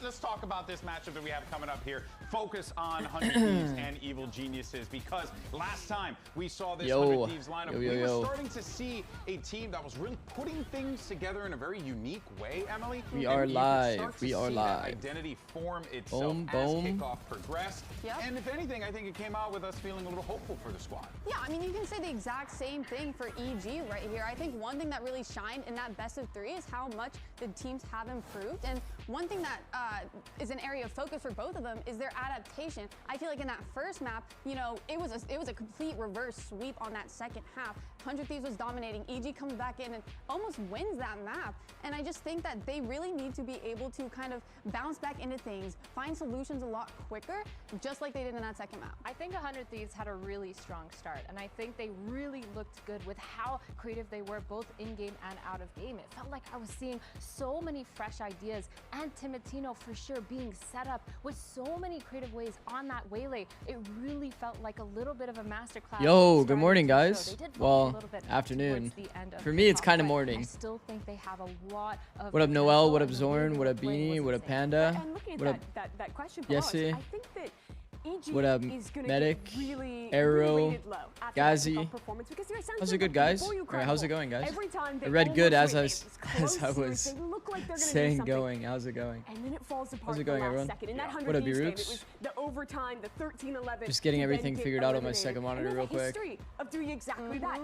let's talk about this matchup that we have coming up here. Focus on 100 Thieves and Evil Geniuses, because last time we saw this 100 Thieves lineup, we were starting to see a team that was really putting things together in a very unique way, Emily. We are live. We are live. Identity form itself as kickoff progressed. Yep. And if anything, I think it came out with us feeling a little hopeful for the squad. Yeah, I mean, you can say the exact same thing for EG right here. I think one thing that really shined in that best of 3 is how much the teams have improved. And one thing that is an area of focus for both of them is their adaptation. I feel like in that first map, you know, it was a complete reverse sweep on that second half. 100 Thieves was dominating. EG comes back in and almost wins that map. And I just think that they really need to be able to kind of bounce back into things, find solutions a lot quicker, just like they did in that second map. I think 100 Thieves had a really strong start, and I think they really looked good with how creative they were both in-game and out of game. It felt like I was seeing so many fresh ideas, and Timotino for sure being set up with so many creative ways on that waylay. It really felt like a little bit of a masterclass. Yo, good morning, guys. Well, afternoon. For me, it's kind of morning. I still think they have a lot of. What up, Noel? What up, Zorn? What up, Beanie? What up, Panda? What up, Yessie? I think that EG what up, Medic? Arrow? Gazi? How's it good, guys? Alright, how's it going, guys? I read good as I was saying going. How's it going? How's it going, everyone? What up, B-Roots? Just getting everything figured out on my second monitor real quick.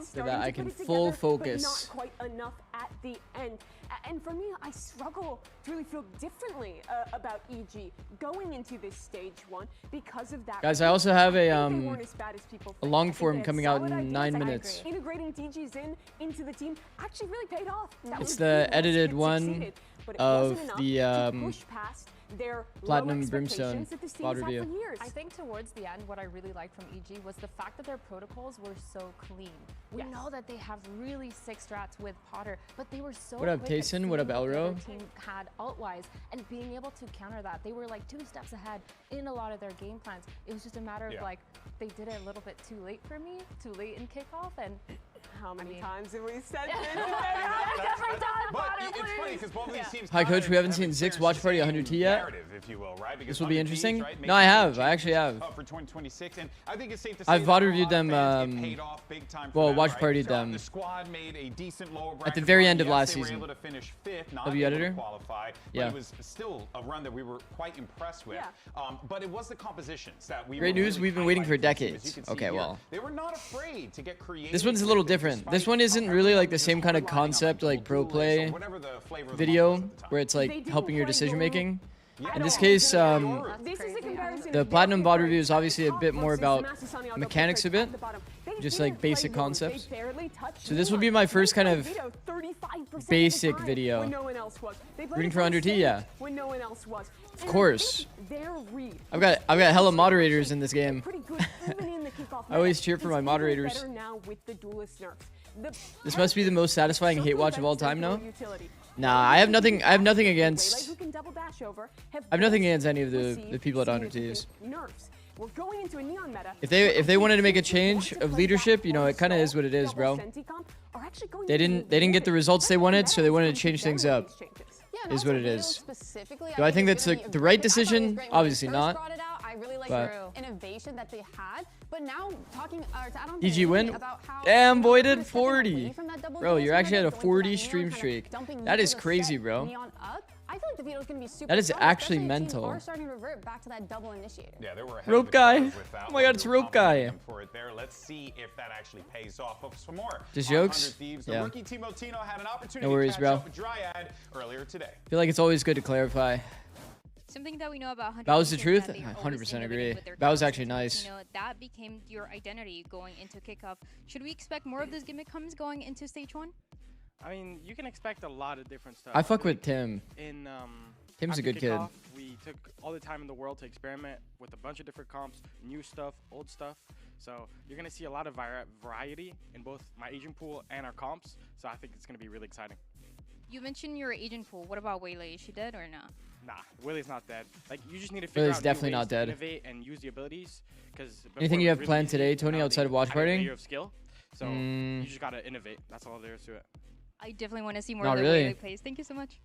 So that I can full focus. Not quite enough at the end. And for me, I struggle to really feel differently about EG going into this stage 1 because of that. Guys, I also have a long form coming out in 9 minutes. Integrating DGs into the team actually really paid off. It's the edited one of the Platinum Brimstone VOD review. I think towards the end, what I really liked from EG was the fact that their protocols were so clean. We know that they have really sick strats with Potter, but they were so What up, Tayson? What up, Elro? Team had alt-wise, and being able to counter that, they were like 2 steps ahead in a lot of their game plans. It was just a matter of like, they did it a little bit too late for me, too late in kickoff, and how many times have we said this? But it's funny because both of these teams. Hi, Coach. We haven't seen Zix Watch Party 100T yet. If you will, right? This will be interesting. No, I have. I actually have. For 2026, and I think it's safe to say I've VOD reviewed them. Well, watch partied them. The squad made a decent lower at the very end of last season. They were able to finish 5th, not W editor. Qualify. Yeah. It was still a run that we were quite impressed with. But it was the compositions that we. Great news. We've been waiting for decades. Okay, well. They were not afraid to get creative. This one's a little different. This one isn't really like the same kind of concept like pro play video where it's like helping your decision making. In this case, the Platinum VOD review is obviously a bit more about mechanics a bit, just like basic concepts. So this will be my first kind of basic video. Rooting for 100T, yeah. Of course. I've got hella moderators in this game. I always cheer for my moderators. This must be the most satisfying hate watch of all time now. Nah, I have nothing against any of the people at 100Ts. If they wanted to make a change of leadership, you know, it kind of is what it is, bro. They didn't get the results they wanted, so they wanted to change things up. Is what it is. Do I think that's the right decision? Obviously not. I really like the innovation that they had, but now talking to Adam EG win? Damn, boy, did 40. Bro, you're actually at a 40 stream streak. That is crazy, bro. I feel like the video is going to be super That is actually mental. Are starting to revert back to that double initiator. Yeah, they were rope guy. Oh my god, it's rope guy. For it there. Let's see if that actually pays off. But some more. Just jokes? Yeah. Rookie Timotino had an opportunity no worries, bro. Dryad earlier today. I feel like it's always good to clarify. Something that we know about 100 that was the truth. 100% agree. That was actually nice. You know, that became your identity going into kickoff. Should we expect more of those gimmick comes going into stage 1? I mean, you can expect a lot of different stuff. I fuck with Tim. Tim's a good kid. We took all the time in the world to experiment with a bunch of different comps, new stuff, old stuff. So you're going to see a lot of variety in both my agent pool and our comps. So I think it's going to be really exciting. You mentioned your agent pool. What about Waylay? Is she dead or not? Nah, Wayley's not dead. Like, you just need to figure out definitely new ways not dead. to innovate and use the abilities. Anything you have planned today, Tony, outside of watch partying? Of skill. So you just got to innovate. That's all there is to it. I definitely want to see more of the Waylay plays. Thank you so much.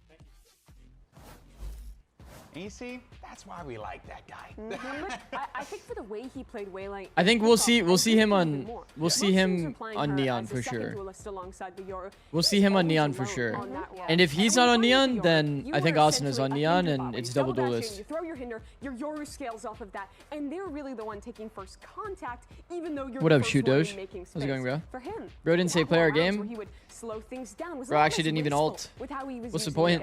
And you see, that's why we like that guy. I think for the way he played Waylight, I think we'll see him on Neon for sure. We'll see him on Neon for sure. And if he's not on Neon, then I think Asana's on Neon, and it's double duelist. You throw your hinder, your Yoru scales off of that, and they're really the one taking first contact, even though you're What up, Shoot Doge? How's it going, bro? Bro didn't say play our game. Bro actually didn't even ult. What's the point?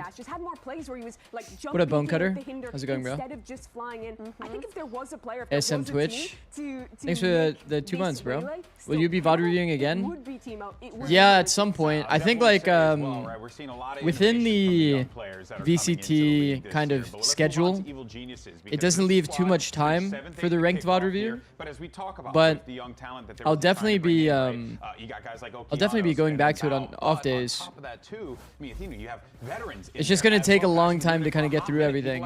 What up, Bone Cutter? How's it going, bro? I think if there was a player, SM Twitch. Thanks for the 2 months, bro. Will you be VOD reviewing again? Yeah, at some point. I think like within the VCT kind of schedule, it doesn't leave too much time for the ranked VOD review. But I'll definitely be going back to it on off days. It's just gonna take a long time to kind of get through everything.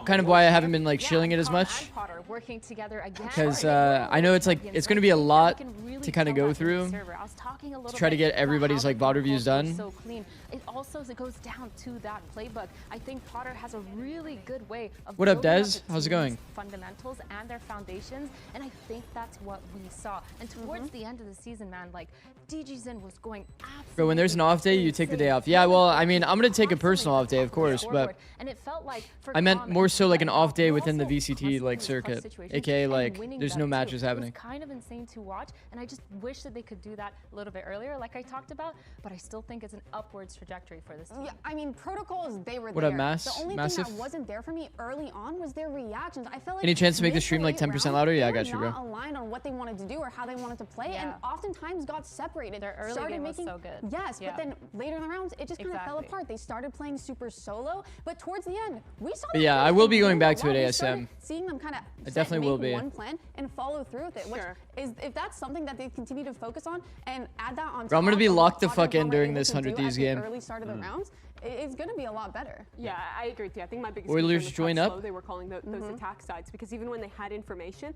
Kind of why I haven't been like chilling it as much. Because I know it's gonna be a lot to kind of go through to try to get everybody's like VOD reviews done. So clean. It also goes down to that playbook. I think Potter has a really good way of What up, building Dez? up the How's it team's going? fundamentals and their foundations, and I think that's what we saw. And towards the end of the season, man, like DGZen was going absolutely. Bro, when there's an off day, you take the day off. Yeah, well, I mean, I'm gonna take a personal off day, of course, but and it felt like I meant more so like an off day within the VCT like circuit, aka like there's no matches happening. It's kind of insane to watch, and I just wish that they could do that a little bit earlier, like I talked about. But I still think it's an upwards trajectory for this team. Yeah, I mean, protocols, they were What there. up, Mass? The only Massive? thing that wasn't there for me early on was their reactions. I felt like Any chance to make the stream like 10% louder? Yeah, I got you, bro. Not aligned on what they wanted to do or how they wanted to play, and oftentimes got separated. Their early game was so good. Yes, but then later in the rounds, it just kind of fell apart. They started playing super solo, but towards the end, we saw. But yeah, I will be going back to it ASM. Seeing them kind of I definitely will be. one plan and follow through with it. Which is, if that's something that they continue to focus on and add that on. Bro, I'm gonna be locked the fuck in during this 100 Thieves game. Early start of the rounds. It's going to be a lot better. Yeah, I agree with you. I think my biggest Oilers concern join was how up. slow they were calling those attack sides, because even when they had information,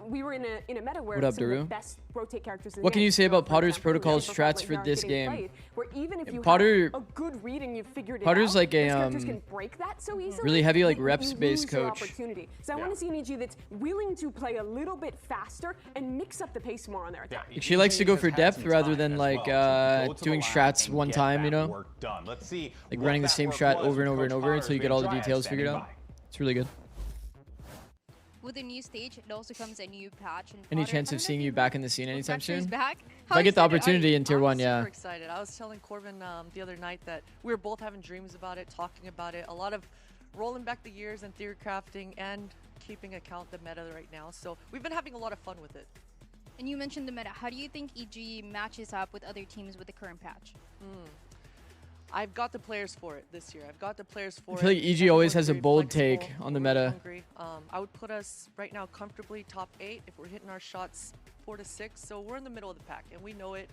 we were in a meta where What up, some of the Daru? best rotate characters in What the can you game. say about For Potter's example, protocols Reaper, strats Frontline for are this getting game? played, where even if you Potter- have a good read and you've figured it Potter's out, like a those characters can break that so easily. really heavy like you reps-based lose your coach. opportunity. So I want to see an EG that's willing to play a little bit faster and mix up the pace more on their attack. She likes to go for depth rather than like doing strats one time, you know? Like running the same strat over and over and over until you get all the details figured out. It's really good. With the new stage, it also comes a new patch. And Any chance of seeing you back in the scene anytime soon? Back? If I get the opportunity in Tier 1, I'm yeah. super excited. I was telling Corbin the other night that we were both having dreams about it, talking about it. A lot of rolling back the years and theory crafting and keeping account the meta right now. So we've been having a lot of fun with it. And you mentioned the meta. How do you think EG matches up with other teams with the current patch? I've got the players for it this year. I've got the players for it. I feel like EG always has a Very bold flexible, take on the we're meta. hungry. I would put us right now comfortably top 8 if we're hitting our shots 4 to 6. So we're in the middle of the pack, and we know it.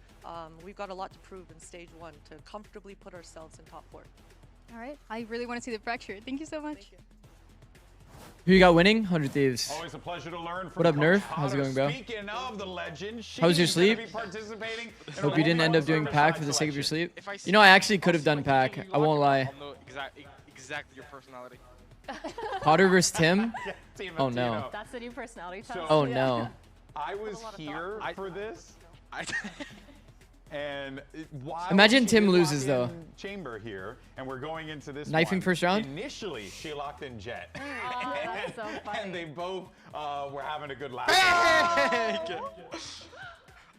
We've got a lot to prove in stage 1 to comfortably put ourselves in top 4. All right. I really want to see the fracture. Thank you so much. Thank you. Who you got winning? 100 Thieves. Always a pleasure to learn from What up, Coach Nerf? Potter. How's it going, bro? Speaking of the legend, How was your she's gonna sleep? be participating in Hope you didn't end up doing pack for the sake of your sleep. If I You know, I actually could have done pack. I won't lie. I'll know exactly your personality. Potter versus Tim? Team Oh, of no. Tino. That's the new personality test. Oh, no. I was here for this, and while Imagine she Tim did loses, lock though. in Chamber here, and we're going into this Knifing one. first round? Initially, she locked in Jet, Oh, that's so funny. and they both were having a good laugh.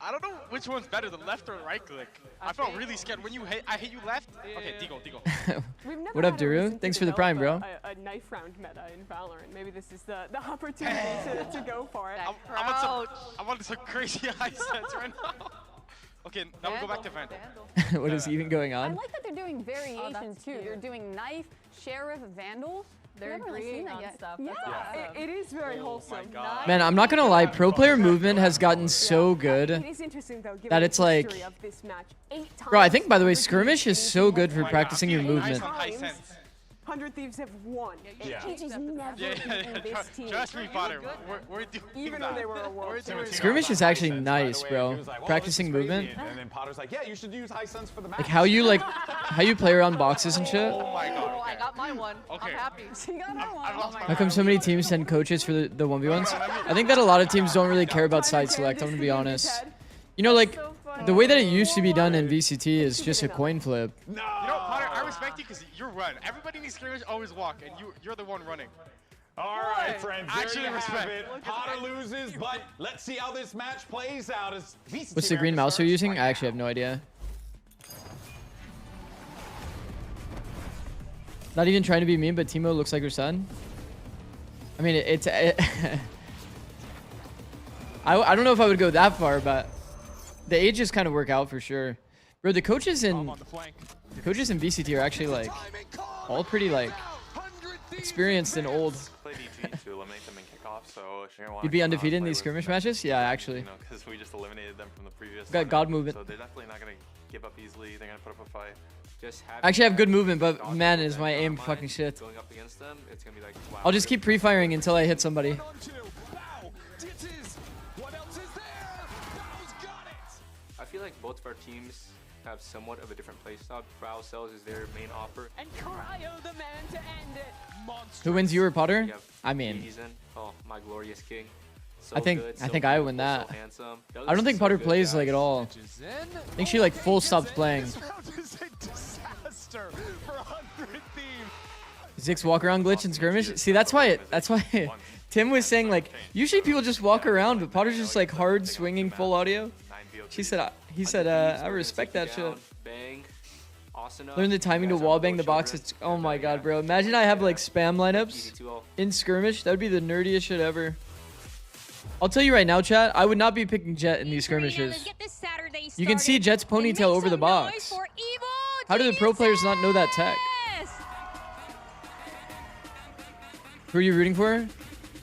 I don't know which one's better, the left or right click. I felt really scared when I hit you left. Okay, Digo. We've never What up, had a Daru? reason to Thanks for the develop prime, bro. A knife round meta in Valorant. Maybe this is the opportunity to go for it. I want some crazy high sets right now. Okay, now we go back to Vandal. What is even going I on? like that they're doing variations that's too. cute. They're doing knife, sheriff, vandal. They're We've never really seen agreeing that on yet. stuff. Yeah. That's awesome. It is very wholesome. God. Man, I'm not gonna lie. Pro player movement has gotten so It good. is interesting though, given that the it's like- history of this match. 8 times Bro, I think, by the way, over skirmish is so good for practicing your Nice movement. on high sense. 100 Thieves have won. Yeah. EG's never beaten this team. Trust me, Potter. We're doing Even when they were a world series. Skirmish is actually nice, bro. Practicing movement. And then Potter's like, yeah, you should use high sense for the match. Like how you play around boxes and shit. Oh my god. Oh, I got my one. Okay. I'm happy. She got her one. How come so many teams send coaches for the 1v1s? I think that a lot of teams don't really care about side select, I'm gonna be honest. You know, like, the way that it used to be done in VCT is just a coin flip. You know, Potter, I respect you because you run. Everybody in these skirmish always walk, and you're the one running. All right, friends. Actually, there you respect. have it. Potter loses, but let's see how this match plays out. As VCT What's the green Americas mouse you're starts using? right I actually now. have no idea. Not even trying to be mean, but Timo looks like her son. I mean, I don't know if I would go that far, but the ages kind of work out for sure. Bro, the coaches in VCT are actually like all pretty like experienced and old. You'd be undefeated in these skirmish matches? Yeah, actually. Because we just eliminated them from the previous. Got God movement. So they're definitely not gonna give up easily. They're gonna put up a fight. I actually have good movement, but man, is my aim fucking shit. Going up against them, it's gonna be like. Wow, I'll just keep pre-firing until I hit somebody. I feel like both of our teams have somewhat of a different playstyle. Brow Cells is their main offer. And Cryo the man to end it. Who wins, you or Potter? You have I mean, Eason. Oh, my glorious king. So I think good, so I win beautiful, that. so handsome. I don't think So Potter good, plays guys. like at all. I think she like full stops playing. Zix walk around glitch and skirmish. See, that's why Tim was saying like usually people just walk around, but Potter's just like hard swinging full audio. He said I respect that shit. Learn the timing to wallbang the box. It's, oh my god, bro. Imagine I have like spam lineups in skirmish. That would be the nerdiest shit ever. I'll tell you right now, chat, I would not be picking Jet in these skirmishes. You can see Jet's ponytail over the box. How do the pro players not know that tech? Who are you rooting for?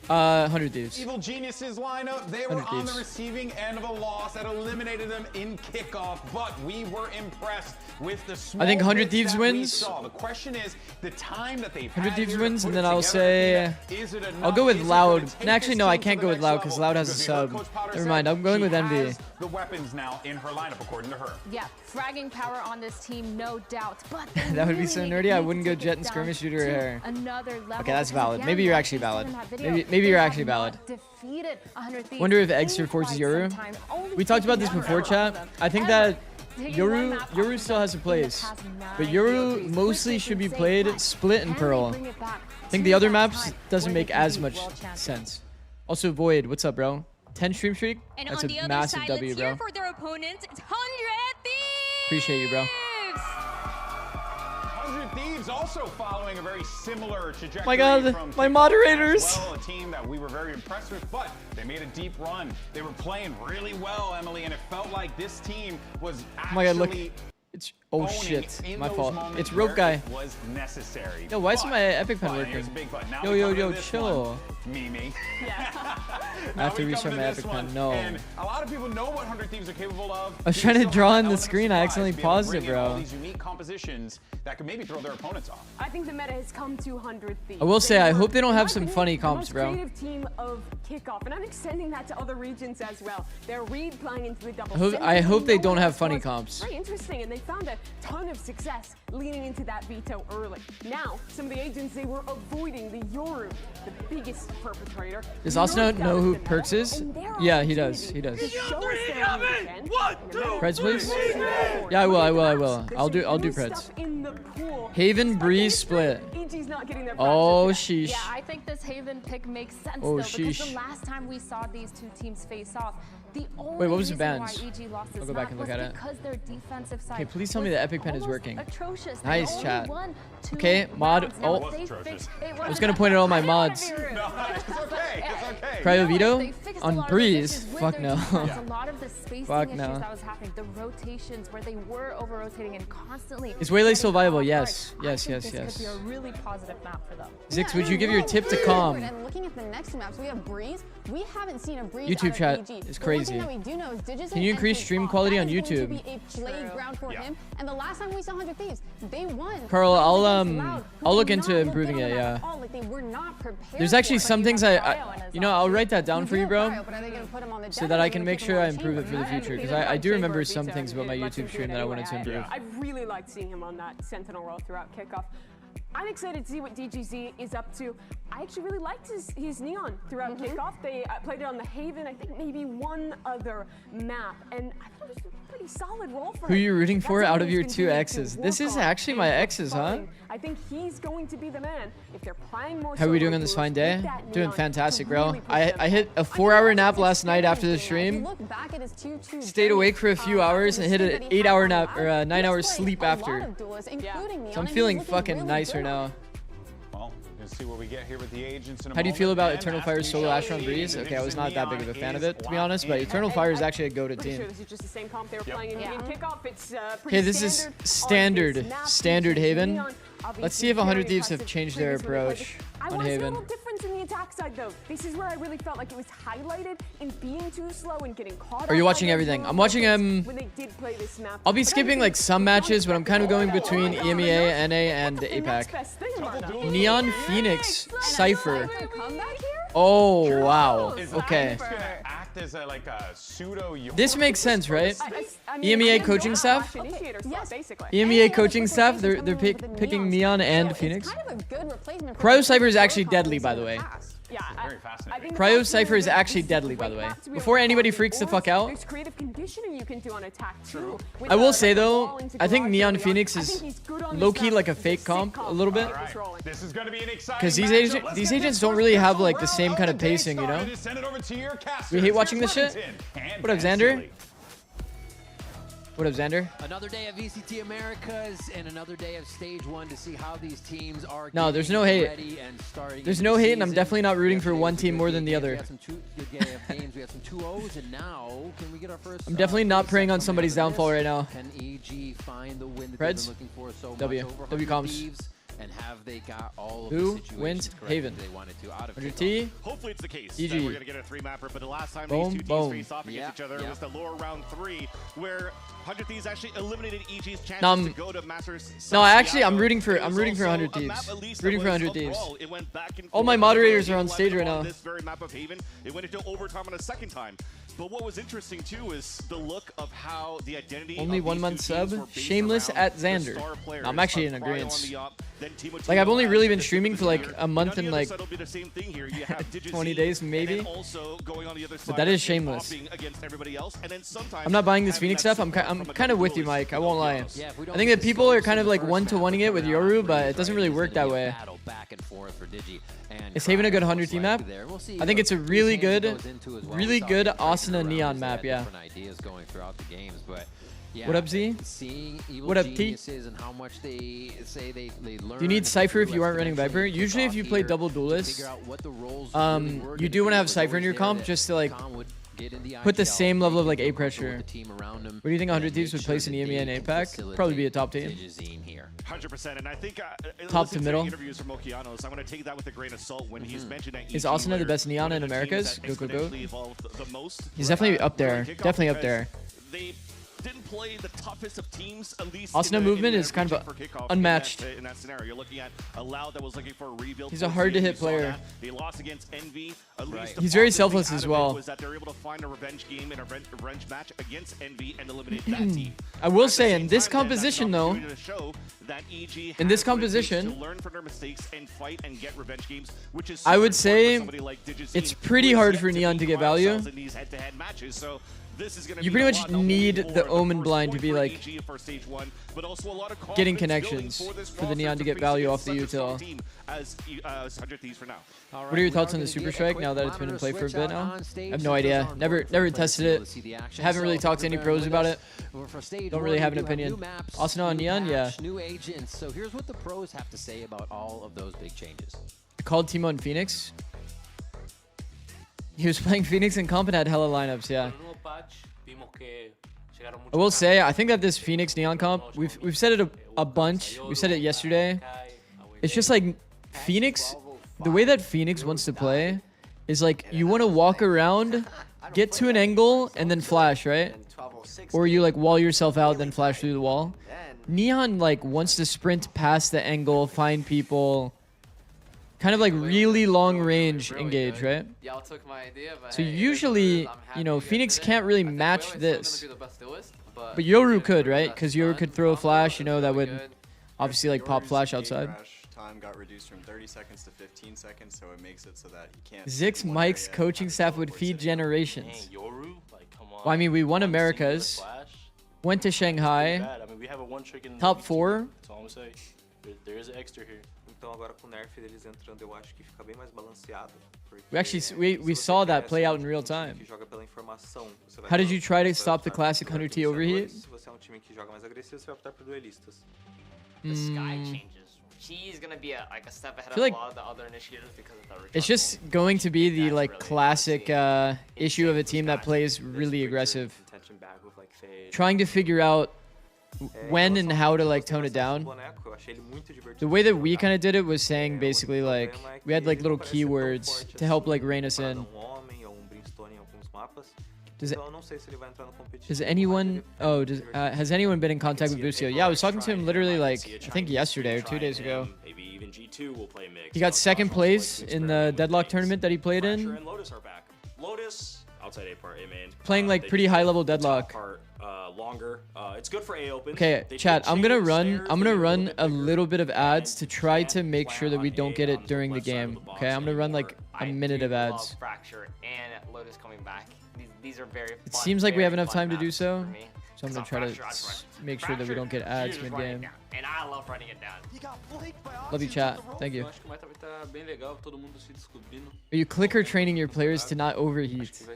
100 Thieves. Evil Geniuses lineup, they were on the receiving end of a loss that eliminated them in kickoff, but we were impressed with the small I think 100 bits Thieves that we wins. saw. The question is the time that they've 100 had Thieves here to wins, put and then it I'll together. say Is it enough? I'll go with Is it Loud. gonna take Actually, this no, I team to can't the go with next Loud level? because Loud has a Because we heard sub. Coach Potter Never say mind, I'm going she with Envy. has the weapons now in her lineup, according to her. Yeah, fragging power on this team, no doubt. But they That would be really so need nerdy. I to wouldn't go take Jet it and down skirmish due to her to hair. another level. Okay, that's Because valid. again, Maybe you're like actually we said valid. in that video, Maybe they you're have actually not valid. defeated 100 Thieves Wonder if in Extra forces quite Yoru. some time. Only We talked about this taking before, down chat. them. I think Ever that taking one map Yoru off still has a in the place, past but 9 Yoru VODs, mostly which should be is insane. played But split and can Pearl. they bring it back I think to the other that maps time doesn't where make they can as be much world champions? sense. Also, Void, what's up, bro? 10 stream streak? And That's on a the other massive side, W, let's bro. hear for their opponents. It's 100 Thieves! Appreciate you, bro. 100 Thieves also following a very similar trajectory. My God, from my kickoff moderators. as well, a team that we were very impressed with, but they made a deep run. They were playing really well, Emily, and it felt like this team was actually. Oh my God, look. It's oh owning shit, in my those fault. moments It's Rope where Guy. it was necessary. Yo, why isn't my epic pen But here's working? a big but. Now Yo, we yo, come to yo, this chill. one. Mimi. I have to restart my epic pen. No. And a lot of people know what 100 Thieves are capable of. I was They trying to still draw have on that the element of screen. I surprise accidentally to be able to paused bring it, in all bro. these unique compositions that could maybe throw their opponents off. I think the meta has come to 100 Thieves. I will say, I were, hope they don't in have my some opinion, funny the comps, most bro. creative team of kickoff, and I'm extending that to other regions as well. They're read playing into the double. I hope they No don't one have else funny was. comps. Very interesting, and they found a ton of success leaning into that veto early. Now, some of the agents they were avoiding the Yoru, the biggest perpetrator. Does Asuna North know out who of the Perks meta, is? and their Yeah, he does. He opportunity does. to show us their new again. Preds, please? Yeah, I will. I'll do Preds. Haven Breeze split. Oh, sheesh. Yeah, I think this Haven pick makes sense Oh, though, because sheesh. the last time we saw these two teams face off, the only Wait, what was the reason bans? why EG lost this I'll go back map and look was at it. because their defensive side Okay, please tell me was the epic pen is almost working. Atrocious. They Nice, only chat. won 2 Okay, mod. rounds. Now, Oh, if they atrocious. fix- I was gonna point at all my mods. No, it's okay. It's okay. Cryo Vito They fixed a on lot of Breeze. issues with Fuck their no. defense. A lot of the spacing Fuck issues no. that was happening, the rotations where they were over-rotating and constantly. Is Waylay still getting viable? caught Yes, hard. yes, I think yes, this could yes. be a really positive map for them. Zix, would you give your tip to Calm? And looking at the next maps, we have Breeze. We haven't seen a Breeze YouTube out chat of EG. is The crazy. crazy. Can you increase stream quality on YouTube? And the last time we saw 100 Thieves, they won. Carl, I'll look into improving it. Yeah. There's actually some things you know, I'll write that down for you, bro, so that I can make sure I improve it for the future. Because I do remember some things about my YouTube stream that I wanted to improve. I really liked seeing him on that Sentinel role throughout kickoff. I'm excited to see what DGZ is up to. I actually really liked his Neon throughout kickoff. They played it on the Haven, I think maybe one other map, and I thought it was a pretty solid role for him. Who are you rooting for out of your two exes? This is actually my exes, huh? I think he's going to be the man. If they're playing more. How are we doing on this fine day? Doing fantastic, bro. I hit a 4-hour nap last night after the stream. Stayed awake for a few hours and hit an 8-hour nap or a 9-hour sleep after. So I'm feeling fucking nice right now. Well, let's see what we get here with the agents in a How do you feel about Eternal Fire's solo Asheron Breeze? Okay, I was not that big of a fan of it, to be honest, but Eternal Fire is actually a goated team. This is just the same comp they were playing in kickoff. It's Okay, this is standard Haven. Let's see if 100 Thieves have changed their approach on Haven. A little difference in the attack side, though. This is where I really felt like it was highlighted in being too slow and getting caught. Are you watching everything? I'm watching I'll be skipping like some matches, but I'm kind of going between EMEA, NA, and APAC. Neon Phoenix Cypher. Oh wow. Okay. This makes sense, right? EMEA coaching staff? EMEA coaching staff, they're picking Neon and Phoenix. Cryo Cypher is actually deadly, by the way. Cryo Cypher is actually deadly, by the way. Before anybody freaks the fuck out. I will say though, I think Neon Phoenix is low-key like a fake comp a little bit. Because these agents don't really have like the same kind of pacing, you know? We hate watching this shit? What up, Xander? What up, Xander? Another day of VCT Americas and another day of Stage 1 to see how these teams are. No, there's no hate. There's no hate, and I'm definitely not rooting for one team more than the other. I'm definitely not preying on somebody's downfall right now. Reds? W comms. And have they got all of who the wins Haven? They wanted to out of 100 T. Hopefully it's the case. EG. We're gonna get a 3-mapper, but the last time Boom, these two teams faced off against each other was the lower round 3, where 100 Thieves actually eliminated EG's chances to go to Masters. No, I'm rooting for 100 Thieves. Rooting for 100 Thieves. All my moderators are on stage right now. This very map of Haven, it went into overtime on a second time. But what was interesting too is the look of how the identity. Only 1 month sub. Shameless at Xander. No, I'm actually in agreement. Like I've only really been streaming for like a month and like 20 days maybe. But that is shameless. I'm not buying this Phoenix stuff. I'm kind of with you, Mike. I won't lie. I think that people are kind of like one-to-oneing it with Yoru, but it doesn't really work that way. Is Haven a good 100 team map? I think it's a really good Asuna Neon map, yeah. What up, Z? What up, T? Do you need Cypher if you aren't running Viper? Usually if you play double duelist, you do want to have Cypher in your comp just to like put the same level of like A pressure. What do you think 100 Thieves would place in EMEA and APAC? Probably be a top team. 100%, and I think top to middle. Interviews from Okeanos, I'm going to take that with a grain of salt when he's mentioned that is Asuna the best Neon in Americas? Go. He's definitely up there. Definitely up there. They didn't play the toughest of teams, at least Asuna movement is kind of unmatched. In that scenario, you're looking at a Loud that was looking for a rebuild. He's a hard-to-hit player. They lost against Envy. He's very selfless as well. Was that they're able to find a revenge game and a revenge match against Envy and eliminate that team. I will say, in this composition, though, in this composition, I would say it's pretty hard for Neon to get value. You pretty much need the Omen blind to be like getting connections for the Neon to get value off the util. What are your thoughts on the Super Strike now that it's been in play for a bit now? I have no idea. Never tested it. Haven't really talked to any pros about it. Don't really have an opinion. Asuna on Neon, yeah. New agents. So here's what the pros have to say about all of those big changes. I called Timo in Phoenix. He was playing Phoenix and comp and had hella lineups, yeah. I will say, I think that this Phoenix Neon comp, we've said it a bunch. We said it yesterday. It's just like Phoenix, the way that Phoenix wants to play is like you want to walk around get to an angle and then flash, right? Or you like wall yourself out, then flash through the wall. Neon like wants to sprint past the angle, find people, kind of like really long range engage, right? Y'all took my idea, but So usually, you know, Phoenix can't really match this. But Yoru could, right? Because Yoru could throw a flash, you know, that would obviously like pop flash outside. Time got reduced from 30 seconds to 15 seconds, so it makes it so that you can't. Zix Mike's coaching staff would feed generations. Well, I mean, we won Americas, went to Shanghai, top 4. There is extra here. We saw that play out in real time. How did you try to stop the classic 100T overheat? The sky changes. She's gonna be like a step ahead of like a lot of the other initiators because of the. It's just going to be the like classic issue of a team that plays really aggressive, trying to figure out when and how to like tone it down. The way that we kind of did it was saying basically like we had like little keywords to help like rein us in. Does anyone has anyone been in contact with Bucio? Yeah, I was talking to him literally like I think yesterday or 2 days ago. Maybe even G2 will play mix. He got second place in the Deadlock tournament that he played in. Lotus are back. Lotus outside A part, A main. Playing like pretty high level Deadlock. Longer. It's good for A open. Okay, chat, I'm gonna run a little bit of ads to try to make sure that we don't get it during the game. Okay, I'm gonna run like a minute of ads. Fracture and Lotus coming back. These are very. It seems like we have enough time to do so. So I'm gonna try to make sure that we don't get ads mid game. And I love running it down. Love you, chat. Thank you. Are you clicker training your players to not overheat?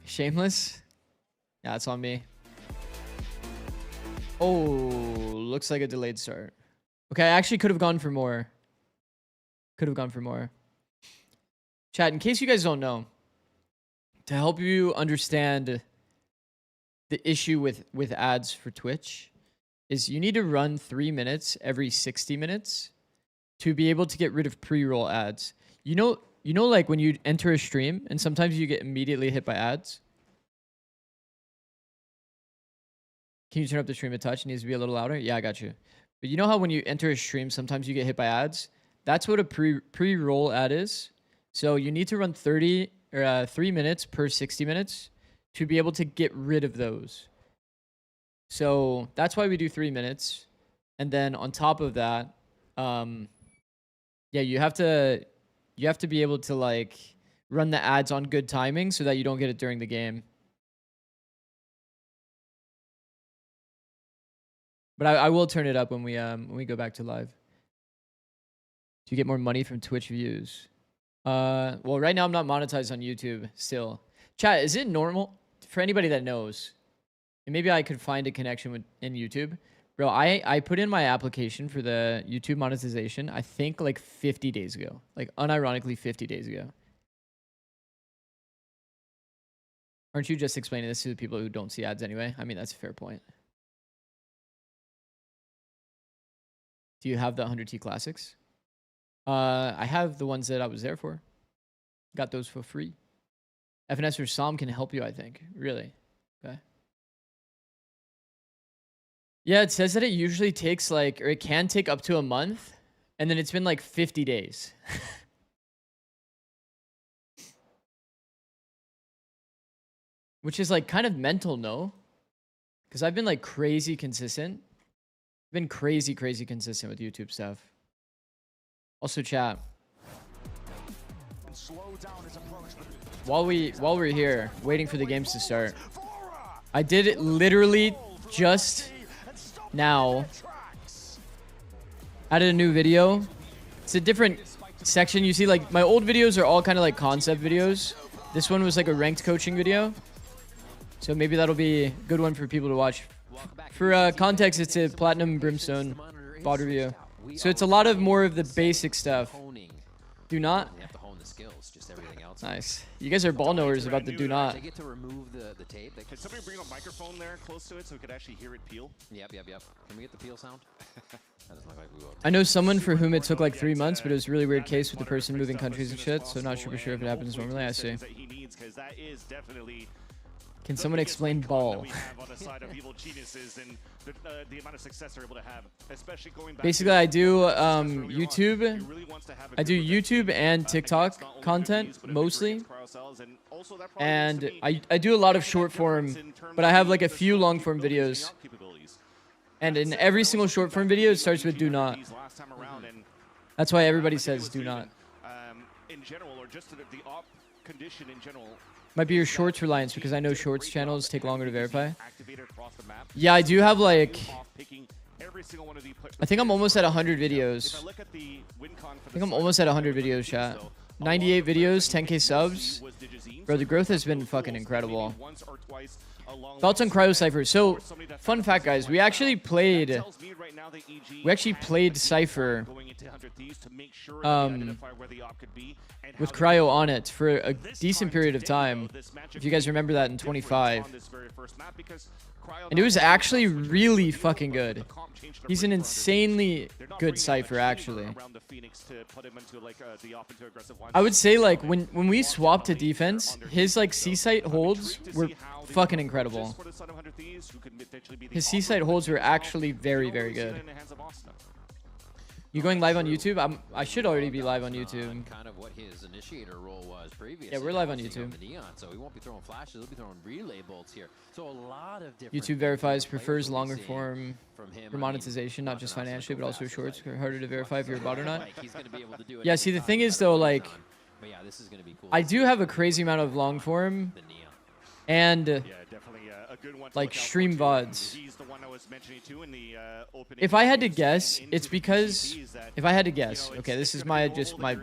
Shameless? Yeah, it's on me. Oh, looks like a delayed start. Okay, I actually could have gone for more. Chat, in case you guys don't know, to help you understand the issue with ads for Twitch is you need to run 3 minutes every 60 minutes to be able to get rid of pre-roll ads. You know like when you enter a stream and sometimes you get immediately hit by ads? Can you turn up the stream a touch? It needs to be a little louder. Yeah, I got you. But you know how when you enter a stream, sometimes you get hit by ads? That's what a pre-roll ad is. So you need to run 3 minutes per 60 minutes to be able to get rid of those. So that's why we do 3 minutes. And then on top of that, yeah, you have to be able to like run the ads on good timing so that you don't get it during the game. But I will turn it up when we go back to live. Do you get more money from Twitch views? Well, right now I'm not monetized on YouTube still. Chat, is it normal for anybody that knows? And maybe I could find a connection in YouTube. Bro, I put in my application for the YouTube monetization, I think like 50 days ago. Like unironically 50 days ago. Aren't you just explaining this to the people who don't see ads anyway? I mean, that's a fair point. Do you have the 100T Classics? I have the ones that I was there for. Got those for free. FNS or Som can help you, I think. Really. Okay. Yeah, it says that it usually takes like, or it can take up to a month. And then it's been like 50 days. Which is like kind of mental, no? Because I've been like crazy consistent. Been crazy consistent with YouTube stuff. Also, chat. While we're here, waiting for the games to start, I did it literally just now. Added a new video. It's a different section. You see, like my old videos are all kind of like concept videos. This one was like a ranked coaching video. So maybe that'll be a good one for people to watch. For context, it's a Platinum Brimstone bot review. So it's a lot of more of the basic stuff. Do not. Nice. You guys are ball knowers about the do not. They get to remove the tape. Can somebody bring a microphone there close to it so we could actually hear it peel? Yep. Can we get the peel sound? That doesn't look like we will. I know someone for whom it took like 3 months, but it was a really weird case with the person moving countries and shit, so not super sure if it happens normally. I see. Can someone explain ball? Basically, I do YouTube. I do YouTube and TikTok content mostly, and I do a lot of short form, but I have like a few long form videos. And in every single short form video, it starts with do not. That's why everybody says do not. Might be your shorts reliance, because I know shorts channels take longer to verify. Yeah, I do have like... I think I'm almost at 100 videos. I think I'm almost at 100 videos, chat. 98 videos, 10k subs. Bro, the growth has been fucking incredible. Thoughts on Cryo Cypher? So, fun fact, guys, we actually played Cypher with Cryo on it for a decent period of time. If you guys remember that in 25. And it was actually really fucking good. He's an insanely good Cypher, actually. I would say, like, when we swapped to defense, his, like, C-site holds were fucking incredible. His C-site holds were actually very, very good. You going live on YouTube? I should already be live on YouTube. Kind of what his initiator role was previously. Yeah, we're live on YouTube. So he won't be throwing flashes, he'll be throwing relay bolts here. So a lot of different YouTube verifies, prefers longer form for monetization, not just financially, but also shorts. Harder to verify if you're a bot or not. Yeah, see, the thing is, though, like, I do have a crazy amount of long form and like stream VODs. If I had to guess, it's because if I had to guess, okay, this is my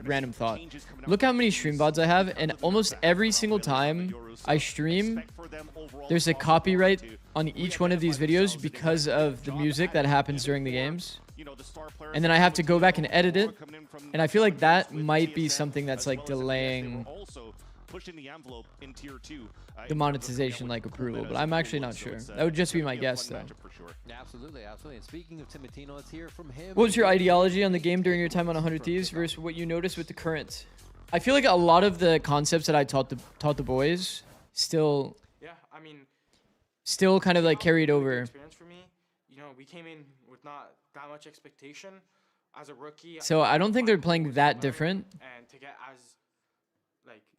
random thought. Look how many stream VODs I have, and almost every single time I stream, there's a copyright on each one of these videos because of the music that happens during the games. And then I have to go back and edit it, and I feel like that might be something that's like delaying the monetization like approval, but I'm actually not sure. That would just be my guess, though. Absolutely, absolutely. And speaking of Timotino, let's hear from him. What was your ideology on the game during your time on 100 Thieves versus what you noticed with the current? I feel like a lot of the concepts that I taught the boys still kind of like carried over. Experience for me, you know, we came in with not that much expectation as a rookie. So I don't think they're playing that different. And to get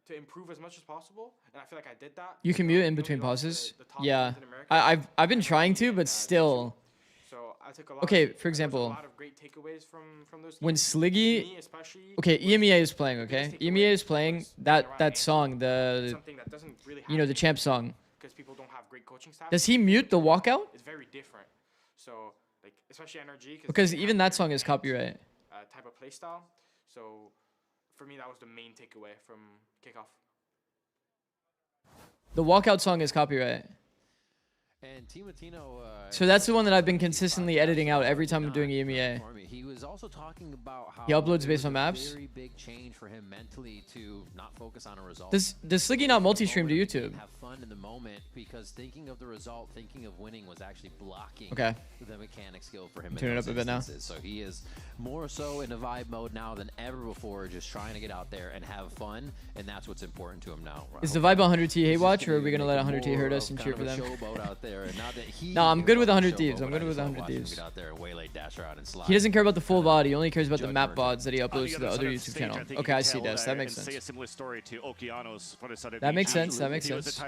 to improve as much as possible, and I feel like I did that. You can mute in between pauses. Yeah, I've been trying to, but still. So I took a lot. Okay, for example, a lot of great takeaways from those. When Sliggy, okay, EMEA is playing. Okay, EMEA is playing that song, the the champ song. Because people don't have great coaching staff. Does he mute the walkout? It's very different. So like especially NRG. Because even that song is copyright. Type of play style. So for me, that was the main takeaway from kickoff. The walkout song is copyright. And Timotino, so that's the one that I've been consistently editing out every time I'm doing EMEA. He was also talking about how he uploads based on maps. Very big change for him mentally to not focus on a result. Does Sliggy not multi-stream to YouTube? Have fun in the moment, because thinking of the result, thinking of winning was actually blocking the mechanic skill for him. Turn it up a bit now. So he is more so in a vibe mode now than ever before, just trying to get out there and have fun, and that's what's important to him now. Is the vibe 100T hate watch, or are we gonna let 100T hurt us and cheer for them? Out there, and now that no, I'm good with 100 Thieves. I'm good with 100 Thieves. He doesn't care about the full VOD. He only cares about the map VODs that he uploads to the other YouTube channel. Okay, I see this. That makes sense. That makes sense. That makes sense.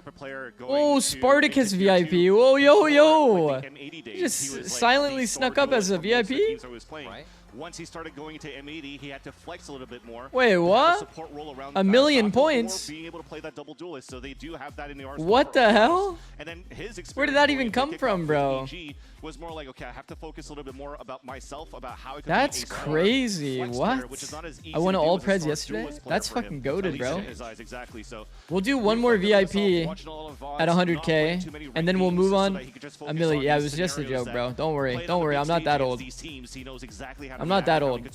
Oh, Spartacus VIP. Whoa, yo. He just silently snuck up as a VIP? Once he started going to M80, he had to flex a little bit more. Wait, what? A million points? Being able to play that double duelist, so they do have that in the arsenal. What the hell? And then his where did that even come from, bro? Was more like, okay, I have to focus a little bit more about myself, about how I can. That's crazy. What? I won all preds yesterday. That's fucking goated, bro. Exactly. So we'll do one more VIP at 100K, and then we'll move on. A million. Yeah, it was just a joke, bro. Don't worry. Don't worry. I'm not that old. I'm not that old.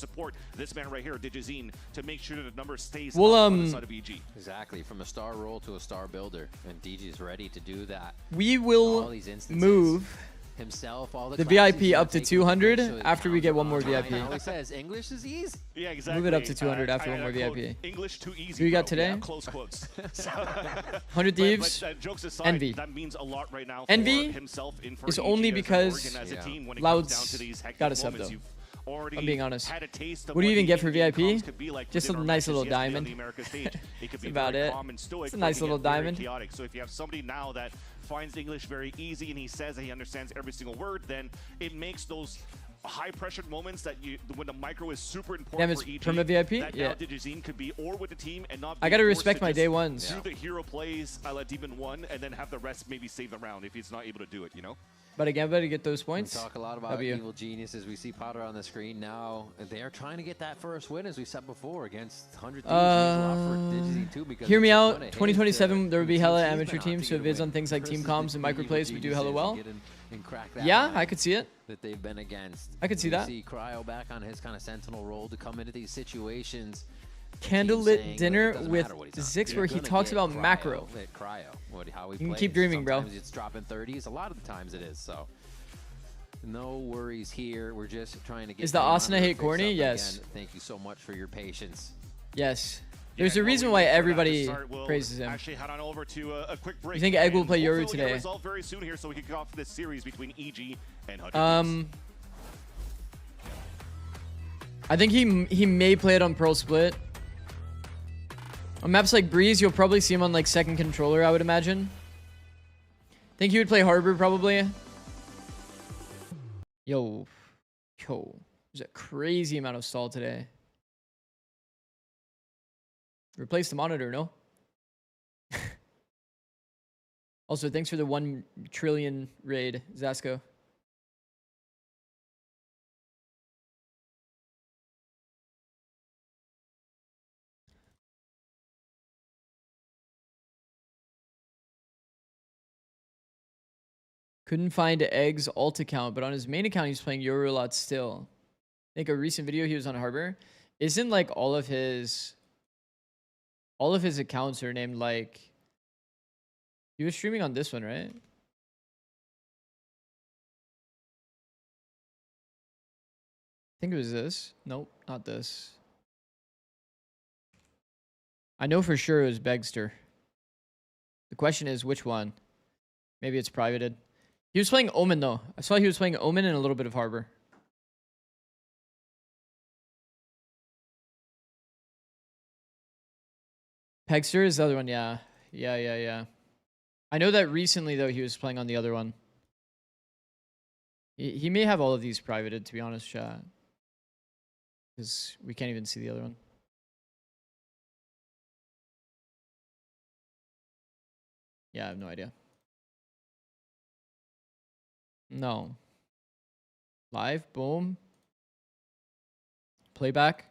This man right here, Digizine, to make sure that the number stays we'll on the side of EG. Exactly, from a star role to a star builder, and DG is ready to do that. We will move himself. All the VIP up to 200 after we get one more VIP. He says English is easy. Yeah, exactly. Move it up to 200 after one more VIP. English too easy. Who you got today? Yeah, close quotes. 100 Thieves. Jokes aside, Envy. That means a lot right now Envy for himself and for is EG only as an because organ, as a team when it comes Loud's down to these hectic got a sub moments. though. You've already I'm being honest. had a taste of What do you what even the get for in-game VIP? comms could be like Just a within our nice matches little yesterday on diamond. the Americas Stage. It could That's be about very it. calm and stoic, It's a but nice it can little get very diamond. chaotic. So if you have somebody now that finds English very easy and he says that he understands every single word, then it makes those high-pressured moments that when the micro is super important Damn, it's for EG. from a VIP? That Yeah. now Digizine could be or with the team and not. I gotta forced respect to my just day ones. Do the hero plays a la Demon 1 and then have the rest maybe save the round if he's not able to do it. You know. But again, better get those points. We talk a lot about evil geniuses. We see Potter on the screen now. They're trying to get that first win, as we said before, against 100 Thieves. Hear me out. 2027, there will be hella amateur teams, so vids on things like team comms and microplays we do hella well. Yeah, I could see it. That they've been against. I could see that. See Cryo back on his kind of sentinel role to come into these situations. Candlelit dinner with Zix, where he talks about macro. How he you can keep dreaming, bro. Sometimes it's dropping 30s. A lot of the times it is. So no worries here. We're just trying to get. Is the Asuna hate corny? Yes. Again. Thank you so much for your patience. Yes. There's a reason why everybody praises him. Actually, head on over to a quick break. You think Egg will play Yoru today? today? Very soon here, so we can kick off this series between EG and 100 I think he may play it on Pearl Split. On maps like Breeze, you'll probably see him on like second controller, I would imagine. Think he would play Harbor probably. Yo. There's a crazy amount of stall today. Replace the monitor, no? Also, thanks for the 1 trillion raid, Zasco. Couldn't find Egg's alt account, but on his main account, he's playing Yoru a lot still. I think a recent video he was on Harbor. Isn't like all of his accounts are named like... He was streaming on this one, right? I think it was this. Nope, not this. I know for sure it was Begster. The question is which one? Maybe it's privated. He was playing Omen, though. I saw he was playing Omen and a little bit of Harbor. Pegster is the other one, yeah. Yeah. I know that recently, though, he was playing on the other one. He may have all of these privated, to be honest, chat. Because we can't even see the other one. Yeah, I have no idea. No. Live, boom. Playback,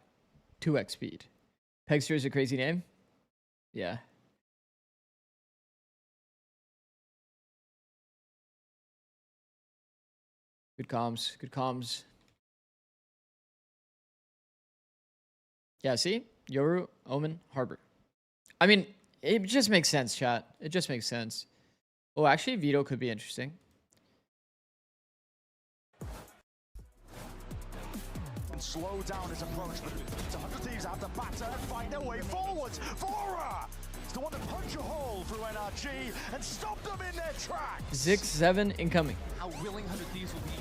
2x speed. Pegster is a crazy name. Yeah. Good comms. Good comms. Yeah, see? Yoru, Omen, Harbor. I mean, it just makes sense, chat. It just makes sense. Oh, actually, Vito could be interesting. Slow down his approach, but the 100 Thieves have the batter and find their way forwards. Vora is the one to punch a hole through NRG and stop them in their tracks. 6-7 incoming. How willing 100 Thieves will be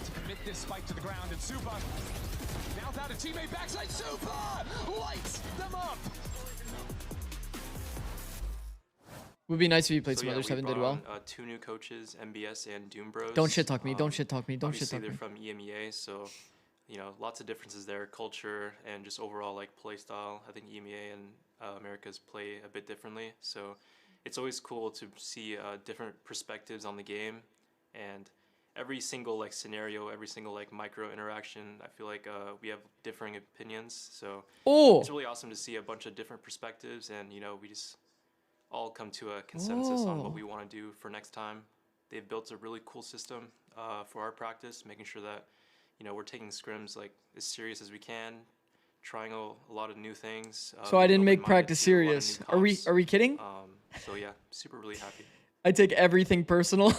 to commit this spike to the ground, and Super now without a teammate backside. Super lights them up. Would be nice if you played some other 7 did well. 2 new coaches, MBS and Doom Bros. Don't shit talk me. Don't shit talk me. Don't shit talk me. They're from EMEA, so you know, lots of differences there, culture and just overall like play style. I think EMEA and Americas play a bit differently, so it's always cool to see different perspectives on the game, and every single like scenario, every single like micro interaction, I feel like we have differing opinions. So it's really awesome to see a bunch of different perspectives, and you know, we just all come to a consensus on what we want to do for next time. They've built a really cool system for our practice, making sure that you know, we're taking scrims like as serious as we can, trying a lot of new things. So I didn't make practice serious. Are we kidding? So yeah, really happy. I take everything personal.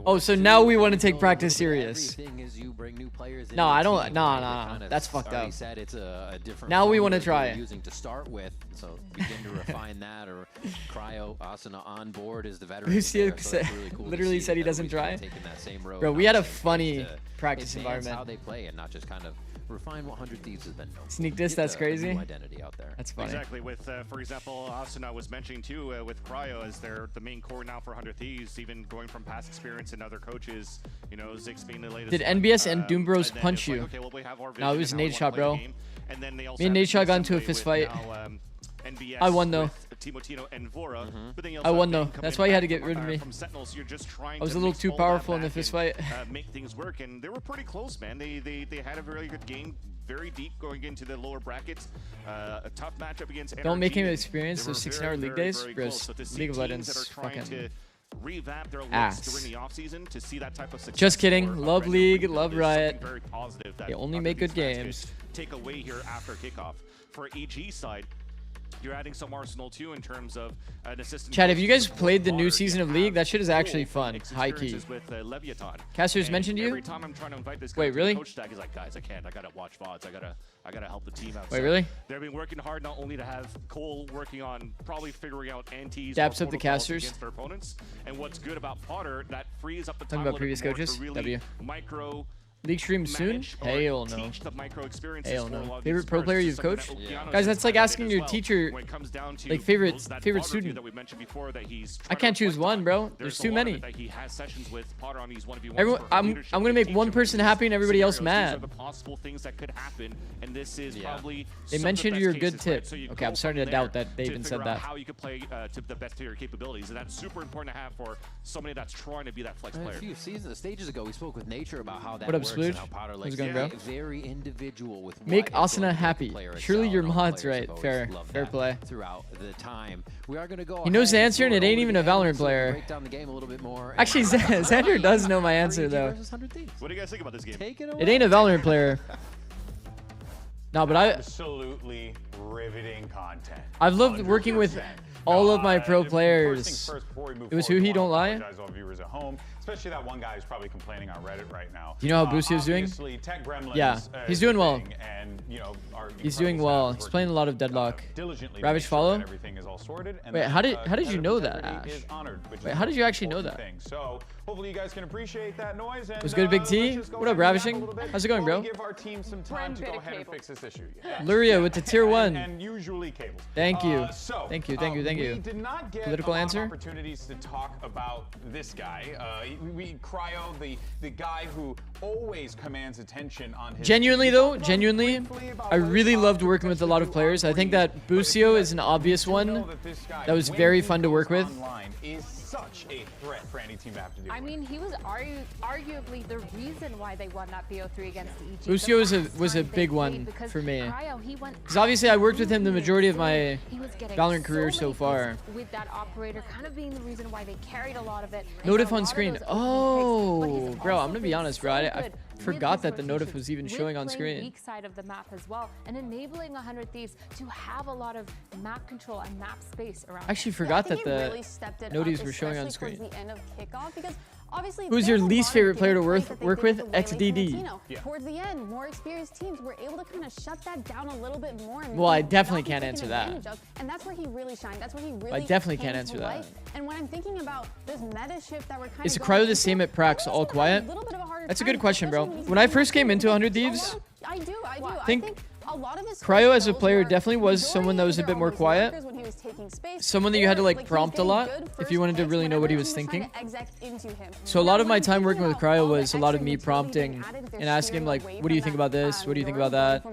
Oh, so now we want to take practice serious. As you bring new players in No, I don't. team, No. That's fucked up. Said it's a different now we want to formula try. we're using to start with, so begin to refine that. Or Cryo Asuna on board is the veteran. Lucio so really cool literally said he doesn't try. That same road, Bro, we had a funny practice environment. How they play and not just kind of refine what 100 Thieves has been known. Sneak this, that's crazy. Identity out there. That's funny. Exactly. With, for example, Asuna was mentioning too, with Cryo as they're the main core now for 100 Thieves, even going from past experience and other coaches. You know, Zix being the latest. Did NBS and Doom Bros punch you? Okay, well, we have our No, it was Nate Shot, bro. And then they also Me and Nate Shot got into a fist fight. NBS I won though. Timotino and Vora, but then you I also won have though. Ben That's coming why you had to back get rid of me. from Sentinels. You're just trying I was to a little mix too all that powerful in the back fist and, fight. make things work, and they were pretty close, man. They had a very good game, very deep going into the lower brackets. A tough matchup against NRG. Don't make him experience those They were 16-hour league days, very bro. close. So to see League of teams Legends that are trying fucking to revamp their looks ass. during the offseason to see that type of success. Just kidding. for Love Red League, Dead love is Riot. something very positive that They only 100 make good Thieves fans games. could take away here after kickoff. For EG side, you're adding some arsenal too in terms of an assistant. Chad, have you guys played the new season of League? That shit is actually fun. High key. With Leviathan. Casters mentioned you? Every time I'm trying to invite this guy Wait, to really? the coach tag, he's like, guys, I can't. I gotta watch VODs. I gotta help the team out. Wait, So really? They've been working hard not only to have Cole working on probably figuring out antis Daps or up the protocols casters. against their opponents. And what's good about Potter, that frees up the Talking time about a little previous bit more coaches? to really W. micro League stream soon? manage or Hell no. teach the micro experiences Hell for a lot no. of Favorite these pro stars. player This is you've something coached? that Luciano's Guys, that's like highlighted asking as your well. teacher, When it comes down to like favorite that favorite VOD review student. that we mentioned before that he's I trying to can't choose reflect one, on. bro. There's too a lot of many. it that he has sessions with Potter on these 1v1s Everyone, for I'm leadership gonna to make teach one him person these happy and everybody else scenarios. These are mad. the possible things that could happen, and this is probably They some of the mentioned best your cases, good right? tip. So you Okay, go I'm starting from to doubt there that they to even figure said out that. how you could play to the best of your capabilities, and that's super important to have for somebody that's trying to be that flex A player. few stages ago, we spoke with Nature about how that What up, works Splooge? and how Potter How's likes it going, to bro? be very individual with Make what is going Asuna to make a happy. player Surely excel, your and all mod's players right. have always Fair. loved Fair that play. throughout the time. We are going to go He knows the ahead answer and it forward ain't over even the a game Valorant so we can player. break down the game a little bit more. Actually, Xander does know my answer though. What do you guys think about this game? Take it away. It ain't a Valorant player. No, but Absolutely riveting content. I've loved working with all of my pro players. First things first, before we move It was forward, who he I don't wanna lie. apologize to all viewers at home, especially that one guy who's probably complaining on Reddit right now. Do you know how Busio's doing? Obviously, Tech Gremlins, Yeah, he's is doing a well. thing, and, you know, our He's incredible doing staff well. is He's working, playing a lot of Deadlock. diligently to Ravage make sure follow? that everything is all sorted, and Wait, that, how did you competitive know that, integrity Ash? is honored, which Wait, is how the did you actually know important that? thing. So hopefully you guys can appreciate that noise. And, What's good, Big T? let's just go What up, ahead and Ravishing? nap a little bit How's it going, while bro? we give our team some time to go ahead and fix this issue. Yeah. Luria with the tier 1. And usually cables. Thank you. So, Thank you. We did not get Political a lot answer? of opportunities to talk about this guy. Cryo, the guy who always commands attention on his Genuinely team. though, genuinely, I really loved working with a lot of players. I think that Busio is an obvious one that was very fun to work with. Online is such a threat for any team to have to deal I with. mean, he was arguably the reason why they won that BO3 against the EG. Busio was a big one for me. Because obviously I worked with him the majority of my Valorant career so far. With that operator kind of being the reason why they carried a lot of it. Notif on screen. Oh, bro, I'm gonna be honest, bro. I forgot that the notif was even showing on screen. Weak side of the map as well, and enabling 100 Thieves to have a lot of map control and map space around. I actually forgot that the notifs were showing on screen. Who's your least favorite player to work with? XDD. Towards the end, more experienced teams were able to kind of shut that down a little bit more. Well, I definitely can't answer that. And that's where he really shined. That's where he really I definitely came can't answer to that. life. And when I'm thinking about this meta shift that we're kind Is of Cryo the same at Prax, all quiet? That's a good question, bro. When I first came into 100 Thieves, I do. I think a lot of his Cryo as a player definitely was someone that was a bit more quiet. Someone that you had to like prompt a lot if you wanted to really know what he was thinking. So a lot of my time working with Cryo was a lot of me prompting and asking him like, what do you think about this? What do you think about that?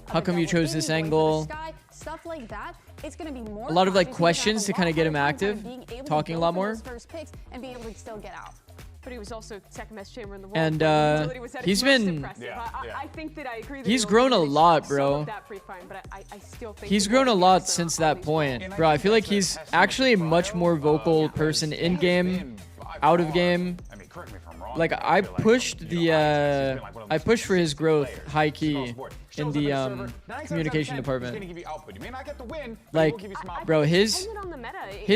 How come you chose this angle? Stuff like that. It's going to be more a lot of like questions to kind of get him active, talking a lot more. And be able to still get out. But he was also second best chamber in the world. And he's been, I think that I agree that he's grown a lot, bro. He's grown a lot since that point, bro. I feel like he's actually a much more vocal person in game, out of game. Like I pushed for his growth high key in the communication department. Like, bro, his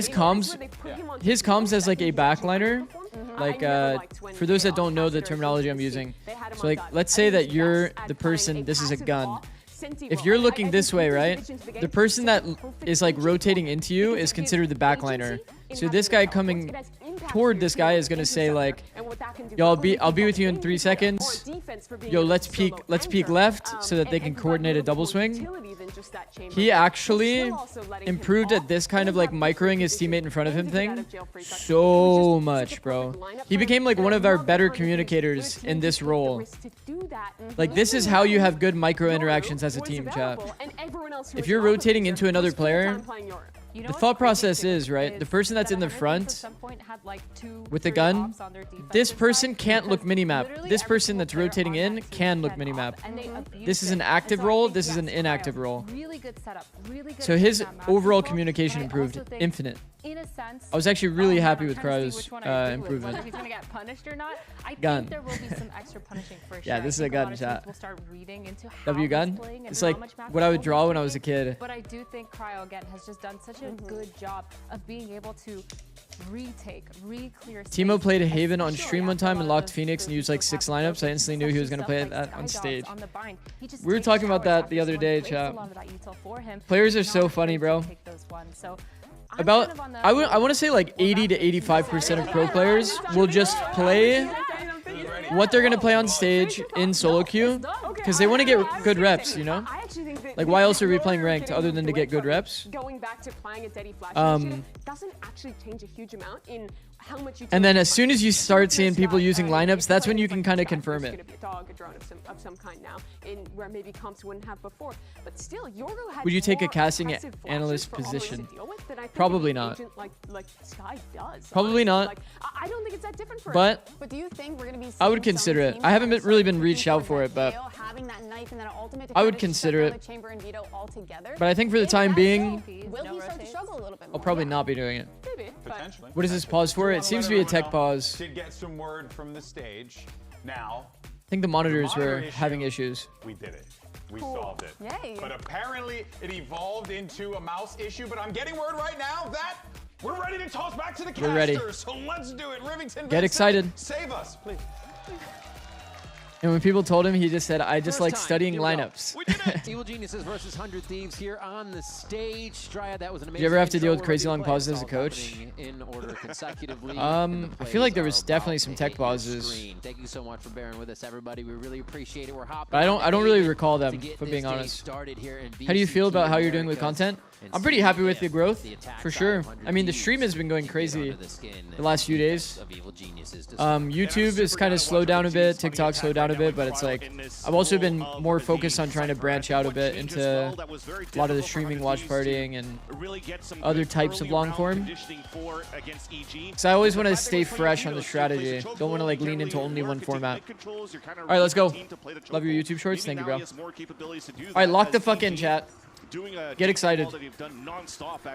comms as like a backliner Like, for those that don't know the terminology I'm using, so like, let's say that you're the person, this is a gun. If you're looking this way, right, the person that is like rotating into you is considered the backliner. So this guy coming toward this guy is gonna say like, yo, I'll be with you in 3 seconds. Yo, let's peek left so that they can coordinate a double swing. He actually improved at this kind of like microing his teammate in front of him thing so much, bro. He became like one of our better communicators in this role. Like, this is how you have good micro interactions as a team, chat. If you're rotating into another player, the thought process is, right, the person that's in the front with the gun, this person can't look minimap. This person that's rotating in can look minimap. This is an active role, this is an inactive role. So his overall communication improved infinite. I was actually really happy with Cryo's improvement. He's gonna get punished or not. I Gun. think there will be some extra punishing for sure. Yeah, this is a gun shot. We'll start reading into how W gun? he's playing and It's how like much map what I would control draw he's when I was a getting. kid. But I do think Cryo again has just done such a good job of being able to retake, re-clear. Timo played Haven on stream one time and locked Phoenix and used like 6 lineups. I instantly knew he was going to play that on stage. We were talking about that the other day, chat. Players are so funny, bro. About, I want to say like 80 to 85% of pro players will just play what they're going to play on stage in solo queue because they want to get good reps, you know? Like, why else are we playing ranked other than to get good reps? Going back to playing a Daddy Flash doesn't actually change a huge amount in how much you. And then as soon as you start seeing people using lineups, that's when you can kind of confirm it. A dog, a drone of some kind now, in where maybe comps wouldn't have before. But still, Yorgo had Would you take a more casting impressive analyst flashes for Always position? to deal with than I think Probably an not. agent like Sky does. Probably honestly. not. Like, I don't think it's that different for But him. But do you think we're gonna be I would consider it. I haven't really been reached out for it, but having that knife and that ultimate I would consider it. chamber and veto all together? But I think for the time being, Will he start to struggle a little bit I'll more? probably not be doing it. Maybe. Potentially. What is this pause for? It seems to be a tech pause. Did get some word from the stage. Now, I think the monitors monitor were issue, having issues. we did it. We solved it. Yay. But apparently it evolved into a mouse issue. But I'm getting word right now that we're ready to toss back to the We're ready. casters. So let's do it. Rivington, Get excited. Save us, please. And when people told him, he just said, I just like studying lineups. Evil Geniuses versus 100 Thieves here on the stage. Strya, that was an amazing. Did you ever have to deal with intro. crazy We're long gonna play pauses this as a all coach? happening in order consecutively. I feel like there was definitely some tech pauses. Thank you so much for bearing with us, everybody. We really appreciate it. We're hopping. But I don't really recall them, to get if I'm this being day honest. started here in How do you feel VCT about how you're doing with Americas content? and I'm pretty happy with the see growth, the attack for side sure. of 100 I mean, the Thieves stream has been going to get crazy under the skin the last few days. of Evil Geniuses to YouTube is kind of slowed down a bit, TikTok slowed down a bit, but it's like, I've also been more focused on trying to branch out a bit into a lot of the streaming, watch partying, and other types of long form. Because I always want to stay fresh on the strategy. Don't want to like lean into only one format. All right, let's go. Love your YouTube shorts. Thank you, bro. All right, lock the fuck in, chat. Get excited.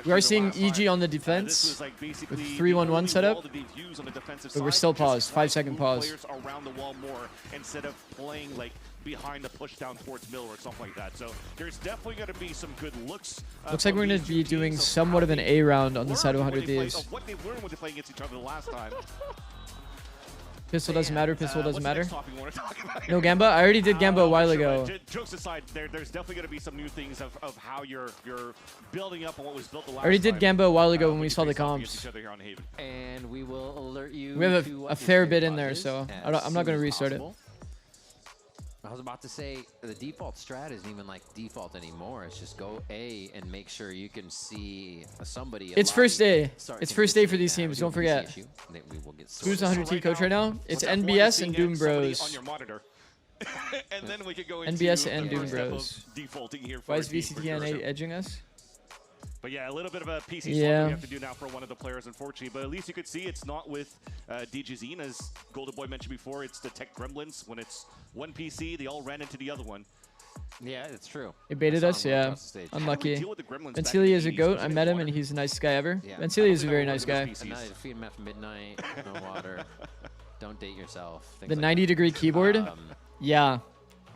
We are seeing EG on the defense with 3-1-1 setup, but we're still paused. 5-second pause. Around the wall more instead of playing like behind the push down towards middle or something like that. So there's definitely going to be some good looks. Looks like we're going to be doing somewhat of an A round on the side of 100 Thieves. What they've learned when they play against each other the last time. Pistol doesn't matter. Pistol doesn't matter. No Gamba. I already did Gamba a while ago. Jokes aside, there's definitely going to be some new things of how you're building up on what was built the last I already did time. Gamba a while ago when we saw the comps. And we will alert you. We have to a what the fair stream bit in pod there, is so as I'm not going to soon as restart it. possible. I was about to say the default strat isn't even like default anymore. It's just go A and make sure you can see somebody. It's first day. It's first day for these teams. Don't forget. Who's the 100 T coach right now? It's NBS and Doom Bros. And then we could go into NBS and the Doom first step of Bros. defaulting here for Why is a team for VCT sure. edging us? But yeah, a little bit of a PC swap Yeah. we have to do now for one of the players, unfortunately. But at least you could see it's not with DJZ. As Golden Boy mentioned before, it's the Tech Gremlins. When it's one PC, they all ran into the other one. Yeah, it's true. He baited us, yeah. Unlucky. Ventilia is a goat. I met him and he's the nicest guy ever. Ventilia is a very nice guy. And now you feed him after midnight. No water. Don't date yourself. The 90-degree keyboard? Yeah.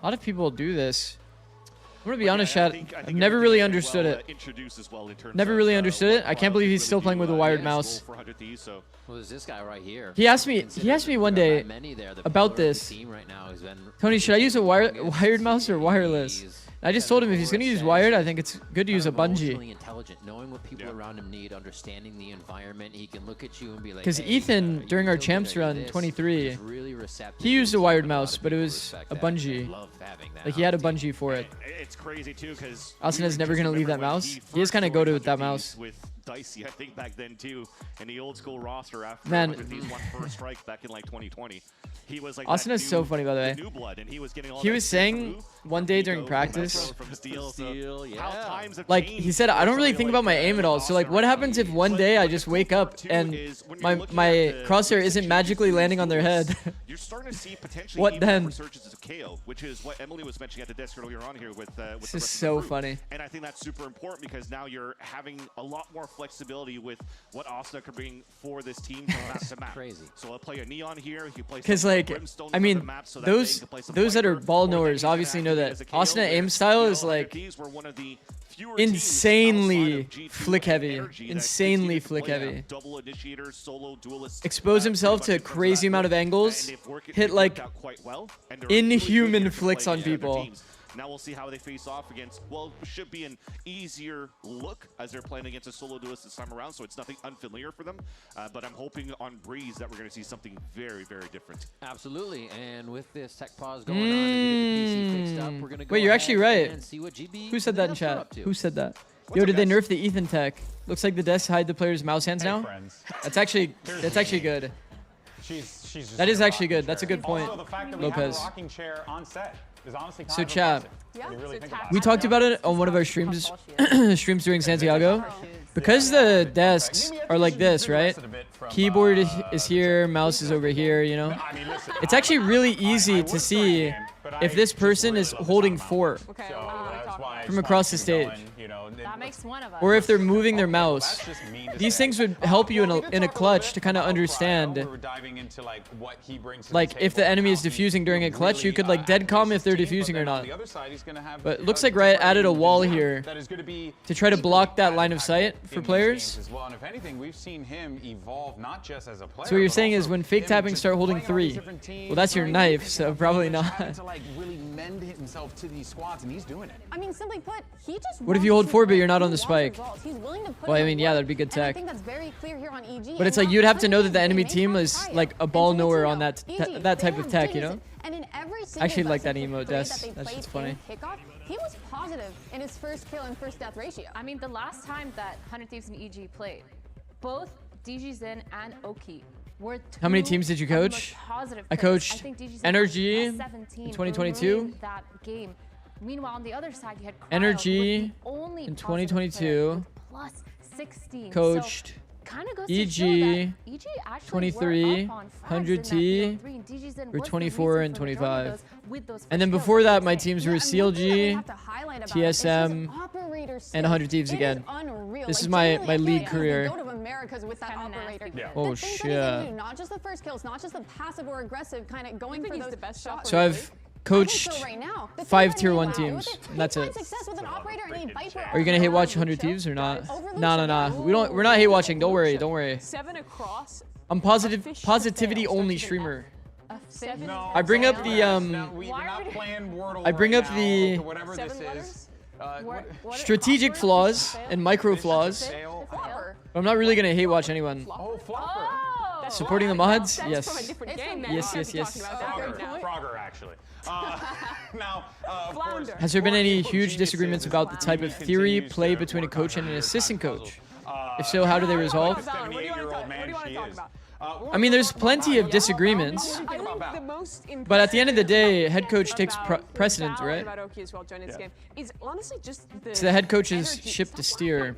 A lot of people do this. I'm gonna be honest, chat. I've never really understood it. Never really understood it. I can't believe he's still playing with a wired mouse. Well, there's this guy right here. He asked me one day about this. Tony, should I use a wired mouse or wireless? I just told him if he's gonna use wired, I think it's good to use a bungee. Intelligent, knowing what people around him need, understanding the environment, he can look at you and be like. Because Ethan, during our champs run 23, he used a wired mouse, but it was a bungee. Like he had a bungee for it. It's crazy too because Austin is never gonna leave that mouse. He is kind of goated with that mouse. With Dicey, I think back then too, in the old school roster after Man. these won first strike back in like 2020. He was like Austin is so funny, by the way. New blood, and he was getting all He that was saying through. one day during practice, From Steel, how times have like changed. he said, I don't really think about my aim at all. So like, what happens if one day I just wake up and my crosshair isn't magically landing on their head? You're starting to see potentially What even then? resurgences of KO, which is what Emily was mentioning at the desk earlier on here with This the is rest of so the group. funny. And I think that's super important because now you're having a lot more flexibility with what Asta could bring for this team from map to map. Crazy. So I'll play a Neon here. He plays Because like, I mean, those that are ball knowers obviously know that Austin at aim style is like insanely flick heavy, insanely flick heavy. Expose himself to a crazy amount of angles, hit like inhuman flicks on people. Now we'll see how they face off against, well, should be an easier look as they're playing against a solo duelist this time around, so it's nothing unfamiliar for them. But I'm hoping on Breeze that we're going to see something very, very different. Absolutely, and with this tech pause going on, to get the PC fixed up, we're going to go Wait, you're actually right. and see what GB Who said that in Linux's are chat? up to. Who said that? Yo, did they nerf the Ethan tech? Looks like the desks hide the player's mouse hands now. That's actually good. That is actually good. That's a good point, Also, the fact that we Lopez. have a rocking chair on set is honestly kind So of chat, impressive when you really think about we it. talked about it on one of our streams during Santiago. Because the desks are like this, right? Keyboard is here, mouse is over here, you know? It's actually really easy to see if this person is holding 4 from across the stage. That makes one of us. Or if they're moving their mouse. These things would help you in a clutch to kind of understand. Like, if the enemy is defusing during a clutch, you could like dead calm if they're defusing or not. But it looks like Riot added a wall here to try to block that line of sight for players. As well. And if anything, we've seen him evolve not just as a player. So what you're saying is when fake tapping start holding 3, well that's your knife, so probably not. to like really mend himself to these squads, and he's doing it. I mean, simply put, he just What if you hold 4 but you're not on the spike? He's willing to put Well, I in mean, the yeah, work. that'd be good And I tech. think that's very clear here on EG. But it's like you'd have to know that the enemy team is like a ball knower on that type of tech, you know? And in every I actually like that single emote, best Des. of That's three just that they funny. played in kickoff, he was positive in his first kill and first death ratio. I mean, the last time that 100 Thieves and EG played, both DG Zen and Oki were How many two teams did you of the most coach? positive I players. coached I think DG Zen Energy had 17 in 2022. in that game. Meanwhile, on the other side, you had Cryo, Energy who was the only in positive player 2022. with plus 16. Coached So, kind of goes EG to show that EG actually 23, were up on Frags 100T, in that 3, and DG Zen or was the 24 reason and for the majority of 25. those with those And then first before kills. that, my teams were CLG, TSM, and 100 Thieves It is again. unreal. This is Like, my genuinely, league I feel like he's career. the goat of Americas with that operator. Yeah. Oh, The things that he's able to shit. do, not just the first kills, not just the passive or aggressive kind of going for those best shots. So I've coached right now, the 5 thing tier that 1 he teams, with and that's it. success with an operator and a Viper Are you gonna hate watch 100 Thieves or not? No. We're not hate watching. Don't worry. 7 across. I'm positivity only streamer. No, I bring up the we're not playing Wordle I bring right up now, the so whatever this is. strategic flaws and micro flaws. But I'm not really gonna hate watch anyone. Oh, Flopper. Supporting the mods? That's Yes. from a different game. Yes, man. yes, yes. Frogger, actually. Now, of course, Has there been any huge disagreements about the type of theory play between a coach and an assistant coach? If so, how do they resolve? 78-year-old man she is. I mean, there's plenty of disagreements, but at the end of the day, head coach takes precedent, right? It's the head coach's ship to steer.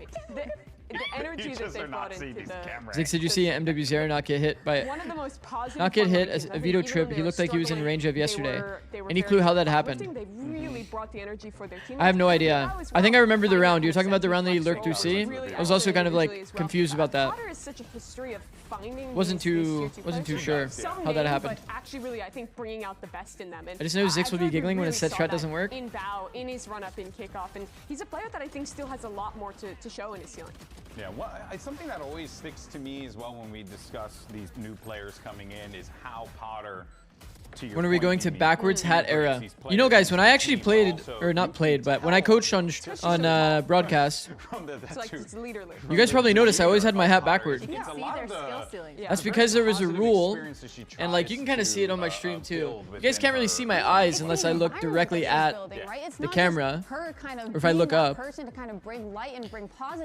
The energy that they brought into the... Zix, did you see MW0 not get hit by One of the most positive not get hit fun as things, a I veto think, even trip? when He they looked were like he was in struggling, range of they yesterday. were Any very clue how that uplifting. happened? They really brought brought the energy for their team. I have no idea. I think I remember the round. You're talking about the round that he lurked through C? I was also kind of like confused about that. Wasn't too sure how that happened. But actually, really, I think bringing out the best in them. And I just know Zix will be giggling when a set strat doesn't work. In bow, in his run up in kickoff, and he's a player that I think still has a lot more to show in his ceiling. Yeah, well, something that always sticks to me as well when we discuss these new players coming in is how Potter. When are we going to backwards hat era? You know, guys, when I actually played, or not played, but when I coached on broadcast, you guys probably noticed I always had my hat backward. That's because there was a rule, and like you can kind of see it on my stream too. You guys can't really see my eyes unless I look directly at the camera, or if I look up.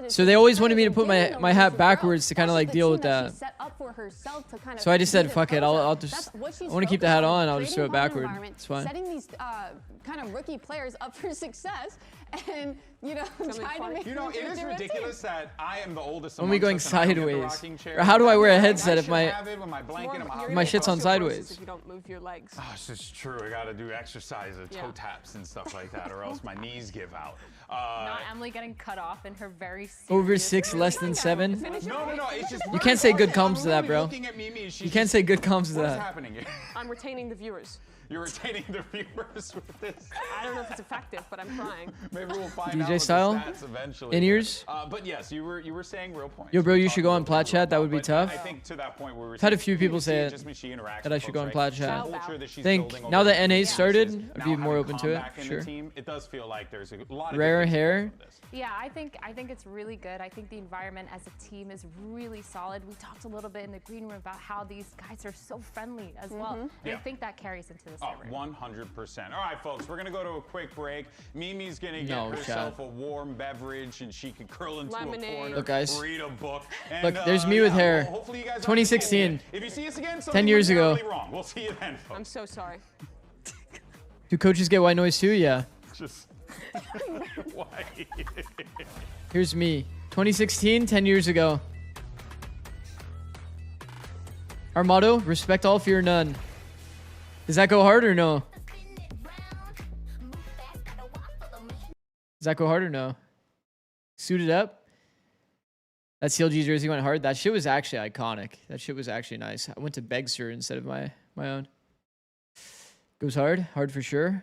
So they always wanted me to put my hat backwards to kind of like deal with that. So I just said, fuck it, I want to keep the hat on. I'll just throw it backward. It's fine. Setting these kind of rookie players up for success, and you know, trying to make. You know, it is ridiculous that I am the oldest. When we going sideways, or how do I wear a headset if my shit's on sideways? If you don't move your legs. Oh, it's just true. I gotta do exercises, toe taps, and stuff like that, or else my knees give out. Not Emily getting cut off in her very over 6, less than 7. No, it's just. You can't say good comms to that, bro. You can't say good comms to that. What's happening here? I'm retaining the viewers. You're retaining the viewers with this. I don't know if it's effective, but I'm trying. Maybe we'll find DJ out style? with the stats eventually. In-ears? But yes, you were saying real points. Yo, bro, you should go on plat chat. That would be tough. I think to that point where we're I've had a few people say it, that I should go on plat chat. I think now that NA's started, I'd be more open to it. Sure. It does feel like there's a lot of rare hair. Yeah, I think it's really good. I think the environment as a team is really solid. We talked a little bit in the green room about how these guys are so friendly as well. And I think that carries into the server. 100%. All right, folks, we're going to go to a quick break. Mimi's going to get herself a warm beverage, and she can curl into a corner, look, guys. read a book. And, look, there's me with hair. 2016. If you see us again, 10 years ago. Wrong. We'll see you then, folks. I'm so sorry. Do coaches get white noise too? Yeah. Just why? Here's me. 2016, 10 years ago. Our motto, respect all, fear none. Does that go hard or no? Does that go hard or no? Suited up? That CLG jersey went hard. That shit was actually iconic. That shit was actually nice. I went to Begster instead of my own. Goes hard. Hard for sure.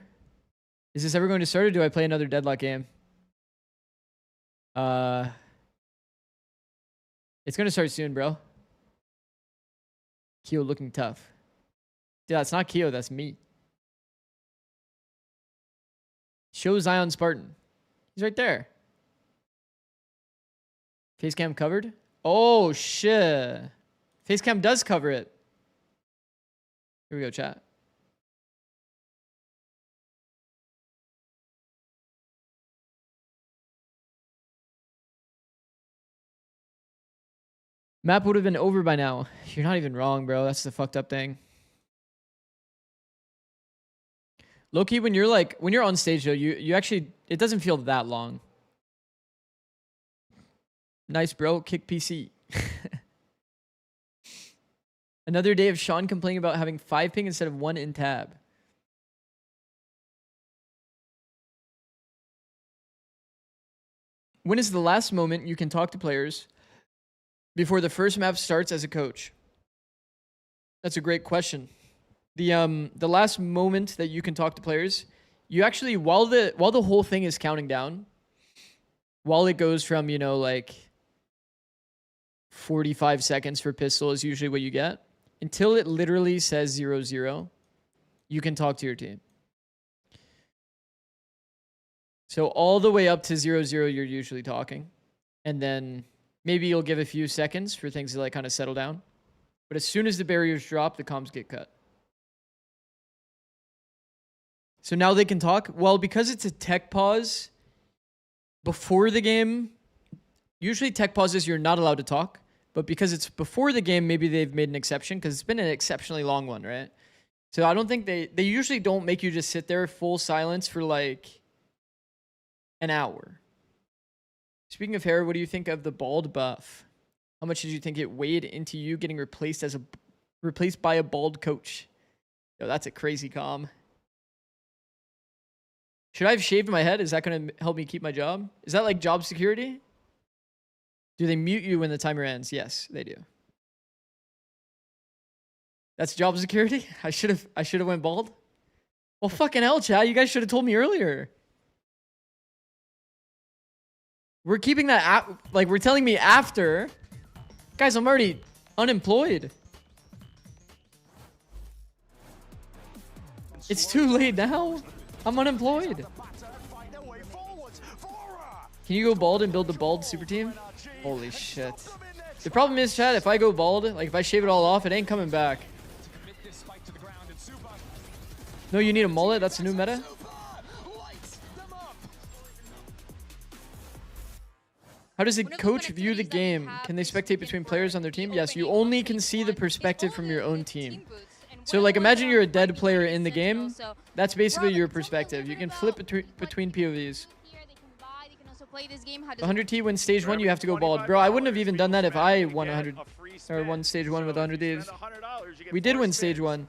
Is this ever going to start, or do I play another deadlock game? It's going to start soon, bro. Keo looking tough. Dude, that's not Keo, that's me. Show Zion Spartan. He's right there. Facecam covered? Oh, shit. Facecam does cover it. Here we go, chat. Map would have been over by now. You're not even wrong, bro. That's the fucked up thing. Low-key, when you're on stage though, you actually, it doesn't feel that long. Nice, bro. Kick PC. Another day of Sean complaining about having 5 ping instead of 1 in tab. When is the last moment you can talk to players before the first map starts as a coach? That's a great question. The last moment that you can talk to players, you actually, while the whole thing is counting down, while it goes from, you know, like 45 seconds for pistol is usually what you get, until it literally says 0-0, you can talk to your team. So all the way up to 0-0, you're usually talking. And then maybe you'll give a few seconds for things to like kind of settle down. But as soon as the barriers drop, the comms get cut. So now they can talk. Well, because it's a tech pause before the game, usually tech pauses you're not allowed to talk. But because it's before the game, maybe they've made an exception because it's been an exceptionally long one, right? So I don't think they usually don't make you just sit there full silence for like an hour. Speaking of hair, what do you think of the bald buff? How much did you think it weighed into you getting replaced by a bald coach? Yo, that's a crazy comm. Should I have shaved my head? Is that going to help me keep my job? Is that like job security? Do they mute you when the timer ends? Yes, they do. That's job security? I should have went bald. Well, fucking hell, chat. You guys should have told me earlier. We're keeping that like we're telling me after. Guys, I'm already unemployed. It's too late now. I'm unemployed. Can you go bald and build the bald super team? Holy shit. The problem is, chat, if I go bald, like if I shave it all off, it ain't coming back. No, you need a mullet? That's a new meta? How does a coach view the game? Can they spectate between players on their team? Yes, you only can see the perspective from your own team. So like imagine you're a dead player in the game. That's basically your perspective. You can flip between POVs. 100T wins stage 1, you have to go bald. Bro, I wouldn't have even done that if I won 100 or won stage 1 with 100 thieves. We did win stage 1.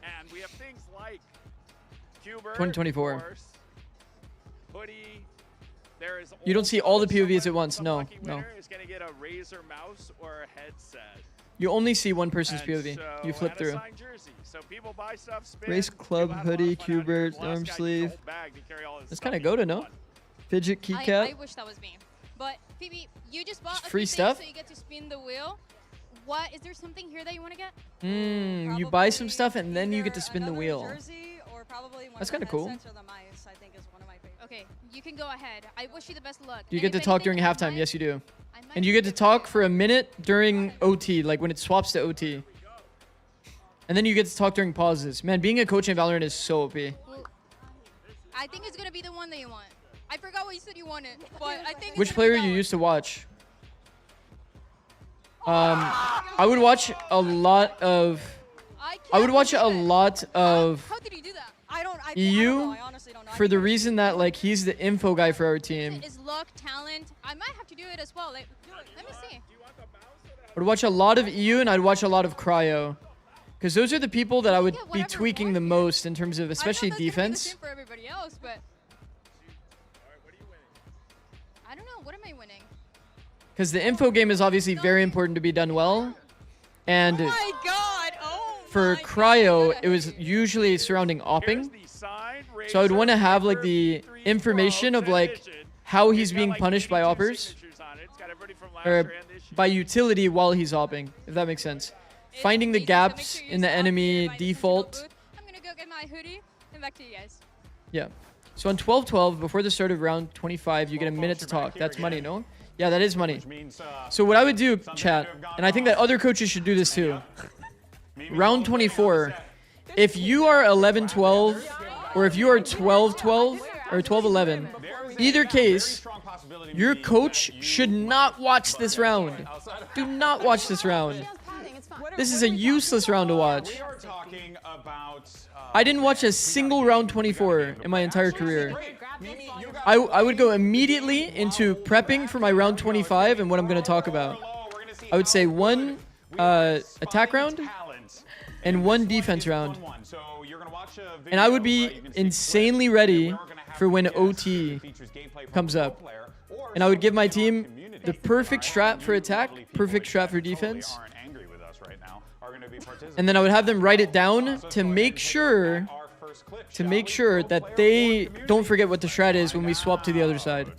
2024. You don't see all the POVs at once. No, no. You only see one person's POV. You flip through. Race club, hoodie, Q-Bert, arm sleeve. That's kind of Goda, no? Fidget keycap. I wish that was me. But Phoebe, you just bought free stuff, so you get to spin the wheel. What is there something here that you want to get? You buy some stuff and then you get to spin the wheel. That's kind of cool. Okay, you can go ahead. I wish you the best of luck. You get to talk during halftime. Yes, you do. And you get to talk for a minute during OT, like when it swaps to OT. And then you get to talk during pauses. Man, being a coach in Valorant is so OP. Well, I think it's going to be the one that you want. I forgot what you said you wanted, but I think which player you used to watch? I would watch a lot of how did he do that? EU for the reason that like he's the info guy for our team. Is luck, talent. I might have to do it as well. Like, let me see. I would watch a lot of EU and I'd watch a lot of Cryo. Because those are the people that I would be tweaking the most in terms of especially defense. For everybody else, but I don't know. What am I winning? Because the info game is obviously very important to be done well. And oh my God. For Cryo, it was usually surrounding opping. So I would want to have like the information of like how he's being punished by oppers. Or by utility while he's opping, if that makes sense. Finding the gaps in the enemy default. I'm going to go get my hoodie and back to you guys. Yeah. So on 12-12, before the start of round 25, you get a minute to talk. That's money, no? Yeah, that is money. So what I would do, chat, and I think that other coaches should do this too. Round 24, if you are 11-12, or if you are 12-12, or 12-11, either case, your coach should not watch this round. Do not watch this round. This is a useless round to watch. I didn't watch a single round 24 in my entire career. I would go immediately into prepping for my round 25 and what I'm going to talk about. I would say one attack round and one defense round. And I would be insanely ready for when OT comes up. And I would give my team the perfect strat for attack, perfect strat for defense. And then I would have them write it down to make sure that they don't forget what the strat is when we swap to the other side.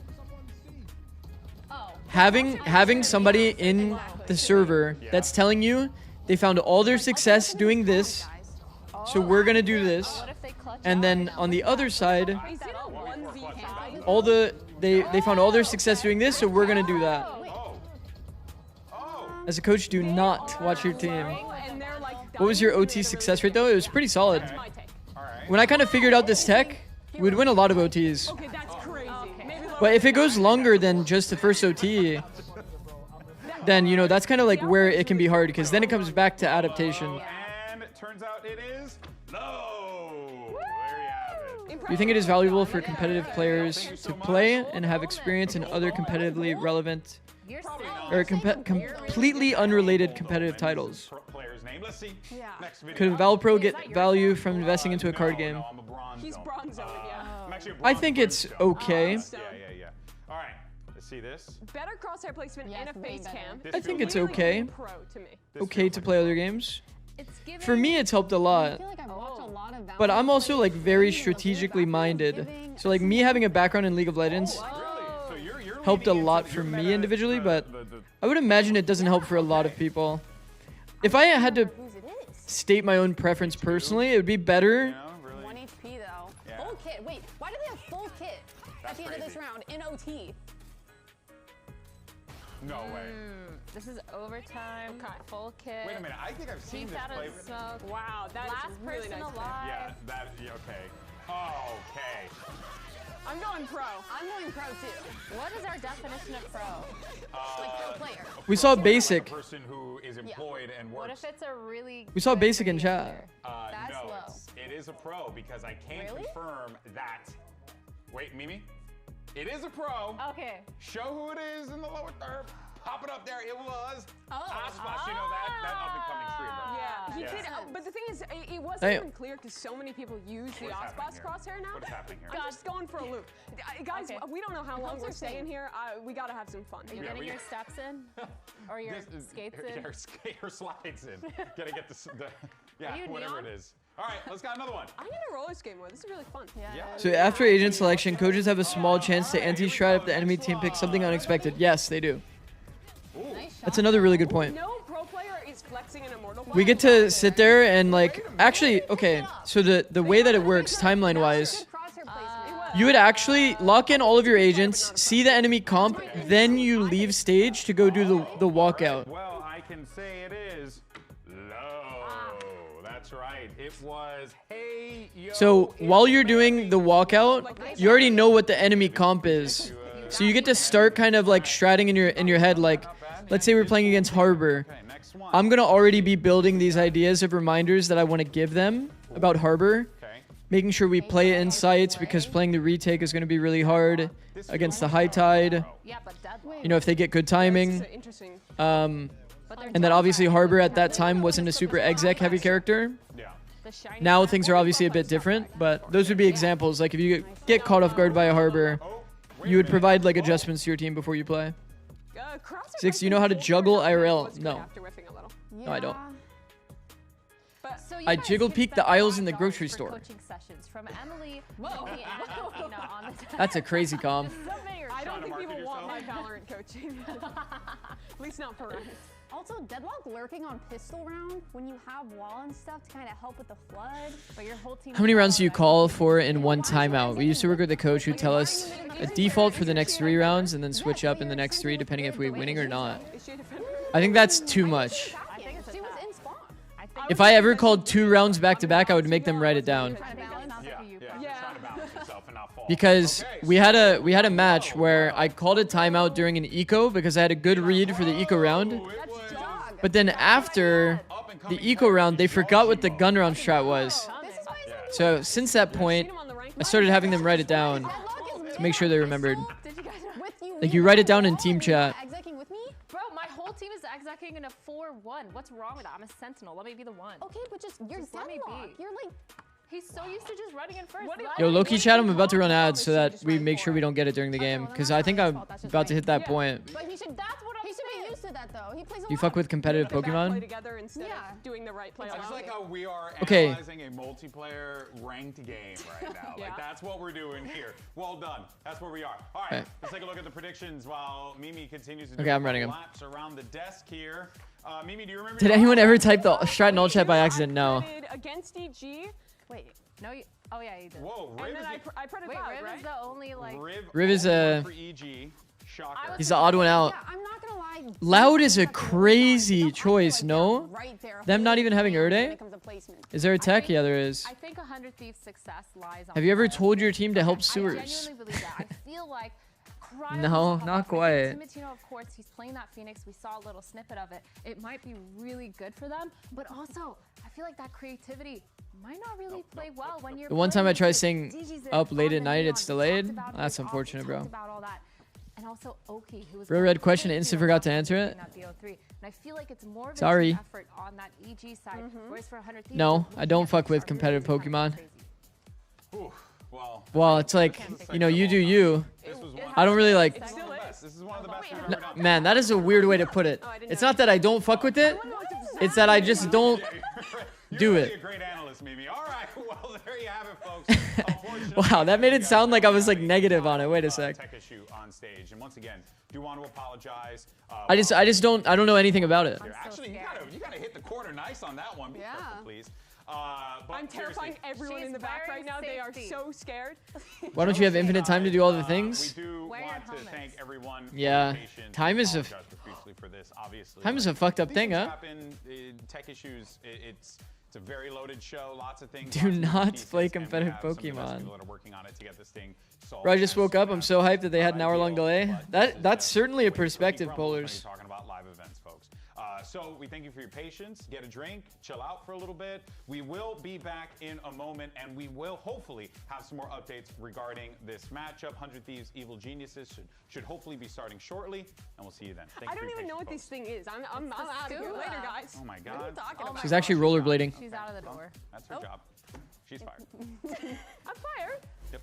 Having somebody in the server that's telling you they found all their success doing this, so we're gonna do this, and then on the other side, they found all their success doing this, so we're gonna do that. As a coach, do not watch your team. What was your OT success rate though? It was pretty solid. When I kind of figured out this tech, we'd win a lot of OTs. But if it goes longer than just the first OT, then, you know, that's kind of like where it can be hard, because then it comes back to adaptation. And it turns out it is no. There you have it. Do you think it is valuable for competitive players to play and have experience in other competitively relevant or completely unrelated competitive titles? Could Valpro get value from investing into a card game? He's bronze zone, yeah. actually a I think it's okay. Yeah. All right, let's see this. Better crosshair placement and a face cam. I think it's okay. Pro to me. Okay to play other games. For me, it's helped a lot. But I'm also like very strategically minded. So like me having a background in League of Legends helped a lot for me individually, but I would imagine it doesn't help for a lot of people. If I had to state my own preference personally, it would be better. 1 HP though. Full kit. Wait, why do they have full kit at the end of this round in OT? No way. This is overtime. Full kit. Wait a minute, I think I've seen Deep this out play. of smoke. Wow, that's Last really person nice. alive. Yeah, okay. Oh, okay. I'm going pro. I'm going pro too. What is our definition of pro? Like pro player. We saw basic. A person who is employed and What works. if it's a really We saw good basic in grade chat. player? No, it is a pro because I can't confirm that. Wait, Mimi? It is a pro. Okay. Show who it is in the lower third. Pop it up there. It was Aspas. You know that up and coming streamer. Yeah, he did. But the thing is, it wasn't Damn. even clear because so many people use the What is happening Osboss here? crosshair now. What is happening here? I'm just going for a loop. Guys, we don't know how long we're staying here. We gotta have some fun. Are you getting your steps in? Or your skates in? Your slides in. Gotta get Are you whatever neon? it is. All right, let's got another one. I'm gonna roller skate more. This is really fun. Yeah. So after agent selection, coaches have a small chance to anti-strat if the enemy team picks something unexpected. Yes, they do. That's another really good point. No pro player is flexing an immortal. We get to sit there and like, actually, okay, so the way that it works timeline-wise, you would actually lock in all of your agents, see the enemy comp, then you leave stage to go do the walkout. Well, I can say it is low. That's right. It was hey yo. So while you're doing the walkout, you already know what the enemy comp is. So you get to start kind of like stratting in your head, like, let's say we're playing against Harbor. I'm gonna already be building these ideas of reminders that I want to give them about Harbor, making sure we play insights because playing the retake is gonna be really hard against the High Tide. You know, if they get good timing. And then obviously Harbor at that time wasn't a super exec heavy character. Now things are obviously a bit different, but those would be examples. Like if you get caught off guard by a Harbor, you would provide like adjustments to your team before you play. 6, do you know how to juggle IRL? No. No, I don't. So I jiggle peek the aisles in the grocery store. Coaching sessions from Emily, Nikki, and Christina on the That's a crazy comm. I don't think people want my Valorant coaching. At least not for us. Also, Deadlock lurking on pistol round when you have wall and stuff to kind of help with the flood. But your whole team. How many rounds do you call for in one timeout? We used to work with a coach who'd tell us a default for the next 3 rounds and then switch up in the next 3 depending if we're winning or not. I think that's too much. She was in spawn. If I ever called 2 rounds back to back, I would make them write it down. Because we had a match where I called a timeout during an eco because I had a good read for the eco round. But then after the eco round, they forgot what the gun round strat was. So since that point, I started having them write it down to make sure they remembered. Like you write it down in team chat. Bro, my whole team is executing in a 4-1. What's wrong with that? I'm a sentinel. Let me be the one. Okay, but you're let me Deadlock. be. You're like. He's so used to just running in first. Yo, low-key chat, I'm about to run ads so that we make sure we don't get it during the game. Because I think I'm about to hit that point. But he should. That's what he should be used to that though. He plays a You lot. fuck with competitive Play Pokemon? together instead of doing the right play. I just like how we are Okay. analyzing a multiplayer ranked game right now. Like that's what we're doing here. Well done. That's where we are. All right, Right. let's take a look at the predictions while Mimi continues to do Okay, I'm running 'em. laps around the desk here. Mimi, do you remember? Did anyone ever type the strat in all chat by accident? No. Against EG. Wait, no, you. Oh yeah, you did. Whoa, And Riv then is I printed Wait, out, Riv right? is the only like. Riv is a. for EG. Shocker. He's the odd one out. Yeah, I'm not gonna lie. Loud is a crazy choice, no? Right there. Them not even having when Erde? it comes to placement. Is there a tech? Yeah, there is. I think 100 Thieves' success lies on. Have you ever Fred. told your team to help I sewers? genuinely believe that. I feel like. Cryo No, is the not hot pick. quite. Timatino, of course, he's playing that Phoenix. We saw a little snippet of it. It might be really good for them, but also I feel like that creativity might not really play well when you're. The one time I playing tried with staying DGs up late on at the night, neon. it's We delayed. talked about That's it. We unfortunate, also bro. talked about all that. And also Oki, who was Real red question, Insta forgot to answer it. that BO3. And I feel like it's more of a Sorry. team effort on that EG side, whereas for 100 Thieves, No, the I don't looking fuck efforts with are competitive really kind of Pokemon. crazy. Ooh, Well, it's like, you know, you do you. I don't really like... This is one of the best we've ever done. Man, that is a weird way to put it. It's not that I don't fuck with it. It's that I just don't do it. You're a great analyst, Mimi. All right, well, there you have it, folks. Wow, that made it sound like I was like negative on it. Wait a sec. Tech issue on stage, and once again, do want to apologize. I just don't know anything about it. Actually, you gotta hit the corner nice on that one. Be careful, please. But I'm terrifying everyone in the back right now. They are so scared. Why don't you have infinite time to do all the things? We do want to thank everyone. Yeah, time is a fucked up thing, huh? Tech issues. It's a very loaded show. Lots of things. Do not play competitive Pokemon. Bro, I just woke up. I'm so hyped that they had an hour-long delay. That's certainly a perspective, Polars. Talking about live events, folks. So we thank you for your patience. Get a drink, chill out for a little bit. We will be back in a moment, and we will hopefully have some more updates regarding this matchup. 100 Thieves, Evil Geniuses should hopefully be starting shortly, and we'll see you then. I don't even know what this thing is. I'm out of here later, guys. Oh my God. She's actually rollerblading. She's out of the door. That's her job. She's fired. I'm fired. Yep.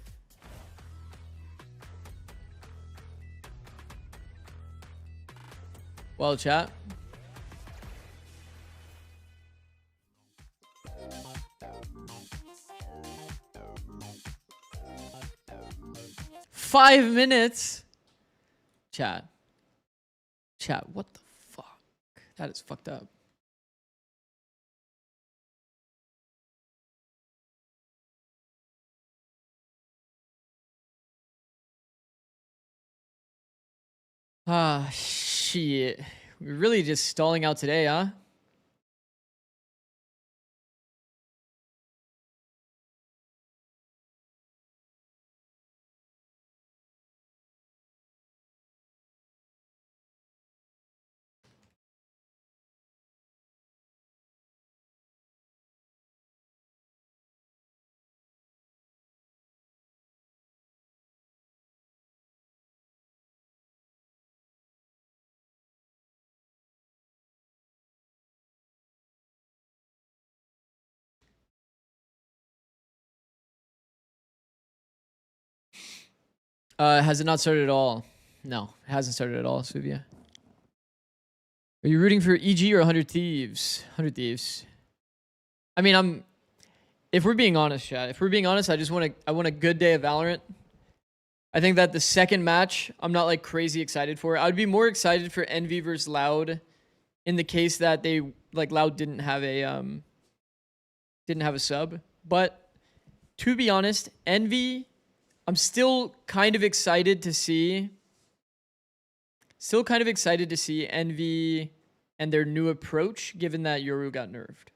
Well, chat. Five minutes. Chat, what the fuck? That is fucked up. Ah, shit. We're really just stalling out today, huh? Has it not started at all? No, it hasn't started at all, Suvia. Are you rooting for EG or 100 Thieves? 100 Thieves. I mean, if we're being honest, chat, if we're being honest, I want a good day of Valorant. I think that the second match, I'm not like crazy excited for. I would be more excited for Envy versus Loud in the case that they, like, Loud didn't have a sub. But to be honest, Envy, I'm still kind of excited to see. Still kind of excited to see Envy and their new approach, given that Yoru got nerfed.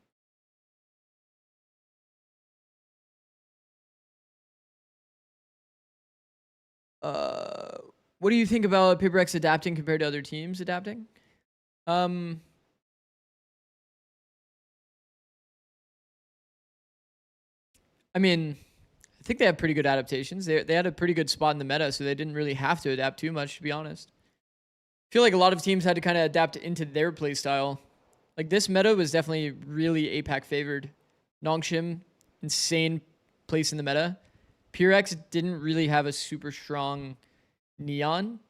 What do you think about Paper X adapting compared to other teams adapting? I mean, I think they have pretty good adaptations. They had a pretty good spot in the meta, so they didn't really have to adapt too much, to be honest. I feel like a lot of teams had to kind of adapt into their playstyle. Like, this meta was definitely really APAC favored. Nongshim, insane place in the meta. Purex didn't really have a super strong Neon.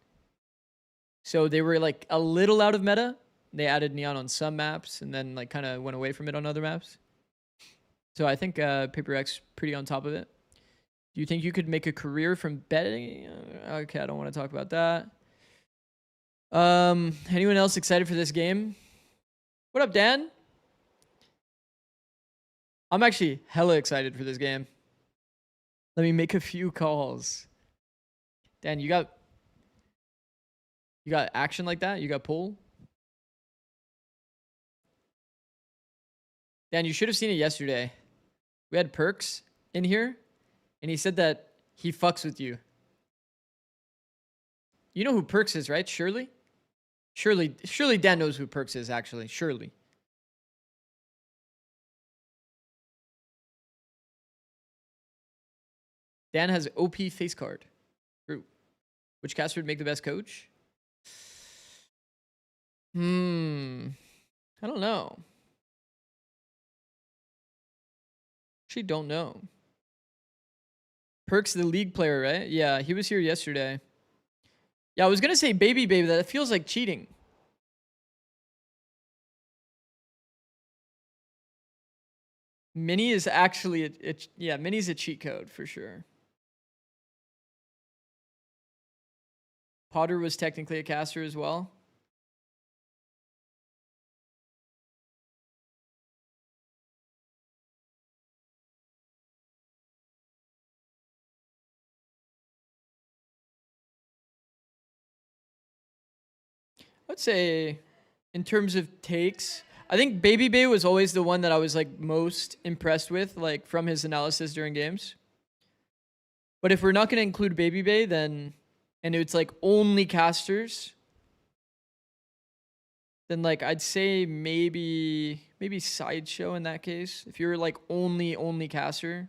So they were like a little out of meta. They added Neon on some maps and then like kind of went away from it on other maps. So I think Paper X pretty on top of it. Do you think you could make a career from betting? Okay, I don't want to talk about that. Anyone else excited for this game? What up, Dan? I'm actually hella excited for this game. Let me make a few calls. Dan, you got action like that? You got pull? Dan, you should have seen it yesterday. We had Perks in here, and he said that he fucks with you. You know who Perks is, right? Surely Dan knows who Perks is, actually. Surely. Dan has OP face card. True. Which caster would make the best coach? I don't know. Actually don't know. Perks, the league player, right? Yeah, he was here yesterday. Yeah, I was gonna say Baby Babe. That feels like cheating. Mini is actually yeah, Mini's a cheat code for sure. Potter was technically a caster as well. I'd say in terms of takes, I think Baby Bay was always the one that I was like most impressed with, like from his analysis during games. But if we're not going to include Baby Bay, then, and it's like only casters, then like I'd say maybe Sideshow in that case. If you're like only caster,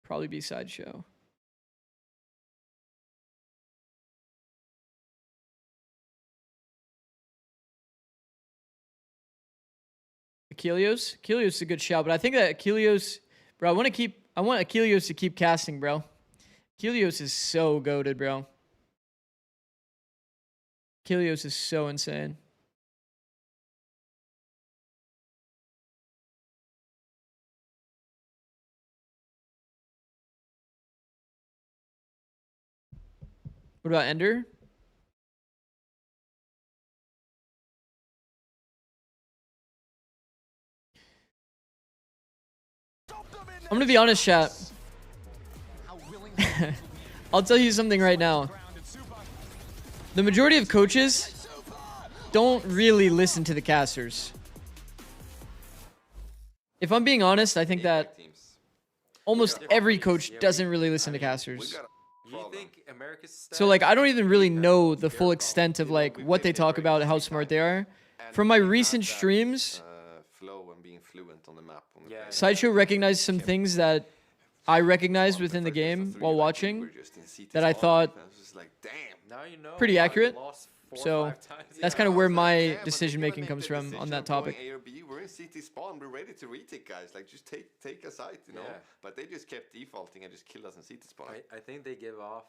probably be Sideshow. Achilles is a good shout, but I think that Achilles, bro, I want Achilles to keep casting, bro. Achilles is so goated, bro. Achilles is so insane. What about Ender? I'm gonna be honest, chat. I'll tell you something right now. The majority of coaches don't really listen to the casters. If I'm being honest, I think that almost every coach doesn't really listen to casters. So like, I don't even really know the full extent of like what they talk about, how smart they are. From my recent streams, Sideshow recognized some things that I recognized within the game while watching that I thought pretty accurate. So that's kind of where my decision making comes from on that topic. We're in CT spawn, we're ready to retake, guys. Like, just take a site, you know. Yeah. But they just kept defaulting and just killed us in CT spawn. I think they give off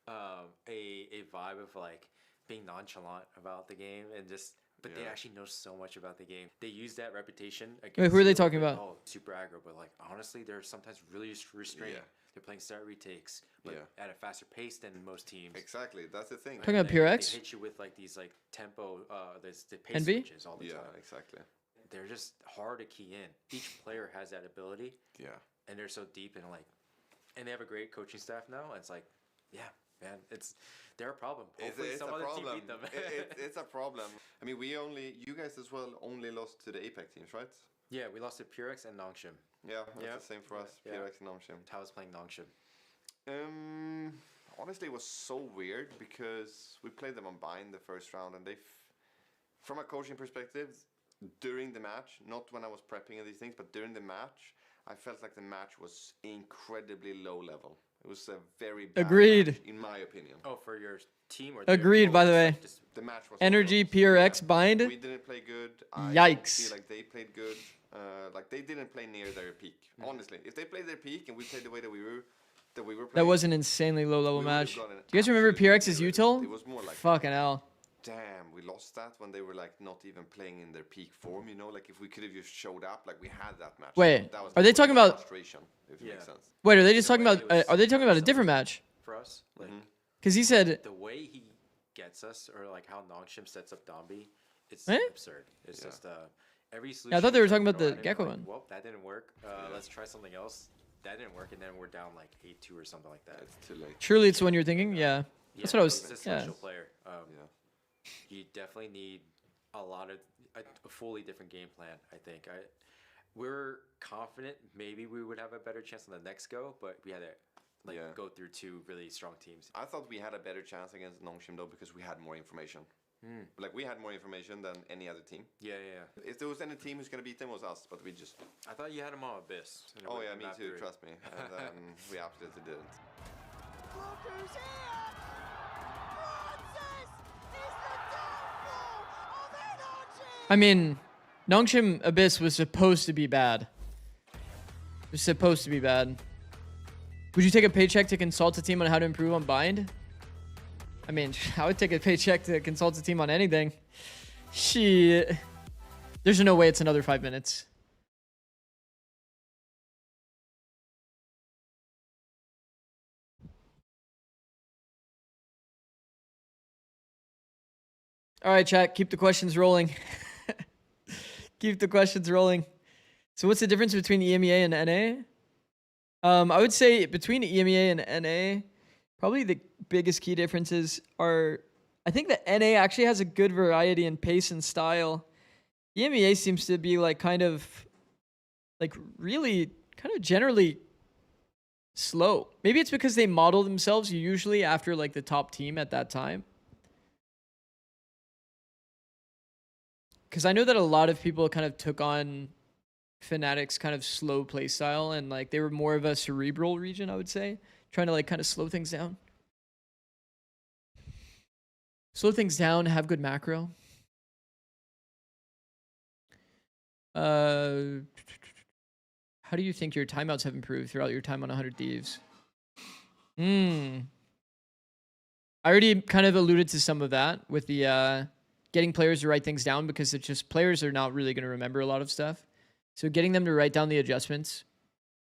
a vibe of like being nonchalant about the game and just. But they actually know so much about the game. They use that reputation. Wait, who are they talking about? Oh, super aggro, but like honestly, they're sometimes really restrained. Yeah. They're playing start retakes, but at a faster pace than most teams. Exactly, that's the thing. Talking about PRX? They hit you with like these like tempo, the pace Envy? switches all the time. Yeah, exactly. They're just hard to key in. Each player has that ability. Yeah. And they're so deep and like, and they have a great coaching staff now. And it's like, yeah. Man, they're a problem. Hopefully it's some a other problem. team beat them. It's a problem. I mean, you guys as well only lost to the APAC teams, right? Yeah, we lost to Purex and Nongshim. Yeah, that's the same for us. Purex and Nongshim. How was playing Nongshim? Honestly, it was so weird because we played them on bind the first round, and from a coaching perspective, during the match, not when I was prepping and these things, but during the match, I felt like the match was incredibly low level. It was a very bad match, in my opinion. Oh, for your team or agreed, by the way. The match was Energy, PRX, bind. We didn't play good. Yikes. I feel like they played good. Like they didn't play near their peak. Honestly, if they played their peak and we played the way that we were playing, that was an insanely low level match. Do you guys remember PRX's util? It was more like fucking hell. Damn, we lost that when they were like not even playing in their peak form, you know? Like if we could have just showed up, like we had that match. Wait, that was are they talking about frustration, if it makes sense. Wait, are they just talking about are they talking about a different match? For us, like cuz he said the way he gets us or like how Nongshim sets up Dombi, it's absurd. It's just every solution. Yeah, I thought they were talking about the Gecko one. Well, that didn't work. Let's try something else. That didn't work, and then we're down like 8-2 or something like that. It's too late. Surely it's when you're thinking, yeah. That's what I was. He's a special player. You definitely need a fully different game plan. I think we're confident maybe we would have a better chance on the next go, but we had to go through two really strong teams. I thought we had a better chance against Nongshim though because we had more information. Like we had more information than any other team. Yeah. If there was any team who's gonna beat them, it was us. But we just. I thought you had them on Abyss. Oh yeah, me too. Trust me. And then we absolutely didn't. Look who's here! Francis is the downfall of NRG! I mean, Nongshim Abyss was supposed to be bad. It was supposed to be bad. Would you take a paycheck to consult a team on how to improve on bind? I mean, I would take a paycheck to consult a team on anything. Shit. There's no way it's another 5 minutes. All right, chat. Keep the questions rolling. Keep the questions rolling. So what's the difference between EMEA and NA? I would say between EMEA and NA, probably the biggest key differences are, I think that NA actually has a good variety in pace and style. EMEA seems to be like kind of really kind of generally slow. Maybe it's because they model themselves usually after like the top team at that time. Because I know that a lot of people kind of took on Fnatic's kind of slow play style, and like they were more of a cerebral region, I would say, trying to like kind of slow things down. Slow things down, have good macro. How do you think your timeouts have improved throughout your time on 100 Thieves? I already kind of alluded to some of that with the getting players to write things down, because it's just players are not really going to remember a lot of stuff. So getting them to write down the adjustments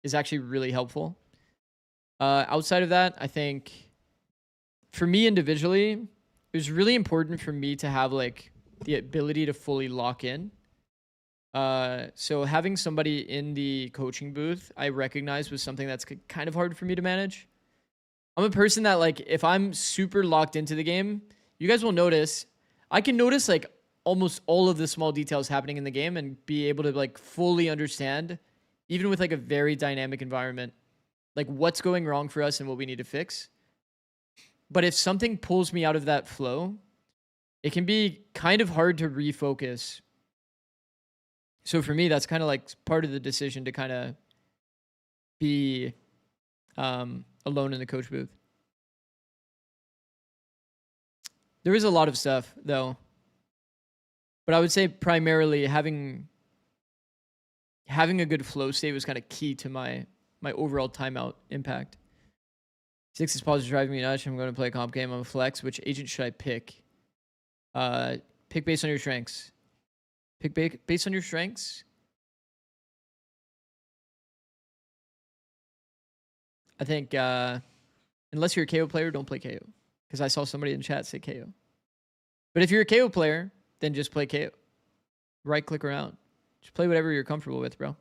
is actually really helpful. Outside of that, I think for me individually, it was really important for me to have like the ability to fully lock in. So having somebody in the coaching booth, I recognize was something that's kind of hard for me to manage. I'm a person that like, if I'm super locked into the game, you guys will notice, I can notice like almost all of the small details happening in the game and be able to like fully understand, even with like a very dynamic environment, like what's going wrong for us and what we need to fix. But if something pulls me out of that flow, it can be kind of hard to refocus. So for me, that's kind of like part of the decision to kind of be alone in the coach booth. There is a lot of stuff though, but I would say primarily having a good flow state was kind of key to my overall timeout impact. 6 is pause is driving me nuts. I'm going to play a comp game. I'm a flex. Which agent should I pick? Pick based on your strengths. Pick based on your strengths. I think unless you're a KO player, don't play KO. Because I saw somebody in chat say KO. But if you're a KO player, then just play KO. Right click around. Just play whatever you're comfortable with, bro.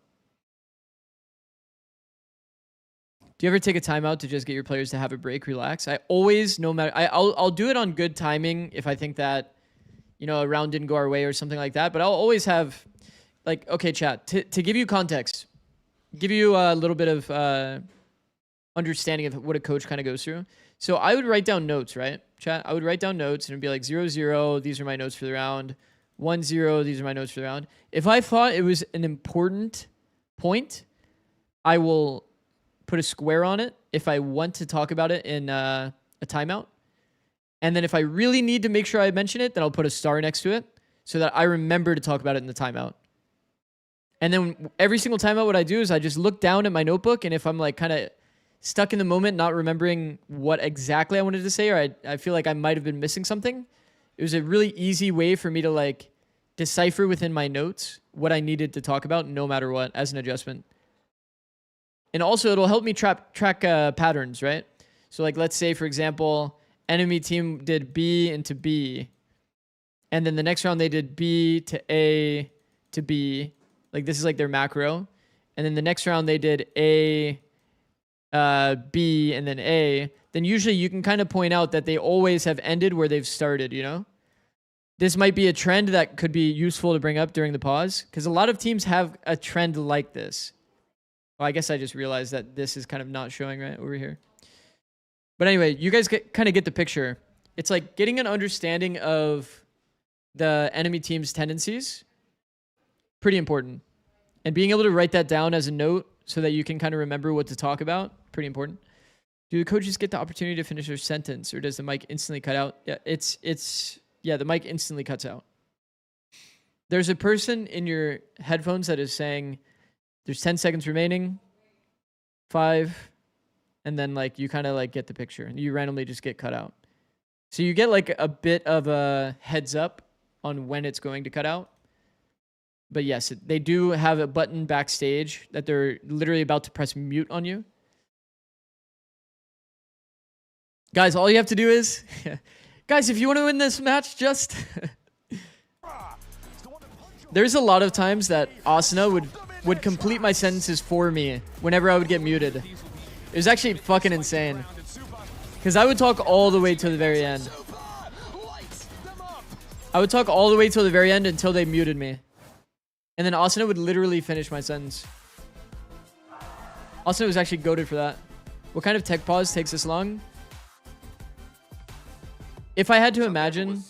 Do you ever take a timeout to just get your players to have a break, relax? I always, no matter, I'll do it on good timing if I think that, you know, a round didn't go our way or something like that. But I'll always have, like, okay, chat, to give you context, give you a little bit of understanding of what a coach kind of goes through. So I would write down notes, right? Chat, I would write down notes and it'd be like 0-0, these are my notes for the round. 1-0, these are my notes for the round. If I thought it was an important point, I will put a square on it if I want to talk about it in a timeout. And then if I really need to make sure I mention it, then I'll put a star next to it so that I remember to talk about it in the timeout. And then every single timeout, what I do is I just look down at my notebook, and if I'm like kind of stuck in the moment, not remembering what exactly I wanted to say, or I feel like I might have been missing something, it was a really easy way for me to like decipher within my notes what I needed to talk about no matter what as an adjustment. And also it'll help me track patterns, right? So like, let's say for example, enemy team did B into B, and then the next round they did B to A to B. Like this is like their macro. And then the next round they did A, B, and then A. Then usually you can kind of point out that they always have ended where they've started, you know? This might be a trend that could be useful to bring up during the pause, because a lot of teams have a trend like this. Well, I guess I just realized that this is kind of not showing right over here. But anyway, you guys kind of get the picture. It's like getting an understanding of the enemy team's tendencies. Pretty important. And being able to write that down as a note so that you can kind of remember what to talk about. Pretty important. Do the coaches get the opportunity to finish their sentence, or does the mic instantly cut out? Yeah, the mic instantly cuts out. There's a person in your headphones that is saying, there's 10 seconds remaining. 5, and then like you kind of like get the picture. You randomly just get cut out. So you get like a bit of a heads up on when it's going to cut out. But yes, they do have a button backstage that they're literally about to press mute on you. Guys, all you have to do is... Guys, if you want to win this match, just... There's a lot of times that Asuna would complete my sentences for me whenever I would get muted. It was actually fucking insane. Because I would talk all the way to the very end. I would talk all the way till the very end until they muted me. And then Asuna would literally finish my sentence. Asuna was actually goated for that. What kind of tech pause takes this long? If I had to imagine...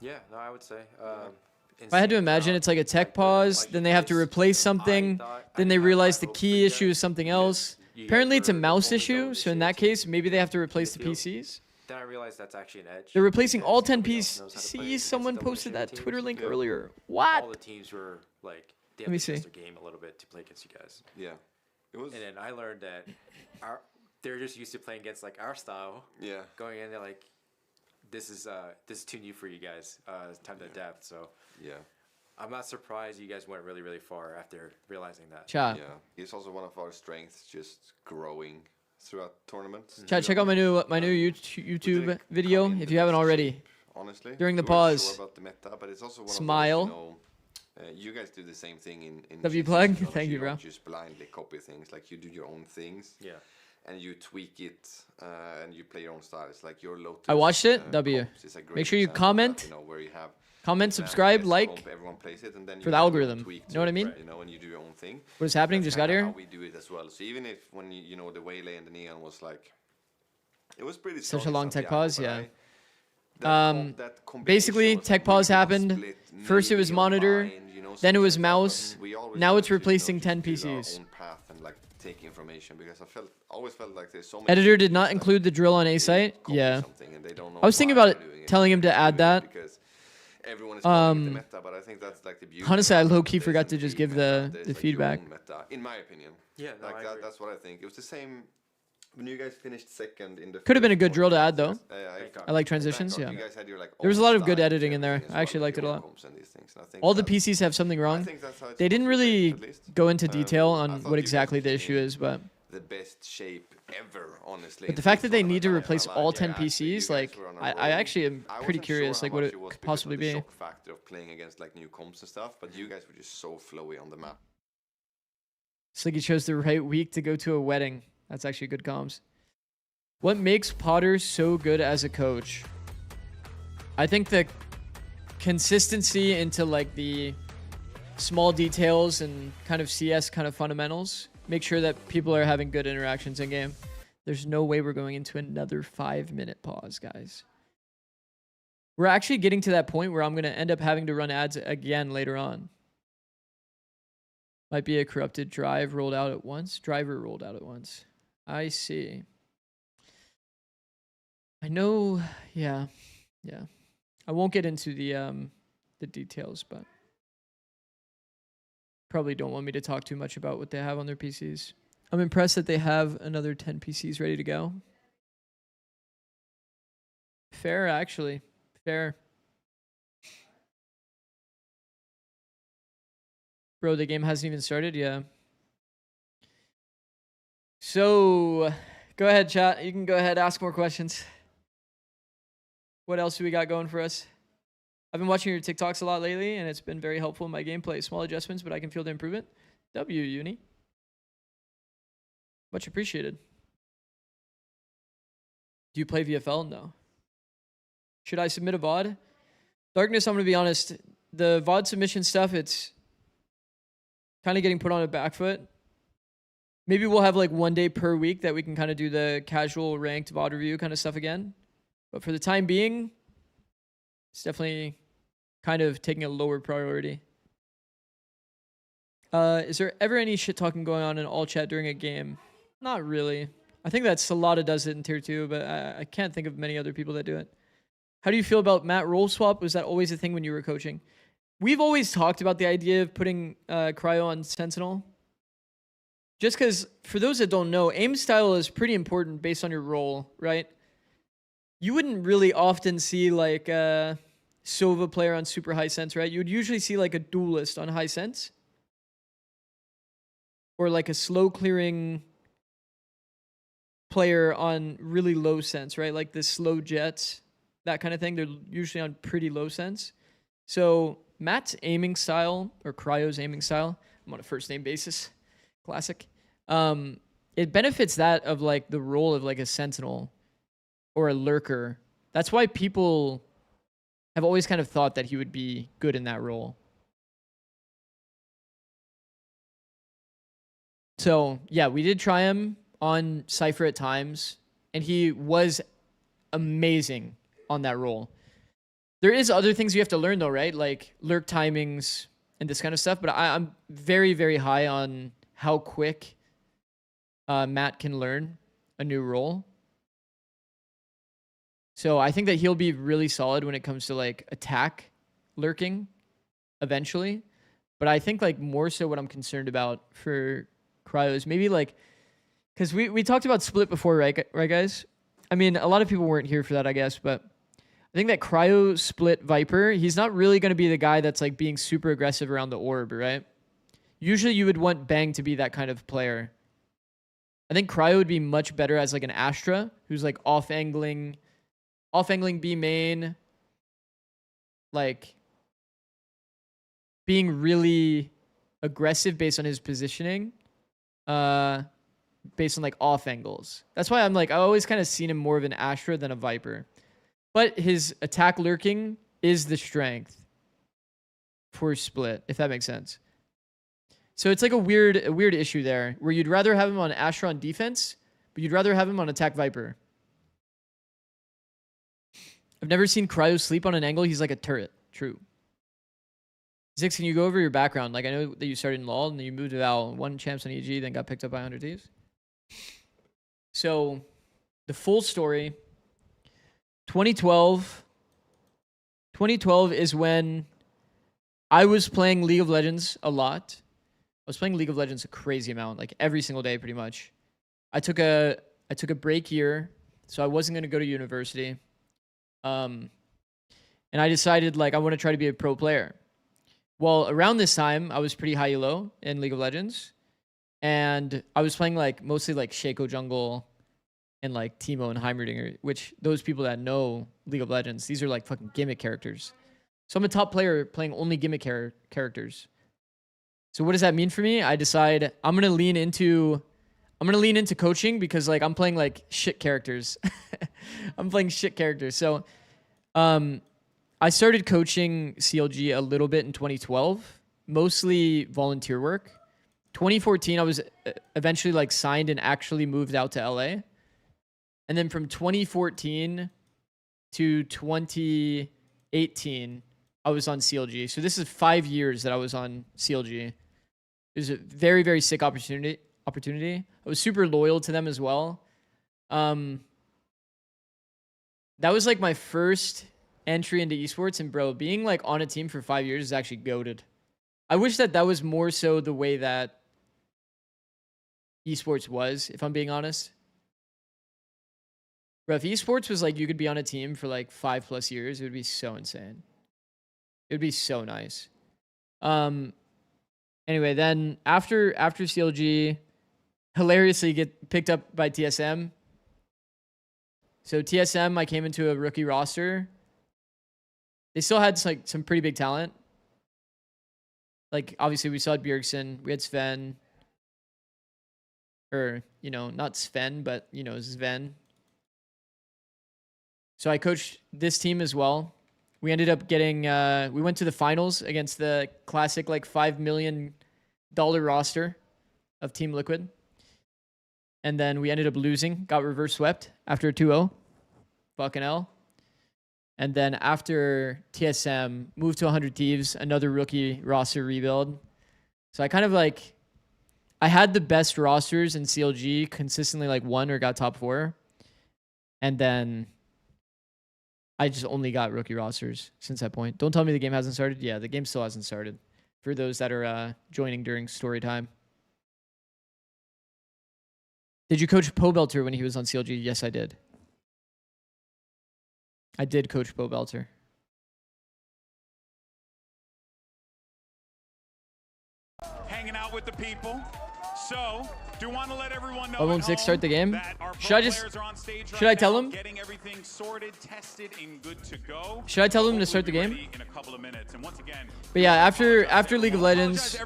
Yeah, no, I would say. If I had to imagine, it's like a tech pause, then they have to replace something, then they realize the key issue is something else. Apparently it's a mouse issue, so in that case, maybe they have to replace the PCs. Then I realized that's actually an edge. They're replacing all 10 PCs. Someone posted that Twitter link earlier. What? All the teams were like, they Let me have to test see. their game a little bit to play against you guys. Yeah. It was. And then I learned that they're just used to playing against like our style. Yeah. Going in there like, this is too new for you guys. It's time to adapt. So yeah. I'm not surprised you guys went really, really far after realizing that. Chat. Yeah. It's also one of our strengths, just growing throughout tournaments. Chat, check out my new YouTube video if you haven't already. Honestly, During the we weren't pause. sure about the meta, but it's also one Smile. Of those, you guys do the same thing in W GC, plug? to be honest. Thank you, bro. Don't just blindly copy things. Like you do your own things. Yeah. And you tweak it, and you play your own style. It's like your Lotus. I watched it. W. comps is a great Make sure you example of comment. that, where you have Comment, the subscribe, best like, comp, everyone plays it, and then for you the have your own algorithm. tweak You know what I to it, mean? right, and you do your own thing. What is happening? That's Just got kinda here. how we do it as well. So even if when the Waylay and the Neon was like, it was pretty Such a strong long in tech Santiago, pause, but yeah. that combination Basically, was tech like pause really happened. split First it was native monitor, mind, then it was something like that, mouse. but we always Now wanted it's to, replacing just 10 build our PCs. own path and like take information, because I always felt like there's so many Editor did teams not that include the drill on A site. copy Yeah. something and they don't know I was thinking why about they're doing it. telling him to add that. Because everyone is copying the meta, but I think that's like the beauty. Honestly, I of it. low-key There's forgot a to just team give meta, the there's, like, your feedback. own meta, in my opinion. Yeah, no, like I that. agree. That's what I think. It was the same when you guys finished second in the. Could have been a first good drill to add, though. tournament. I like transitions, yeah. You guys had your, like, There was a own lot of good style editing in there. everything as I actually well, liked it a your lot. comps and these things, and I think All the that- PCs have something wrong. think that's how it's They didn't supposed to be, really at least. go into detail I on thought what you exactly guys the came issue in is, but the best shape ever, honestly. but the in fact this that they need to tournament. replace like all it. 10 Yeah, so you PCs, guys like were on a I roll. actually am I pretty wasn't curious, sure like how what much it was could because of possibly the be. shock factor of playing against like new comps and stuff, but you guys were just so flowy on the map. Sliggy chose the right week to go to a wedding. That's actually good comms. What makes Potter so good as a coach? I think the consistency into like the small details and kind of CS kind of fundamentals. Make sure that people are having good interactions in game. There's no way we're going into another 5-minute pause, guys. We're actually getting to that point where I'm going to end up having to run ads again later on. Might be a corrupted driver rolled out at once. I see. I know, yeah. I won't get into the details, but probably don't want me to talk too much about what they have on their PCs. I'm impressed that they have another 10 PCs ready to go. Fair, actually. Fair. Bro, the game hasn't even started? Yeah. So, go ahead, chat. You can go ahead, ask more questions. What else do we got going for us? I've been watching your TikToks a lot lately, and it's been very helpful in my gameplay. Small adjustments, but I can feel the improvement. W, Uni. Much appreciated. Do you play VFL? No. Should I submit a VOD? Darkness, I'm going to be honest. The VOD submission stuff, it's kind of getting put on a back foot. Maybe we'll have like one day per week that we can kind of do the casual ranked VOD review kind of stuff again. But for the time being, it's definitely kind of taking a lower priority. Is there ever any shit talking going on in all chat during a game? Not really. I think that Salada does it in tier 2, but I can't think of many other people that do it. How do you feel about Matt role swap? Was that always a thing when you were coaching? We've always talked about the idea of putting Cryo on Sentinel. just because for those that don't know, aim style is pretty important based on your role, right? You wouldn't really often see like a Sova player on super high sense, right? You would usually see like a duelist on high sense. Or like a slow clearing player on really low sense, right? Like the slow jets, that kind of thing. They're usually on pretty low sense. So Matt's aiming style, or Cryo's aiming style, I'm on a first name basis, classic. It benefits that of like the role of like a sentinel or a lurker. That's why people have always kind of thought that he would be good in that role. So yeah, we did try him on Cypher at times, and he was amazing on that role. There is other things you have to learn though, right? Like lurk timings and this kind of stuff, but I'm very, very high on how quick Matt can learn a new role. So I think that he'll be really solid when it comes to like attack lurking eventually. But I think like more so what I'm concerned about for Cryo is maybe like, because we talked about split before, right guys? I mean, a lot of people weren't here for that, I guess, but I think that Cryo split Viper, he's not really going to be the guy that's like being super aggressive around the orb, right? Usually you would want Bang to be that kind of player. I think Cryo would be much better as like an Astra, who's like off-angling B main, like being really aggressive based on his positioning, based on like off angles. That's why I'm like, I always kind of seen him more of an Astra than a Viper. But his attack lurking is the strength for split, if that makes sense. So it's like a weird issue there, where you'd rather have him on Astra on defense, but you'd rather have him on attack Viper. I've never seen Cryo sleep on an angle. He's like a turret. True. Zix, can you go over your background? Like, I know that you started in LoL and then you moved to Val, won champs on EG, then got picked up by 100 Thieves. So, the full story, 2012 is when I was playing League of Legends a lot. I was playing League of Legends a crazy amount, like every single day pretty much. I took a break year, so I wasn't going to go to university. And I decided like I want to try to be a pro player. Well, around this time, I was pretty high elo in League of Legends. And I was playing like mostly like Shaco Jungle and like Teemo and Heimerdinger, which those people that know League of Legends, these are like fucking gimmick characters. So I'm a top player playing only gimmick characters. So what does that mean for me? I decide I'm going to lean into coaching because like I'm playing like shit characters. I'm playing shit characters. So I started coaching CLG a little bit in 2012, mostly volunteer work. 2014, I was eventually like signed and actually moved out to LA. And then from 2014 to 2018, I was on CLG. So this is 5 years that I was on CLG. It was a very, very sick opportunity. I was super loyal to them as well. That was like my first entry into esports, and bro, being like on a team for 5 years is actually goated. I wish that was more so the way that esports was, if I'm being honest. Bro, if esports was like you could be on a team for like 5+ years, it would be so insane. It would be so nice. Anyway, then after CLG, hilariously get picked up by TSM. So TSM, I came into a rookie roster. They still had like some pretty big talent. Like obviously we still had Bjergsen, we had Sven. Or, you know, not Sven, but you know, Sven. So I coached this team as well. We ended up getting, we went to the finals against the classic like $5 million roster of Team Liquid. And then we ended up losing, got reverse swept after a 2-0. Fucking hell. And then after TSM, moved to 100 Thieves, another rookie roster rebuild. So I kind of like, I had the best rosters in CLG, consistently like won or got top 4. And then I just only got rookie rosters since that point. Don't tell me the game hasn't started. Yeah, the game still hasn't started. For those that are joining during story time. Did you coach Poe Belter when he was on CLG? Yes, I did. I did coach Poe Belter. Hanging out with the people. So, do want to let everyone know 1-6 start the game. Should I tell him? Getting everything sorted, tested, and good to go. Should I tell him to start the game? In a couple of minutes. And once again, but yeah, after League of Legends,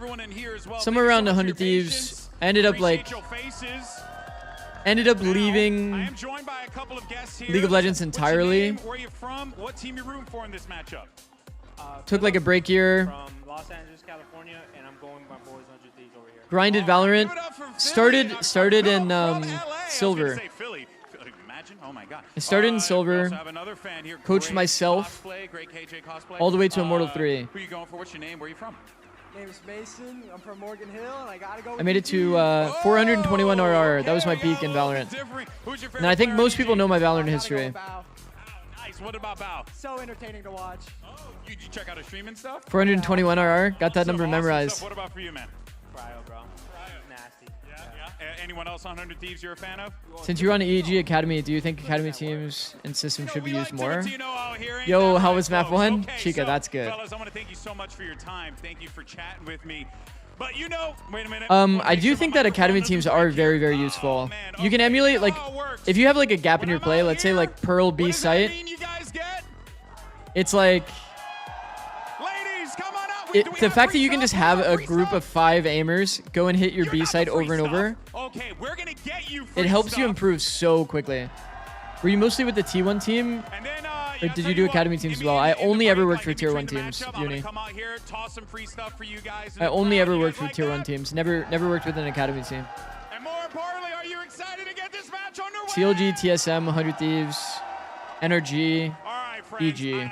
somewhere around 100 Thieves, I ended up leaving League of Legends entirely. Where are you from? What team you rooting for in this matchup? Took like a break year. From Los Angeles, California, and I'm going with my boys 100 Thieves over here. Grinded Valorant. Started in Silver. Oh my God. I started in Silver. Coached myself all the way to Immortal 3. Who are you going for? What's your name? Where are you from? Name's Mason. I'm from Morgan Hill, and I gotta go. I made it to 421 RR. That was my peak in Valorant. And I think most people know my Valorant history. Nice. What about Bao? So entertaining to watch. Oh, you check out his stream and stuff? 421 RR. Got that number memorized. What about for you, man? Cryo, bro. Nasty. Yeah. Anyone else on 100 Thieves you're a fan of? Since you're on EEG Academy, do you think Academy teams and systems should be used more? Yo, how was map 1? Chica, that's good. Fellas, I want to thank you so much for your time. Thank you for chatting with me. But you know, wait a minute. I do think that Academy teams are very, very useful. You can emulate, like, if you have like a gap in your play, let's say like Pearl B site, it's like, the fact that you can just have a group of 5 aimers go and hit your B site over and over, it helps you improve so quickly. Were you mostly with the T1 team? Or did you do Academy teams as well? I only ever worked for Tier 1 teams, Uni. I only ever worked for Tier 1 teams. Never worked with an Academy team. And more importantly, are you excited to get this match underway? CLG, TSM, 100 Thieves, NRG, EG.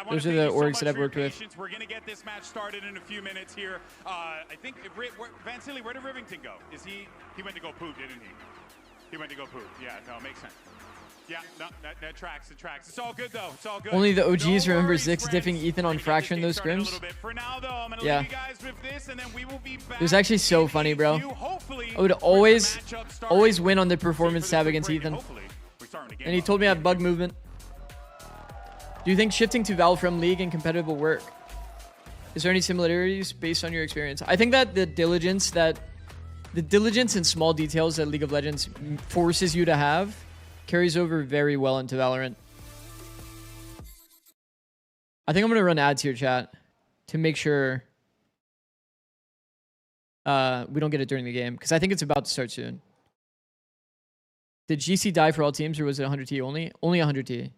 Those are the orgs that I've worked with. We're going to get this match started in a few minutes here. I think, Vansilli, where did Rivington go? He went to go poop, didn't he? He went to go poop. Yeah, no, it makes sense. Yeah, no, that tracks. It tracks. It's all good, though. It's all good. Only the OGs remember Zix diffing Ethan on Fracture in those scrims. Yeah. It was actually so funny, bro. I would always win on the performance tab against Ethan. And he told me I have bug movement. Do you think shifting to Valve from League and competitive will work? Is there any similarities based on your experience? I think that the diligence and small details that League of Legends forces you to have carries over very well into Valorant. I think I'm going to run ads here, chat, to make sure we don't get it during the game, because I think it's about to start soon. Did GC die for all teams, or was it 100T only? Only 100T.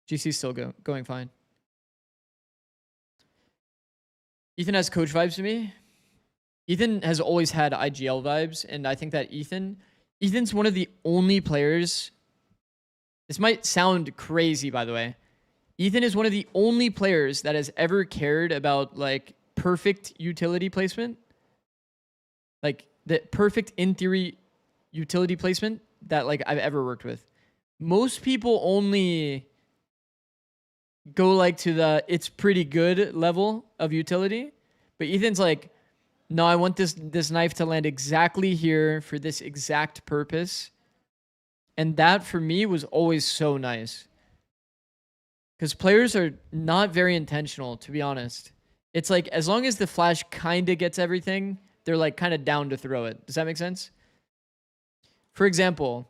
GC's still going fine. Ethan has coach vibes to me. Ethan has always had IGL vibes, and I think that Ethan's one of the only players. This might sound crazy, by the way. Ethan is one of the only players that has ever cared about like perfect utility placement. Like the perfect in theory utility placement that like I've ever worked with. Most people only go like to the it's pretty good level of utility, but Ethan's like, no, I want this knife to land exactly here for this exact purpose. And that for me was always so nice. Because players are not very intentional, to be honest. It's like, as long as the flash kind of gets everything, they're like kind of down to throw it. Does that make sense? For example,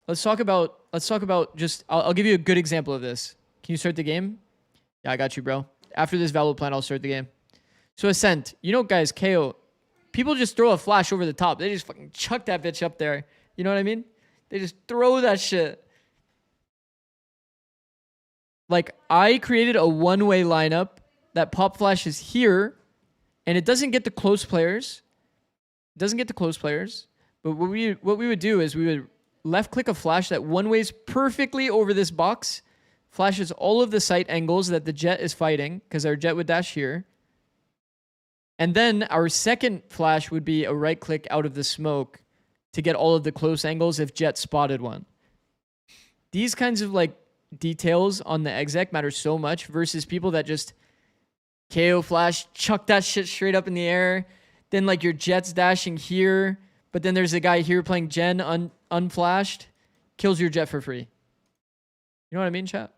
let's talk about just, I'll give you a good example of this. Can you start the game? Yeah, I got you, bro. After this Valor plan, I'll start the game. So Ascent, you know, guys, KO, people just throw a flash over the top. They just fucking chuck that bitch up there. You know what I mean? They just throw that shit. Like, I created a one-way lineup that pop flash is here, and it doesn't get the close players. It doesn't get the close players. But what we would do is we would left-click a flash that one-ways perfectly over this box, flashes all of the sight angles that the Jet is fighting, because our Jet would dash here. And then our second flash would be a right-click out of the smoke to get all of the close angles if Jet spotted one. These kinds of like details on the exec matter so much versus people that just KO flash, chuck that shit straight up in the air. Then like your Jet's dashing here, but then there's a guy here playing Gen unflashed, kills your Jet for free. You know what I mean, chat?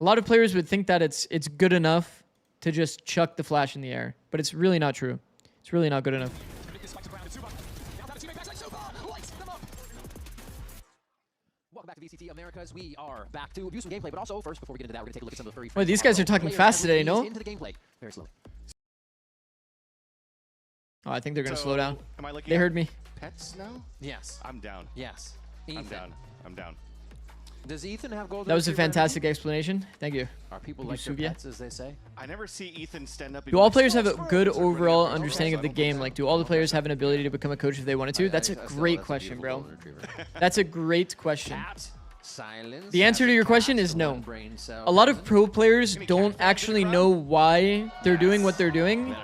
A lot of players would think that it's good enough to just chuck the flash in the air, but it's really not true. It's really not good enough. Welcome back to VCT Americas. We are back to view some gameplay, but also first, before we get into that, we're gonna take a look at some of the furry. Wait, these guys are talking fast today, no? Into the gameplay very slowly. Oh, I think they're gonna slow down. Am I looking They at heard me. Pets now? Yes. I'm down. Yes. I'm Ethan. down. I'm down. Does Ethan have golden? That was a retriever fantastic explanation. Thank you. Are people Thank like you, their Subia. pets, as they say? I never see Ethan stand up. Do all players have a good overall understanding of the game? Like, do all the players have an ability to become a coach if they wanted to? That's a great question, bro. That's a great question. Silence. The answer to your question is no. A lot of pro players don't actually know why they're doing what they're doing.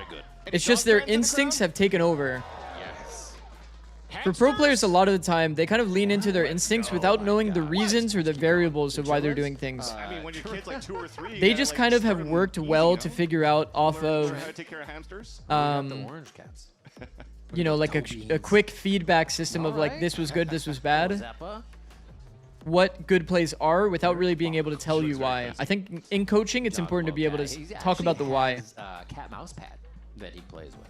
It's just their instincts have taken over. For pro players, a lot of the time, they kind of lean into their instincts without knowing the reasons or the variables of why they're doing things. I mean, when your kid's like 2 or 3, They just kind of have worked well to figure out off of, how to take care of hamsters. Orange cats. you know, like a quick feedback system of like, this was good, this was bad. What good plays are without really being able to tell you why. I think in coaching, it's important to be able to talk about the why. Cat mouse pad that he plays with.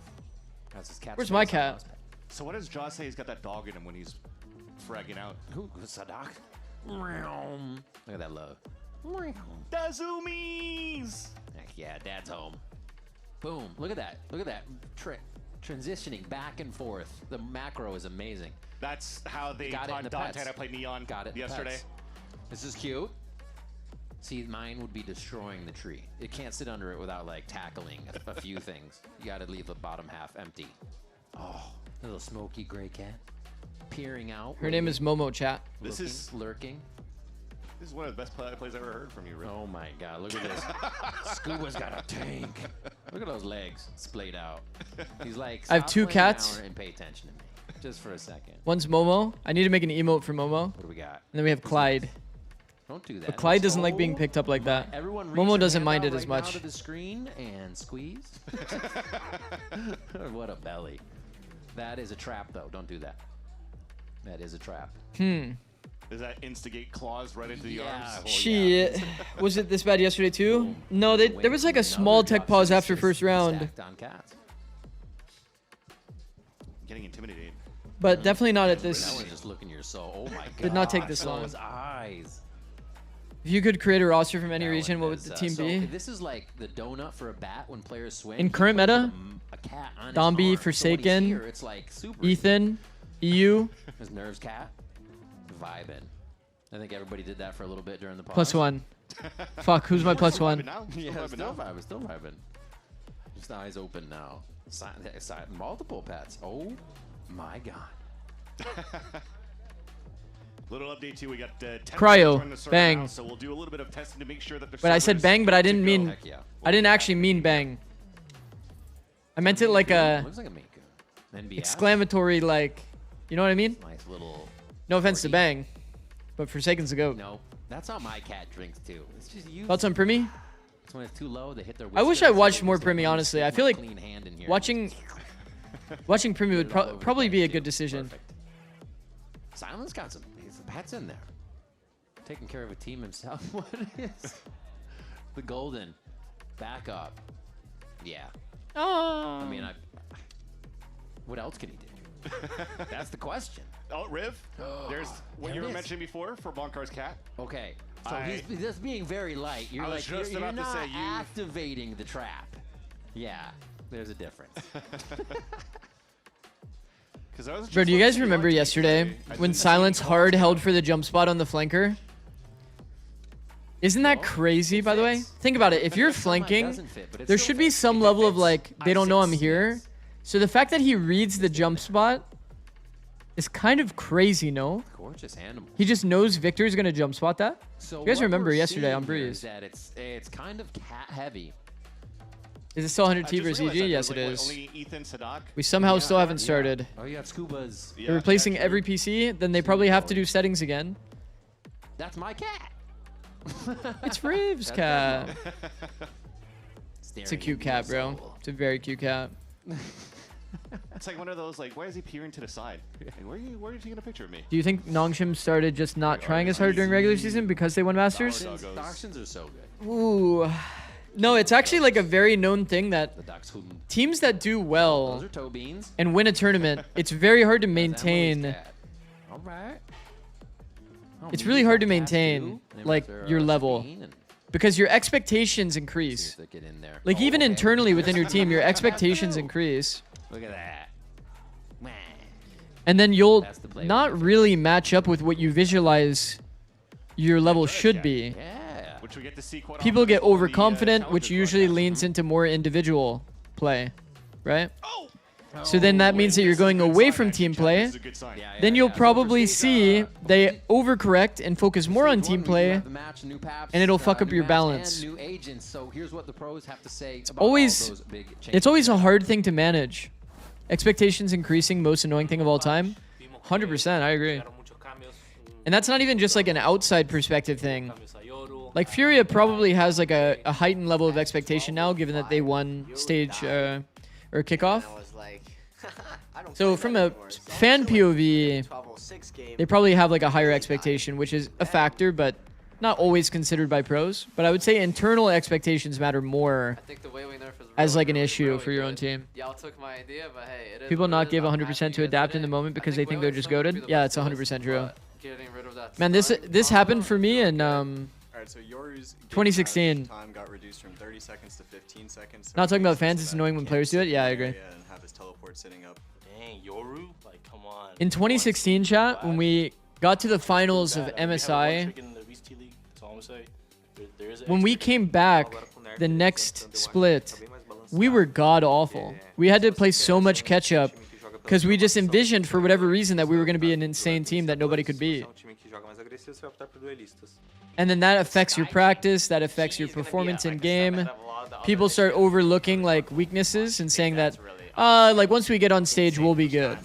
That's his cat. Where's my cat? So what does Jaw say he's got that dog in him when he's fragging out? Who? Sadak? Look at that love. The zoomies! Heck yeah, Dad's home. Boom. Look at that. Look at that. Transitioning back and forth. The macro is amazing. That's how they taught Dante how to play Neon yesterday. This is cute. See, mine would be destroying the tree. It can't sit under it without like tackling a few things. You gotta leave the bottom half empty. Oh, little smoky gray cat. Peering out. Her name is Momo, chat. This is lurking. This is one of the best plays I've ever heard from you, Rick. Oh my god, look at this. Scuba's got a tank. Look at those legs splayed out. He's like, I have 2 playing cats. now and pay attention to me. Just for a second. One's Momo. I need to make an emote for Momo. What do we got? And then we have Clyde. Don't do that. But Clyde doesn't like being picked up like that. Everyone Momo doesn't mind it as Now much. to the screen and squeeze. What a belly. That is a trap, though. Don't do that. That is a trap. Does that instigate claws right into the arms? Shit. Was it this bad yesterday too? No, there was like a small tech pause after first round. Getting intimidated. But definitely not at That this. was just looking your soul. Oh my god. Did not take this long. Those eyes. If you could create a roster from any region, what would the team so be? This is like the donut for a bat when players swing. In current meta, A cat on his Dombi, arm. So when he's Forsaken, here, it's like super Ethan, EU, His nerves cat. Vibing. I think everybody did that for a little bit during the pause. +1. Fuck, who's my +1? Yeah, still vibing, still vibing. Just eyes open now. Multiple pets. Oh my god. Little update too. We got 10 Cryo, on the server bang. now, so we'll do a little bit of testing to make sure that the But I said servers bang, but I didn't to mean. go. I didn't actually mean bang. I meant it like a Looks like a Miko. NBS. exclamatory, like, you know what I mean? Nice little. No offense to bang, but Forsaken's a goat. No, that's how my cat drinks too. It's just you. Thoughts on Primi? It's when it's too low, they hit their. I wish whiskers, I watched so more they Primi, just honestly. I stick feel my like clean hand in here. watching Primi would probably be a good decision. Silence got some pets in there. Taking care of a team himself. What is the golden backup? Yeah. Oh. I mean, what else can he do? That's the question. Oh, Riv. There's what There you it were is. mentioning before for Bonkar's cat. Okay. So he's just being very light. You're I was like just you're about to not say, you- activating the trap. Yeah. There's a difference. Bro, do you guys remember yesterday when Silence hard held for the jump spot on the flanker? Isn't that crazy, by the way? Think about it. If you're flanking, there should be some level of like, they don't know I'm here. So the fact that he reads the jump spot is kind of crazy, no? Gorgeous animal. He just knows Victor's gonna jump spot that? So You guys what remember we're yesterday on seeing here Breeze. is that it's kind of cat heavy. Is it still 100 T I just versus realized EG? that Yes, there's, it like, is. what, only Ethan, Sadak? We somehow still haven't started. Oh, you have Scuba's. They're replacing every PC, then they probably have to do settings again. That's my cat. It's Riv's That's cat. Staring It's a cute into your cat, bro. soul. It's a very cute cat. It's like one of those, like, why is he peering to the side? Like, where are you taking a picture of me? Do you think Nongshim started just not trying as hard during regular season because they won Masters? Darksons are so good. Ooh. No, it's actually like a very known thing that teams that do well Those are toe beans. and win a tournament, it's very hard to maintain. All right. It's really hard to maintain like your level because your expectations increase. Like even internally within your team, your expectations increase. Look at that. And then you'll not really match up with what you visualize your level should be. Which we get to see quite People often get as well in the, overconfident, which usually leans into more individual play, right? So then that means that you're going away from team play. Then you'll probably see they overcorrect and focus more on team play, and it'll fuck up your balance. It's always a hard thing to manage. Expectations increasing, most annoying thing of all time. 100%, I agree. And that's not even just like an outside perspective thing. Like Furia probably has like a heightened level of expectation now, given that they won stage or kickoff. So from a fan POV, they probably have like a higher expectation, which is a factor, but not always considered by pros. But I would say internal expectations matter more as like an issue for your own team. Y'all took my idea, but hey, it is People not give 100% to adapt in the moment because they think they're just goated. Yeah, it's 100% true. Man, this happened for me in 2016. Time got reduced from 30 seconds to 15 seconds. Not talking about fans, it's annoying when players do it. Yeah, I agree. And have his teleport sitting up. Dang, Yoru, like come on. In 2016, chat, when we got to the finals of MSI, when we came back the next split, we were god awful. We had to play so much catch up because we just envisioned for whatever reason that we were going to be an insane team that nobody could beat. And then that affects your practice, that affects your performance in game. People start overlooking like weaknesses and saying that, like once we get on stage, we'll be good.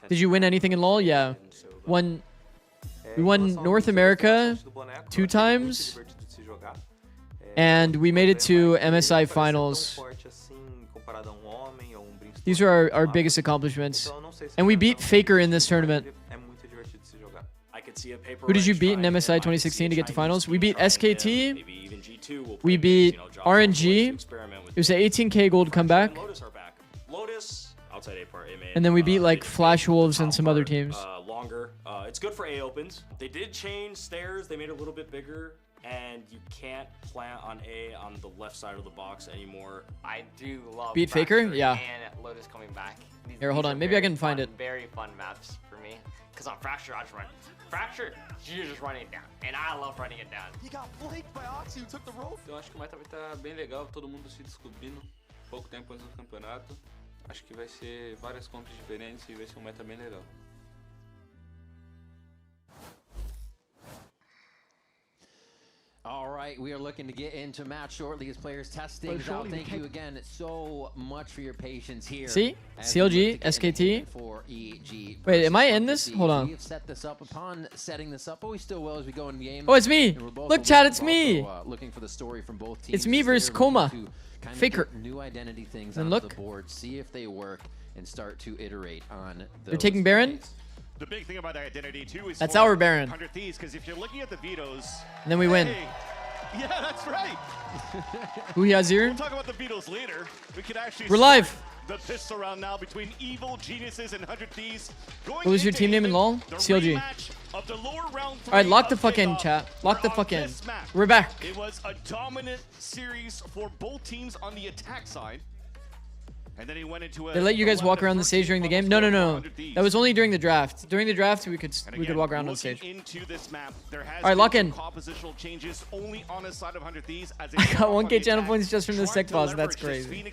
Did you win anything in LoL? Yeah. We won North America 2 times, and we made it to MSI finals. These are our biggest accomplishments. And we beat Faker in this tournament. Who did you beat in MSI 2016 to get to finals? We beat SKT. We beat RNG. It was an 18k gold comeback. And then we beat like Flash Wolves and some other teams. Longer. It's good for A opens. They did change stairs. They made it a little bit bigger. And you can't plant on A on the left side of the box anymore. I do love Beat Faker? Yeah. And Lotus coming back. Here, hold on. Maybe I can find it. Very fun maps for me. Because on Fracture, I just run. Fracture, you're just running it down. And I love running it down. He got flanked by Oxy, who took the rope. Eu acho que o meta vai estar bem legal, todo mundo se descobrindo. Pouco tempo antes do campeonato. Acho que vai ser várias compras diferentes e vai ser meta bem legal. All right, we are looking to get into match shortly as players test things out. Thank you again so much for your patience here. See? CLG, SKT. Wait, am I in this? Hold on. We've set this up upon setting this up, but we still will as we go in the game. Oh, it's me. Look, chat, it's me. Looking for the story from both teams. It's me versus Coma. Faker. New identity things and on look. the board, see if they work, and start to iterate on those. They're taking Baron. The big thing about identity too is that's our Baron. 100 Thieves, because if you're looking at the vetoes, and then we win. Yeah, that's right. We'll talk about the vetoes later. We could actually. We're live. The pistol round now between Evil Geniuses and 100 Thieves. What was your team name in LoL? CLG. All right, lock the fuck in, chat. Lock the fuck in. We're back. It was a dominant series for both teams on the attack side. And then he went into they let you guys walk around the stage during the game? No. That was only during the draft. During the draft, we could walk around on the stage. Into this map, there has all right, lock in. Compositional changes only on the side of 100 Thieves as I got 1k channel points just from this tech pause. That's crazy.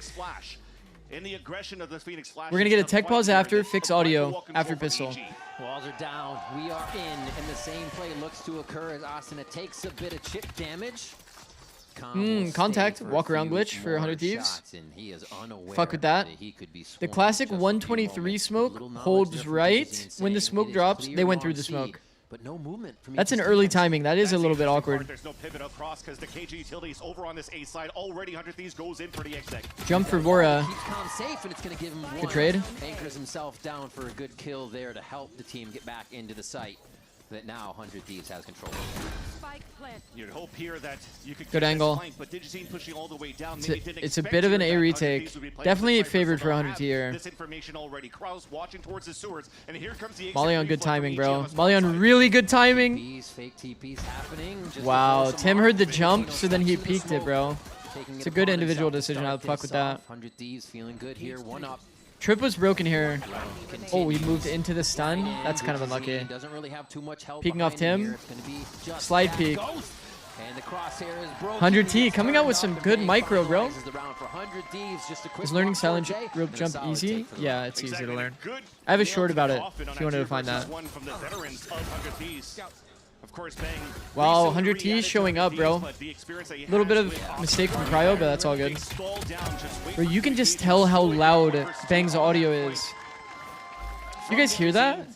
In the aggression of the Phoenix Flash, we're gonna get a tech pause after, fix audio after pistol. Walls are down. We are in, and the same play looks to occur as Asuna takes a bit of chip damage. Contact, walk around glitch for 100 Thieves. Fuck with that. The classic 123 smoke holds right when the smoke drops. They went through the smoke. but no movement from That's an EG's early defense. timing. That is a little bit awkward. There's no pivot across because the KG utilities over on this A side already. 100 Thieves goes in for the exec. Jump for Vora. Keeps Calm safe, and it's going to give him Good one. trade. Anchors himself down for a good kill there to help the team get back into the site that now 100 Thieves has control over. You'd hope here that you could Good get angle. this flank, but Digicine pushing all the way down. It's a bit of an A retake. Definitely favored for 100 here. This information already. Kraus watching towards the sewers, and here comes the Molly on good timing, bro. Molly on really good timing. These fake TPs happening. Just Wow, before some Tim heard the opportunity, jump, no so then he touch in the peeked it, smoke. bro. Taking It's it a good upon individual himself to decision. start I'll fuck this with that. off. 100 Thieves feeling good here. 1 up. Trip was broken here. Oh, he moved into the stun. That's kind of unlucky. Doesn't really have too much help Peeking off behind him Tim. here. It's gonna be just Slide that peek. ghost. And the crosshair is broken. 100T coming out with some good micro, bro. Finalizes the round for 100 Thieves. Just a quick Is learning block silent for Jay, rope and a jump solid easy? take for the Yeah, round. it's easy to Exactly. learn. Good I have a nail short about it often on if you wanted to that find 2 that. versus 1 from the veterans of 100 Thieves. Of course, Bang. Wow, recently 100T re-added showing up, 100 bro. Thieves, but the experience that he A little bit has of with mistake from Oscar Cryo, but that's all good. they stall down, just wait Bro, for you can the just Thieves tell to how really loud first Bang's on audio that is. fight. You guys hear that?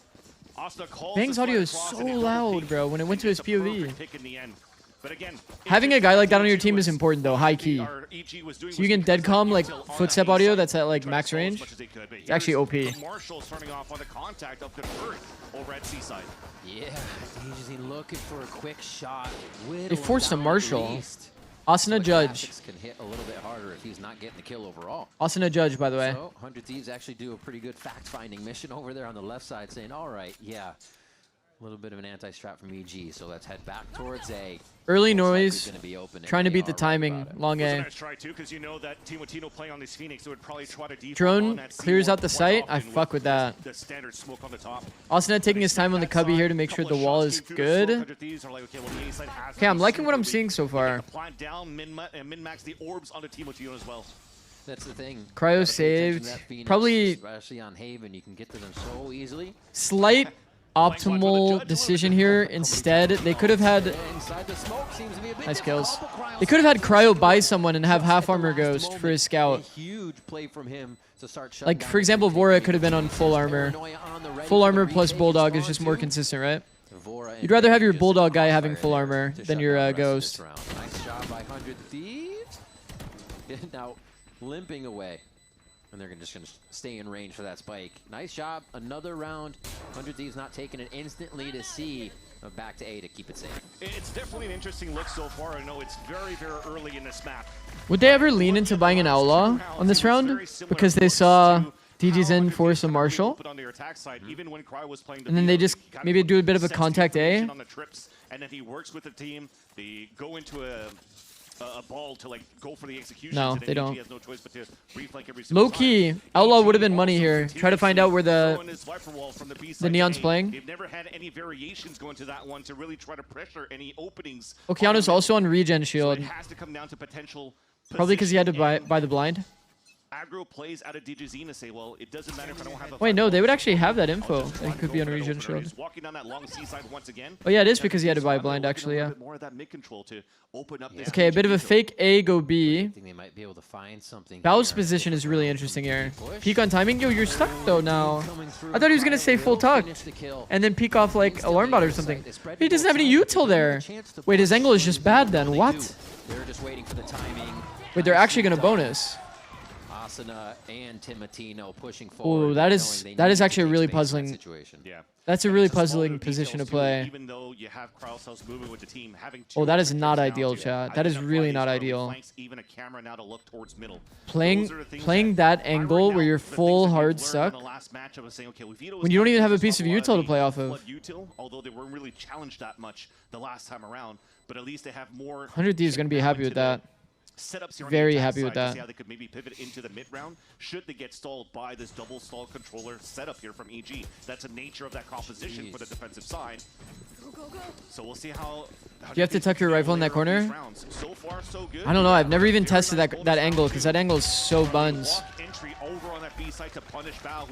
Asta calls Bang's the audio fire is across so and it loud, overpeaked bro, when it went to his and gets a POV. perfect pick in the end. But again, Having a guy like that on your team is important, though, high key. our EG was doing So you can dead calm like footstep audio that's at like max range. It's actually OP. the Marshall starting off on the contact of Convert over at Seaside. Yeah, he's looking for a quick shot. They forced a Marshall. Asuna But Judge. Classics can hit a little bit harder if he's not getting the kill overall. Asuna Judge, by the way. So 100 Thieves actually do a pretty good fact-finding mission over there on the left side, saying, all right, yeah, a little bit of an anti-strat from EG, so let's head back towards A. Early Most likely noise. gonna be open, and Trying to they beat the are right timing. about it. Long Was a A. nice try too, because you know that Timotino playing on this Phoenix, so would probably try to default Drone on that clears C1 out the more site. I often fuck with that. The standard smoke on the top. Asuna taking his time on the cubby here to make sure the wall is good. Okay, I'm liking what I'm seeing so far. Plant down, min-max the orbs onto Timotino as well. That's the thing. Cryo Gotta pay attention to saved. that Phoenix, Probably especially on Haven, you can get to them so easily. slight optimal decision here. Instead, they could have had Inside the smoke seems to be a bit nice difficult, kills. but Cryo They could have had Cryo buy someone and have just half at the armor last ghost for his moment, scout. a huge play from him to start shutting Like, down for the example, Phoenix. Vora could have been on full armor. Paranoia on the ready Full for the armor plus retake. Bulldog is Spawn just more two. consistent, right? Vora and You'd rather have your just Bulldog guy crossfire having full there armor to than shut your down the rest of ghost. this round. Nice job by 100 Thieves. Now limping away. And they're just going to stay in range for that spike. Nice job. Another round. 100 Thieves not taking it instantly to C. Back to A to keep it safe. It's definitely an interesting look so far. I know it's very, very early in this map. Would they ever lean into buying an Outlaw on this round? Because they saw DG's in force a Marshall? But on their attack side, even when Cry was playing the And then they field, just he kind maybe do a bit of a sets contact the A? information on the trips, and then he works with the team. They go into a ball to like go for the execution. No, they don't. Has no choice but to reflect every single Low key, Outlaw would have been money here. Try to find out where the Neon's playing. They've never had any variations going to that one to really try to pressure any openings. Okeanu's also on regen So shield. it has to come down to potential. Probably because he had to position buy the blind. aggro plays out of DJZ to say, well, it doesn't matter if I don't have a Wait, no, they would actually have that info. That he could be on regen shield. He's walking down that long seaside once again. Oh yeah, it is because he had to buy blind actually, yeah. More of that mid control to open up this. Okay, a bit of a fake A, go B. I think they might be able to find something. Bao's position is really interesting here. Peek on timing. Yo, you're stuck though now. I thought he was going to say full tuck. And then peek off like alarm bot or something. He doesn't have any util there. Wait, his angle is just bad then. What? They're just waiting for the timing. Wait, they're actually going to bonus. Asuna and Timotino pushing forward. Oh, that is actually a really puzzling situation. Yeah. That's a really puzzling position to play. Even though you have Krausel's moving with the team, having Oh, that is not ideal, chat. That is really not ideal. Even a camera now to look towards middle. Playing that angle where you're full hard suck when you don't even have a piece of util to play off of. Although they weren't really challenged that much the last time around, but at least they have more. 100 D is going to be happy with that. Setups here on Very the attack happy with side to that. see how they could maybe pivot into the mid round should they get stalled by this double stall controller setup here from EG. That's the nature of that composition for the defensive side. So we'll see how. Do you have to tuck your rifle in that corner? So far, so good. I don't know. I've never even tested that angle because that angle is so buns.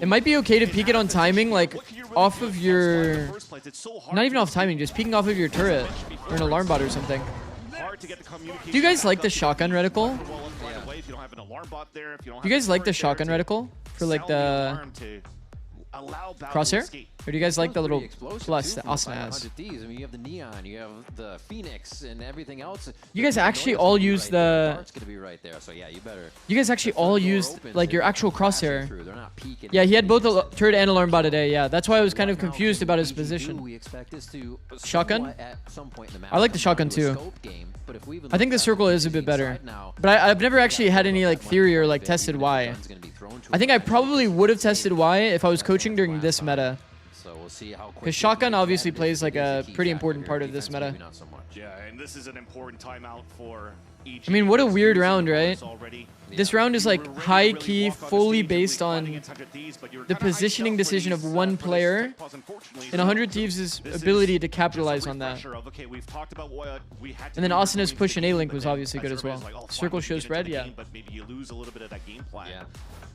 It might be okay to peek it on timing, like off of your. Not even off timing, just peeking off of your turret or an alarm bot or something. Do you guys like the shotgun reticle? Do you guys like the shotgun reticle for like the crosshair? Or do you guys like the little Explosive plus too that from the Asuna has? 500 Thieves. I mean, you have the Neon, you have the Phoenix, and everything else. You guys The actually Paranoia's all gonna be use right there. the... Dart's gonna be right there, so yeah, you better... You guys actually all used like your actual crosshair. They're not peeking. Yeah, he had both a turret and alarm bot today. Yeah, that's why I was kind of confused about his position. We expect this to Shotgun? at some point in the I like the shotgun too. I think the circle is a bit better. But I've never actually had any like theory or like tested why. I think I probably would have tested why if I was coaching during this meta. So we'll see how Because shotgun obviously plays like a pretty important part of this meta. Yeah, and this is an important timeout for EG. I mean, what a weird round, right? This round is like high-key, fully based on the positioning decision of one player and 100 Thieves' ability to capitalize on that. And then Asuna's push and A-Link was obviously good as well. Circle shows red, yeah. But maybe you lose a little bit of that game plan. Yeah.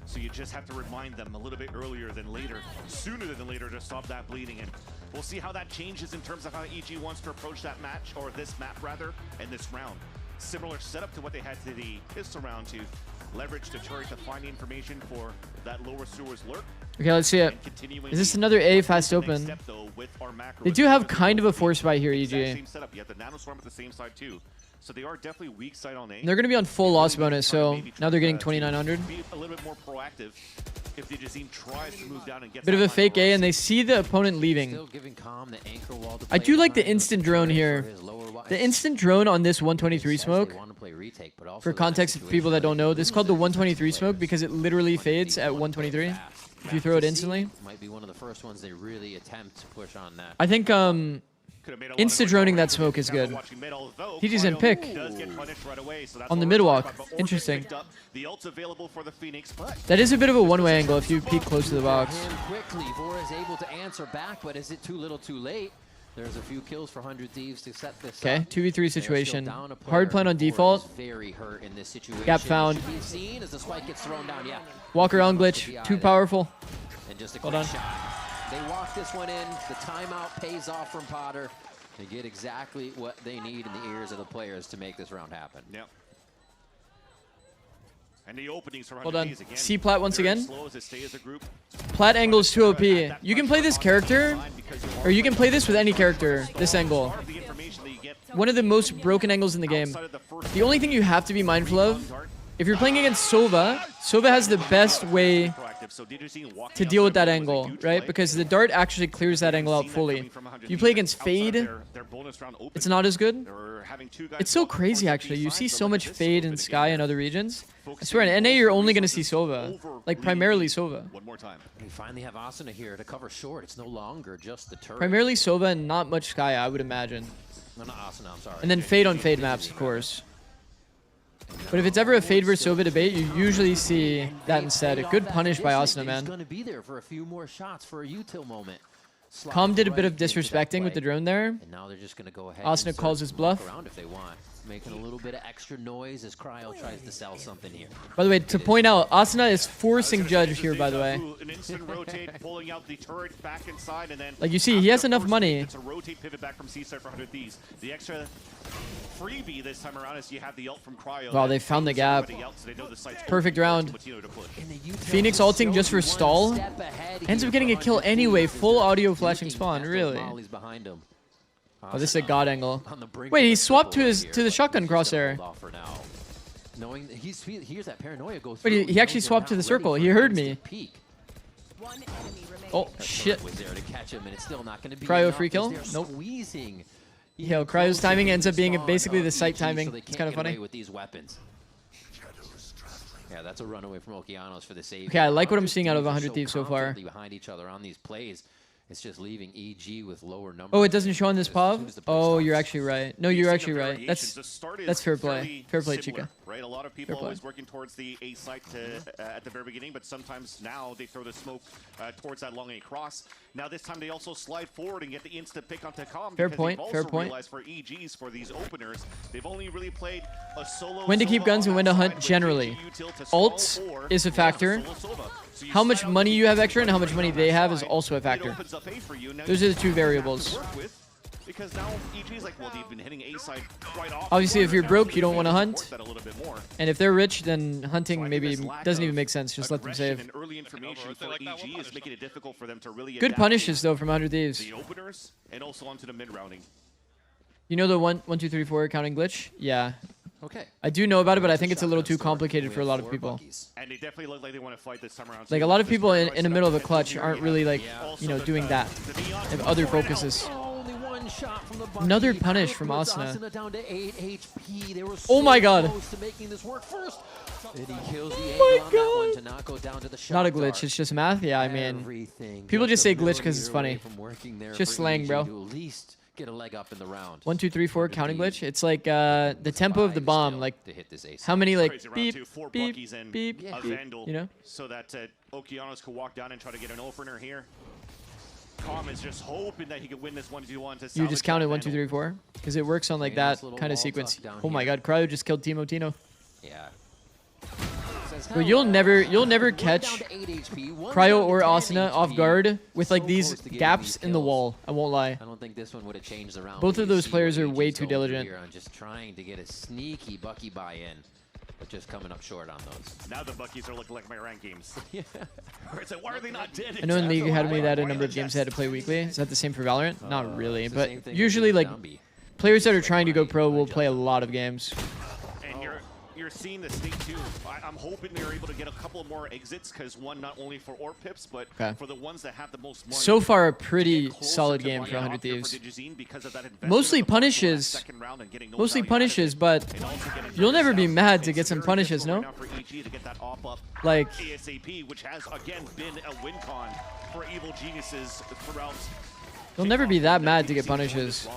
So you just have to remind them a little bit earlier than later, sooner than later, to stop that bleeding. And we'll see how that changes in terms of how EG wants to approach that match, or this map rather, and this round. Similar setup to what they had to the pistol round to leverage the turret to find information for that lower sewers lurk. Okay, let's see it. Continuing Is this another A fast open? step, though, with our macro. They do have kind of a force buy here, Exact EG. same setup. You have the nanoswarm at the same side too. So they are definitely weak side on A. They're going to be on full loss bonus, so now they're getting 2,900. Be a little bit more proactive if the Jazim tries to move down and get Bit of a fake A, and they see the opponent leaving. I do like the instant drone here. The instant drone on this 123 smoke, for context of people that don't know, this is called the 123 smoke because it literally fades at 123 if you throw it instantly. Might be one of the first ones they really attempt to push on that. I think insta-droning that smoke is good. TG's in pick. On the mid walk. Interesting. That is a bit of a one-way angle if you peek close to the box. Quickly, Vora is able to answer back, but is it too little too late? There's a few kills for 100 Thieves to set this Okay, up. 2v3 situation. Hard plan on default. Very hurt in this situation. Gap found. Should be seen as the spike gets thrown down. Yeah. Walk around glitch. Too powerful. And just a Hold quick on. shot. They walk this one in. The timeout pays off from Potter. They get exactly what they need in the ears of the players to make this round happen. Yep. And the openings for Hold on. 100 again. C plat once Very again. slow as they stay as a group. Plat angle is too OP. You can play this character, or you can play this with any character, this angle. One of the most broken angles in the game. The only thing you have to be mindful of, if you're playing against Sova, Sova has the best way to deal with that angle, right? Because the dart actually clears that angle out fully. If you play against Fade, it's not as good. It's so crazy, actually. You see so much Fade in Sky and other regions. I swear, in NA, you're only going to see Sova. Like, primarily Sova. One more time. We finally have Asuna here to cover short. It's no longer just the turret. Primarily Sova and not much Sky, I would imagine. No, not Asuna, I'm sorry. And then Fade on Fade maps, of course. But if it's ever a Fade versus Sova debate, you usually see that instead. A good punish by Asuna, man. He's going to be there for a few more shots for a util moment. Calm did a bit of disrespecting with the drone there. And now they're just going to go ahead Asuna calls his bluff. around if they want. Making a little bit of extra noise as Cryo tries to sell something here. By the way, to point out, Asuna is forcing Judge here, by the way. An instant rotate, pulling out the turret back inside, and then Like, you see, he has enough money. It's a rotate pivot back from C-side for 100 Thieves. The extra freebie this time around is you have the ult from Cryo. Wow, they found the gap. Perfect round. Phoenix ulting just for stall. Ends up getting a kill anyway. Full audio flashing spawn, really. Oh, this is a god angle. Wait, he swapped to the shotgun crosshair. Knowing that here's that paranoia goes. Wait, he actually swapped to the circle. He heard me. Oh, shit. Cryo free kill? Nope. Yo, Cryo's timing ends up being basically the sight timing. It's kind of funny. With these weapons. Yeah, that's a runaway from Okeanos for the save. Okay, I like what I'm seeing out of 100 Thieves so far. Behind each other on these plays. It's just leaving EG with lower numbers. Oh, it doesn't show on this POV? Oh, you're actually right. No, you're actually right. That's fair play. Fair play, Chica. Right, a lot of people always working towards the A site at the very beginning, but sometimes now they throw the smoke towards that long A cross. Now this time they also slide forward and get the instant pick onto Calm. Fair point, fair point. Realized for EGs, for these openers, they've only really played a solo. When to keep guns and when to hunt generally. Ults is a factor. How much money you have extra and how much money they have is also a factor. Those are the two variables. Because now EG's like, well, they've been hitting A side quite often. Obviously, if you're broke, you don't want to hunt. That a little bit more. And if they're rich, then hunting maybe doesn't even make sense. Just let them save. And early information for EG is making it difficult for them to really Good punishes though from 100 Thieves. The openers and also onto the mid rounding. You know the 1, 2, 3, 4 counting glitch? Yeah. Okay. I do know about it, but I think it's a little too complicated for a lot of people. And they definitely look like they want to fight this time around. Like a lot of people in the middle of a clutch aren't really like, you know, doing that. They have other focuses. Only one shot from the bucket. Another punish from Asuna. Asuna down to 8 HP. They were Oh my god. close to making this work first. And he kills the Oh angle on that one to not go down to the shot Not a glitch, dart. it's just math. Yeah, I mean, people just say glitch because it's funny. It's just slang, bro. To at least get a leg up in the round. 1, 2, 3, 4 counting glitch. It's like the tempo of the bomb. Like how many like beep, beep, beep, beep, you know? So that Okeanos could walk down and try to get an opener here. Calm is just hoping that he could win this 1v1 to You just counted 1, 2, 3, 4 because it works on like that kind of sequence. Oh my god, Cryo just killed Timo Tino. Yeah. But you'll never catch Cryo or Asuna off guard with like these gaps in the wall. I won't lie. I don't think this one would have changed the round. Both of those players are way too diligent. On just trying to get a sneaky Bucky buy-in, but just coming up short on those. Now the Buckies are looking like my rank games. Yeah. It's like, why are they not dead? I know in League Academy they had a number of games they had to play weekly. Is that the same for Valorant? Not really, but usually like players that are trying to go pro will play a lot of games. And you're seeing the state too. I'm hoping they're able to get a couple more exits because one, not only for AWP pips, but for the ones that have the most money. So far, a pretty solid game for 100 Thieves. Mostly punishes. Mostly punishes, but you'll never be mad to get some punishes, no? Like. ASAP, which has again been a win con for Evil Geniuses throughout. You'll never be that mad to get punishes.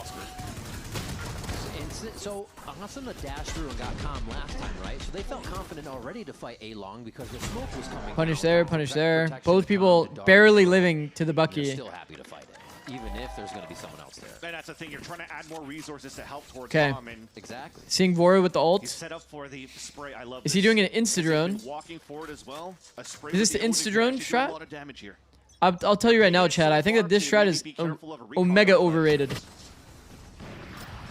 So Asuna dashed through and got calm last time, right? So they felt confident already to fight A long because the smoke was coming. Punish there, punish there. Both people barely living to the Bucky. Still happy to fight it, even if there's going to be someone else there. And that's the thing. You're trying to add more resources to help towards Calm. Exactly. Seeing Vora with the ult. Set up for the spray. I love Is he doing an insta-drone? Walking forward as well. Is this the insta-drone strat? I'll tell you right now, Chad. I think that this strat is omega overrated.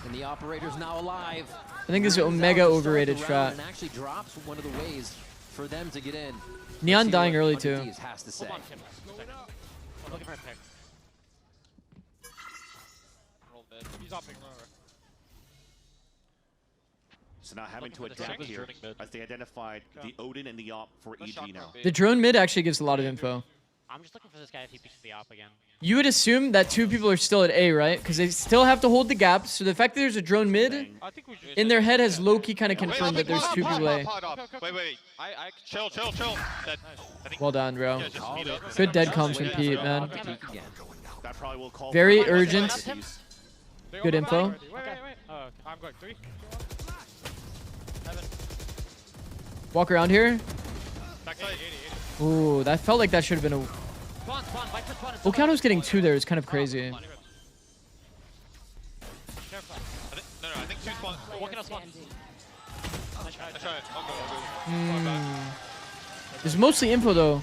And the operator's now alive. I think this is omega overrated strat. And actually drops one of the ways for them to get in. Neon dying early too. Has to say. I'm looking for a pick. He's opping lower. So now having to adapt here as they identified the Odin and the Op for EG now. The drone mid actually gives a lot of info. I'm just looking for this guy if he picks the op again. You would assume that two people are still at A, right? Because they still have to hold the gap. So the fact that there's a drone mid in their head has low-key kind of confirmed that there's two people A. Wait. Chill. Well done, bro. Good dead comms from Pete, man. That probably will call Very urgent. Good info. Wait. I'm going 3. Walk around here. Backside. Ooh, that felt like that should have been a... Okeanos getting 2 there is kind of crazy. No, I think 2 spawn. Walking out spawn. I try it. I'll go. There's mostly info though.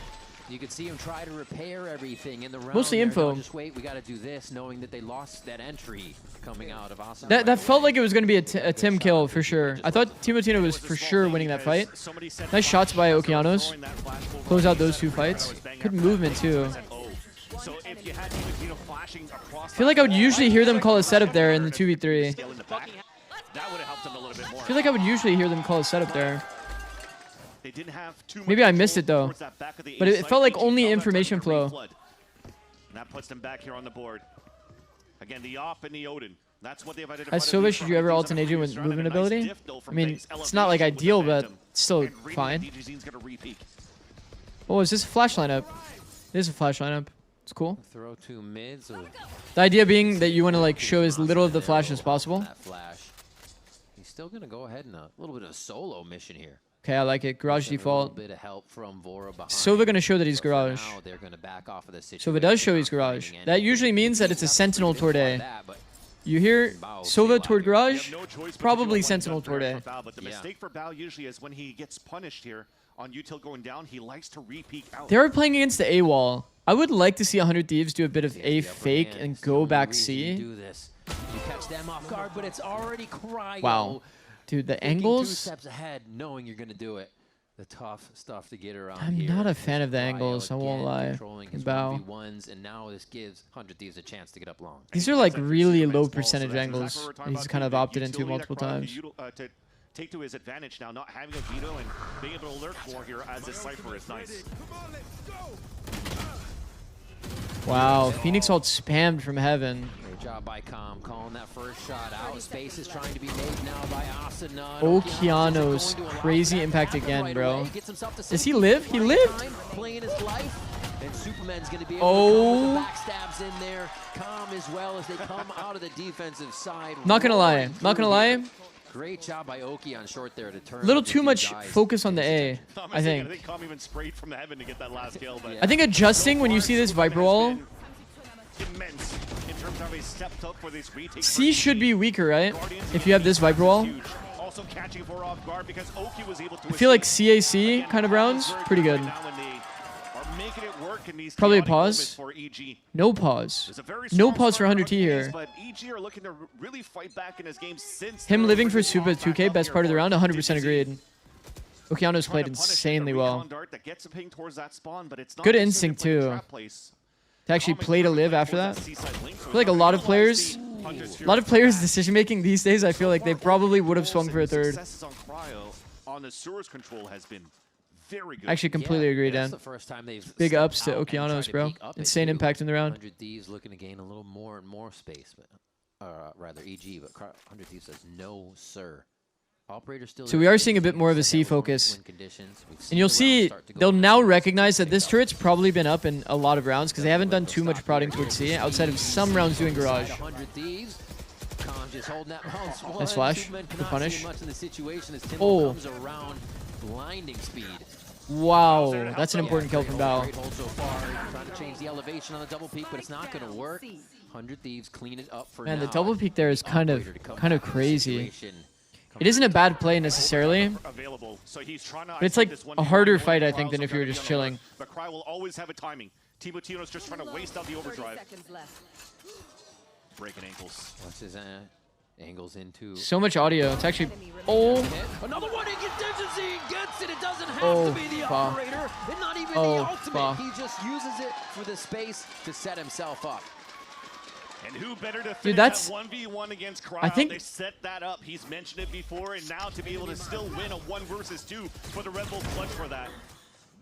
You can see him try to repair everything in the round. Mostly info. Just wait, we got to do this, knowing that they lost that entry coming out of Asuna. That felt like it was going to be a Tim kill for sure. I thought Timo Tino was for sure winning that fight. Nice shots by Okeanos. Close out those 2 fights. Good movement too. I feel like I would usually hear them call a setup there in the 2v3. I feel like I would usually hear them call a setup there. Maybe I missed it though. But it felt like only information flow. And that puts them back here on the board. Again, the Op and the Odin. That's what they've identified. As Sova, should you ever alternate with movement ability? I mean, it's not like ideal, but it's still fine. Oh, is this a flash lineup? It is a flash lineup. It's cool. Throw 2 mids. The idea being that you want to like show as little of the flash as possible. That flash. He's still gonna go ahead and a little bit of a solo mission here. Okay, I like it. Garage default. A little bit of help from Vora behind. Sova gonna show that he's garage. Now they're gonna back off of the situation. Sova does show he's garage. That usually means that it's a sentinel toward A. You hear Sova toward garage, probably sentinel toward A. But the mistake for Bao usually is when he gets punished here on util going down, he likes to re-peek out. They are playing against the A wall. I would like to see 100 Thieves do a bit of A fake and go back C. You catch them off guard, but it's already Cryo. Wow. Dude, the thinking angles. 2 steps ahead, knowing you're going to do it. The tough stuff to get around I'm here. not a fan of the Cryo angles, I won't again lie. controlling his Bow. 1v1s, and now this gives 100 Thieves a chance to get up long. These are like really low percentage angles. He's kind of opted into multiple times. To take to his advantage now, not having a veto and being able to lurk more here as this Cypher is nice. Wow, Phoenix ult spammed from heaven. Great job by Com, calling that first shot out. Space is trying to be made now by Asuna. Okeanos, crazy impact again, bro. Does he live? He lived? Playing his life. And Superman's going to be able Oh. to come with the backstabs in there. Com as well as they come out of the defensive side. Not gonna lie. Not gonna lie. Great job by Oki on short there to turn. Little too much focus on the A, I think. I think Com even sprayed from the heaven to get that last kill, but I think adjusting when you see this Viper wall, immense in terms of how he stepped up for this retake. C should be weaker, right? If you have this Viper wall. Also catching 4 off guard because Oki was able to I feel like CAC kind of rounds, pretty good. making it work in these Probably a chaotic moments pause. for EG. No pause. There's a very No strong pause for start 100T here. But EG are looking to really fight back in this game since Him their living for original Supa off back 2K, up best here part of the for round, 100% DGZ. agreed. Okeanos played insanely well. Dart that gets a ping towards that spawn, but it's not Good necessarily instinct playing too. trap place. To actually play to live after that. I feel like a lot of players decision making these days, I feel like they probably would have swung for a third. Successes on Cryo on the Sewers control has been very good. I actually completely agree, Dan. That's the first time they've Big stepped ups to out and tried Okeanos, to bro. peek up at Insane you. impact in the round. 100 Thieves looking to gain a little more and more space, but rather EG, but 100 Thieves says no, sir. Operator still. So we are seeing a bit more of a C focus. And you'll see they'll now recognize that this turret's probably been up in a lot of rounds because they haven't done too much prodding towards C outside of some rounds doing garage. Nice flash. Good punish. Oh. Blinding speed. Wow, that's an important kill from Bao. Great hold so far. Trying to change the elevation on the double peak, but it's not going to work. 100 Thieves clean it up for Man, now. the double peek there is kind of crazy. It isn't a bad play necessarily, but it's like a harder fight, I think, than if you were just chilling. But Cry will always have a timing. Timo's just trying to waste out the overdrive. Breaking ankles. What's his angles into? So much audio. It's actually... Oh. Another one in contingency. Gets it. It doesn't have Oh, to be the fuck. operator. And not even Oh, the ultimate. fuck. He just uses it for the space to set himself up. And who better to finish Dude, that's... that 1v1 against Cryo? I think... They set that up. He's mentioned it before, and now to be able to still win a 1 versus 2 for the Red Bull clutch for that.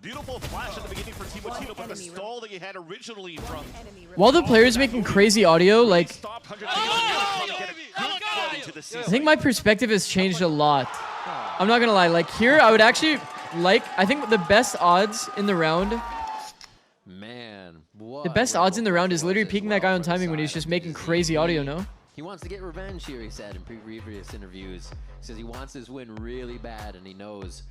Beautiful flash at the beginning for Timo, but the stall that you had originally from... While the player's making crazy audio, like... I think my perspective has changed a lot. I'm not gonna lie, like here, I would actually like... I think the best odds in the round... Man, The best odds in the round is literally peeking that guy on timing when he's just making crazy audio, no? He wants to get revenge here, he said in previous interviews. He says he wants this win really bad, and he knows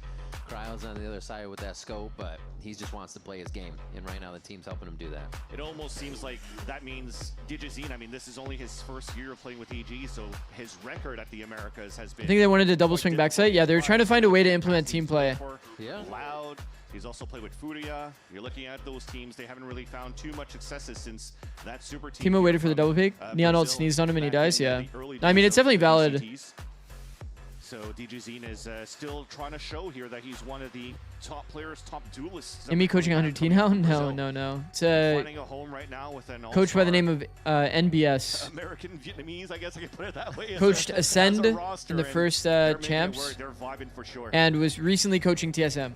Cryo's on the other side with that scope, but he just wants to play his game. And right now, the team's helping him do that. It almost seems like that means DGZ, I mean, this is only his first year of playing with EG, so his record at the Americas has been... I think they wanted to double swing backside. Yeah, they were trying to find a way to implement team play. Yeah. Loud. He's also played with Furia. You're looking at those teams. They haven't really found too much successes since that super team. Timo waited for the double peek. Neon ult sneezed on him and he dies. Yeah. I mean, it's definitely valid. So DGZ is still trying to show here that he's one of the top players, top duelists. Am I coaching 100T now? No. It's finding a home right now with an coach by the name of NBS. American Vietnamese, I guess I can put it that way. Coached Ascend roster, in the first champs, they're vibing for sure. and was recently coaching TSM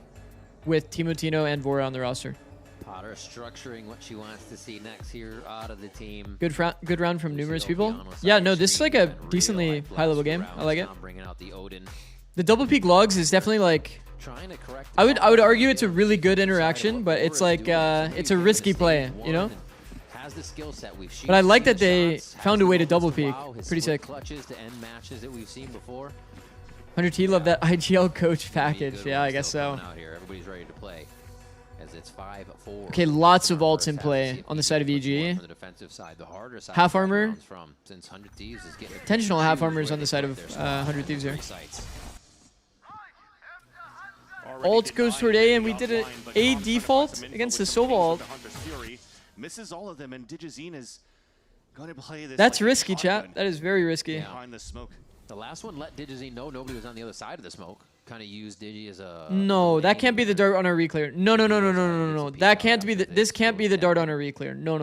with Timo and Vora on the roster. Potter structuring what she wants to see next here out of the team. Good round from numerous people. Yeah, no, this is like a decently high-level game. I like it. Bringing out the Odin. The double peek logs is definitely like... Trying to correct I would argue it's a really good interaction, but it's like it's a risky play, you know? Has the skill set we've seen. But I like that they found a way to double peek. Pretty sick. Clutches to end matches that we've seen before. 100T love that IGL coach package. Yeah, I guess so. Out here. Everybody's ready to play. As it's 5-4. Okay, lots of ults in play on the side of EG. The defensive side, the harder side half armor. From, since 100 Thieves is getting intentional half armors on the side of 100 Thieves here. Ult goes toward A, and we did a default against the Sova ult. Misses all of them, and DGZ is Gonna play this That's like a risky, chat. shotgun That is very risky. behind the smoke. The last one let DigiZ know nobody was on the other side of the smoke. Kind of used Digi as a... No, that can't be the dart on a reclear. No. That can't be the... This can't be the dart on a reclear. No.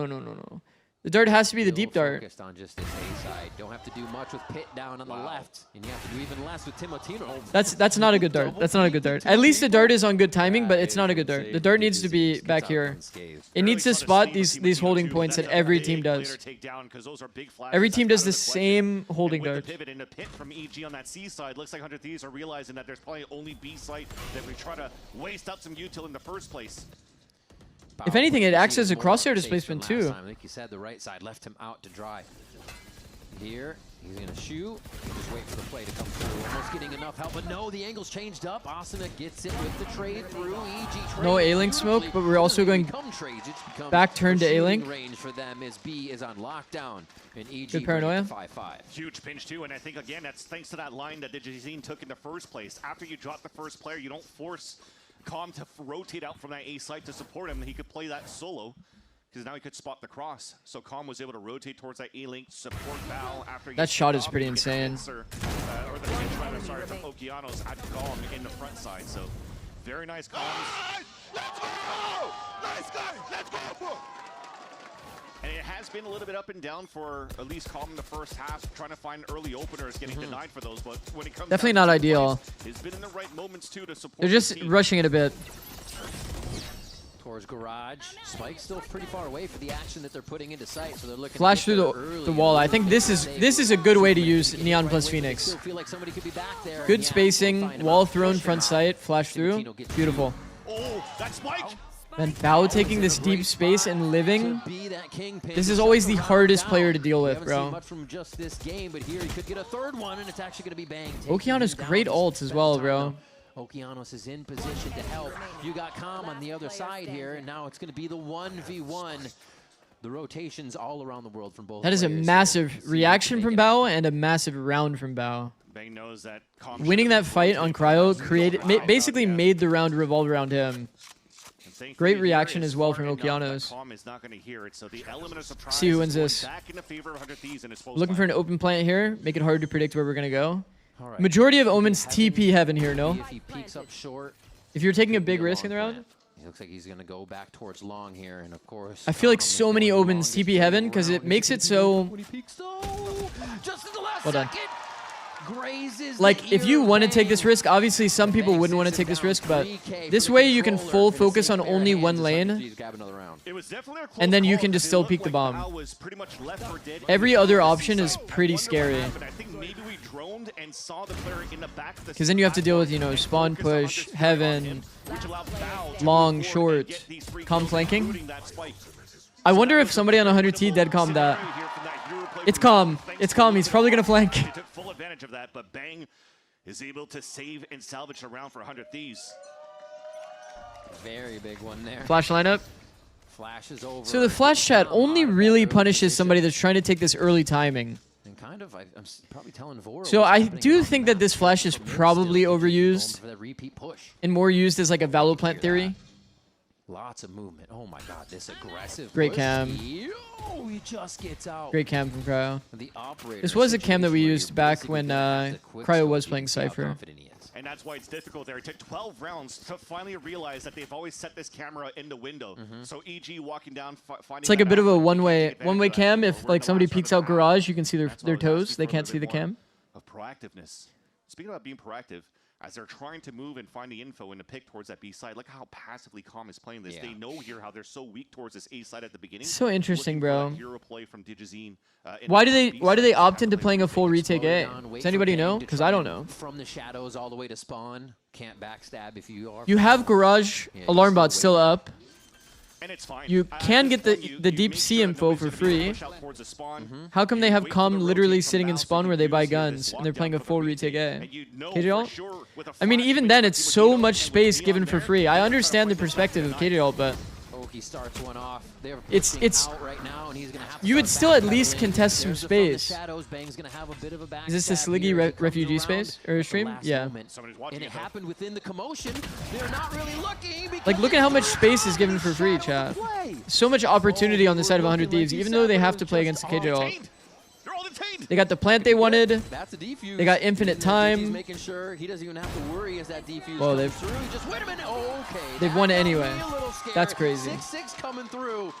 The dart has to be the deep dart. Focused on just this A side. Don't have to do much with Pit down on the left. And you have to do even less with Timotino. That's not a good dart. That's not a good dart. At least the dart is on good timing, but it's not a good dart. The dart needs to be back here. It needs to spot these holding points that every team does. Every team does the same holding dart. Pivot into Pit from EG on that C side. Looks like 100 Thieves are realizing that there's probably only B site that we try to waste up some util in the first place. If anything, it acts as a crosshair displacement too. I think he said the right side left him out to dry. Here, he's going to shoot. Just wait for the play to come through. Almost getting enough help, but no, the angle's changed up. Asuna gets it with the trade through. EG trade. No A-Link smoke, but we're also going back turn to A-Link. Range for them as B is on lockdown. And EG Good paranoia. 5-5. Huge pinch too, and I think again that's thanks to that line that DigiZ took in the first place. After you drop the first player, you don't force Calm to rotate out from that A site to support him. He could play that solo because now he could spot the cross. So Calm was able to rotate towards that A-Link, support Val after that shot is pretty insane. Or the pinch rather, sorry, from Okeanos at Calm in the front side. So very nice comms. Let's go! Nice guy! Let's go! And it has been a little bit up and down for at least Calm in the first half, trying to find early openers, getting denied for those. But when it comes definitely not ideal. He's been in the right moments too to support. They're just rushing it a bit. Towards garage. Spike's still pretty far away for the action that they're putting into sight, so they're looking Flash through the wall. I think this is a good way to use Neon plus Phoenix. Good spacing, wall thrown, front sight, flash through. Beautiful. Oh, that's Spike! And Bao taking this deep space and living. This is always the hardest player to deal with, bro. Much from just this game, but here he could get a third one, and it's actually going to be banged. Okeanos great ults as well, bro. Okeanos is in position to help. You got Calm on the other side here, and now it's going to be the 1v1. The rotations all around the world from both. That is a massive reaction from Bao and a massive round from Bao. Bang knows that winning that fight on Cryo basically made the round revolve around him. Great reaction as well from Okeanos. See who wins this. Looking for an open plant here. Make it hard to predict where we're going to go. Majority of Omen's TP heaven here, no? If he peeks up short, if you're taking a big risk in the round. It looks like he's going to go back towards long here, and of course... I feel like so many Omens TP heaven because it makes it so... Just in the last well done. second. Like, if you want to take this risk, obviously some people wouldn't want to take this risk, but this way you can full focus on only one lane, and then you can just still peek the bomb. Every other option is pretty scary. Because then you have to deal with, you know, spawn push, heaven, long, short, calm flanking. I wonder if somebody on 100T dead calm that. It's calm. It's calm. He's probably going to flank. He took full advantage of that, but Bang is able to save and salvage the round for 100 Thieves. Very big one there. Flash lineup. Flash is over. So the flash chat only really punishes somebody that's trying to take this early timing. And kind of, I'm probably telling Vora. So I do think that this flash is probably overused and more used as like a Valo plant theory. Lots of movement. Oh my god, this aggressive. Great cam. He just gets out. Great cam from Cryo. This was a cam that we used back when Cryo was playing Cypher. And that's why it's difficult there. It took 12 rounds to finally realize that they've always set this camera in the window. So EG walking down, finding it's like a bit of a one-way cam. If like somebody peeks out garage, you can see their toes. They can't see the cam. Of proactiveness. Speaking about being proactive, as they're trying to move and find the info and to pick towards that B side, look how passively Calm is playing this. Yeah. They know here how they're so weak towards this A side at the beginning. So interesting, bro. Hero play from DigiZ, why do they opt into playing a full retake A? Does anybody know? Because I don't know. From the shadows all the way to spawn, can't backstab if you are. You have garage alarm bot still up. And it's fine. You can get the deep C info for free. How come they have Calm literally sitting in spawn where they buy guns and they're playing a full retake A? KJL? I mean, even then, it's so much space given for free. I understand the perspective of KJL, but He starts one off. They're It's out right now, and he's gonna have to you would still at least contest some There's the from the space. shadows. Bang's gonna have a bit of a Is this the backstab Sliggy here as he comes refugee around space or at the stream? last Yeah. moment. And it happened within the commotion. They're not really looking. Like, look at how much space is given for free, chat. So much opportunity on the side of 100 Thieves, even though they have to play against the KJ ult. They got the plant they wanted. That's a defuse. They got infinite He's time. making sure he doesn't even have to worry as that defuse Whoa, comes through. He just wait a minute. Oh, okay. They've won anyway. That's crazy. 6-6 coming through.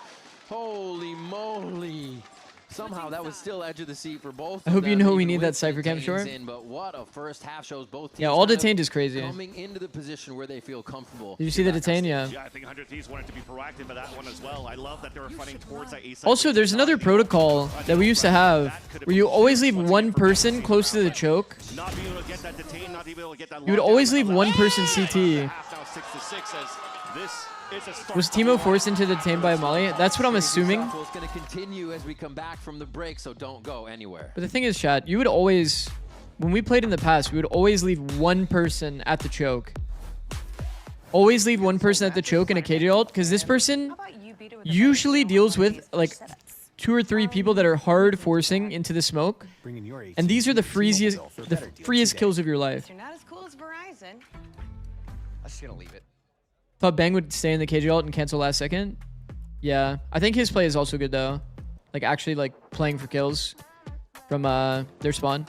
Holy moly. Somehow that was still edge of the seat for both. I hope you know we even need that with cypher cam Detain's short. in, but what a first half shows both teams. Yeah, all kind of Detained is crazy. Coming into the position where they feel comfortable. Did you see the Detain? Yeah. Yeah, I think 100 Thieves wanted to be proactive with that one as well. I love that they were fighting towards that A side. Also, there's another protocol that we used to have where you always leave one person close to the choke. Not being able to get that Detain, not being able to get that You would always leave one person CT. Now 6-6 as this is a start. Was Timo forced into the Detain by Molly? That's what I'm assuming. It's going to continue as we come back from the break, so don't go anywhere. But the thing is, chat, you would always, when we played in the past, we would always leave one person at the choke. Always leave one person at the choke in a KJ ult, because this person usually deals with like 2 or 3 people that are hard forcing into the smoke. And these are the freest kills of your life. You're not as cool as Verizon. I'm just gonna leave it. Thought Bang would stay in the KJ ult and cancel last second. Yeah, I think his play is also good though. Like actually like playing for kills from their spawn.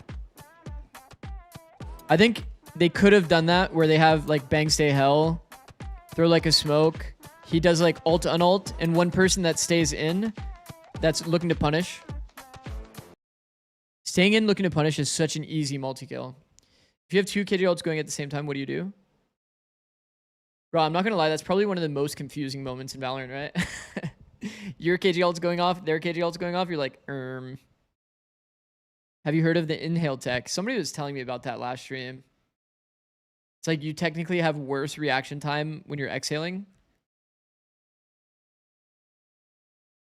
I think they could have done that where they have like Bang stay hell, throw like a smoke. He does like ult unult, and one person that stays in that's looking to punish. Staying in looking to punish is such an easy multi-kill. If you have 2 KJ ults going at the same time, what do you do? Bro, I'm not gonna lie, that's probably one of the most confusing moments in Valorant, right? Your KJ ult's going off, their KJ ult's going off, you're like, Have you heard of the inhale tech? Somebody was telling me about that last stream. It's like you technically have worse reaction time when you're exhaling.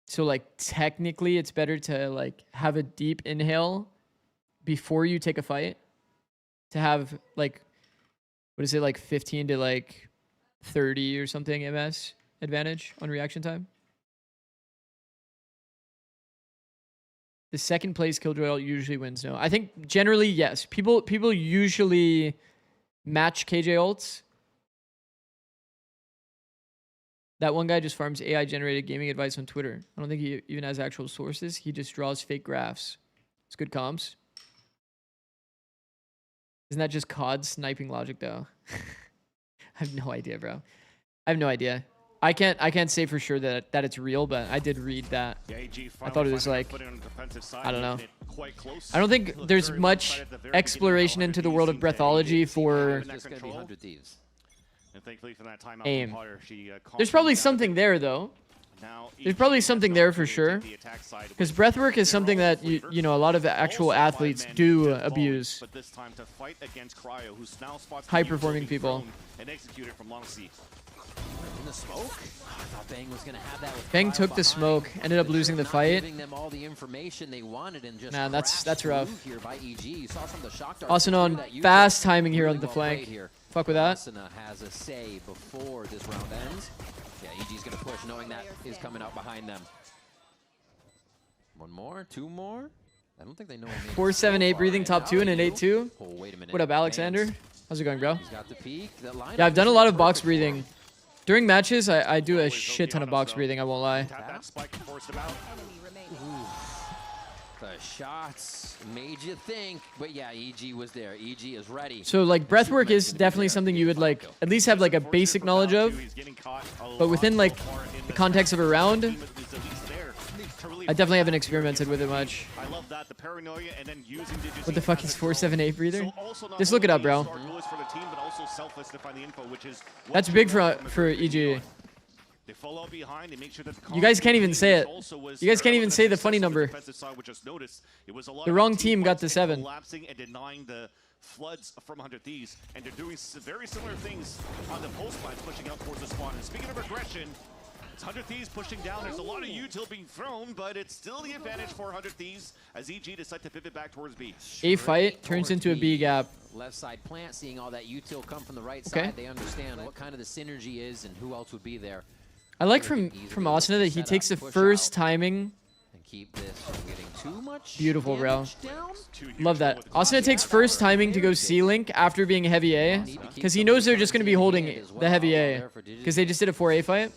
So like technically it's better to like have a deep inhale before you take a fight. To have like, what is it, like 15 to like 30 or something MS advantage on reaction time. The second place Killjoy ult usually wins. No, I think generally yes. People usually match KJ ults. That one guy just farms AI generated gaming advice on Twitter. I don't think he even has actual sources. He just draws fake graphs. It's good comms. Isn't that just COD sniping logic though? I have no idea, bro. I have no idea. I can't say for sure that it's real, but I did read that. I thought it was like, I don't know. I don't think there's much exploration into the world of breathology for aim. There's probably something there though. There's probably something there for sure. Because breathwork is something that you know a lot of actual athletes do abuse. High performing people. In the smoke? I thought Bang was going to have that with Bang took the smoke, ended up losing the fight. Giving them all the information they wanted and just Man, that's rough. here by EG. You saw some of the shock darts Austin on fast timing here on the flank. Fuck with that. Asuna has a say before this round ends. Yeah, EG's going to push knowing that is coming out behind them. One more, 2 more. I don't think they know. 4-7-8 breathing top 2 and an 8-2. Oh, wait a minute. What up, Alexander? How's it going, bro? He's got the peak. Yeah, I've done a lot of box breathing. During matches, I do a shit ton of box breathing, I won't lie. The shots made you think, but yeah, EG was there. EG is ready. So like breathwork is definitely something you would like at least have like a basic knowledge of, but within like the context of a round, I definitely haven't experimented with it much. What the fuck is 4-7-8 breather? Just look it up, bro. That's big for EG. You guys can't even say it. You guys can't even say the funny number. The wrong team got to 7. Floods from 100 Thieves, and they're doing very similar things on the post lines, pushing out towards the spawn. And speaking of aggression, it's 100 Thieves pushing down. There's a lot of util being thrown, but it's still the advantage for 100 Thieves as EG decide to pivot back towards B. A fight turns into a B gap. Left side plant, seeing all that util come from the right side, they understand what kind of the synergy is and who else would be there. I like from Asuna that he takes the first timing. And keep this from getting too much. Beautiful, bro. Down. Love that. Asuna takes first timing to go C-Link after being a heavy A, because he knows they're just going to be holding the heavy A, because they just did a 4A fight.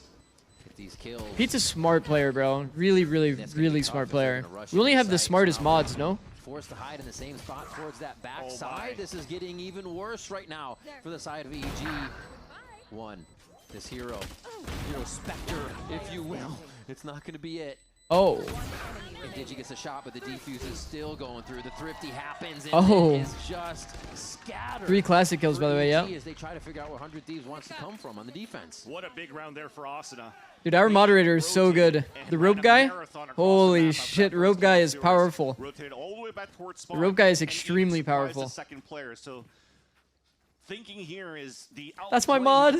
Pete's a smart player, bro. Really, really, really smart player. We only have the smartest mods, no? Forced to hide in the same spot towards that backside. This is getting even worse right now for the side of EG. One, this hero Spectre, if you will. It's not going to be it. Oh. And Digi gets a shot, but the defuse is still going through. The thrifty happens, and Oh. it is just scattered. 3 classic kills, by the way, yeah. As they try to figure out where 100 Thieves wants to come from on the defense. What a big round there for Asuna. Dude, our moderator is so good. The rope guy? Holy shit, rope guy is powerful. The rope guy is extremely powerful. Second player, so thinking here is the That's my mod.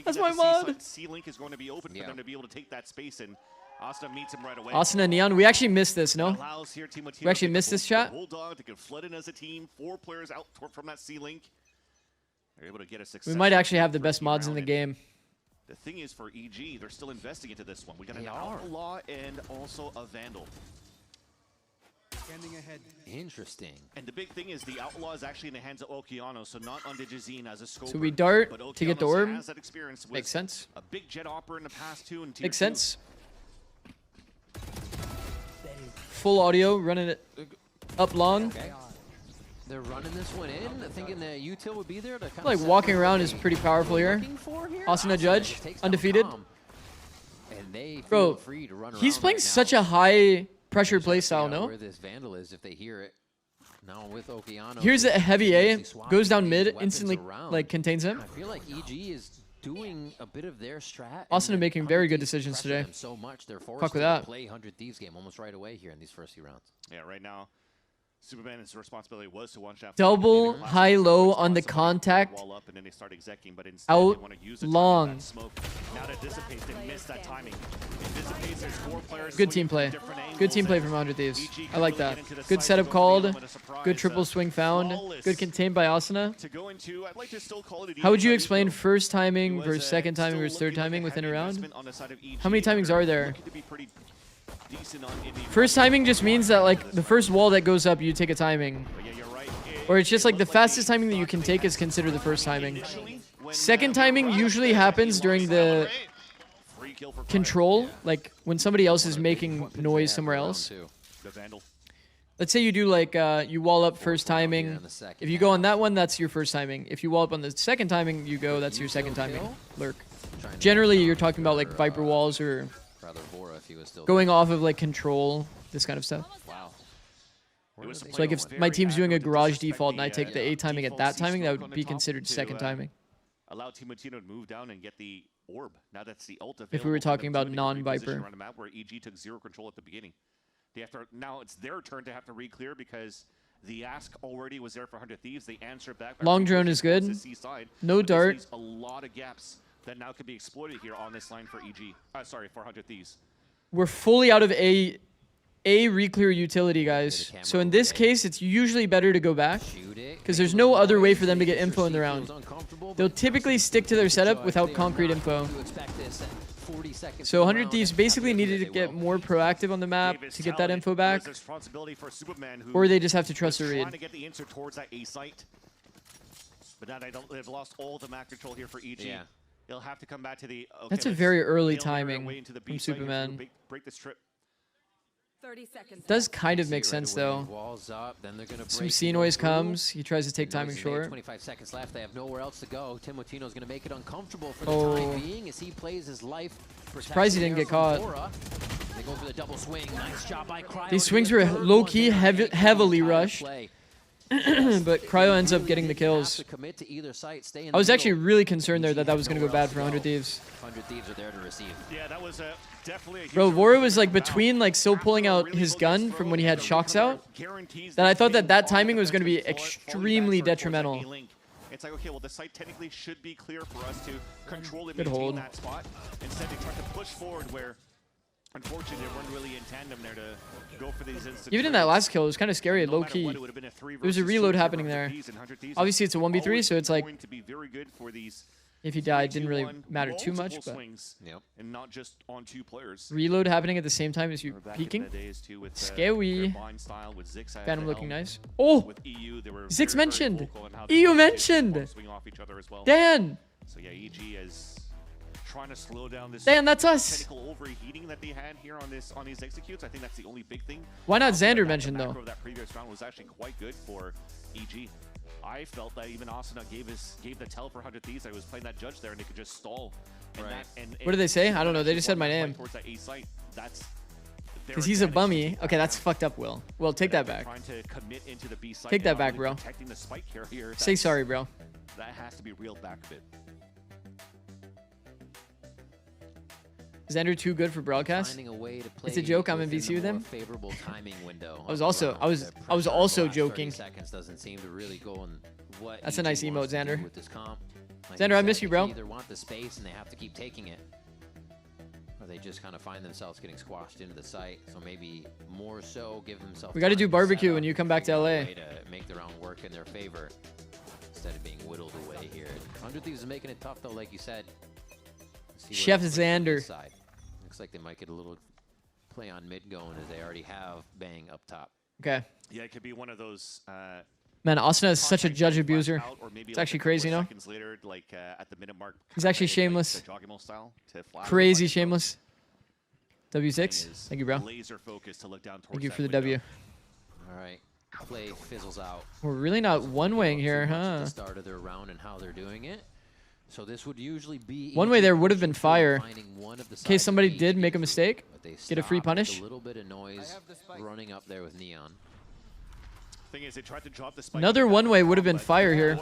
That's my mod. C-Link is going to be open for them to be able to take that space, and Asuna meets him right away. Asuna Neon, we actually missed this, no? We actually missed this chat? Bulldog, they can flood in as a team. 4 players out from that C-Link. They're able to get a success. We might actually have the best mods in the game. The thing is, for EG, they're still investing into this one. We got an Outlaw and also a Vandal. Standing ahead. Interesting. And the big thing is the Outlaw is actually in the hands of Okeano, so not on Digizine as a scoper. So we dart but to get the Okeanos orb. has that experience with Makes sense. A big jet opera in the past too. And Makes sense. Full audio, running it up long. Okay. They're running this one in, thinking that util would be there to kind Like of walking around is pretty powerful here. Asuna Judge, undefeated. And they feel Bro, free to run he's around playing right such now. a high pressure Just playstyle, figure out no? Where this Vandal is, if they hear it. Now with Okeano. Here's a heavy A, mostly swapping goes down these mid, weapons instantly around. like contains him. I feel like EG is doing a bit of their strat. Asuna making very good decisions pressure today. them so much they're forced Fuck with to that. play 100 Thieves game almost right away here in these first few rounds. Yeah, right now, Superman's responsibility was to one-shot. Double high-low on the contact. Wall up, and then they start execing, but instead they Out want to use the long. that smoke. Now that dissipates, they miss that timing. It dissipates, there's 4 players Good team play. Good team play from 100 Thieves. I like that. Good setup called. Good triple swing found. Good contained by Asuna. To go into, I'd like to still call it How would you explain first timing versus second timing versus third timing within a round? How many timings are there? First timing just means that like the first wall that goes up, you take a timing. Or it's just like the fastest timing that you can take is considered the first timing. Second timing usually happens during the control, like when somebody else is making noise somewhere else. Let's say you do like, you wall up first timing. If you go on that one, that's your first timing. If you wall up on the second timing, you go, that's your second timing. Lurk. Generally, you're talking about like Viper walls or going off of like control, this kind of stuff. Wow. So like if my team's doing a garage default and I take the A timing at that timing, that would be considered second timing. Allow Timotino to move down and get the orb. Now that's the ult If we were talking about non-Viper. Around a map where EG took 0 control at the beginning. They have to, now it's their turn to have to re-clear because the ask already was there for 100 Thieves. They answer back. Long drone is good. No dart. A lot of gaps that now could be exploited here on this line for EG. Sorry, for 100 Thieves. We're fully out of A re-clear utility, guys. So in this case, it's usually better to go back because there's no other way for them to get info in the round. They'll typically stick to their setup without concrete info. So 100 Thieves basically needed to get more proactive on the map to get that info back, or they just have to trust a read. To get the answer towards that A site, but now they've lost all the map control here for EG. Yeah. They'll have to come back to the. Okay, That's a very early timing from Superman. Break this trip. 30 seconds. Does kind of make sense though. Walls up, then they're gonna Some C noise comes. He tries to take timing short. 25 seconds left. They have nowhere else to go. Timotino's gonna make it uncomfortable for the Oh. time being as he plays his life. Surprised he didn't get caught. They go for the double swing. Nice job by Cryo. These swings were low-key, heavily rushed. But Cryo ends up getting the kills. I was actually really concerned there that that was going to go bad for 100 Thieves. 100 Thieves are there to receive. Yeah, that was definitely a huge. Bro, Vora was like between like still pulling out his gun from when he had shocks out, that I thought that timing was going to be extremely detrimental. It's like, okay, well, the site technically should be clear for us to control and Good maintain hold. that spot. Instead, they tried to push forward where, unfortunately, they weren't really in tandem there to go for these instant Even in that last kill, it was kind of scary, low-key. There There was a reload happening there. Obviously, it's a 1v3, so it's like going to be very good for these If he died, didn't really matter too much, but and not just on 2 players. reload happening at the same time as you peeking. Scary. Phantom looking nice. Oh! Zix mentioned! EU mentioned! Dan! So yeah, EG is trying to slow down this Dan, that's us! technical overheating that they had here on these executes. I think that's the only big thing. Why not Xander mentioned, though? That previous round was actually quite good for EG. I felt that even Asuna gave the tell for 100 Thieves that he was playing that judge there and they could just stall. What did they say? I don't know. They just said my name. Because he's a bummy. Okay, that's fucked up, Will. Will, take that back. Take that back, bro. Say sorry, bro. That has to be reeled back a bit. Xander too good for broadcast? It's a joke. I'm in VC with him. I was also joking. That's a nice emote, Xander. Xander, I miss you, bro. They either want the space and they have to keep taking it, or they just kind of find themselves getting squashed into the site. So maybe more so give themselves. We got to do barbecue when you come back to LA. To make their own work in their favor instead of being whittled away here. 100 Thieves is making it tough though, like you said. Chef Xander. Looks like they might get a little play on mid going as they already have Bang up top. Okay. Yeah, it could be one of those. Man, Asuna is such a judge abuser. It's actually crazy, you know? Later, like, at the minute mark, he's actually shameless. Crazy shameless. W6. Thank you, bro. Thank you for the W. All right. Play fizzles out. We're really not one-waying here, huh? The start of their round and how they're doing it. So this would usually be one way there would have been fire in case somebody did make a mistake, get a free punish. A little bit of noise running up there with Neon. Thing is, they tried to drop the spike. Another one way would have been fire here.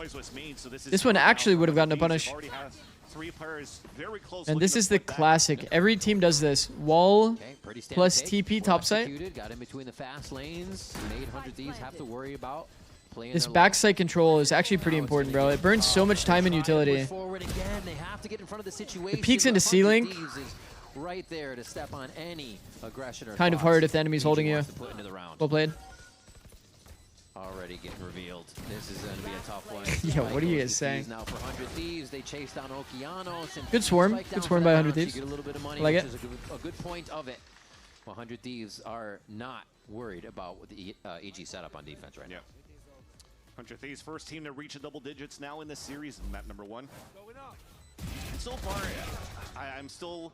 This one actually would have gotten a punish. And this is the classic. Every team does this. Wall plus TP topside. Got in between the fast lanes. Made 100 Thieves have to worry about. This backside control is actually pretty important, bro. It burns so much time and utility. It peeks into ceiling. Right there to step on any aggression or kind of hard if the enemy's holding you. Well played. Already getting revealed. This is going to be a tough one. Yo, what are you guys saying? Now for 100 Thieves, they chase down Okeanos. Good swarm. Good swarm by 100 Thieves. Get a little bit of money, like which it. is a good point of it. 100 Thieves are not worried about what the EG setup on defense right now. 100 Thieves, first team to reach a double digits now in this series, map number 1. And so far, I'm still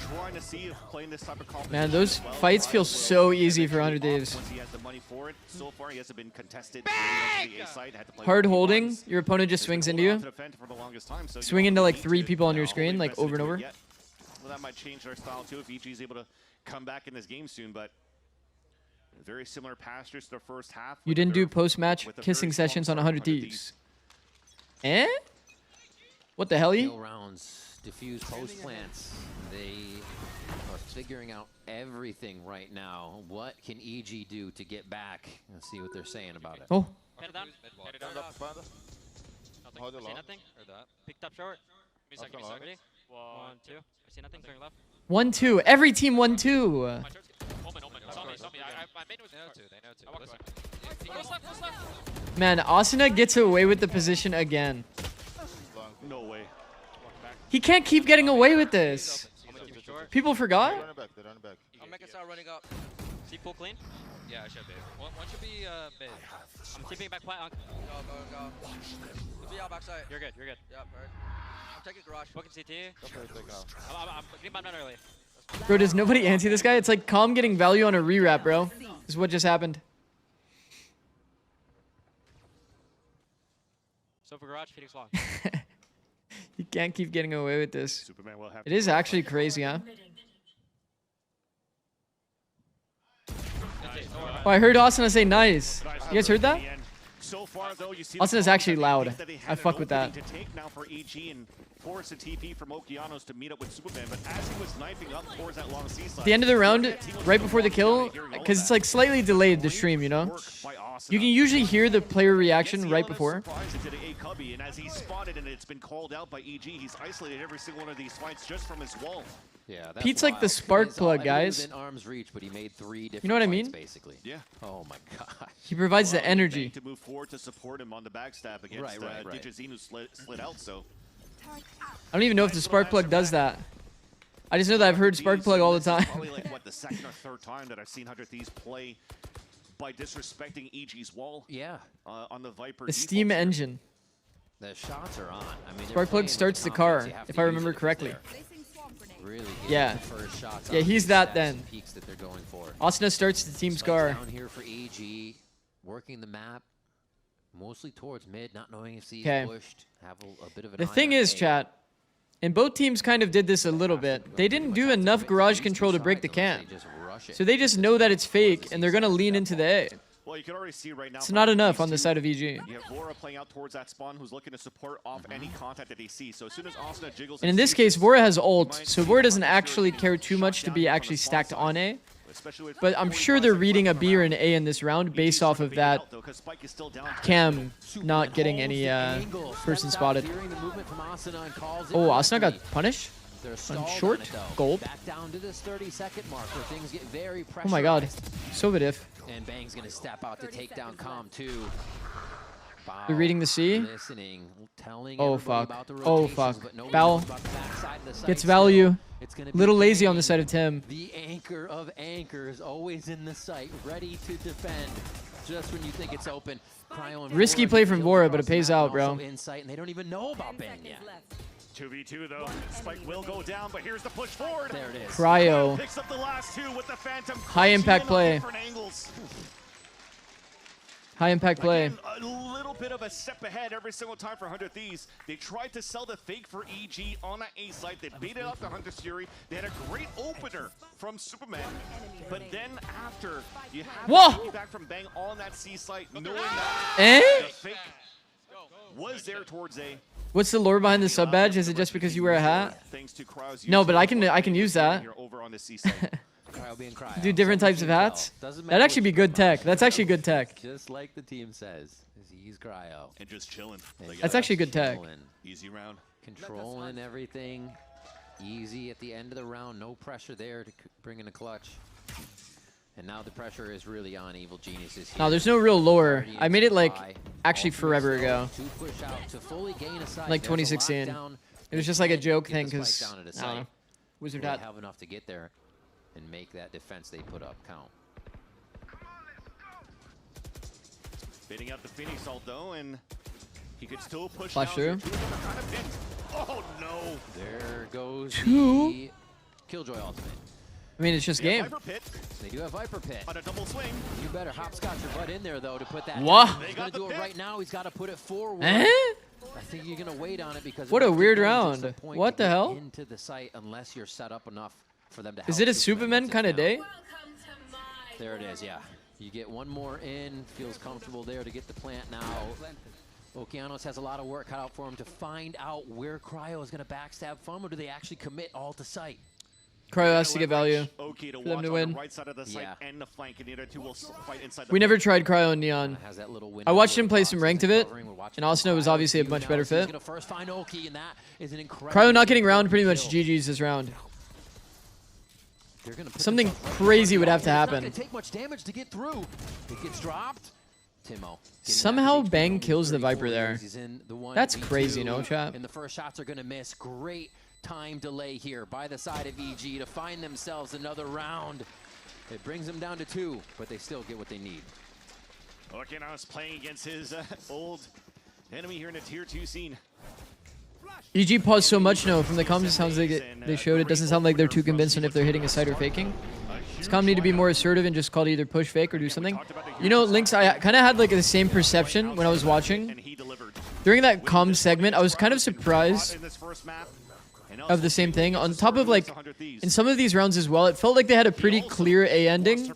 trying to see if playing this type of competition. Man, those fights feel so easy for 100 Thieves. Once he has the money for it, so far he hasn't been contested. Hard holding, your opponent just swings into you. Swing into like 3 people on your screen, like over and over. Well, that might change their style too if EG is able to come back in this game soon, but very similar pastures to the first half. You didn't do post-match kissing sessions on 100 Thieves. Eh? What the hell, rounds, diffuse post plants. They are figuring out everything right now. What can EG do to get back? Let's see what they're saying about it. Oh. Hold it nothing? Or that? Picked up short. Ready? 1, 2. I see nothing. Turning left. 1-2. Every team 1-2. Man, Asuna gets away with the position again. No way. He can't keep getting away with this. People forgot? I'll make it start running up. See full clean? Yeah, I should be. One should be mid. I'm tipping back plant. Go. Be out backside. You're good. Yep, alright. I'm taking garage. Fucking CT. I'm getting my man early. Bro, does nobody anti this guy? It's like Calm getting value on a rewrap, bro. This is what just happened. So for garage, Phoenix long. You can't keep getting away with this. Superman will have it is actually crazy, huh? Oh, I heard Asuna say nice. You guys heard that? Asuna is actually loud. I fuck with that. Force a TP from Okeanos to meet up with Superman, but as he was knifing up towards that long seaside, at the end of the round, right before the kill, because it's like slightly delayed the stream, you know? You can usually hear the player reaction right before. And as he spotted and it's been called out by EG, he's isolated every single one of these fights just from his wall. Yeah, Pete's like the spark plug, guys. Arm's reach, but he made 3 different you know what I mean? Basically. Yeah. Oh my god. He provides the energy. To move forward to support him on the backstab against Digizinu slid out, so I don't even know if the spark plug does that. I just know that I've heard spark plug all the time. Probably like what, the second or third time that I've seen 100 Thieves play by disrespecting EG's wall. Yeah. On the Viper. The steam engine. The shots are on. I mean, Spark plug starts the car, if I remember correctly. Really yeah. Yeah, he's that then. That they're going for. Asuna starts the team's car. Down here for EG, working the map, mostly towards mid, not knowing if he's pushed. Have a bit of an The thing is, chat, and both teams kind of did this a little bit. They didn't do enough garage control to break the camp. So they just know that it's fake, and they're going to lean into the A. Well, you can already see right now. It's not enough on the side of EG. You have Vora playing out towards that spawn, who's looking to support off any contact that they see. So as soon as Asuna jiggles, and in this case, Vora has ult, so Vora doesn't actually care too much to be actually stacked on A. But I'm sure they're reading a B or an A in this round based off of that Cam not getting any person spotted. Oh, Asuna got punished? On short gold. Oh my god. Sovidiff. And Bang's gonna step out to take down Com too. They're reading the C. Listening, telling oh fuck. About the Oh fuck. Val gets value. Little lazy on the side of Tim. The anchor of anchors always in the sight, ready to defend. Just when you think it's open. Risky play from Vora, but it pays out, bro. Insight, and they don't even know about Bang yet. 2v2 though. Spike will go down, but here's the push forward. There it is. Cryo. Picks up the last two with the Phantom. High impact play. High impact play. Again, a little bit of a step ahead every single time for 100 Thieves. They tried to sell the fake for EG on that A site. They baited out the Hunter's Fury. They had a great opener from Superman. But then after, you have to back from Bang on that C site, knowing that the fake was there towards A. What's the lore behind the sub badge? Is it just because you wear a hat? No, but I can use that. Do different types of hats. That'd actually be good tech. That's actually good tech. Just like the team says, he's Cryo. And just chilling. That's actually good tech. Easy round. Controlling everything. Easy at the end of the round. No pressure there to bring in a clutch. And now the pressure is really on Evil Geniuses here. No, there's no real lore. I made it like actually forever ago. Like 2016. It was just like a joke thing because I don't know. Wizard hat. Have enough to get there and make that defense they put up count. Baiting out the Phoenix ult though, and he could still push flash through. Oh no! There goes the Killjoy ultimate. I mean, it's just game. They do have Viper Pit. On a double swing. You better hopscotch your butt in there, though, to put that what? down. He's going to do it right now. He's got to put it forward. Eh? I think you're going to wait on it because... What a weird round. What the hell? Into the site unless you're set up enough for them to help. Is it a Superman kind of day? There it is, yeah. You get one more in. Feels comfortable there to get the plant now. Okeanos has a lot of work cut out for him to find out where Cryo is going to backstab from, or do they actually commit all to site? Cryo has to get value for them to win. We never tried Cryo and Neon. I watched him play some ranked of it, and Asuna was obviously a much better fit. Cryo not getting round pretty much GG's this round. Something crazy would have to happen. Somehow Bang kills the Viper there. That's crazy, no chat? And the first shots are going to miss. Great time delay here by the side of EG to find themselves another round. It brings them down to 2, but they still get what they need. Okeanos playing against his old enemy here in the tier 2 scene. EG paused so much now. From the comms, it sounds like they showed it doesn't sound like they're too convinced on if they're hitting a site or faking. Does comm need to be more assertive and just call it either push, fake, or do something? You know, Lynx, I kind of had like the same perception when I was watching. During that comm segment, I was kind of surprised of the same thing. On top of like, in some of these rounds as well, it felt like they had a pretty clear A ending.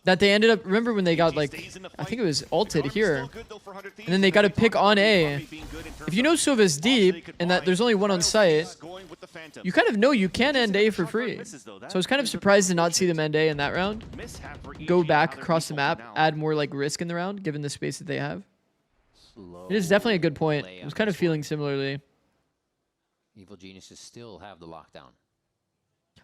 That they ended up, remember when they got like, I think it was ulted here. And then they got to pick on A. If you know Sova's deep and that there's only one on site, you kind of know you can end A for free. So I was kind of surprised to not see them end A in that round. Go back across the map, add more like risk in the round, given the space that they have. It is definitely a good point. I was kind of feeling similarly. Evil Geniuses still have the lockdown.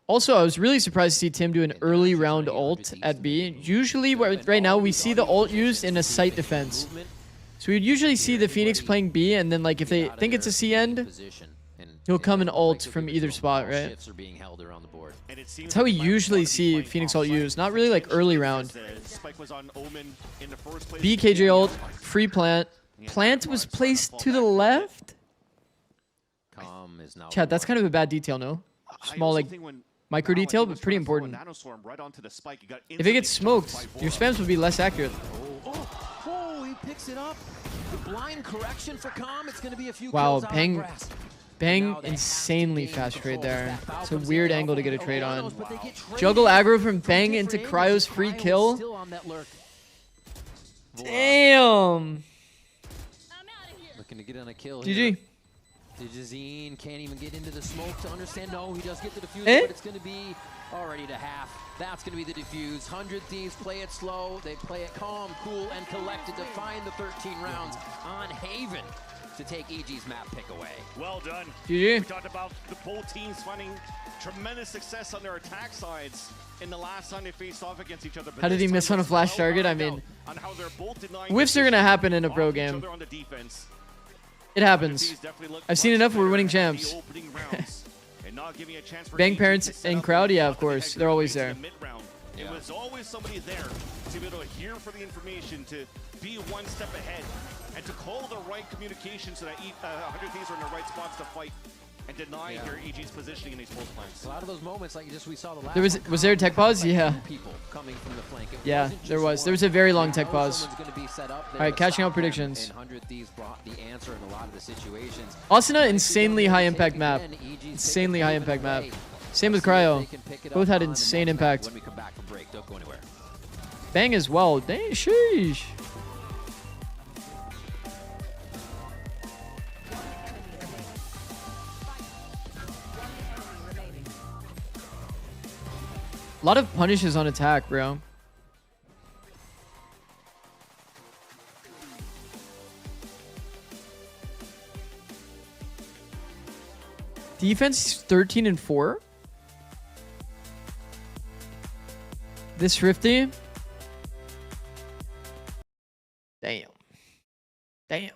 Also, I was really surprised to see Tim do an early round ult at B. Usually, right now, we see the ult used in a site defense. So we'd usually see the Phoenix playing B, and then like if they think it's a C end, he'll come and ult from either spot, right? That's how we usually see Phoenix ult used. Not really like early round. B KJ ult, free plant. Plant was placed to the left. Chat, that's kind of a bad detail, no? Small like micro detail, but pretty important. If it gets smoked, your spams would be less accurate. Oh, he picks it up. The blind correction for Calm. It's going to be a few Wow, kills Bang insanely fast trade there. It's a weird angle to get a trade on. Juggle aggro from Bang into Cryo's free kill. Damn. Looking to get on a kill GG. here. Digizine can't even get into the smoke to understand. No, he does get the defuse, but it's going to be already to half. That's going to be the defuse. 100 Thieves play it slow. They play it calm, cool, and collected to find the 13 rounds on Haven to take EG's map pick away. Well done. GG. We talked about the both teams finding tremendous success on their attack sides in the last time they faced off against each other. How did he miss on a flash target? I mean, whiffs are going to happen in a pro game. It happens. I've seen enough. We're winning champs. Bang parents and crowd, yeah, of course. They're always there. It was always somebody there to be able to hear for the information, to be one step ahead, and to call the right communication so that 100 Thieves are in the right spots to fight and deny their EG's positioning in these post plants. A lot of those moments, like we saw the last was there a tech pause? Yeah. People coming from the flank. Yeah, there was. There was a very long tech pause. All right, catching out predictions. And 100 Thieves brought the answer in a lot of the situations. Asuna, insanely high impact map. Insanely high impact map. Same with Cryo. Both had insane impact. When we come back from break, don't go anywhere. Bang as well. Dang, sheesh. A lot of punishes on attack, bro. Defense 13 and 4. This Thrifty. Damn. Damn.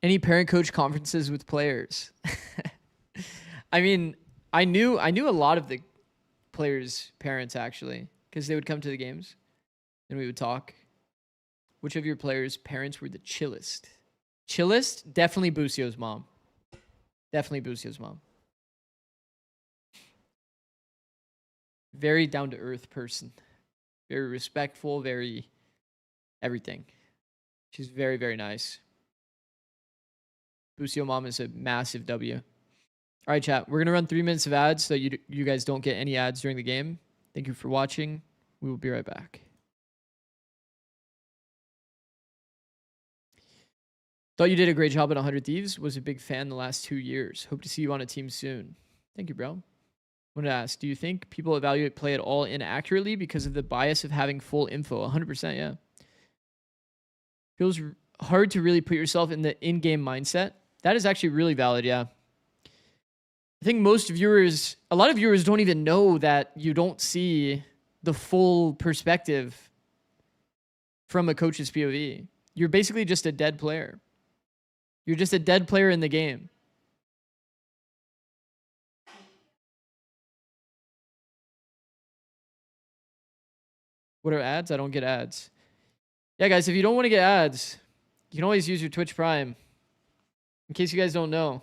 Any parent-coach conferences with players? I mean, I knew a lot of the players' parents actually, because they would come to the games and we would talk. Which of your players' parents were the chillest? Chillest? Definitely Bucio's mom. Definitely Bucio's mom. Very down-to-earth person. Very respectful, very everything. She's very, very nice. Bucio mom is a massive W. All right, chat. We're going to run 3 minutes of ads so that you guys don't get any ads during the game. Thank you for watching. We will be right back. Thought you did a great job at 100 Thieves. Was a big fan the last 2 years. Hope to see you on a team soon. Thank you, bro. Wanted to ask, do you think people evaluate play at all inaccurately because of the bias of having full info? 100%, yeah. Feels hard to really put yourself in the in-game mindset. That is actually really valid, yeah. I think a lot of viewers don't even know that you don't see the full perspective from a coach's POV. You're basically just a dead player. You're just a dead player in the game. What are ads? I don't get ads. Yeah, guys, if you don't want to get ads, you can always use your Twitch Prime. In case you guys don't know.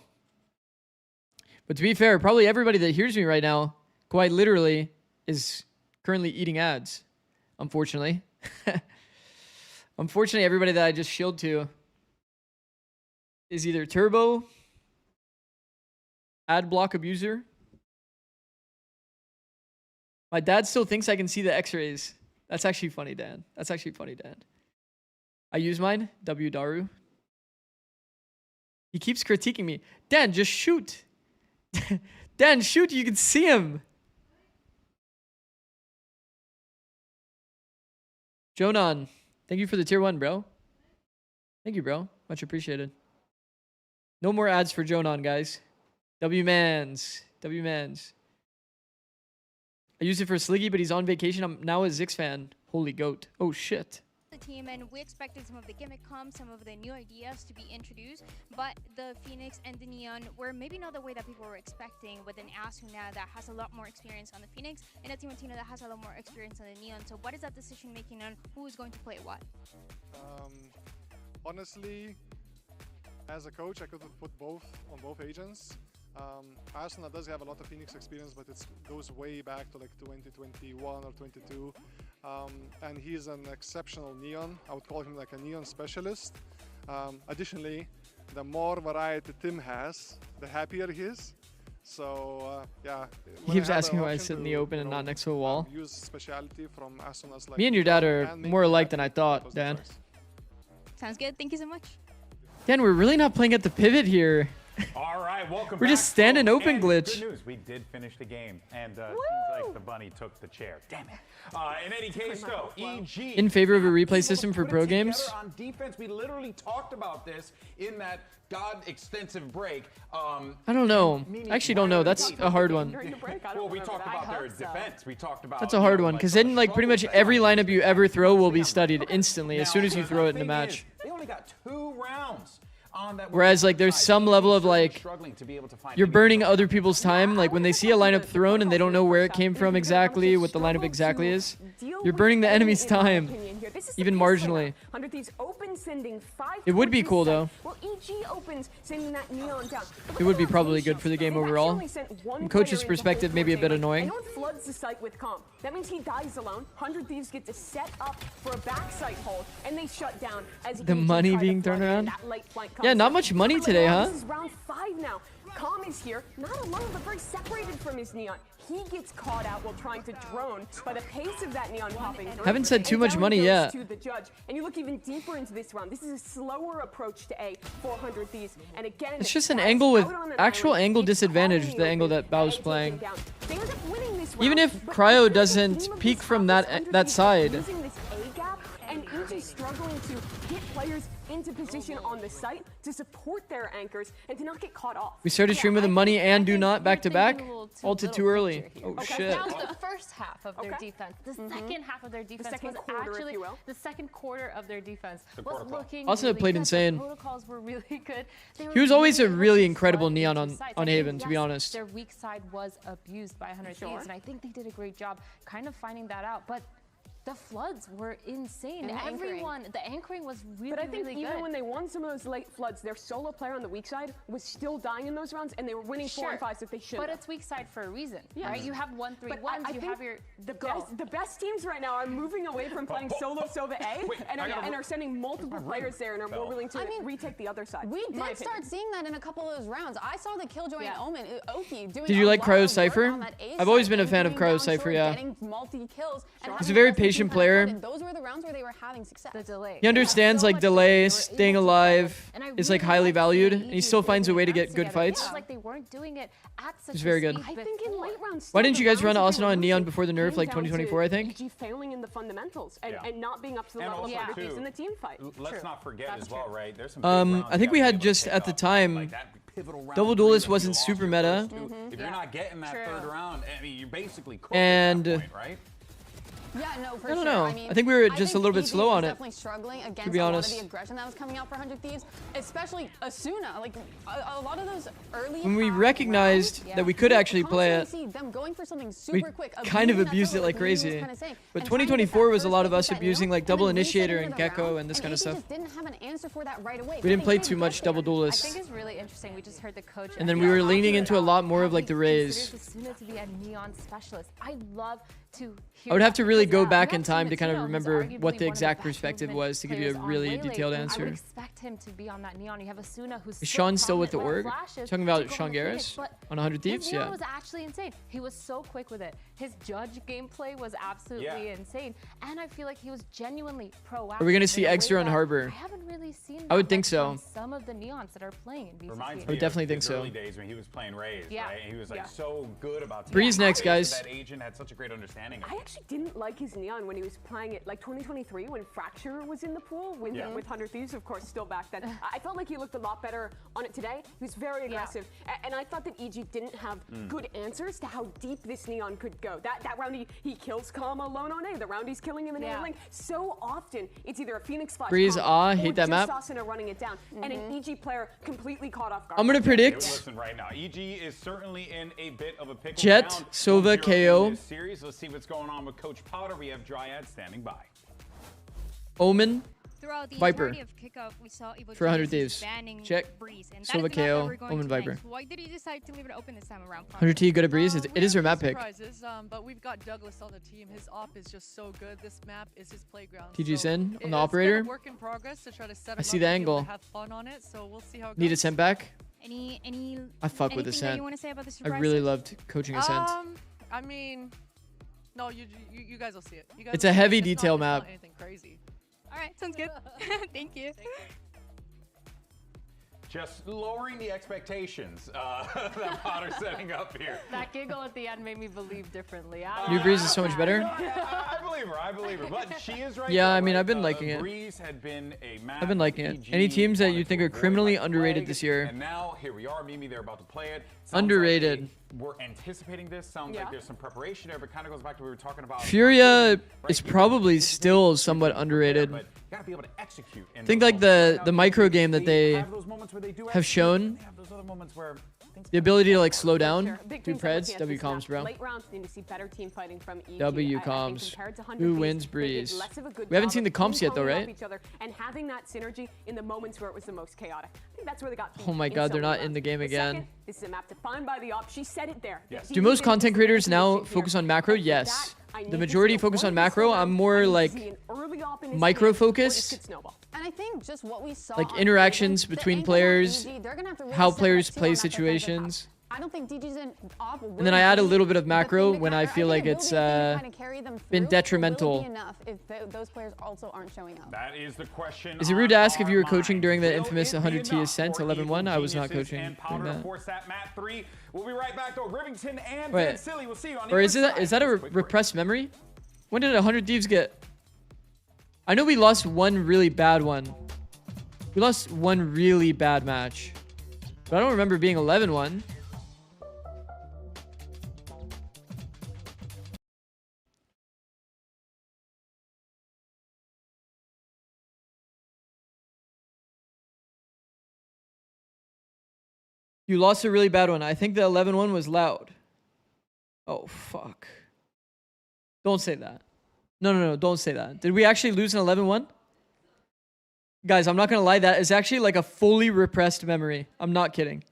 But to be fair, probably everybody that hears me right now, quite literally, is currently eating ads. Unfortunately. Unfortunately, everybody that I just shilled to is either turbo, ad block abuser. My dad still thinks I can see the x-rays. That's actually funny, Dan. That's actually funny, Dan. I use mine, W Daru. He keeps critiquing me. Dan, just shoot. Dan, shoot, you can see him. Jonan, thank you for the tier 1, bro. Thank you, bro. Much appreciated. No more ads for Jonan, guys. W-Mans. W-Mans. I used it for Sliggy, but he's on vacation. I'm now a Zix fan. Holy goat. Oh, shit. team, and we expected some of the gimmick comps, some of the new ideas to be introduced, but the Phoenix and the Neon were maybe not the way that people were expecting, with an Asuna that has a lot more experience on the Phoenix and a Timotino that has a lot more experience on the Neon. So what is that decision making on who is going to play what? Honestly, as a coach, I could have put both on both agents. Asuna does have a lot of Phoenix experience, but it goes way back to like 2021 or 22. And he's an exceptional Neon. I would call him like a Neon specialist. Additionally, the more variety Tim has, the happier he is. So yeah. He keeps asking why I sit in the open and not next to a wall. Use speciality from Asuna's, like, Me and your dad are more alike than I thought, Dan. Sounds good. Thank you so much. Dan, we're really not playing at the pivot here. All right, welcome We're back, just standing folks. open And glitch. Good news, we did finish the game, and seems like the bunny took the chair. Damn it. In any case, though, EG In favor of a replay system for pro games? on defense, we literally talked about this in that extensive break. I don't know. I actually don't know. That's a hard one. Well, we talked about their defense. We talked about. That's a hard one, because then like pretty much every lineup you ever throw will be studied instantly as soon as you throw it in a match. They only got 2 rounds. Whereas like there's some level of like you're burning other people's time. Like when they see a lineup thrown and they don't know where it came from exactly, what the lineup exactly is, you're burning the enemy's time, even marginally. It would be cool though. It would be probably good for the game overall. From coach's perspective, maybe a bit annoying. Floods the site with comp. That means he dies alone. 100 Thieves get to set up for a backside hold, and they shut down as The money being thrown around. Yeah, not much money today, huh? This is round 5 now. Calm is here, not alone, but very separated from his Neon. He gets caught out while trying to drone by the pace of that Neon popping through. Haven't said too much money yet. To the judge. And you look even deeper into this round. This is a slower approach to A, 400 Thieves. And again, It's just an angle with actual angle disadvantage, the angle that Bao's playing. Even if Cryo doesn't peek from that side. Using this A gap, and EG struggling to get players into position on the site to support their anchors and to not get caught off. We started stream with the money and do not back to back. All too early. Oh shit. That was the first half of their defense. The second half of their defense was actually the second quarter of their defense was looking. Also really played good. insane. The protocols were really good. He was always a really incredible Neon on Haven, to be honest. Their weak side was abused by 100 Thieves, and I think they did a great job kind of finding that out. But the floods were insane. And the anchoring was really, But I think really even good. when they won some of those late floods, their solo player on the weak side was still dying in those rounds, and they were winning 4 and 5s that they should. But it's weak side for a reason, right? You have 1-3-1s, you have your the best teams right now are moving away from playing solo Sova A and are sending multiple players there and are more willing to retake the other side. We did start seeing that in a couple of those rounds. I saw the Killjoy and Omen, Oki doing. Did you like Cryo Cypher? I've always been a fan of Cryo Cypher, yeah. He's a very patient player. Those were the rounds where they were having success. The delay. He understands like delay, staying alive is like highly valued, and he still finds a way to get good fights. It was like they weren't doing it at such It's very good. I think in late rounds. Why didn't you guys run Asuna and Neon before the nerf, like 2024, I think? EG failing in the fundamentals and not being up to the level of 100 Thieves in the team fight. Let's not forget as well, right? There's some I think we had just at the time, Double Duelist wasn't super meta. If you're not getting that third round, I mean, you're basically cooked And at that point, right? Yeah, no, for I don't sure. know. I mean, I think we were just a little bit EG slow on was it. Definitely struggling against to be honest. A lot of the aggression that was coming out for 100 Thieves, especially Asuna. Like a lot of those early. When we recognized that we could actually play it, them going for something we super quick, kind of abused it like crazy. But 2024 was a lot of us abusing like double initiator and gecko and this kind of stuff. Just didn't have an answer for that right away. We didn't play too much double I duelist. think it's really interesting. We just heard the coach. And then we were leaning into a lot more of like the raise. Asuna to be a Neon specialist. I love to hear I would have to that really because, go back in we have time to kind of Timotino, who's remember arguably what the one of exact best perspective movement was to give you a players on really Waylay. detailed I would answer. expect him to be on that Neon. You have Asuna who's Is so Sean still with the confident org? flashes Talking to about go Sean on Phoenix, Garris but on 100 Thieves? his Neon Yeah. was actually insane. He was so quick with it. His judge gameplay was absolutely insane. And I feel like he was genuinely proactive. Are we going to see in a way Exer on that Harbor? I haven't really really seen I would that think much so. from some of the Neons that are playing in VCT. Reminds I would definitely think his so. early days when he was playing Rays, Yeah. right? And he was like so good about Breeze teaming next, up. guys. That agent had such a great understanding of I it. actually didn't like his Neon when he was playing it, like 2023 when Fracture was in the pool with 100 Thieves, of course, still back then. I felt like he looked a lot better on it today. He was very aggressive, and I thought that EG didn't have good answers to how deep this Neon could go. That round he kills Kama alone on A. The round he's killing him in A lane. So often it's either a Phoenix flash, Breeze, or hate that map. just Asuna running it down, and an EG player completely caught off guard. I'm gonna predict. Listen right now, EG is certainly in a bit of a pickle. Jet, Down Sova, 1-0 KO. in this series. Let's see what's going on with Coach Powder. We have Dryad standing by. Omen. Throughout the Viper. entirety of kickoff, we saw Evil For 100 Genius Thieves. banning Check. Breeze, and Sova that is the map KO, that we're going Omen to Viper. next. Why did he decide to leave it open this time around? 100T, good at Breeze. It is her map pick. Surprises, but we've got Douglas on the team. His op is just so good. This map is his playground. TG's in on the It's operator. been a work in progress to try to set him I see up the and be able angle. to have fun on it. So we'll see how it Need goes. a sent back. Any I fuck with anything that Ascent. you want to say about the I surprise? really loved coaching Ascent. I mean, no, you guys will see it. You guys It's will a see it. heavy It's detail not map. anything crazy. All right, sounds good. Thank you. Just lowering the expectations that Potter's setting up here. That giggle at the end made me believe differently. New Breeze is so much better. I believe her. I believe her. But she is right. Yeah, though, I mean, right? I've been liking it. Breeze had been a map I've been liking it. EG Any teams that you wanted think to are avoid criminally like underrated plague, this year? And now here we are. Mimi, they're about to play it. Sounds Underrated. Like we're anticipating this. Sounds like there's some preparation there, but kind of goes back to what we were talking about. Furia is probably still somewhat underrated. But you gotta be able to execute. I think like the micro game that they have shown, the ability to like slow down, do preds, W comms, bro. Late rounds need to see better team fighting from EG. W I think comms. compared to 100 Who Thieves, wins they did Breeze? less of a good We haven't job seen the of comps yet though, ping-ponging off right? each other and having that synergy in the moments where it was the most chaotic. I think that's where they got beat Oh my in god, so they're many not in rounds. the game But again. second, this is a map defined by the op. She said it there. Do most content creators now focus on macro? Yes. The majority focus on macro. I'm more like micro focused. And I think just what we saw Like on interactions Haven, the between angle on players, EG, they're gonna have to really how step players up too play on that defensive half. situations. I don't think DG's in op And then I add a little bit of macro when I feel like it's been detrimental. enough if those players also aren't showing up. That is the question. Is it rude to ask if you were coaching during the infamous 100T Ascent 11-1? I was not coaching And during Powder, that. of course, that map 3. We'll be right back though. Rivington and Wait. Van Silly. We'll see you on the Or other is side. that a repressed memory? When did 100 Thieves get? I know we lost one really bad one. We lost one really bad match. But I don't remember being 11-1. You lost a really bad one. I think the 11-1 was loud. Oh, fuck. Don't say that. No, don't say that. Did we actually lose an 11-1? Guys, I'm not going to lie. That is actually like a fully repressed memory. I'm not kidding.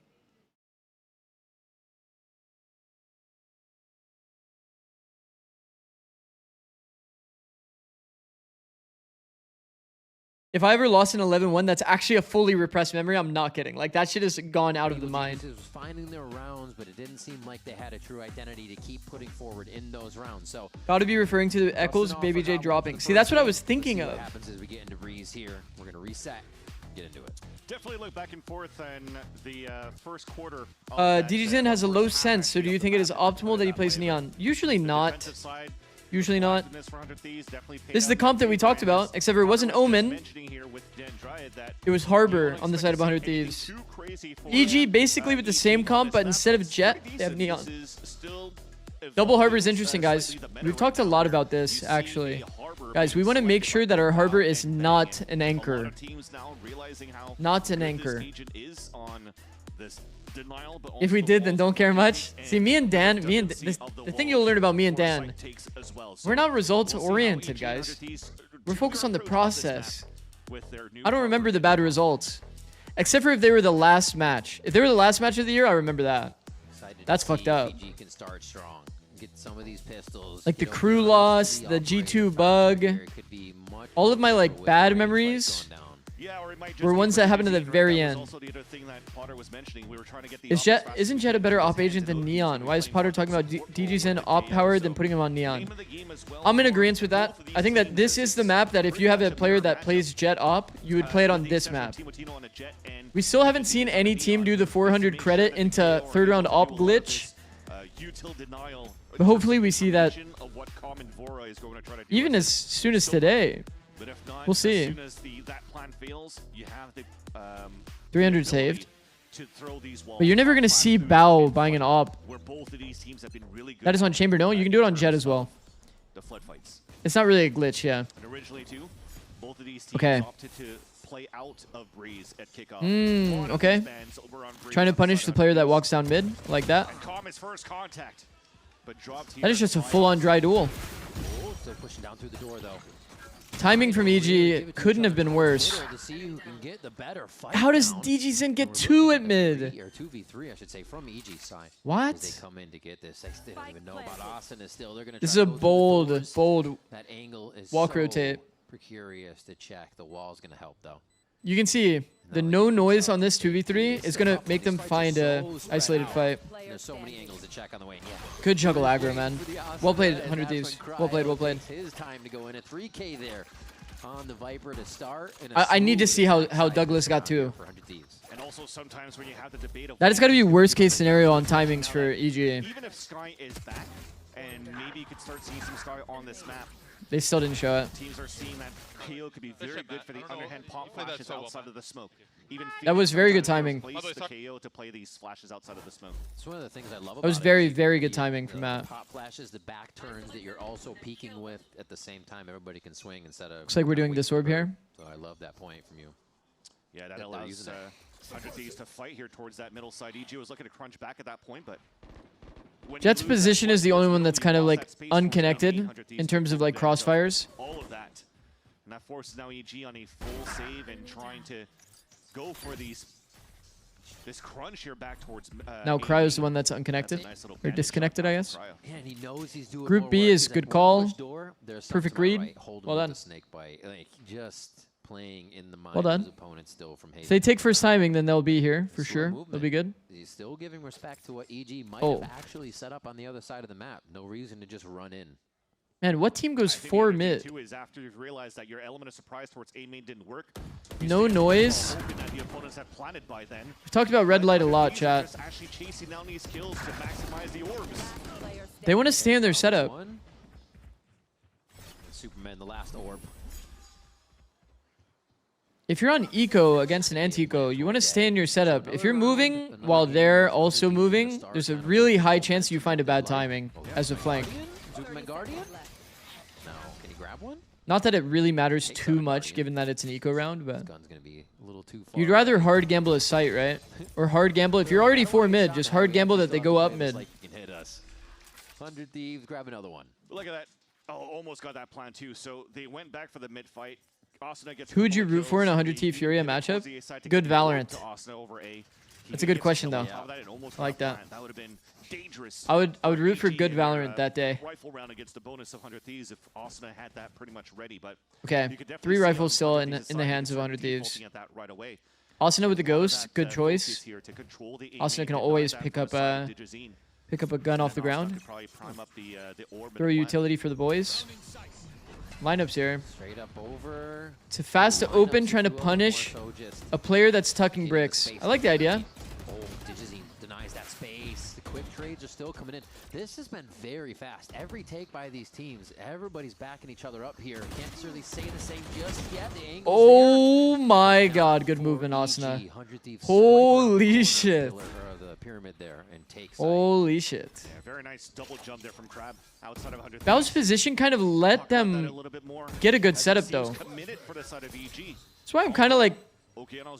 If I ever lost an 11-1, that's actually a fully repressed memory. I'm not kidding. Like, that shit has gone out of the mind. It was finding their rounds, but it didn't seem like they had a true identity to keep putting forward in those rounds. So Gotta be referring to the Echoes, Baby J dropping. See, that's what I was thinking of. What happens as we get into Breeze here. We're going to reset, get into it. Definitely look back and forth in the first quarter. DGZin has a low sense, so do you think it is optimal that he plays Neon? Usually not. Usually not. This is the comp that we talked about, except for it wasn't Omen. It was Harbor on the side of 100 Thieves. EG basically with the same comp, but instead of Jet, they have Neon. Double Harbor is interesting, guys. We've talked a lot about this, actually. Guys, we want to make sure that our Harbor is not an anchor. Not an anchor. If we did, then don't care much. See, me and Dan, the thing you'll learn about me and Dan, we're not results oriented, guys. We're focused on the process. I don't remember the bad results, except for if they were the last match. If they were the last match of the year, I remember that. That's fucked up. Can start strong. Get some of these pistols. Like the crew loss, the G2 bug, all of my like bad memories were ones that happened at the very end. Isn't Jet a better op agent than Neon? Why is Potter talking about DG's in op power than putting him on Neon? I'm in agreement with that. I think that this is the map that if you have a player that plays Jet op, you would play it on this map. We still haven't seen any team do the 400 credit into third round op glitch. But hopefully we see that even as soon as today. We'll see. 300 saved. But you're never going to see Bao buying an op. That is on Chamber. No, you can do it on Jet as well. It's not really a glitch, yeah. Okay. Okay. Trying to punish the player that walks down mid like that. That is just a full-on dry duel. Timing from EG couldn't have been worse. How does DG Sin get 2 at mid? Or 2v3, I should say, from EG's side. What? They come in to get this. They don't even know about Austin. Still, they're gonna this is a bold that angle is walk so rotate. Precarious to check. The wall's gonna help though. You can see the no noise on this 2v3 is gonna make them find a isolated fight. There's so many angles to check on the way. Yeah. Good juggle aggro, man. Well played, 100 Thieves. Well played, well played. His time to go in at 3K there on the Viper to start. I need to see how Douglas got 2. And also sometimes when you have the debate of that is got to be worst case scenario on timings for EG. Even if Sky is back, and maybe you could start seeing some Sky on this map. They still didn't show it. Teams are seeing that KO could be very good for the underhand pop flashes outside of the smoke. Even that was very good timing. The KO to play these flashes outside of the smoke. It's one of the things I love about that was very, very good timing from Matt. Pop flashes, the back turns that you're also peeking with at the same time. Everybody can swing instead of. Looks like we're doing this orb here. So I love that point from you. Yeah, that allows 100 Thieves to fight here towards that middle side. EG was looking to crunch back at that point, but. Jet's position is the only one that's kind of like unconnected in terms of like crossfires. All of that. And that forces now EG on a full save and trying to go for this crunch here back towards now Cryo's the one that's unconnected or disconnected, I guess. Yeah, and he knows he's doing Group B is good call. Perfect read. Right. Well done. Snake bite. Like, just playing in the mind well done. of his opponent still from if they take first timing, then they'll be here for sure. They'll be good. He's still giving respect to what EG might have actually set up on the other side of the map. No reason to just run in. Man, what team goes 4 mid? Is after you've realized that your element of surprise towards A main didn't work. No noise. We've talked about red light a lot, chat. They want to stay in their setup. Superman, the last orb. If you're on eco against an anti-eco, you want to stay in your setup. If you're moving while they're also moving, there's a really high chance you find a bad timing as a flank. Superman Guardian? No. Can you grab one? Not that it really matters too much, given that it's an eco round, but gun's gonna be a little too far. You'd rather hard gamble a sight, right? Or hard gamble if you're already 4 mid, just hard gamble that they go up mid. Like you can hit us. 100 Thieves, grab another one. Look at that. Oh, almost got that plan too. So they went back for the mid fight. Who would you root for in a 100T Furia matchup? Good Valorant. That's a good question though. I like that. I would root for good Valorant that day. Rifle round against the bonus of 100 Thieves if Asuna had that pretty much ready, but okay, 3 rifles still in the hands of 100 Thieves. Asuna with the ghost, good choice. Asuna can always pick up a gun off the ground. Throw a utility for the boys. Lineups here. Straight up over. It's a fast to open, trying to punish a player that's tucking bricks. I like the idea. Oh, Digizine denies that space. The quick trades are still coming in. This has been very fast. Every take by these teams, everybody's backing each other up here. Can't necessarily say the same just yet. The angle's oh my god, good movement, Asuna. Holy shit. Pyramid there and takes holy shit. Yeah, very nice double jump there from Crab outside of 100. Bao's position kind of let them get a good setup though. That's why I'm kind of like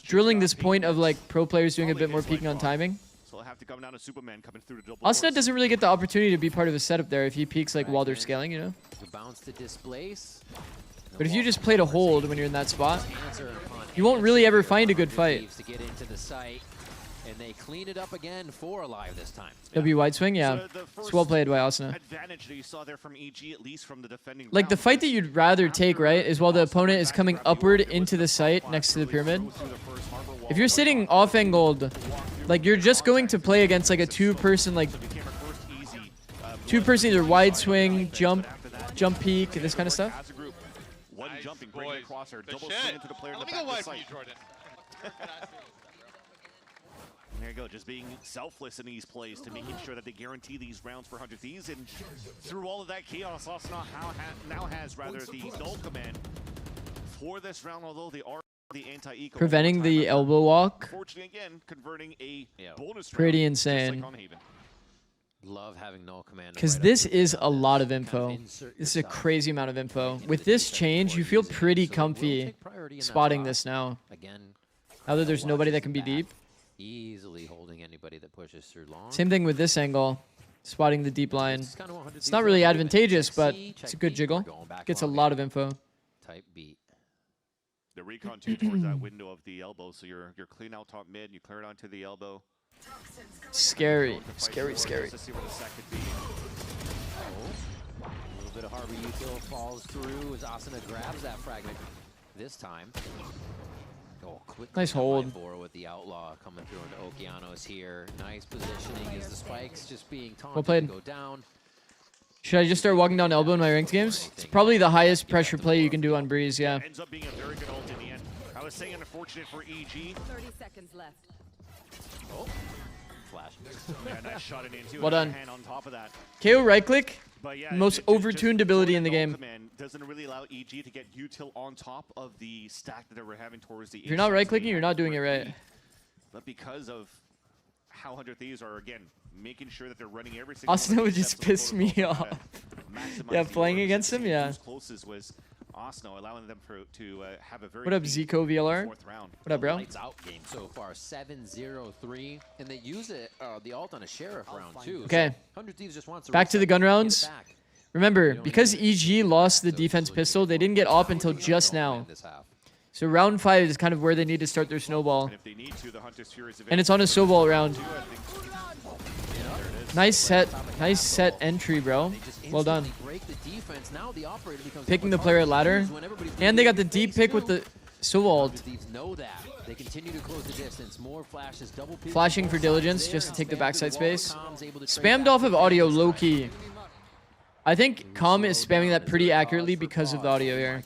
drilling this point of like pro players doing a bit more peeking on timing. So have to come down to Superman coming through the double. Asuna doesn't really get the opportunity to be part of a setup there if he peeks like while they're scaling, you know. The bounce to displace. But if you just play to hold when you're in that spot, you won't really ever find a good fight. To get into the site. And they clean it up again for Alive this time. W wide swing, yeah. It's well played by Asuna. Advantage that you saw there from EG, at least from the defending Like the fight that you'd rather take, right, is while the opponent is coming upward into the site next to the pyramid. If you're sitting off-angled, like you're just going to play against like a two-person either wide swing, jump peek, this kind of stuff. One jumping, bringing across her, double swing into the player in the Let me back go of wide the for you, site. Jordan. There you go, just being selfless in these plays to making sure that they guarantee these rounds for 100 Thieves. And through all of that chaos, Asuna now has rather the null command for this round, although they are the anti-eco. Preventing the elbow walk. Unfortunately, again, converting a bonus Pretty round, insane. just like on Haven. Love having null command. Because this is a lot of info. This is a crazy amount of info. With this change, you feel pretty comfy spotting this now. Now that there's nobody that can be deep. Easily holding anybody that pushes through long. Same thing with this angle. Spotting the deep line. It's not really advantageous, but it's a good jiggle. Gets a lot of info. Type beat. The recon too towards that window of the elbow, so you're clean out top mid, you clear it onto the elbow. Scary, scary. To see where the sack could be. A little bit of Harbor util falls through as Asuna grabs that fragment this time. Oh, quick nice hold. With the outlaw coming through into Okeanos here. Nice positioning as the spikes just being taunted Well played. to go down. Should I just start walking down elbow in my ranked games? It's probably the highest pressure play you can do on Breeze, yeah. Ends up being a very good ult in the end. I was saying unfortunate for EG. 30 seconds left. Oh, flash. Yeah, nice shot it into Well done. hand on top of that. KO right click. But yeah, Most overtuned ability in the game. Command doesn't really allow EG to get util on top of the stack that they were having towards the. If you're not right clicking, you're not doing it right. But because of how 100 Thieves are again making sure that they're running every single. Asuna would just piss me off. Yeah, playing against him, yeah. Closest was Asuna, allowing them to have a very. What up, Zico VLR? What up, bro? Lights out game so far, 7-0-3, and they use it the ult on a sheriff round too. Okay. So 100 Thieves just wants Back to the gun rounds. Remember, because EG lost the defense pistol, they didn't get op until just now. So round 5 is kind of where they need to start their snowball. And it's on a snowball round. Nice set entry, bro. Well done. Picking the player at ladder. And they got the deep pick with the snowball. They continue to close the distance. More flashes, double Flashing for diligence just to take the backside space. Spammed off of audio low key. I think Calm is spamming that pretty accurately because of the audio here.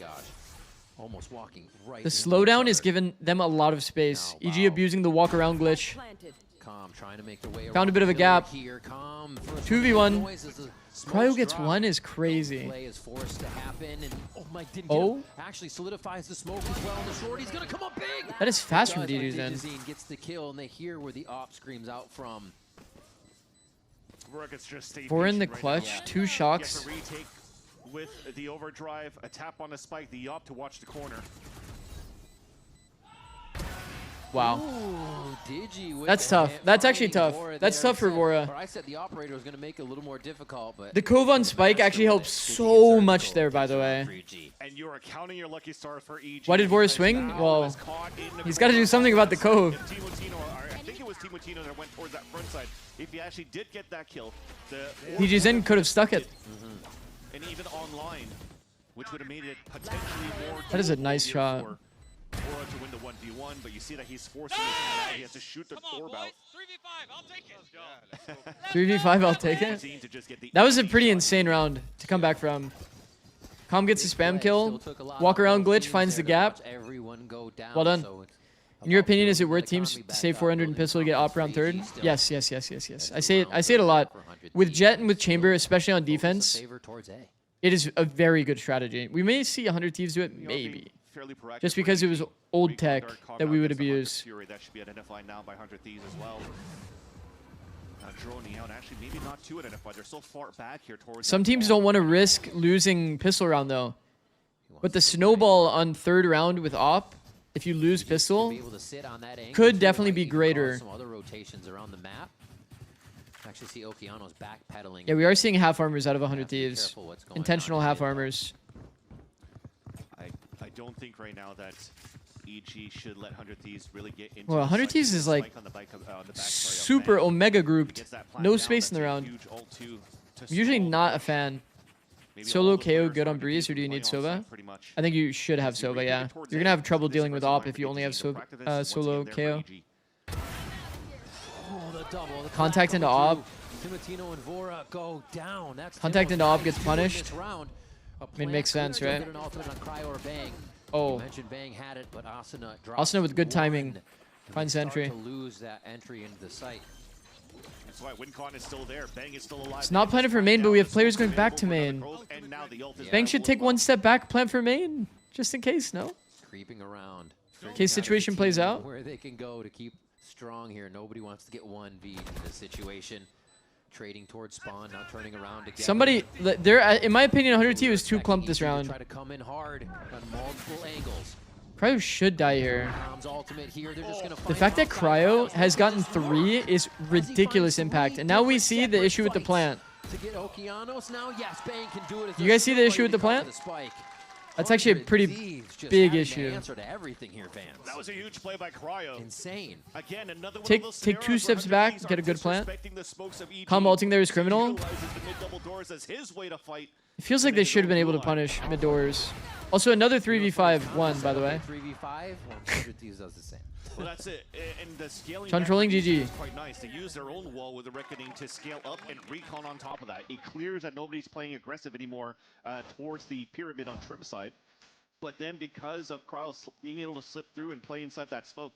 Almost walking right. The slowdown is giving them a lot of space. EG abusing the walk around glitch. Trying to make the way Found a bit of a gap. Here. 2v1. Cryo gets 1 is crazy. Play is forced to happen, and oh, actually solidifies the smoke as well. And the shorty's gonna come up big. That is fast from DJ's end. Gets the kill, and they hear where the op screams out from. Four in the clutch, 2 shocks. With the overdrive, a tap on the spike, the op to watch the corner. Wow. Ooh, that's tough. That's actually tough. That's tough for Vora. I said the operator was going to make it a little more difficult, but the Cove on Spike actually helps so much there, by the way. And you are counting your lucky stars for EG. Why did Vora swing? Well, he's got to do something about the Cove. I think it was Timotino that went towards that front side. If he actually did get that kill, DJ's in could have stuck it. And even online, which would have made it potentially more. That is a nice shot. Vora to win the 1v1, but you see that he's forcing his hand out. He has to shoot the orb out. 3v5, I'll take it. 3v5, I'll take it. That was a pretty insane round to come back from. Calm gets a spam kill. Walk around glitch, finds the gap. Well done. In your opinion, is it worth teams to save 400 in pistol to get op round 3rd? Yes. I say it a lot. With Jet and with Chamber, especially on defense, it is a very good strategy. We may see 100 Thieves do it, maybe. Just because it was old tech that we would abuse. That should be identified now by 100 Thieves as well. Droning out, actually maybe not too identified. They're so far back here towards. Some teams don't want to risk losing pistol round though. But the snowball on 3rd round with op, if you lose pistol, could definitely be greater. Some other rotations around the map. Actually see Okeanos backpedaling. Yeah, we are seeing half armors out of 100 Thieves. Intentional half armors. I don't think right now that EG should let 100 Thieves really get into Well, 100 Thieves is like super Omega grouped. No space in the round. I'm usually not a fan. Solo KO good on Breeze, or do you need Sova? I think you should have Sova, yeah. You're going to have trouble dealing with AWP if you only have solo KO. Contact into AWP. Contact into AWP gets punished. I mean, makes sense, right? Oh. Asuna with good timing. Finds entry. That's why WinCon is still there. Bang is still alive. It's not planted for main, but we have players going back to main. Bang should take one step back, plant for main, just in case, no? Creeping around. In case situation plays out. Where they can go to keep strong here. Nobody wants to get 1v in this situation. Trading towards spawn, not turning around again. Somebody, there, in my opinion, 100T was too clumped this round. Try to come in hard on multiple angles. Cryo should die here. The fact that Cryo has gotten 3 is ridiculous impact. And now we see the issue with the plant. You guys see the issue with the plant? That's actually a pretty big issue. That was a huge play by Cryo. Insane. Again, another one Take 2 steps back, get a good plant. Calm ulting there is criminal. It feels like they should have been able to punish mid doors. Also, another 3v5 won, by the way. 3v5, 100 Thieves does the same. Well, that's it. And the scaling Controlling GG. is quite nice. They use their own wall with the Reckoning to scale up and recon on top of that. It clears that nobody's playing aggressive anymore towards the pyramid on trim side. But then because of Cryo being able to slip through and play inside that smoke,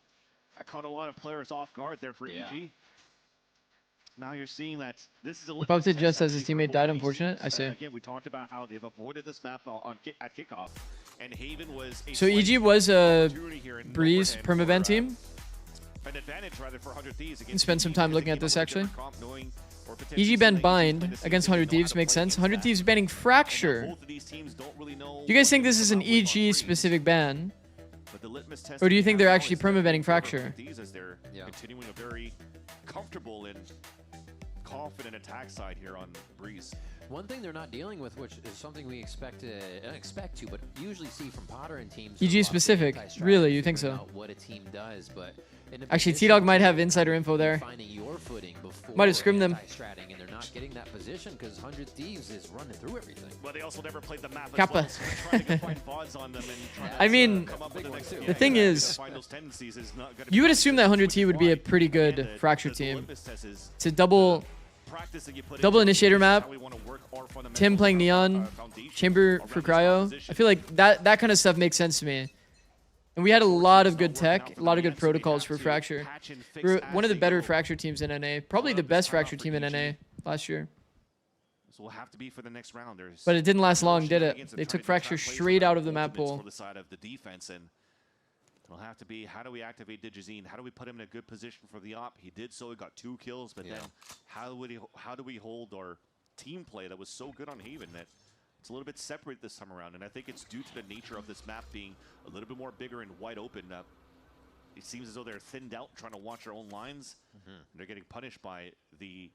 that caught a lot of players off guard there for EG. Now you're seeing that this is a Bumped it just as his teammate died, unfortunate. I see. Again, we talked about how they've avoided this map at kickoff, and Haven was. So EG was a Breeze permaban team. An advantage rather for 100 Thieves. Can spend some time looking at this actually. EG banned Bind against 100 Thieves makes sense. 100 Thieves banning Fracture. Do you guys think this is an EG specific ban? Or do you think they're actually permabanning Fracture? Continuing a very comfortable and confident attack side here on Breeze. One thing they're not dealing with, which is something we expect to, but usually see from Potter and teams. EG specific, really? You think so? What a team does, but actually, T-Dog might have insider info there. Might have scrimmed them. And they're not getting that position because 100 Thieves is running through everything. Well, they also never played the map. Kappa. I mean, the thing is, you would assume that 100T would be a pretty good Fracture team. It's a double initiator map. Tim playing Neon, Chamber for Cryo. I feel like that kind of stuff makes sense to me. And we had a lot of good tech, a lot of good protocols for Fracture. We're one of the better Fracture teams in NA. Probably the best Fracture team in NA last year. So we'll have to be for the next round. But it didn't last long, did it? They took Fracture straight out of the map pool. The side of the defense, and it'll have to be, how do we activate Digizine? How do we put him in a good position for the op? He did so, he got 2 kills, but then how do we hold our team play that was so good on Haven that it's a little bit separate this time around? And I think it's due to the nature of this map being a little bit more bigger and wide open. It seems as though they're thinned out trying to watch their own lines. They're getting punished by the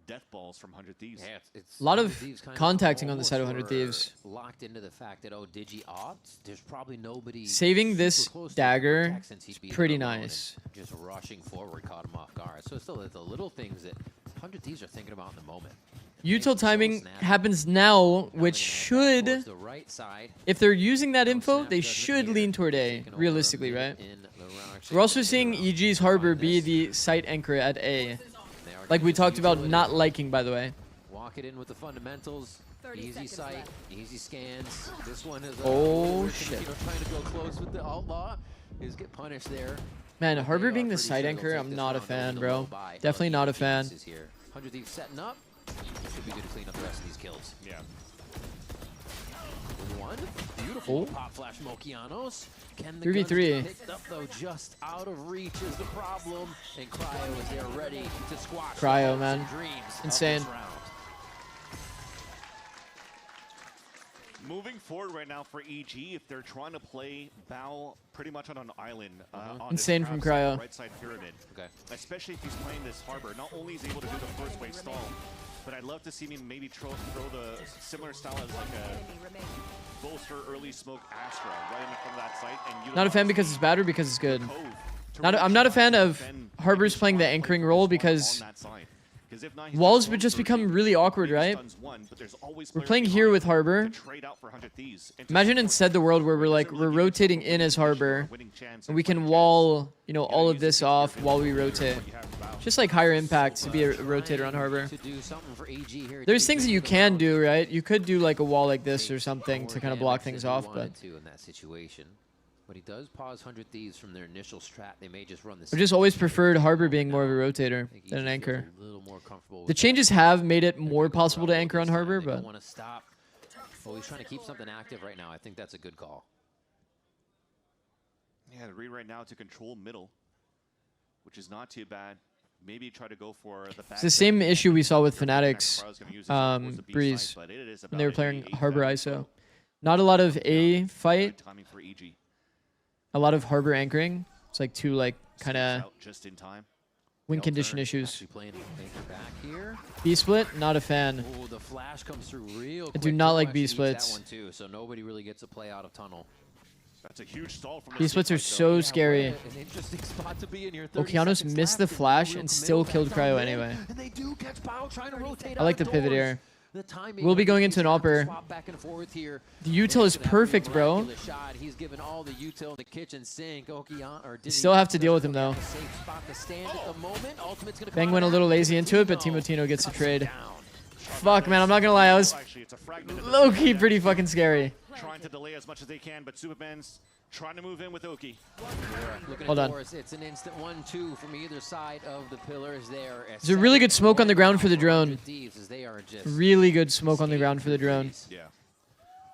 death balls from 100 Thieves. Yeah, it's a lot of contacting on the side of 100 Thieves. Locked into the fact that, oh, Digi opt, there's probably nobody. Saving this dagger is pretty nice. Just rushing forward caught him off guard. So it's still the little things that 100 Thieves are thinking about in the moment. Util timing happens now, which should, if they're using that info, they should lean toward A, realistically, right? We're also seeing EG's Harbor be the site anchor at A. Like we talked about not liking, by the way. Walk it in with the fundamentals. Easy sight, easy scans. This one is shit. Trying to go close with the outlaw. Is get punished there. Man, Harbor being the site anchor, I'm not a fan, bro. Definitely not a fan. 100 Thieves setting up. Should be good to clean up the rest of these kills. Yeah. One beautiful pop flash Mokianos. Can the 3v3 picked up though, just out of reach is the problem, and Cryo is there ready to squash Cryo, man, insane. Moving forward right now for EG, if they're trying to play Bao pretty much on an island, on insane from Cryo. Right side pyramid. Okay. Especially if he's playing this Harbor, not only is he able to do the first wave stall, but I'd love to see me maybe throw the similar style as like a bolster early smoke Astra right in front of that site. And Not a fan because it's bad or because it's good. I'm not a fan of Harbors playing the anchoring role because walls would just become really awkward, right? We're playing here with Harbor. Imagine instead the world where we're rotating in as Harbor, and we can wall, you know, all of this off while we rotate. Just like higher impact to be a rotator on Harbor. There's things that you can do, right? You could do like a wall like this or something to kind of block things off, but in that situation. But he does pause 100 Thieves from their initial strat. They may just run the I just always preferred Harbor being more of a rotator than an anchor. The changes have made it more possible to anchor on Harbor, but want to stop. Oh, he's trying to keep something active right now. I think that's a good call. Yeah, the read right now to control middle, which is not too bad. Maybe try to go for the back. it's the same issue we saw with Fnatic's Breeze when they were playing Harbor ISO. Not a lot of A fight. A lot of Harbor anchoring. It's like two like kind of win condition issues. B split, not a fan. Oh, the flash comes through real quick. I do not like B splits. That one too, so nobody really gets a play out of tunnel. That's a huge stall from B splits are so scary. An interesting spot to be in your Okeanos missed the flash and still killed Cryo anyway. And they do catch Bao trying to rotate I like the pivot here. The timing We'll be going into an AWPer. back and forth here. The util is perfect, bro. Shot. He's given all the util in the kitchen sink. You still have to deal with him though. Bang went a little lazy into it, but Timotino gets the trade. Fuck, man, I'm not gonna lie, I was low-key pretty fucking scary. Trying to delay as much as they can, but Superman's trying to move in with Oki. Hold on. It's an instant 1-2 from either side of the pillars there. There's a really good smoke on the ground for the drone. They are just Really good smoke on the ground for the drone. Yeah.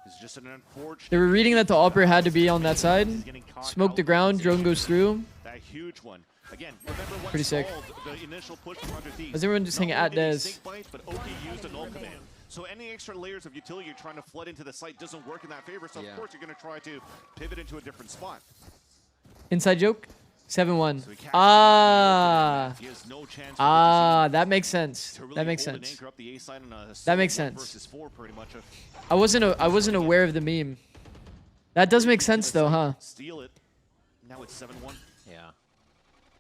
It's just an unfortunate. They were reading that the AWPer had to be on that side. Smoke the ground, drone goes through. That huge one. Again, remember what Pretty sick. the initial push from 100 Thieves. Is everyone just hanging at Dez? But Oki used a null command. So any extra layers of utility you're trying to flood into the site doesn't work in that favor. So of course you're going to try to pivot into a different spot. Inside joke? 7-1. That makes sense. That makes sense. That makes sense. I wasn't aware of the meme. That does make sense though, huh? Steal it. Now it's 7-1. Yeah.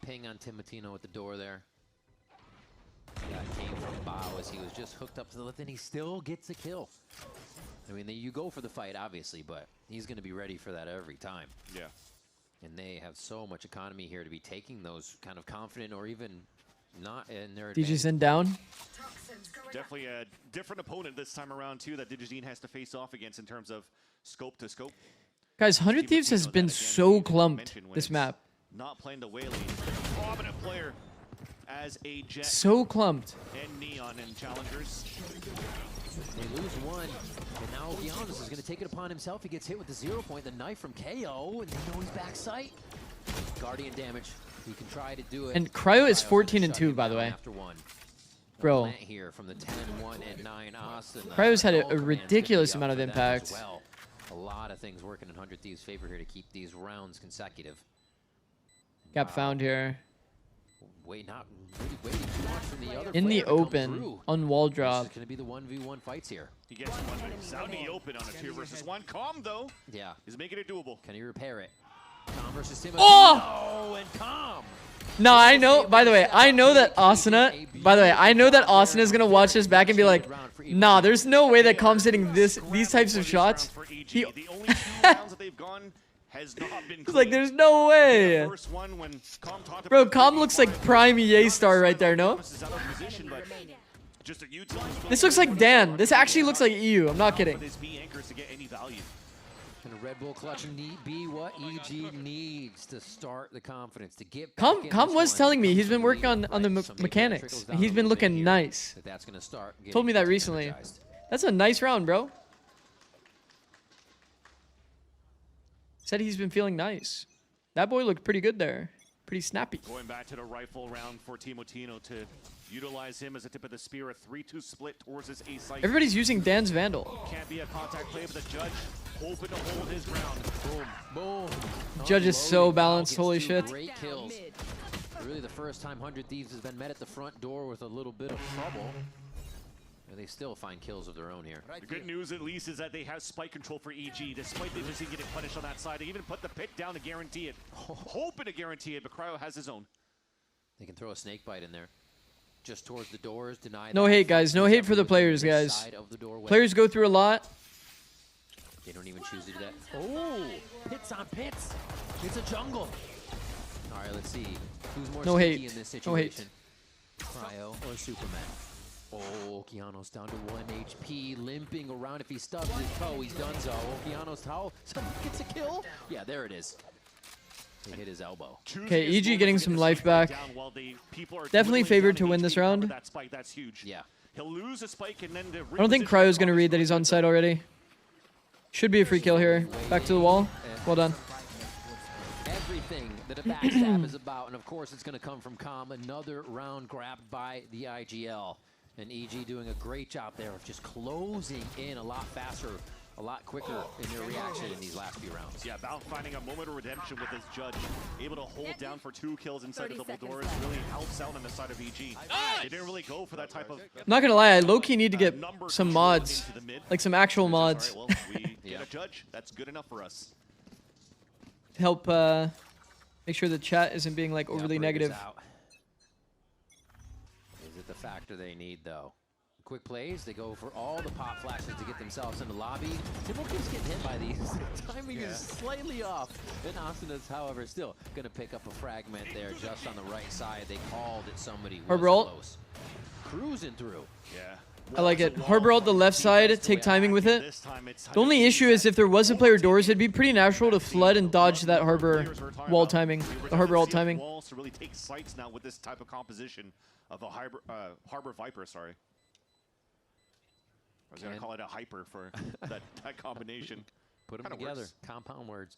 Ping on Timotino at the door there. Yeah, it came from Bao as he was just hooked up to the left, and he still gets a kill. I mean, you go for the fight, obviously, but he's going to be ready for that every time. Yeah. And they have so much economy here to be taking those kind of confident or even not in their DigiZen down. Definitely a different opponent this time around, too, that DigiZen has to face off against in terms of scope to scope. Guys, 100 Thieves has been so clumped this map. Not playing the Whaley. Prominent player as a Jet. So clumped. And Neon in challengers. They lose one, and now Giannis is going to take it upon himself. He gets hit with the 0 point, the knife from KO, and they know he's back sight. Guardian damage. He can try to do it. And Cryo is 14-2, by the way. Bro. Here from the 10-1 and 9 Austin. Cryo's had a ridiculous amount of impact. Well. A lot of things working in 100 Thieves' favor here to keep these rounds consecutive. Gap found here. Not really waiting too much from the other in the open, on wall drop. This is going to be the 1v1 fights here. He gets one out in the open on a 2 versus 1. Calm, though. Yeah. He's making it doable. Can he repair it? Calm versus Timothy. Oh! And Calm. No, I know. By the way, I know that Asuna. By the way, I know that Asuna is gonna watch this back and be like, "Nah, there's no way that Calm's hitting these types of shots." He It's like, there's no way. Bro, Calm looks like prime EA star right there, no? This looks like Dan. This actually looks like EU. I'm not kidding. Can Red Bull clutch and be what EG needs to start the confidence to get Calm was telling me he's been working on the mechanics. And he's been looking nice. That's going to start. Told me that recently. That's a nice round, bro. Said he's been feeling nice. That boy looked pretty good there. Pretty snappy. Going back to the rifle round for Timotino to utilize him as a tip of the spear. A 3-2 split towards his A site. Everybody's using Dan's Vandal. Can't be a contact play, but the judge hoping to hold his ground. Boom. Boom. Judge is so balanced. Holy shit. Great kills. Really the first time 100 Thieves has been met at the front door with a little bit of trouble. They still find kills of their own here. The good news, at least, is that they have spike control for EG, despite they just getting punished on that side. They even put the pit down to guarantee it. Hoping to guarantee it, but Cryo has his own. They can throw a snake bite in there. Just towards the doors, deny No that. hate, guys. No hate for the players, guys. Players go through a lot. They don't even choose to do that. Oh, pits on pits. It's a jungle. All right, let's see. Who's more No sneaky hate. in this No hate. situation? Cryo or Superman? Oh, Keanu's down to 1 HP, limping around. If he stubs his toe, he's done so. Oh, Keanu's toe. Someone gets a kill. Yeah, there it is. He hit his elbow. Okay, EG getting some life back. Definitely favored to win this round. That's huge. Yeah. He'll lose a spike and then I don't think Cryo's going to read that he's on site already. Should be a free kill here. Back to the wall. Well done. Everything that a backstab is about, and of course it's going to come from Com. Another round grabbed by the IGL. And EG doing a great job there of just closing in a lot faster, a lot quicker in their reaction in these last few rounds. Yeah, Val finding a moment of redemption with his judge. Able to hold down for 2 kills inside the double doors. Really helps out on the side of EG. They didn't really go for that type of... I'm not going to lie, I low-key need to get some mods. Like some actual mods. Well, we get a judge. That's good enough for us. To help make sure the chat isn't being like overly negative. Is it the factor they need, though? Quick plays, they go for all the pop flashes to get themselves in the lobby. Timo keeps getting hit by these. Timing is slightly off. And Austin is, however, still going to pick up a fragment there just on the right side. They called it somebody was Harbor ult. close. Cruising through. Yeah. I like it. Harbor ult the left side, take timing with it. The only issue is if there was a player doors, it'd be pretty natural to flood and dodge that Harbor wall timing, the Harbor ult timing. To really take sights now with this type of composition of a Harbor Viper, sorry. I was going to call it a hyper for that combination. Put them together. Works. Compound words.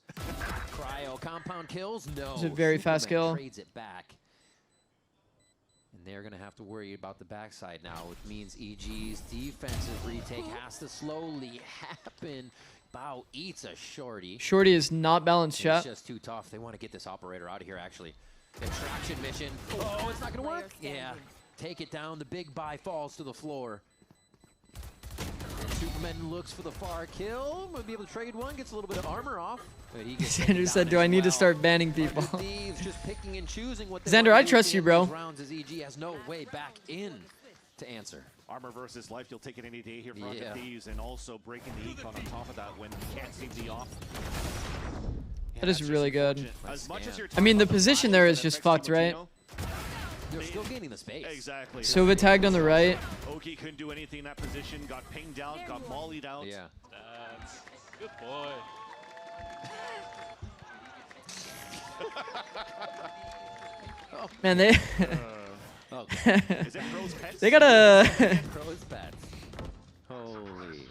Cryo, compound kills? No. It's a very fast kill. Trades it back. And they're going to have to worry about the backside now, which means EG's defensive retake has to slowly happen. Bao eats a shorty. Shorty is not balanced, chat. It's just too tough. They want to get this operator out of here, actually. Extraction mission. Oh, it's not going to work. Yeah. Take it down. The big buy falls to the floor. Superman looks for the far kill. Might be able to trade one. Gets a little bit of armor off. Xander said, do I need to start banning people? Just picking and choosing what Xander, I trust you, bro. Rounds as EG has no way back in to answer. Armor versus life. You'll take it any day here for the Thieves. And also breaking the econ on top of that when you can't seem the off. That is really good. I mean, the position there is just fucked, right? They're still gaining the space. Exactly. Sova tagged on the right. Oki couldn't do anything in that position. Got pinged out. Got mollied out. Yeah. Good boy. Man, they... They got a... Crow's pets. Holy.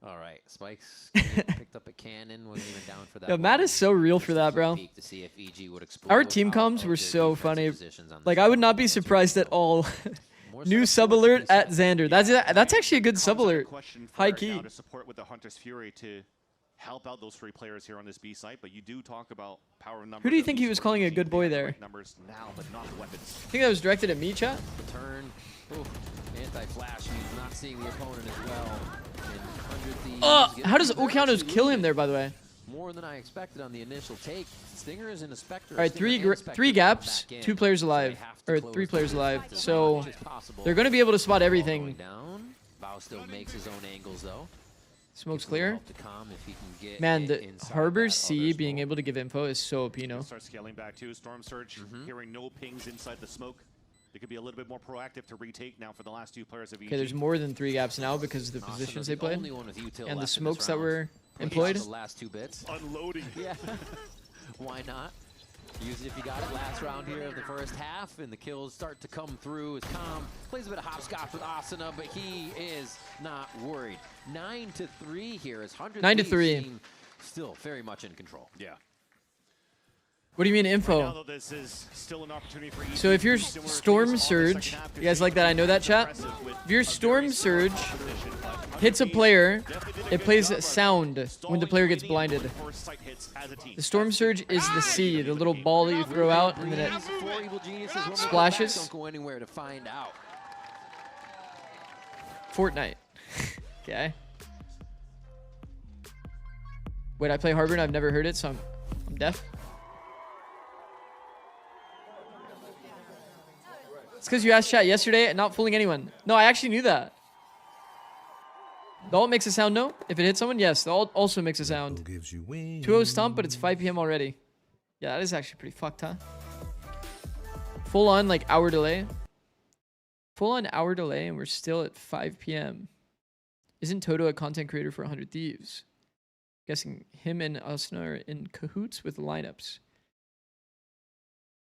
All right. Spikes picked up a cannon. Wasn't even down for that. Yo, Matt is so real for that, bro. To see if EG would Our team comms were so funny. Like, I would not be surprised at all. New sub alert at Xander. That's actually a good sub alert. High key. To support with the Hunter's Fury to help out those 3 players here on this B site, but you do talk about power numbers. Who do you think he was calling a good boy there? Numbers now, but not the weapons. I think that was directed at me, chat. Turn. Anti-flash means not seeing the opponent as well. How does Okeanos kill him there, by the way? More than I expected on the initial take. Stinger is in a Spectre. All right, three gaps, 2 players alive, or 3 players alive. So they're going to be able to spot everything. Bao still makes his own angles though. Smoke's clear. Man, the Harbor C being able to give info is so OP, no? Start scaling back too. Storm Surge, hearing no pings inside the smoke. They could be a little bit more proactive to retake now for the last 2 players of EG. Okay, there's more than 3 gaps now because of the positions they played and the smokes that were employed. The last 2 bits. Unloading. Yeah. Why not? Use it if you got it. Last round here of the first half, and the kills start to come through as Com plays a bit of hopscotch with Asuna, but he is not worried. 9-3 here as 9-3. Still very much in control. Yeah. What do you mean info? Right now, though, this is still an opportunity for EG. So if you're Storm Surge, you guys like that? I know that, chat. If your Storm Surge hits a player, it plays a sound when the player gets blinded. The Storm Surge is the C, the little ball that you throw out and then it splashes. Don't go anywhere to find out. Fortnite. Okay. Wait, I play Harbor and I've never heard it, so I'm deaf. It's because you asked chat yesterday and not fooling anyone. No, I actually knew that. The ult makes a sound, no? If it hits someone, yes. The ult also makes a sound. 2-0 stomp, but it's 5 p.m. already. Yeah, that is actually pretty fucked, huh? Full on, like, hour delay. Full on hour delay, and we're still at 5 p.m. Isn't Toto a content creator for 100 Thieves? Guessing him and Asuna are in cahoots with the lineups.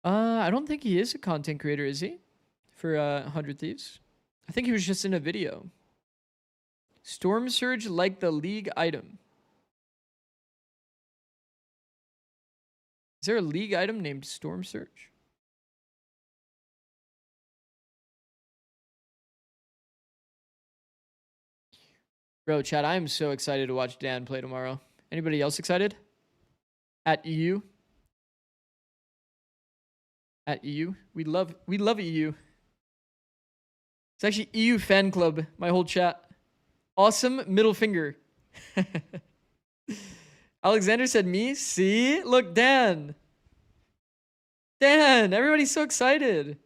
I don't think he is a content creator, is he? For 100 Thieves? I think he was just in a video. Storm Surge like the League item. Is there a League item named Storm Surge? Bro, chat, I am so excited to watch Dan play tomorrow. Anybody else excited? At EU? At EU? We love EU. It's actually EU fan club, my whole chat. Awesome middle finger. Alexander said me. See? Look, Dan. Dan, everybody's so excited.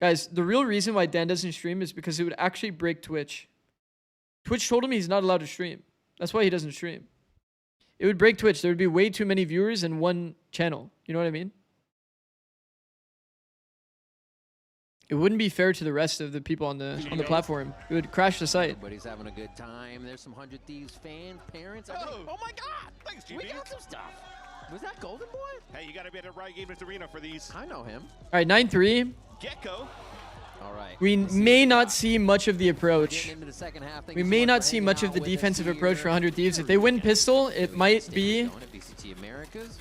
Guys, the real reason why Dan doesn't stream is because it would actually break Twitch. Twitch told him he's not allowed to stream. That's why he doesn't stream. It would break Twitch. There would be way too many viewers in one channel. You know what I mean? It wouldn't be fair to the rest of the people on the platform. It would crash the site. Everybody's having a good time. There's some 100 Thieves fans, parents. Oh my God! Thanks, GB. We got some stuff. Was that Golden Boy? Hey, you got to be at the right game arena for these. I know him. All right, 9-3. Gecko. All right. We may not see much of the approach. We may not see much of the defensive approach for 100 Thieves. If they win pistol, it might be VCT Americas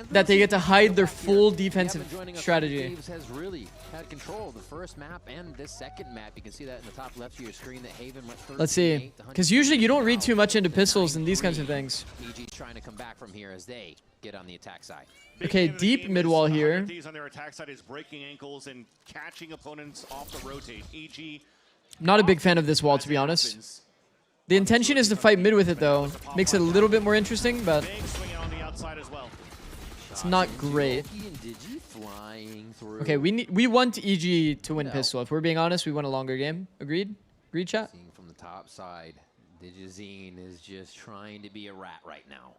that they get to hide their full defensive strategy. Thieves has really had control of the first map and this second map. You can see that in the top left of your screen that Haven went 13-8. Let's see. Because usually you don't read too much into pistols and these kinds of things. EG's trying to come back from here as they get on the attack side. Okay, deep mid wall here. Thieves on their attack side is breaking ankles and catching opponents off the rotate. EG. Not a big fan of this wall, to be honest. The intention is to fight mid with it, though. Makes it a little bit more interesting, but it's not great. Okay, we want EG to win pistol. If we're being honest, we want a longer game. Agreed? Agreed, chat? Seeing from the top side, Digizine is just trying to be a rat right now.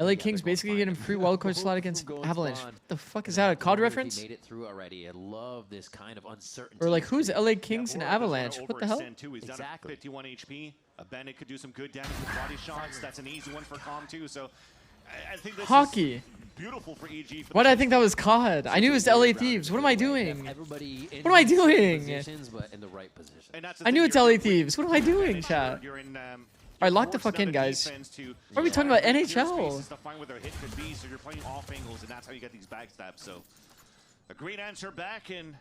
LA Kings basically getting free wildcard slot against Avalanche. What the fuck is that? A COD reference? Made it through already. I love this kind of uncertainty. Or like, who's LA Kings and Avalanche? What the hell? Exactly. 51 HP. A Bennett could do some good damage with body shots. That's an easy one for Calm too. So I think this Hockey. Is beautiful for EG. Why did I think that was COD? I knew it was LA Thieves. What am I doing? What am I doing? I knew it's LA Thieves. What am I doing, chat? All right, lock the fuck in, guys. Why are we talking about NHL? So you're playing off angles, and that's how you get these backstabs. So a great answer back and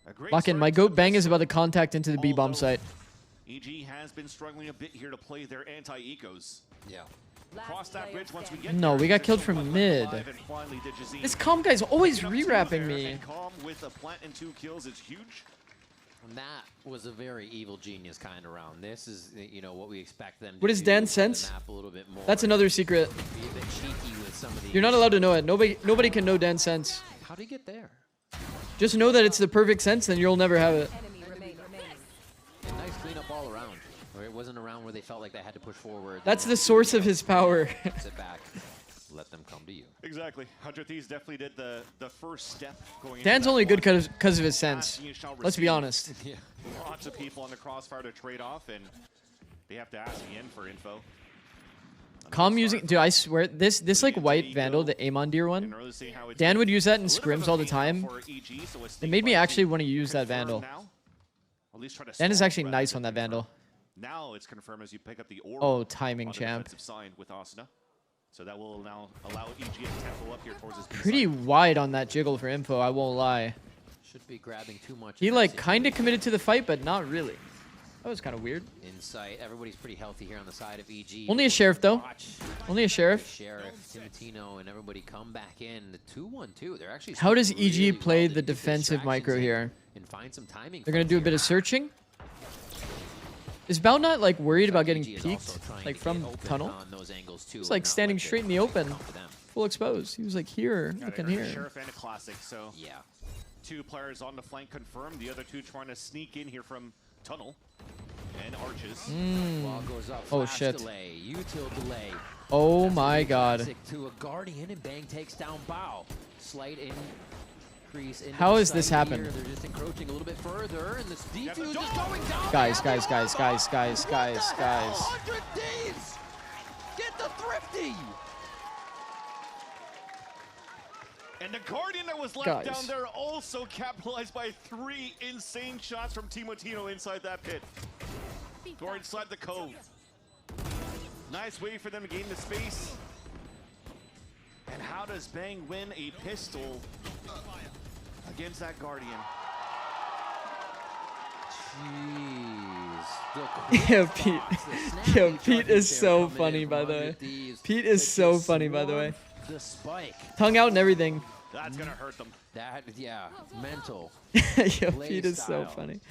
a great lock in. My goat bang is about to contact into the B-bomb site. EG has been struggling a bit here to play their anti-ecos. Yeah. Cross that bridge once we get no, we got killed from mid. This Calm guy's always re-wrapping me. Calm with a plant and 2 kills is huge. And that was a very evil genius kind of round. This is, you know, what we expect them to What does Dan sense? That's another secret. Be a bit cheeky with some of these. You're not allowed to know it. Nobody can know Dan sense. How do you get there? Just know that it's the perfect sense, then you'll never have it. Nice cleanup all around. Or it wasn't a round where they felt like they had to push forward. That's the source of his power. Sit back. Let them come to you. Exactly. 100 Thieves definitely did the first step going. Dan's only good because of his sense. Let's be honest. Yeah. Lots of people on the crossfire to trade off, and they have to ask again for info. Calm using, dude, I swear, this like white Vandal, the Amon Deer one, Dan would use that in scrims all the time. It made me actually want to use that Vandal. Dan is actually nice on that Vandal. Now it's confirmed as you pick up the orb. Oh, timing champ. With Asuna. So that will now allow EG to tempo up here towards his pretty wide on that jiggle for info, I won't lie. Should be grabbing too much. He like kind of committed to the fight, but not really. That was kind of weird. Insight. Everybody's pretty healthy here on the side of EG. Only a sheriff, though. Only a sheriff. Sheriff, Timatino, and everybody come back in. The 2-1-2. They're actually. How does EG really play well the to get defensive micro here? And find some timing. They're going to do a bit of searching. Is Bao not like worried about getting peeked like from tunnel? He's like standing straight in the open, full exposed. He was like here, looking here. Sheriff and a classic. So yeah, 2 players on the flank confirmed. The other 2 trying to sneak in here from tunnel and arches. Wall goes up, Oh flash shit. Delay, util delay. Oh my god. Classic to a Guardian, and Bang takes down Bao. Slight increase in. How has this happened? They're just encroaching a little bit further, and this defuse is going down. Guys. 100 thieves! Get the thrifty! And the Guardian that was left down there also capitalized by 3 insane shots from Timatino inside that pit. Or inside the cove. Nice way for them to gain the space. And how does Bang win a pistol against that Guardian? Jeez. Yo, Pete. Yo, Pete is so funny, by the way. Pete is so funny, by the way. The spike. Tongue out and everything. That's gonna hurt them. That, yeah, mental. Yo, Pete is so funny.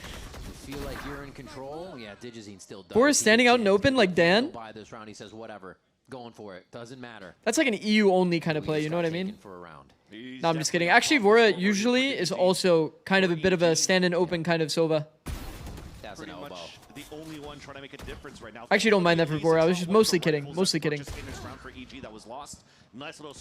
You feel like you're in control? Yeah, Digizine still does. Boris standing out in open like Dan? By this round, he says whatever. Going for it. Doesn't matter. That's like an EU only kind of play, you know what I mean? For a round. No, I'm just kidding. Actually, Vora usually is also kind of a bit of a stand in open kind of Sova. That's an elbow. The only one trying to make a difference right now. I actually don't mind that for Vora. I was just mostly kidding. Mostly kidding.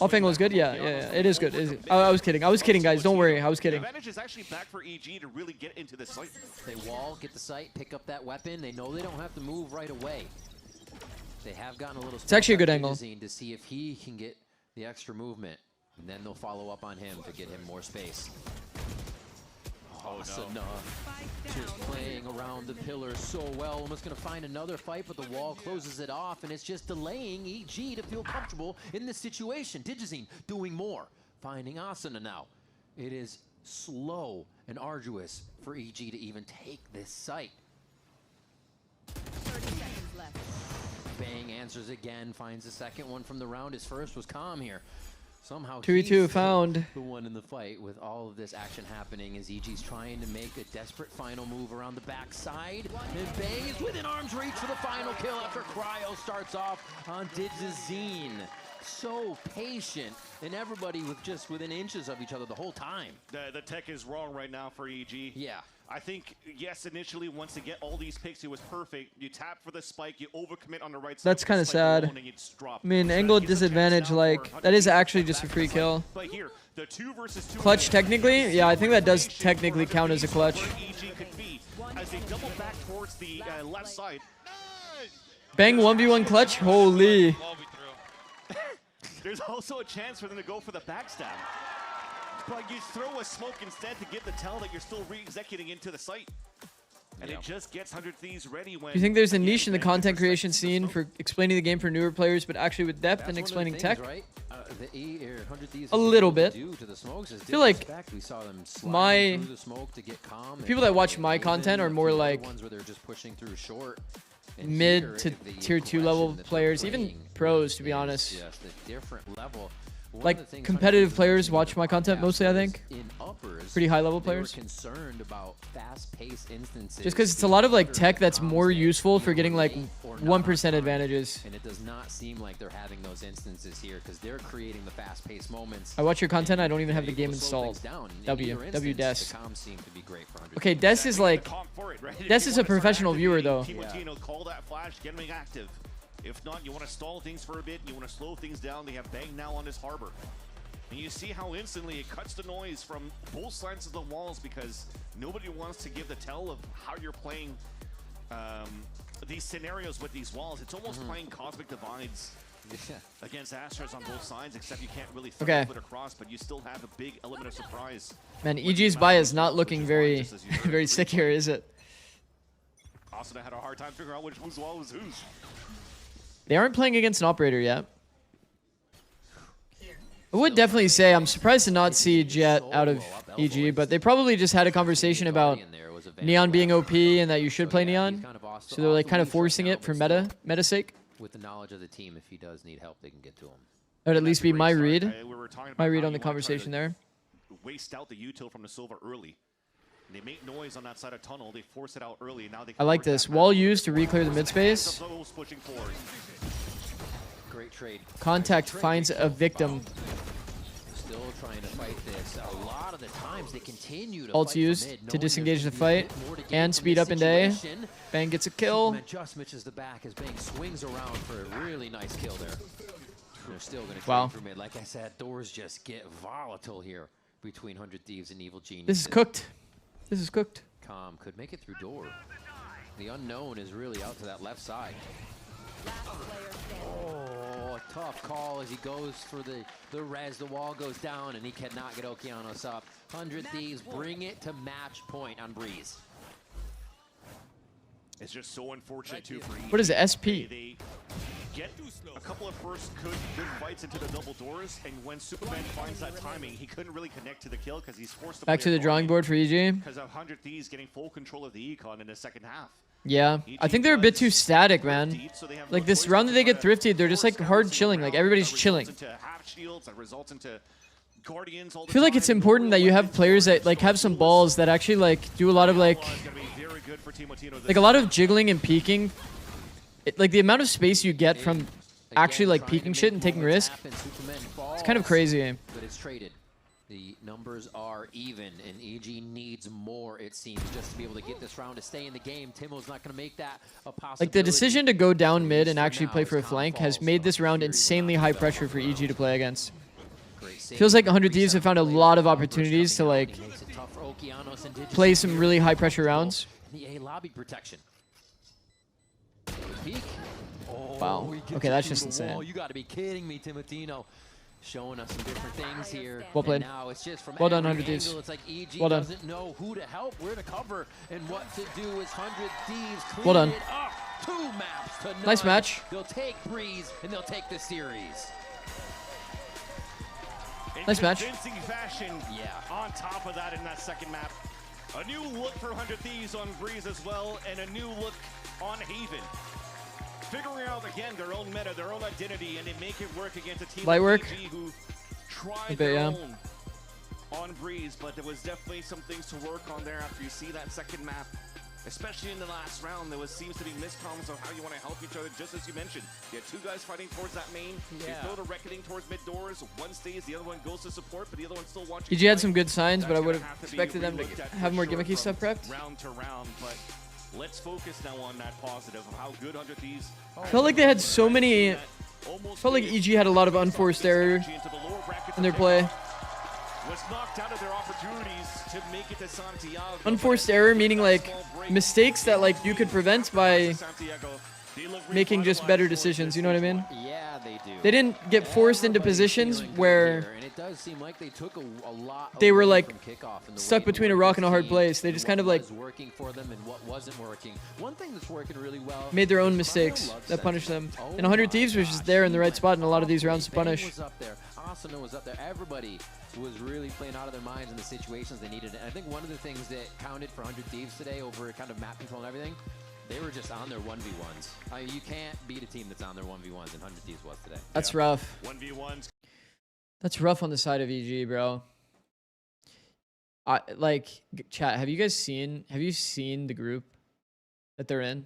Off angle is good? Yeah. It is good. I was kidding. I was kidding, guys. Don't worry. I was kidding. The advantage is actually back for EG to really get into the site. They wall, get the site, pick up that weapon. They know they don't have to move right away. They have gotten a little. It's actually a good angle. To see if he can get the extra movement, and then they'll follow up on him to get him more space. Asuna just playing around the pillar so well. Almost going to find another fight, but the wall closes it off, and it's just delaying EG to feel comfortable in this situation. Digizine doing more, finding Asuna now. It is slow and arduous for EG to even take this site. 30 seconds left. Bang answers again, finds the second one from the round. His first was calm here. Somehow 2v2 found. The one in the fight with all of this action happening as EG's trying to make a desperate final move around the backside. And Bang is within arm's reach for the final kill after Cryo starts off on Digizine. So patient, and everybody with just within inches of each other the whole time. The tech is wrong right now for EG. Yeah. I think, yes, initially, once they get all these picks, it was perfect. You tap for the spike, you overcommit on the right side. That's kind of sad. I mean, angle disadvantage, like, that is actually just a free kill. But here, the 2 versus 2 Clutch, technically? Yeah, I think that does technically count as a clutch. EG could be as they double back towards the left side. Bang 1v1 clutch? Holy. There's also a chance for them to go for the backstab. But you throw a smoke instead to give the tell that you're still re-executing into the site. And it just gets 100 Thieves ready when... Do you think there's a niche in the content creation scene for explaining the game for newer players, but actually with depth and explaining tech? Right? A little bit. I feel like we saw them my through the smoke to get calm. people that watch my content are more like ones where they're just pushing through short. mid to tier 2 level players, even pros, to be honest. Just a different level. Like competitive players watch my content mostly, I think. Pretty high level players. Concerned about fast-paced instances. Just because it's a lot of like tech that's more useful for getting like 1% advantages. And it does not seem like they're having those instances here because they're creating the fast-paced moments. I watch your content, I don't even have the game installed. W Des. Okay, Des is like, Des is a professional viewer though. Call that flash, getting active. If not, you want to stall things for a bit, you want to slow things down. They have Bang now on this harbor. And you see how instantly it cuts the noise from both sides of the walls because nobody wants to give the tell of how you're playing these scenarios with these walls. It's almost playing Cosmic Divides against Astros on both sides, except you can't really throw it across, but you still have a big element of surprise. Man, EG's buy is not looking very, very sick here, is it? Asuna had a hard time figuring out which whose wall was whose. They aren't playing against an operator yet. I would definitely say I'm surprised to not see Jet out of EG, but they probably just had a conversation about Neon being OP and that you should play Neon. So they're like kind of forcing it for meta sake. With the knowledge of the team, if he does need help, they can get to him. That would at least be my read. My read how on the you wanna try conversation to there. Waste out the util from the Silva early. They make noise on that side of tunnel. They force it out early. Now they I like this. Wall used to re-clear the mid space. Pushing forward. Great trade. Contact finds a victim. Still trying to fight this. A lot of the times they continue to Ults fight used mid, to knowing disengage the there's fight more to gain and from speed this up into A. situation. Bang gets a kill. Superman just misses the back as Bang swings around for a really nice kill there. They're still going to Wow. trade for mid. Like I said, doors just get volatile here between 100 Thieves and Evil Genius. This is cooked. This is cooked. Calm could make it through door. The unknown is really out to that left side. Oh, a tough call as he goes for the res. The wall goes down and he cannot get Okeanos up. 100 Thieves bring it to match point on Breeze. It's just so unfortunate too for What is it, SP? They get a couple of first good fights into the double doors, and when Superman finds that timing, he couldn't really connect to the kill because he's forced to Back to the drawing board for EG. because of 100 Thieves getting full control of the econ in the second half. Yeah, I think they're a bit too static, man. Like this round that they get thrifted, they're just like hard chilling. Like everybody's chilling. I feel like it's important that you have players that like have some balls that actually like do a lot of like a lot of jiggling and peeking. Like the amount of space you get from actually like peeking shit and taking risk. It's kind of crazy. But it's traded. The numbers are even, and EG needs more, it seems, just to be able to get this round to stay in the game. Timo's not going to make that a possibility. Like the decision to go down mid and actually play for a flank has made this round insanely high pressure for EG to play against. Feels like 100 Thieves have found a lot of opportunities to like play some really high pressure rounds. The A lobby protection. Wow. Okay, that's just insane. You got to be kidding me, Timotino. Showing us some different things here. Well played. And now it's just from Well done, every 100 Thieves. angle. It's like EG Well done. doesn't know who to help, where to cover, and what to do. Is 100 Thieves clean Well done. it up. 2 maps to none. Nice match. They'll take Breeze, and they'll take the series. Nice match. Convincing fashion. Yeah. On top of that in that second map. A new look for 100 Thieves on Breeze as well, and a new look on Haven. Figuring out again their own meta, their own identity, and they make it work against a team Light work. like EG who tried A bit, their yeah. own on Breeze, but there was definitely some things to work on there after you see that second map. Especially in the last round, there seems to be miscomms of how you want to help each other, just as you mentioned. You had 2 guys fighting towards that main. Yeah. You throw the reckoning towards mid doors. One stays, the other one goes to support, but the other one's still watching. EG had some good signs, but I That's would gonna have to be expected them to relooked at have for more sure gimmicky from stuff prepped. round to round, but let's focus now on that positive of how good 100 Thieves. Felt like they had so many. Felt like EG had a lot of unforced error in their play. Was knocked out of their opportunities to make it to Santiago. Unforced error meaning like mistakes that like you could prevent by making just better decisions. You know what I mean? Yeah, they do. They didn't get forced into positions where And it does seem like they took a lot they were away like from kickoff and the stuck way between a it rock and a hard team place. They and just what kind of like was working for them and what wasn't working. One thing that's working really well. made their own is mistakes Fire Love that punished them. Sentence. Oh And 100 my Thieves was just gosh. there in the right spot in a lot of these rounds to Bang punish. was up there. Asuna was up there. Everybody was really playing out of their minds in the situations they needed. And I think one of the things that counted for 100 Thieves today over kind of map control and everything, they were just on their 1v1s. I mean, you can't beat a team that's on their 1v1s, and 100 Thieves was today. That's rough. 1v1s. That's rough on the side of EG, bro. Like, chat, have you seen the group that they're in?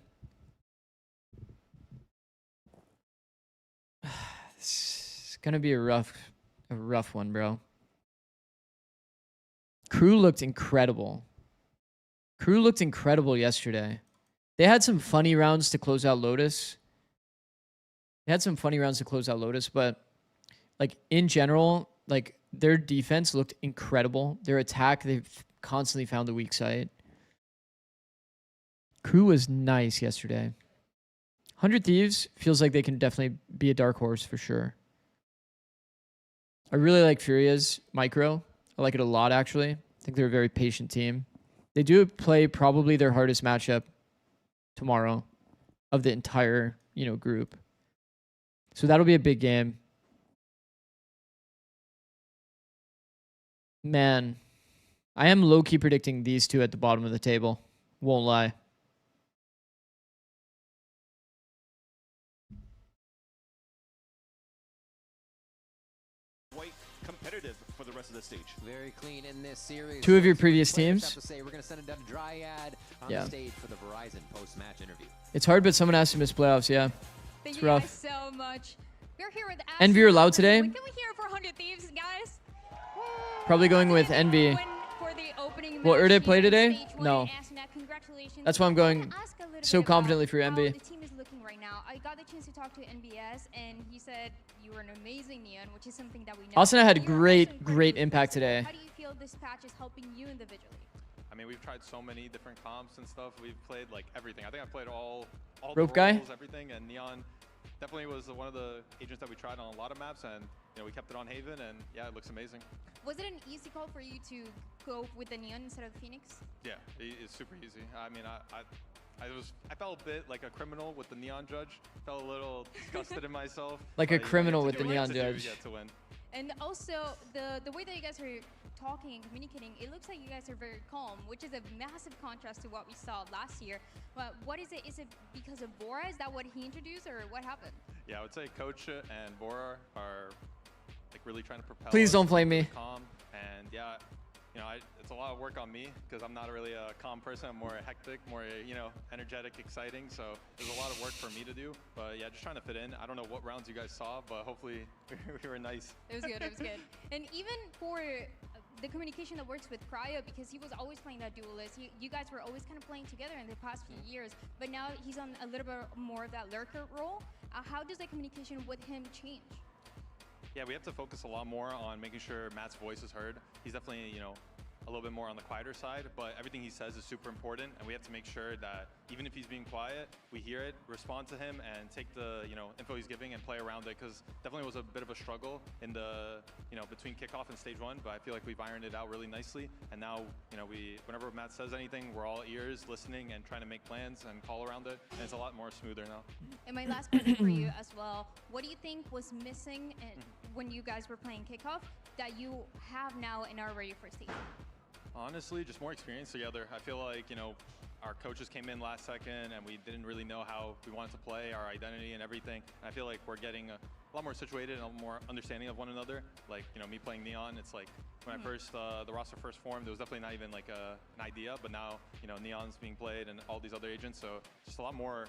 It's gonna be a rough one, bro. Crew looked incredible. Crew looked incredible yesterday. They had some funny rounds to close out Lotus. But like in general, like their defense looked incredible. Their attack, they've constantly found the weak side. Crew was nice yesterday. 100 Thieves feels like they can definitely be a dark horse for sure. I really like Furia's micro. I like it a lot, actually. I think they're a very patient team. They do play probably their hardest matchup tomorrow of the entire, group. So that'll be a big game. Man, I am low-key predicting these two at the bottom of the table. Won't lie. competitive for the rest of the stage. Very clean in this series. 2 of your previous teams. To say, we're going to send it down to Dryad on the stage for the Verizon post-match interview. It's hard, but someone has to miss playoffs. Yeah, Thank it's you rough. guys so much. We're here with Envy are loud today. Can we hear for 100 Thieves, guys? Probably going with Envy. Will Erde play today? No. That's why I'm going so confidently for Envy. The team is looking right now. I got the chance to talk to NBS, and he said you were an amazing Neon, which is something that we know. Asuna had great impact today. How do you feel this patch is helping you individually? I mean, we've tried so many different comps and stuff. We've played like everything. I think I've played all Rope the guy? roles, everything, and Neon definitely was one of the agents that we tried on a lot of maps, and we kept it on Haven, and yeah, it looks amazing. Was it an easy call for you to go with the Neon instead of the Phoenix? Yeah, it's super easy. I mean, I felt a bit like a criminal with the Neon judge. Felt a little disgusted in myself. Like a criminal with the Neon judge. To win. And also, the way that you guys are talking and communicating, it looks like you guys are very calm, which is a massive contrast to what we saw last year. But what is it? Is it because of Bora? Is that what he introduced, or what happened? Yeah, I would say Coach and Bora are like really trying to propel. Please us don't blame me. Calm, and yeah, it's a lot of work on me because I'm not really a calm person. I'm more hectic, more energetic, exciting. So there's a lot of work for me to do. But yeah, just trying to fit in. I don't know what rounds you guys saw, but hopefully we were nice. It was good. It was good. And even for the communication that works with Cryo, because he was always playing that duelist. You guys were always kind of playing together in the past few years, but now he's on a little bit more of that lurker role. How does the communication with him change? Yeah, we have to focus a lot more on making sure Matt's voice is heard. He's definitely, a little bit more on the quieter side, but everything he says is super important, and we have to make sure that even if he's being quiet, we hear it, respond to him, and take the info he's giving and play around it, because definitely was a bit of a struggle in the between kickoff and stage 1, but I feel like we've ironed it out really nicely, and now whenever Matt says anything, we're all ears, listening, and trying to make plans and call around it, and it's a lot more smoother now. And my last question for you as well, what do you think was missing when you guys were playing kickoff that you have now and are ready for stage? Honestly, just more experience together. I feel like, our coaches came in last second and we didn't really know how we wanted to play, our identity and everything. And I feel like we're getting a lot more situated and a lot more understanding of one another. Like, me playing Neon, it's like when I first, the roster first formed, there was definitely not even like an idea, but now, Neon's being played and all these other agents. So just a lot more,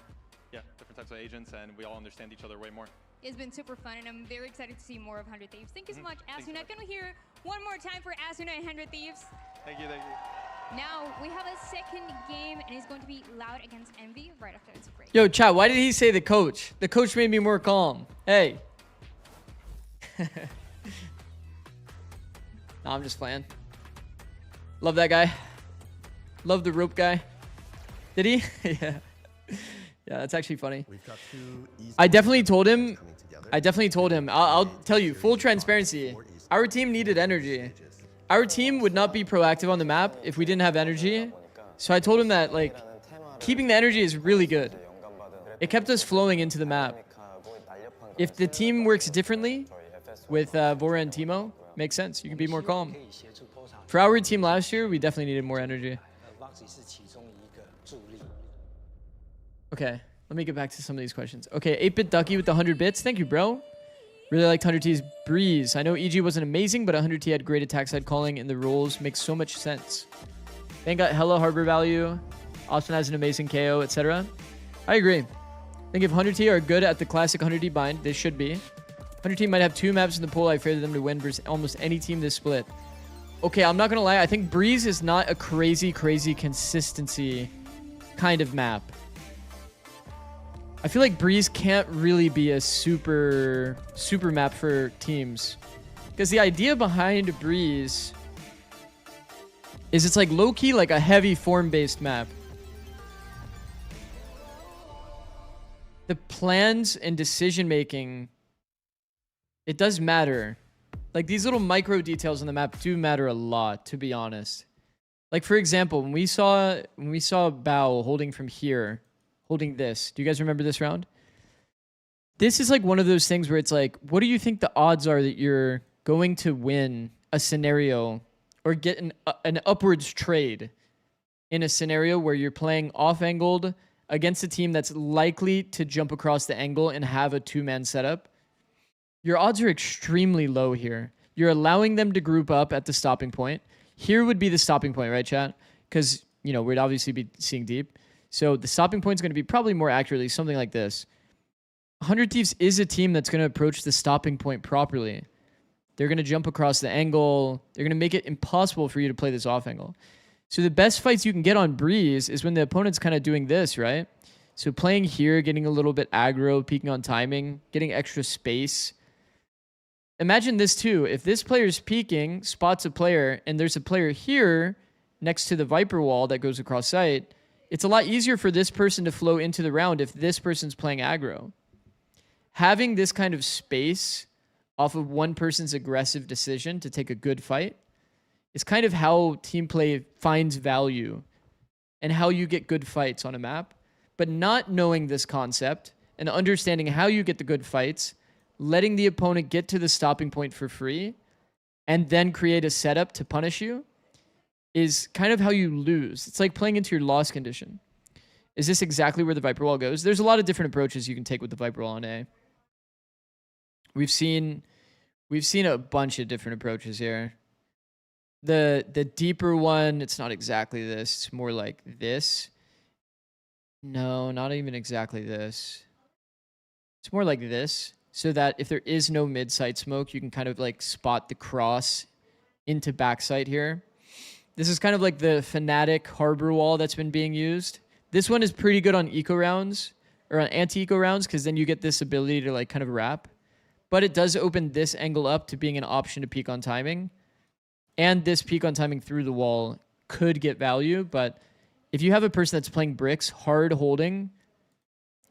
different types of agents, and we all understand each other way more. It's been super fun, and I'm very excited to see more of 100 Thieves. Thank you so much, Asuna. Can we hear one more time for Asuna and 100 Thieves? Thank you, thank you. Now, we have a second game, and it's going to be Loud against Envy right after this break. Yo, chat, why did he say the coach? The coach made me more calm. Hey. Nah, I'm just playing. Love that guy. Love the rope guy. Did he? Yeah. Yeah, that's actually funny. I definitely told him. I'll tell you, full transparency. Our team needed energy. Our team would not be proactive on the map if we didn't have energy. So I told him that, like, keeping the energy is really good. It kept us flowing into the map. If the team works differently with Vora and Timo, makes sense. You can be more calm. For our team last year, we definitely needed more energy. Okay, let me get back to some of these questions. Okay, 8-Bit Ducky with the 100 bits. Thank you, bro. Really liked 100T's Breeze. I know EG wasn't amazing, but 100T had great attack side calling, and the roles make so much sense. Then got hella harbor value. Austin has an amazing KO, etc. I agree. I think if 100T are good at the classic 100T bind, they should be. 100T might have 2 maps in the pool. I favor them to win versus almost any team this split. Okay, I'm not going to lie. I think Breeze is not a crazy consistency kind of map. I feel like Breeze can't really be a super map for teams. Because the idea behind Breeze is it's like low-key like a heavy form-based map. The plans and decision-making, it does matter. Like these little micro details on the map do matter a lot, to be honest. Like for example, when we saw Bao holding from here, holding this. Do you guys remember this round? This is like one of those things where it's like, what do you think the odds are that you're going to win a scenario or get an upwards trade in a scenario where you're playing off-angled against a team that's likely to jump across the angle and have a 2-man setup? Your odds are extremely low here. You're allowing them to group up at the stopping point. Here would be the stopping point, right, chat? Because, you know, we'd obviously be seeing deep. So the stopping point is going to be probably more accurately something like this. 100 Thieves is a team that's going to approach the stopping point properly. They're going to jump across the angle. They're going to make it impossible for you to play this off angle. So the best fights you can get on Breeze is when the opponent's kind of doing this, right? So playing here, getting a little bit aggro, peeking on timing, getting extra space. Imagine this too. If this player's peeking, spots a player, and there's a player here next to the Viper wall that goes across site, it's a lot easier for this person to flow into the round if this person's playing aggro. Having this kind of space off of one person's aggressive decision to take a good fight is kind of how team play finds value and how you get good fights on a map. But not knowing this concept and understanding how you get the good fights, letting the opponent get to the stopping point for free, and then create a setup to punish you is kind of how you lose. It's like playing into your loss condition. Is this exactly where the Viper Wall goes? There's a lot of different approaches you can take with the Viper Wall on A. We've seen a bunch of different approaches here. The deeper one, it's not exactly this. It's more like this. No, not even exactly this. It's more like this, so that if there is no mid-site smoke, you can kind of like spot the cross into backside here. This is kind of like the Fnatic Harbor Wall that's been being used. This one is pretty good on eco rounds, or on anti-eco rounds, because then you get this ability to like kind of wrap. But it does open this angle up to being an option to peek on timing. And this peek on timing through the wall could get value, but if you have a person that's playing bricks, hard holding,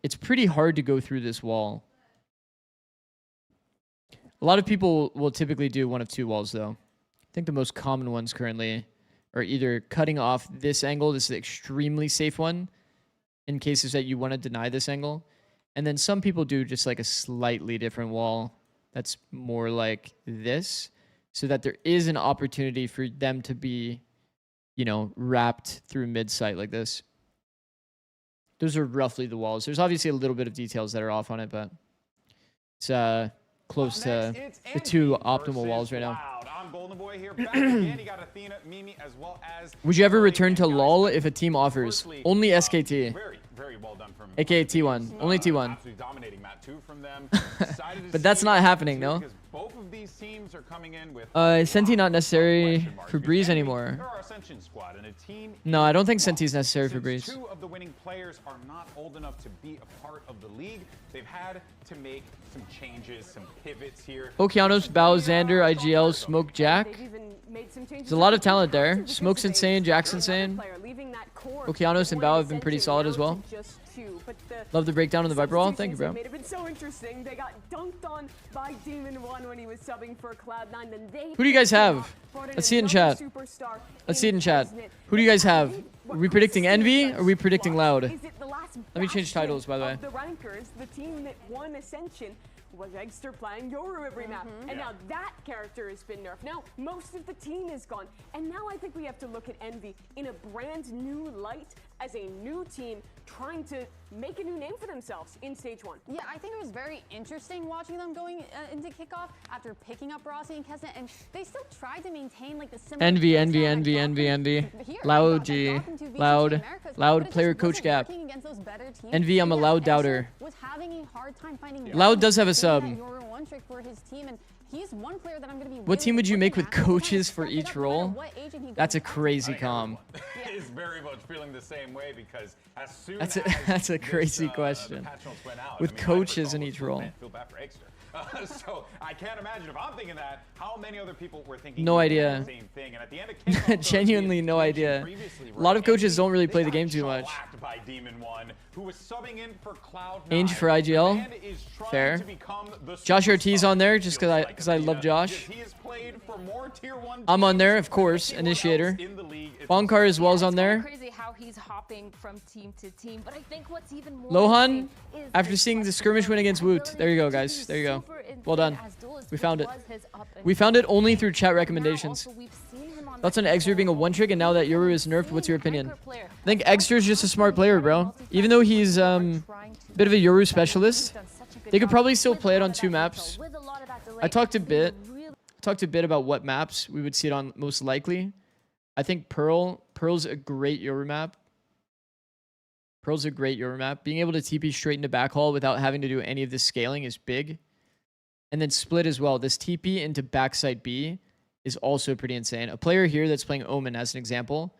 it's pretty hard to go through this wall. A lot of people will typically do one of two walls, though. I think the most common ones currently are either cutting off this angle. This is an extremely safe one in cases that you want to deny this angle. And then some people do just like a slightly different wall that's more like this, so that there is an opportunity for them to be, you know, wrapped through mid-site like this. Those are roughly the walls. There's obviously a little bit of details that are off on it, but it's close to the two optimal walls right now. Would you ever return to LoL if a team offers? Only SKT. Very well done from AKA T1. Only T1. But that's not happening, no? Both of these teams are coming in with Senti not necessary for Breeze anymore. No, I don't think Senti's necessary for Breeze. Two of the winning players are not old enough to be a part of the league. They've had to make some changes, some pivots here. Okeanos, Bao, Xander, IGL, Smoke, Jack. There's a lot of talent there. Smoke's insane, Jack's insane. Okeanos and Bao have been pretty solid as well. Love the breakdown on the Viper Wall. Thank you, bro. It had been so interesting. They got dunked on by Demon 1 when he was subbing for Cloud9. Then they Who do you guys have? Let's see it in chat. Let's see it in chat. Who do you guys have? Are we predicting Envy or are we predicting Loud? Let me change titles, by the way. The rankers, the team that won Ascension was Eggster playing Yoru every map. And now that character has been nerfed. Now most of the team is gone. And now I think we have to look at Envy in a brand new light as a new team trying to make a new name for themselves in Stage 1. Yeah, I think it was very interesting watching them going into kickoff after picking up Rossi and Kesnet, and they still tried to maintain like the similar Envy. Loud G. Loud player coach gap. Envy, I'm a Loud doubter. Loud does have a sub. He's one player that I'm going to be. What team would you make with coaches for each role? That's a crazy comm. Is very much feeling the same way because as soon that's a crazy question. With coaches in each role. Feel bad for Eggster. So I can't imagine if I'm thinking that, how many other people were thinking no idea. The same thing. And at the end of kickoff, genuinely no idea. A lot of coaches don't really play the game too much. By Demon 1, who was subbing in for Cloud9. Ange for IGL. Fair. Josh Ortiz on there just because I love Josh. I'm on there, of course. Initiator. Bonkar as well is on there. Crazy how he's hopping from team to team, but I think what's even more Lohan, after seeing the skirmish win against Woot. There you go, guys. There you go. Well done. We found it. We found it only through chat recommendations. Thoughts on Eggster being a one-trick, and now that Yoru is nerfed, what's your opinion? I think Eggster's just a smart player, bro. Even though he's a bit of a Yoru specialist, they could probably still play it on 2 maps. I talked a bit talked a bit about what maps we would see it on most likely. I think Pearl's a great Yoru map. Pearl's a great Yoru map. Being able to TP straight into backhaul without having to do any of the scaling is big. And then split as well. This TP into backside B is also pretty insane. A player here that's playing Omen as an example,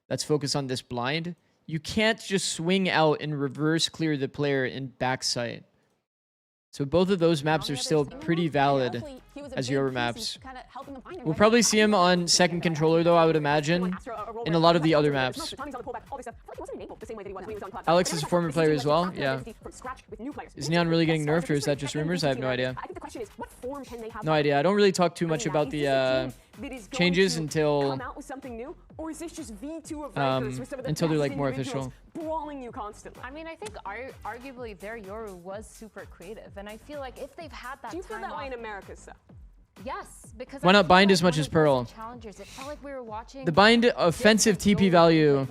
that's focused on this blind, you can't just swing out and reverse clear the player in backside. So both of those maps are still pretty valid as Yoru maps. We'll probably see him on second controller though, I would imagine, in a lot of the other maps. Alex is a former player as well, yeah. Is Neon really getting nerfed or is that just rumors? I have no idea. No idea. I don't really talk too much about the changes until they're like more official. I mean, I think arguably their Yoru was super creative, and I feel like if they've had that. Do you feel that way in Americas though? Yes, because why not bind as much as Pearl? It felt like we were watching the bind offensive TP value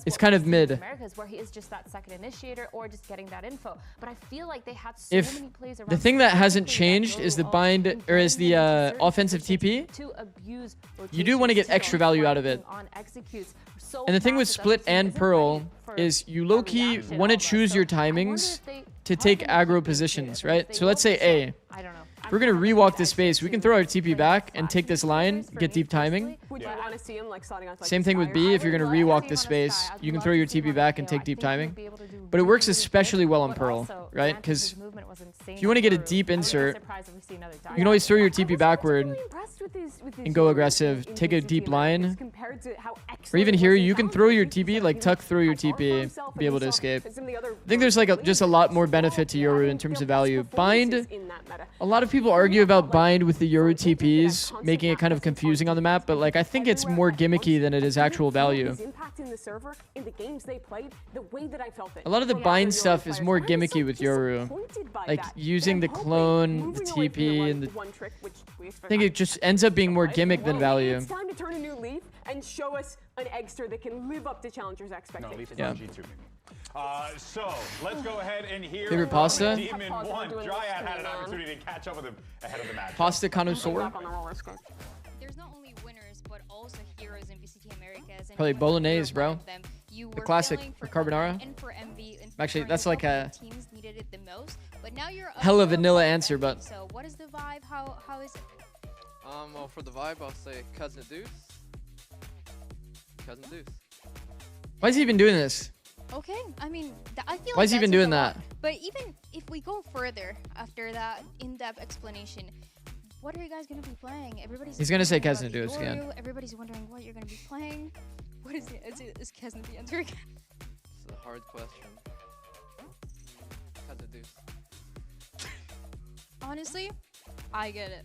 is kind of mid. Americas, where he is just that second initiator or just getting that info. But I feel like they had so many plays around. The thing that hasn't changed is the bind or is the offensive TP. You do want to get extra value out of it. And the thing with Split and Pearl is you low-key want to choose your timings to take aggro positions, right? So let's say A. If we're going to rewalk this space, we can throw our TP back and take this line, get deep timing. Same thing with B. If you're going to rewalk this space, you can throw your TP back and take deep timing. But it works especially well on Pearl, right? Because if you want to get a deep insert, you can always throw your TP backward and go aggressive, take a deep line. Or even here, you can throw your TP, like tuck through your TP, be able to escape. I think there's like just a lot more benefit to Yoru in terms of value. Bind, a lot of people argue about bind with the Yoru TPs, making it kind of confusing on the map, but like I think it's more gimmicky than it is actual value. A lot of the bind stuff is more gimmicky with Yoru. Like using the clone, the TP, and I think it just ends up being more gimmick than value. It's time to turn a new leaf and show us an Eggster that can live up to challengers' expectations. Yeah. So let's go ahead and hear Favorite pasta? Demon 1. Dryad had an opportunity to catch up with him ahead of the match. Pasta connoisseur? There's not only winners, but also heroes in VCT Americas. Probably bolognese, bro. The classic for carbonara. Actually, that's like a hella vanilla answer, but. So what is the vibe? How is it? Well, for the vibe, I'll say Cousin Deuce. Cousin Deuce. Why is he even doing this? Okay, I mean, I feel. Why is he even doing that? But even if we go further after that in-depth explanation, what are you guys gonna be playing? He's gonna say Cousin Deuce again. Everybody's wondering what you're gonna be playing. What is it? Is Cousin the answer again? It's a hard question. Cousin Deuce. Honestly, I get it.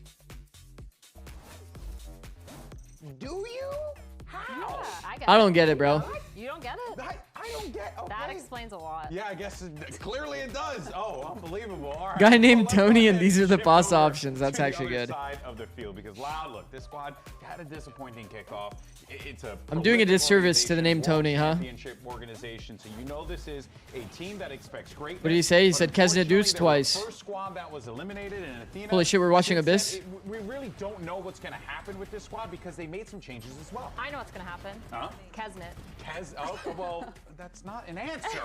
Do you? How? Yeah, I don't get it, bro. You don't get it? I don't get it. That explains a lot. Yeah, I guess clearly it does. Oh, unbelievable. All right. Guy named Tony, and these are the pasta options. That's actually good. Side of the field because Loud, look, this squad had a disappointing kickoff. It's a I'm doing a disservice to the name Tony, huh? Championship organization, so you know this is a team that expects great. What did he say? He said Kesna Deuce twice. First squad that was eliminated, and Athena. Holy shit, we're watching Abyss. We really don't know what's going to happen with this squad because they made some changes as well. I know what's going to happen. Huh? Kesnit. Oh, well, that's not an answer.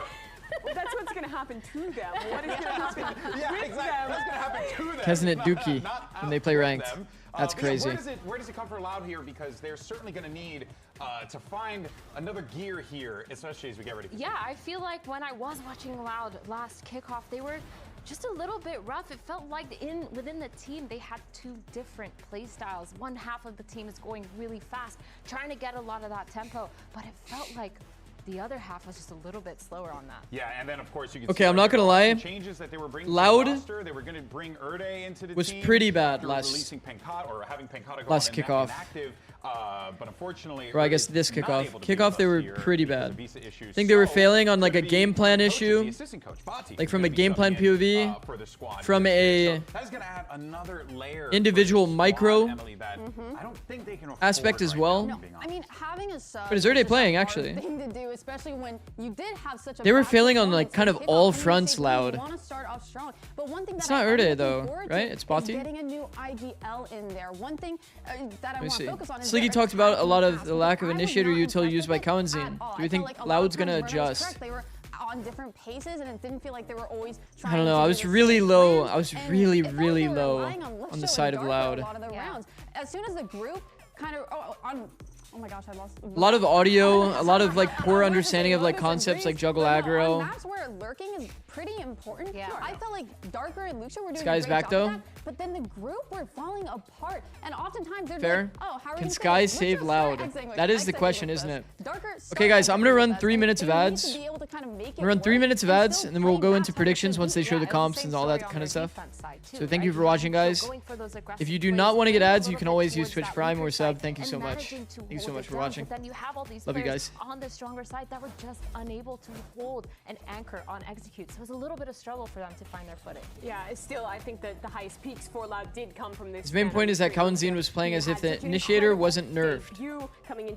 Well, that's what's going to happen to them. What is going to happen with exactly. them? What's going to happen to them? Kesnit Dookie when they play ranked. That's crazy. Where does it come for Loud here? Because they're certainly going to need to find another gear here, especially as we get ready. Yeah, I feel like when I was watching Loud last kickoff, they were just a little bit rough. It felt like within the team, they had two different play styles. One half of the team is going really fast, trying to get a lot of that tempo, but it felt like the other half was just a little bit slower on that. Yeah, and then of course you can okay, I'm not gonna lie. Changes that they were bringing Loud to the roster. They were going to bring Erde into the was team. pretty bad last kickoff. Inactive, but unfortunately, or I guess this kickoff. Kickoff, they were pretty bad. I think they were failing on like a game plan issue, like from a game plan POV, from a individual micro aspect as well. No, I mean, having a sub. But is Erde playing actually? Thing to do, especially when you did have such a They were bad failing on like performance kind in of kickoff. all I mean, fronts, they Loud. want to start off strong. But one thing It's that not I'm Erde, looking though, forward right? to It's is Bati? getting a new IGL in there. One thing that I want to focus on is Sliggy their talked about a attacking lot of pass, the which lack of I was initiator not util used by impressed with Kaunzin. at all. Do you I think felt like a lot of Loud's times gonna Bruno was adjust? correct. They were on different paces, and it didn't feel like they were always trying I don't know. to I do was the really same low. plan, I was and really, it felt like really they were low relying on Luxo the side and of Darker Loud. a lot of the rounds. As soon as the group kind of oh my gosh, I lost A lot of audio, a lot of like poor understanding of like concepts like juggle aggro. Maps where lurking is pretty important. Yeah. I felt like Darker and Lucio were doing This a guy's great back job though. of that, but then the group were falling apart, and oftentimes they're Fair. like, oh, how are we Can gonna Sky finish? save Lucio Loud? started exiting with- That is the exiting question, with isn't this. it? Darker Okay, started guys, I'm gonna exiting run with 3 this, minutes and of they need ads. to be able to kind of make it I'm gonna run 3 work minutes of and ads, still and then we'll play go match into how they predictions should once be. they show the Yeah, it was comps the and same all story that on kind of their stuff. defense side, too, So thank you right? for watching, guys. Going for those aggressive If you do plays, not want to get leaning a ads, you little can bit always use towards Twitch that Prime weaker or sub. side Thank you so and much. managing to Thank you so hold much it for down. watching. But then you have all these Love you players guys. on the stronger side that were just unable to hold and anchor on execute. So it was a little bit of struggle for them to find their footing. Yeah, it's still, I think that the highest peaks for Loud did come from this. His main point is that Kaunzin was playing as if the initiator wasn't nerfed.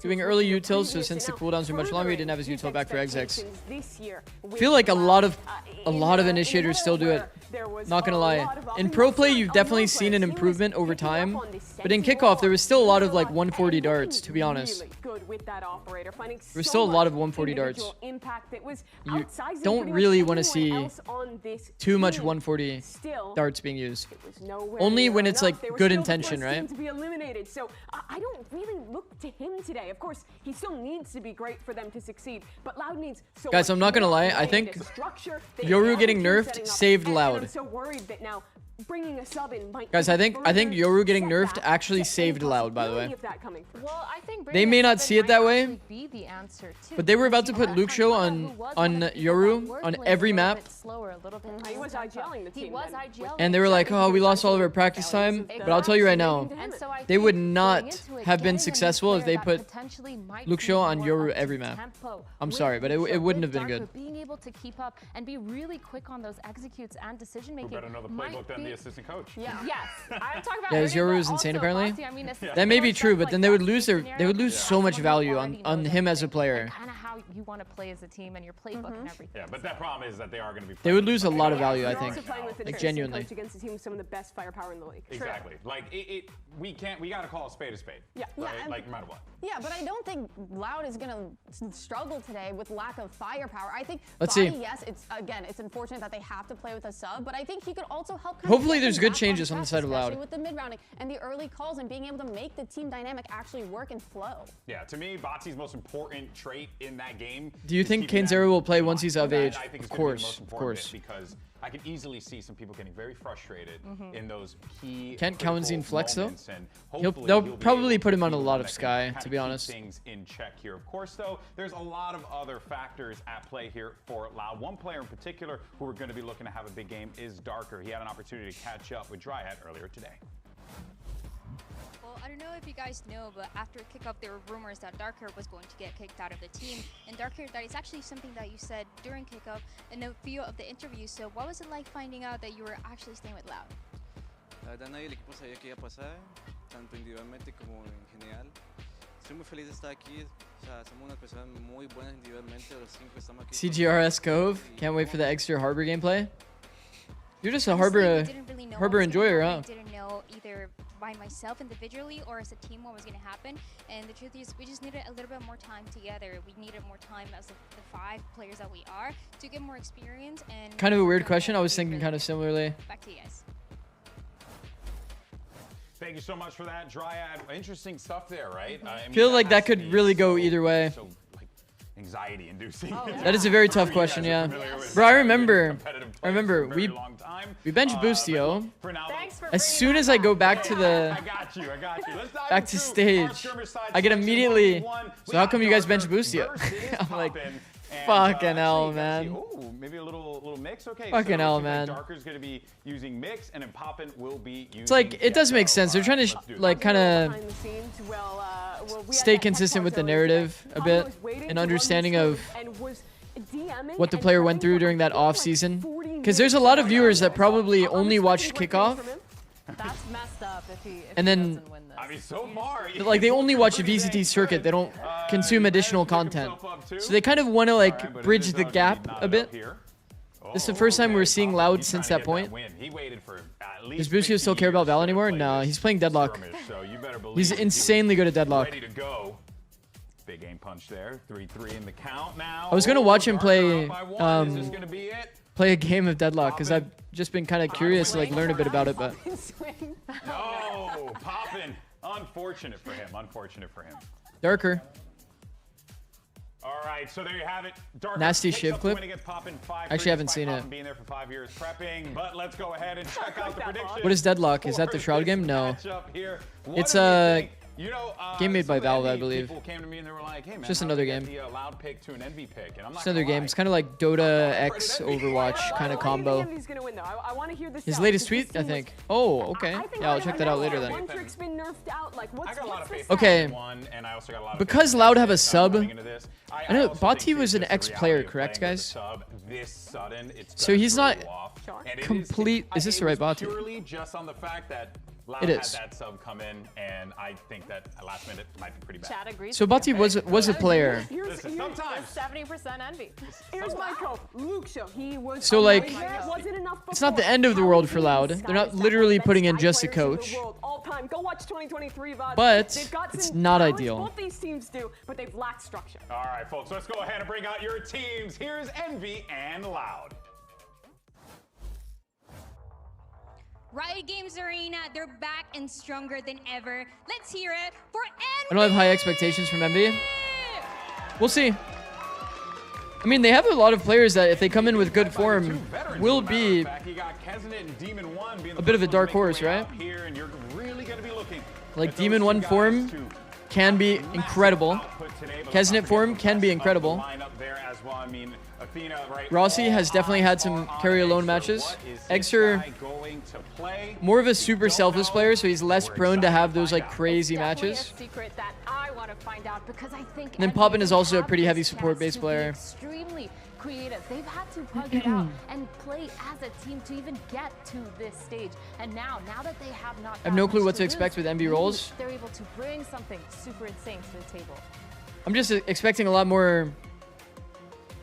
Doing early utils, so since the cooldowns were much longer, he didn't have his util back for execs. I feel like a lot of initiators still do it. Not gonna lie. In pro play, you've definitely seen an improvement over time, but in kickoff, there was still a lot of like 140 darts, to be honest. There was still a lot of 140 darts. You don't really want to see too much 140 darts being used. Only when it's like good intention, right? To be eliminated. So I don't really look to him today. Of course, he still needs to be great for them to succeed, but Loud needs so Guys, much I'm not gonna more. lie. They I need think a structure, they Yoru have getting a team nerfed setting up, saved and Loud. I'm so worried that now bringing a sub in might Guys, I think further Yoru getting set nerfed back actually the saved Loud, by the way. possibility of that coming through. Well, I think They may not see it that way, be the answer too. but they were about to put Luxo on Yoru on every map, Slower, a little bit. He was IGLing the team. He was IGLing. and they were like, "Oh, we lost all of our practice time." But I'll tell you right now, they would not have been successful if they put Luxo on Yoru every map. I'm sorry, but it wouldn't have been good. Being able to keep up and be really quick on those executes and decision making. Who better know the playbook than the assistant coach? Yeah. Yes, I'm talking about. Yeah, Ernie, Yoru but is insane also apparently. Bati, I mean, That may be stuff true, but like then they that would lose scenario, so much value on him as a player. Kind of how you want to play as a team and your playbook and everything. Yeah, but that problem is that they are going to be. They would lose a lot of value, I You're think. also playing with an Like assistant genuinely. coach against a team with some of the best firepower in the league. Exactly. Like we got to call a spade a spade. Yeah. Right? Yeah, Like no matter what. Yeah, but I don't think Loud is going to struggle today with lack of firepower. I think Let's see. yes, it's unfortunate that they have to play with a sub, but I think he could also help. Hopefully there's good changes on the side of especially Loud. with the mid rounding and the early calls and being able to make the team dynamic actually work and flow. Yeah, to me, Bati's most important trait in that game. Do you is think keeping Kane0 will play once he's of That, age? I think, is Of gonna be the course, most of important course. bit because I can easily see some people getting very frustrated in those key. Can't critical Kaunzin flex though? moments, and They'll hopefully be probably able put to him on be a the lot one of that can Sky, kinda to be keep honest. Things in check here. Of course, though, there's a lot of other factors at play here for Loud. One player in particular who we're going to be looking to have a big game is Darker. He had an opportunity to catch up with Dryad earlier today. Well, I don't know if you guys know, but after kickoff, there were rumors that Darker was going to get kicked out of the team. And Darker, that is actually something that you said during kickoff in a few of the interviews. So what was it like finding out that you were actually staying with Loud? La verdad nadie del equipo sabía qué iba a pasar, tanto individualmente como en general. Estoy muy feliz de estar aquí, o sea, somos unas personas muy buenas individualmente, los 5 estamos aquí. CGRS Cove. Can't wait for the extra Harbor gameplay. You're just a Honestly, Harbor we didn't really know Harbor what was gonna enjoyer, huh? happen. I didn't know either by myself individually or as a team what was going to happen. And the truth is, we just needed a little bit more time together. We needed more time as the 5 players that we are to get more experience. And Kind of a weird question. I was thinking kind of similarly. back to you guys. Thank you so much for that, Dryad. Interesting stuff there, right? I mean, Feel like that has to could be really go so- either way. So, like, anxiety-inducing. That is a very tough question, yeah. Bro, I remember we bench Boostio. As soon as I go back to the I got you. Let's dive back to into stage, our skirmish side I get selection immediately. 1v1. So how come you guys bench Boostio? I'm like, fucking hell, man. Ooh, maybe a little mix. Okay. Fucking so hell, it seems like man. Darker's gonna be using mix, and then Poppin will be using. It's like it does make sense. They're trying to like kind of stay consistent with the narrative a bit, and understanding of what the player went through during that off season. Because there's a lot of viewers that probably only watched kickoff That's messed up if he and then doesn't win this. I mean, so far, like they only watch the VCT circuit. They don't consume additional content. So they kind of want to like bridge the gap a bit. This is the first time we're seeing Loud since that point. Does Busio still care about Val anymore? No, he's playing Deadlock. He's insanely good at Deadlock. Big game punch there. 3-3 in the count now. I was gonna watch him play play a game of Deadlock because I've just been kind of curious to like learn a bit about it, but no, Poppin. Unfortunate for him. Unfortunate for him. Darker. All right, so there you have it. Darker Nasty shiv clip. Actually, I haven't seen it. Being there for 5 years prepping, but let's go ahead and check out the predictions. What is Deadlock? Is that the Shroud game? No. It's a game made by Valve, I believe. People came to me and they were like, "Hey man, just another game. The Loud pick to an Envy pick." And I'm not just another game. It's kind of like Dota X Overwatch kind of combo. His latest tweet, I think. Oh, okay. Yeah, I'll check that out later then. Okay. Because Loud have a sub. I know Bati was an ex-player, correct, guys? So he's not complete. Is this the right Bati? Loud it is. Had that sub come in, and I think that last minute might be pretty bad. Chad agrees. So Bati was a player. Sometimes 70% envy. Here's my coach, Luke Show. He was. So like, it's not the end of the world for Loud. They're not literally putting in just a coach. Go watch 2023 VOD. But it's not ideal. Both these teams do, but they've lacked structure. All right, folks, let's go ahead and bring out your teams. Here's Envy and Loud. Riot Games Arena, they're back and stronger than ever. Let's hear it for Envy! I don't have high expectations from Envy. We'll see. I mean, they have a lot of players that, if they come in with good form, will be a bit of a dark horse, right? Like, Demon 1 form can be incredible. Keznit form can be incredible. Rossi has definitely had some carry alone matches. Exer, more of a super selfless player, so he's less prone to have those like crazy matches. And then Poppin is also a pretty heavy support base player. Extremely creative. They've had to plug it out and play as a team to even get to this stage. And now that they have not, I have no clue what to expect with Envy roles. They're able to bring something super insane to the table. I'm just expecting a lot more.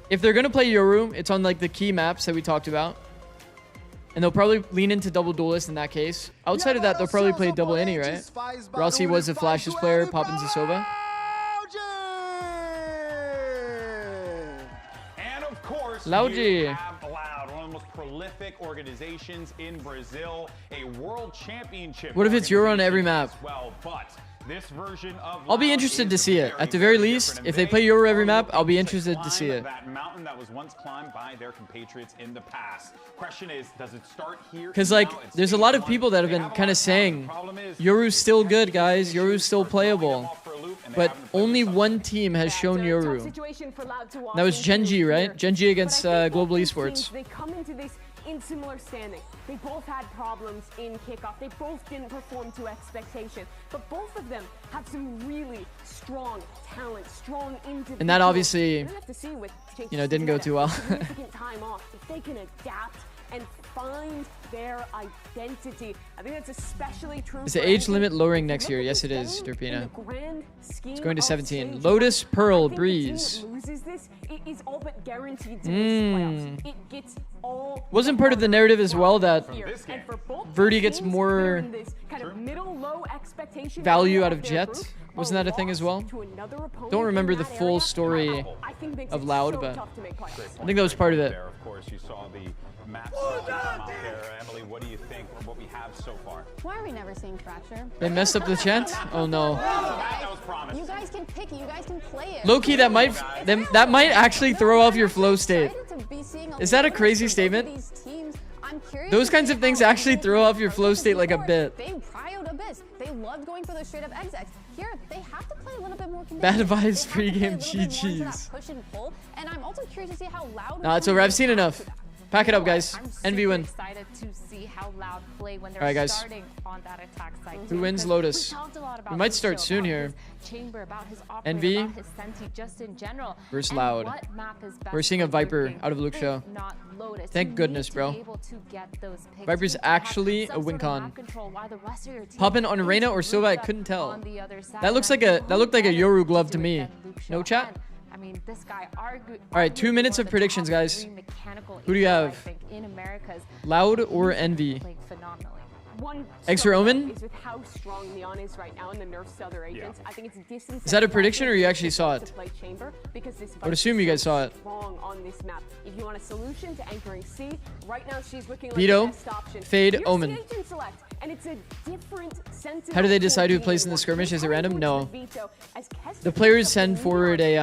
If they're gonna play Yoru, it's on like the key maps that we talked about. And they'll probably lean into double duelist in that case. Outside of that, they'll probably play double any, right? Rossi was a Flashes player, Poppins a Sova. And of course, Loudgy. Loud, one of the most prolific organizations in Brazil, a world championship. What if it's Yoru on every map? Well, but this version of I'll be interested to see it. At the very least, if they play Yoru every map, I'll be interested to see it. That mountain that was once climbed by their compatriots in the past. Question is, does it start here? Because like, there's a lot of people that have been kind of saying, Yoru's still good, guys. Yoru's still playable. But only one team has shown Yoru. That was Genji, right? Genji against Global Esports. They come into this in similar standing. They both had problems in kickoff. They both didn't perform to expectation. But both of them have some really strong talent, strong individuals. And that obviously, you know, didn't go too well. Time off. If they can adapt and find their identity, I think that's especially true. Is the age limit lowering next year? Yes, it is, Derpina. It's going to 17. Lotus, Pearl, Breeze. Loses this, it is all but guaranteed to miss playoffs. It gets all. Wasn't part of the narrative as well that Verdi gets more value out of Jet? Wasn't that a thing as well? Don't remember the full story of Loud, but I think that was part of it. Of course, you saw the maps out there. Emily, what do you think of what we have so far? Why are we never seeing Fracture? They messed up the chant? Oh no. You guys can pick it. You guys can play it. Low-key, that might actually throw off your flow state. Is that a crazy statement? Those kinds of things actually throw off your flow state like a bit. They prioed Abyss. They loved going for those straight up execs. Here, they have to play a little bit more conditioned. Bad advice, pre-game GG's. Push and pull. And I'm also curious to see how Loud. Nah, it's over. I've seen enough. Pack it up, guys. Envy win. Excited to see how Loud play when they're All right, guys. starting on that attack site. Who wins Lotus? We might start soon here. chamber, about his Envy operator, about his senti, just in general. versus And Loud. what map is best We're seeing a for Viper Game out of Luke if Show. not Lotus? Thank You goodness, need to bro. be able to get those picks. Viper's You need to have actually some a win sort of con. map control while the rest of your team Popping on is Reina or Silva, I grouped up couldn't tell. on the other side. That looks And like I a think that looked like a who Yoru better glove to to do it me. than Luke No Shaw? chat. And, I mean, this guy All right, 2 minutes of predictions, guys. Who do you have? in Americas. Loud or Envy? Playing phenomenally. One Extra struggle Omen? is with how strong Neon is right now and the nerfs to other agents. I think it's disincentivizing Is that a prediction or you actually saw to it? play chamber because this I would assume you guys saw it. strong on this map. If you want a solution to anchoring C, right now she's looking like Vito, the best option. Fade, Here's Omen. the agent select, and it's a different sense. How do they decide who plays in the skirmish? Is it random? No. The players send forward a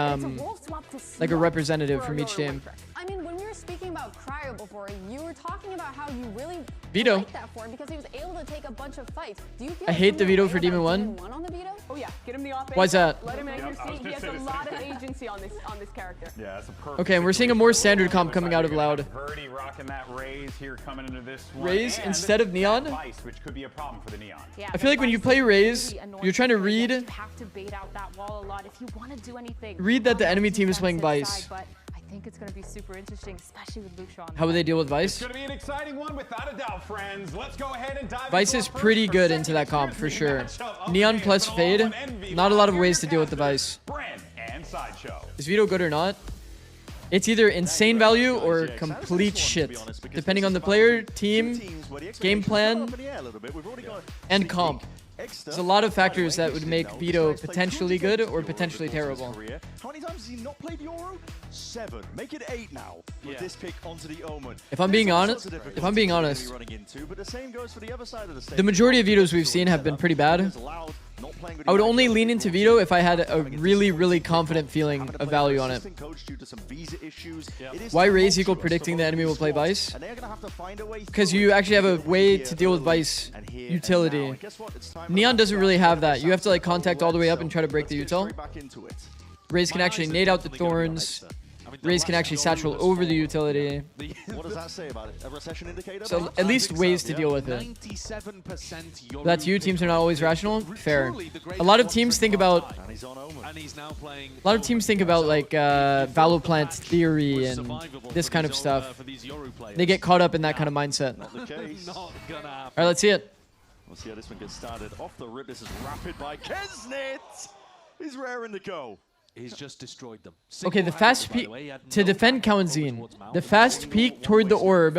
like a representative from each team. I mean, when we were speaking about Cryo before, you were talking about how you really Vito. like that for him because he was able to take a bunch of fights. Do you feel I like hate the something Vito right for about Demon 1. Demon 1 on the Vito? Oh yeah, get him the offense. Why is that? Let him anchor C. He has a lot of agency on this character. Yeah, that's a perfect. Okay, and we're seeing a more standard comp coming out of Loud. Purdy rocking that raise here coming into this one. Raise And instead of Neon? Vice, which could be a problem for the Neon. Yeah, I feel like when you play Raze, you're trying to read You have to bait out that wall a lot if you want to do anything. that the enemy team is playing defensive Vice. side, but I think it's going to be super interesting, especially with Luke Shaw. How would they deal with It's Vice? going to be an exciting one without a doubt, friends. Let's go ahead and dive Vice into is our pretty first good or into that comp for sure. matchup of Neon the day. plus It's an Fade, all-one Envy not a lot of matchup. ways to deal with the Vice. Brand and Sideshow. Is Vito good or not? It's either insane value or complete shit, depending on the player, team, game plan, and comp. There's a lot of factors that would make Vito potentially good or potentially terrible. How many times has he not played Yoru? 7. Make it 8 now with this pick onto the Omen. If I'm being honest, the the majority of Vitos we've seen have been pretty bad. I would only lean into Vito if I had a really, really confident feeling of value on it. Why Raze equal predicting the enemy will play Vice? Because you actually have a way to deal with Vice utility. Neon doesn't really have that. You have to like contact all the way up and try to break the util. Raze can actually nade out the thorns. Raze can actually satchel over the utility. What does that say about it? A recession indicator? So at least ways to deal with it. That's you. Teams are not always rational. Fair. A lot of teams think about. A lot of teams think about like Valoplant theory and this kind of stuff. They get caught up in that kind of mindset. All right, let's see it. We'll see how this one gets started. Off the rip, this is rapid by Kesnit. He's raring to go. He's just destroyed them. Okay, the fast peek to defend Kawanzin. The fast peek toward the orb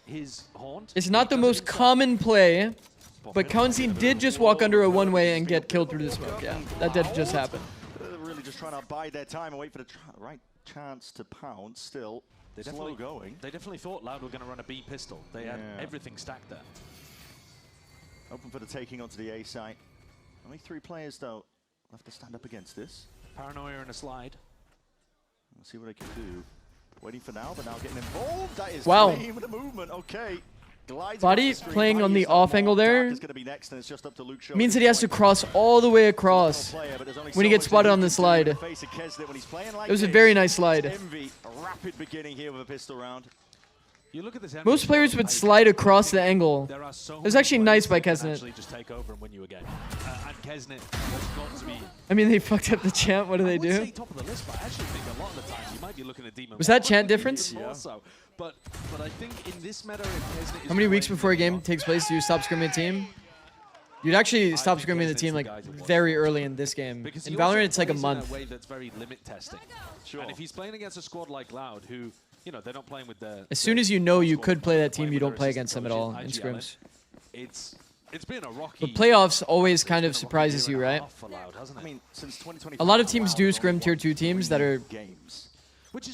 is not the most common play, but Kawanzin did just walk under a one-way and get killed through the smoke. Yeah, that did just happen. Really just trying to bide their time and wait for the right chance to pounce. Still, slow going. They definitely thought Loud were going to run a B pistol. They had everything stacked there. Open for the taking onto the A site. Only 3 players though left to stand up against this. Paranoia and a slide. Let's see what they can do. Waiting for now, but now getting involved. That is wow. the movement. Okay. Body playing on the off angle there means that he has to cross all the way across when he gets spotted on the slide. It was a very nice slide. Rapid beginning here with a pistol round. You look at this. Most players would slide across the angle. It was actually nice by Kesnit. Just take over and win you again. And Kesnit has got to be. I mean, they fucked up the chant. What do they do? Top of the list, but I actually think a lot of the time you might be looking at Demon. Was that chant difference? Also, but I think in this meta, Kesnit. How many weeks before a game takes place do you stop scrimming a team? You'd actually stop scrimming the team like very early in this game. In Valorant, it's like a month. In a way that's very limit testing. Sure. And if he's playing against a squad like Loud, who. You know, they're not playing with the... As soon as you know you could play that team, you don't play against them at all in scrims. It's been a rocky... But playoffs always kind of surprises you, right? I mean, since 2020, a lot of teams do scrim tier 2 teams that are...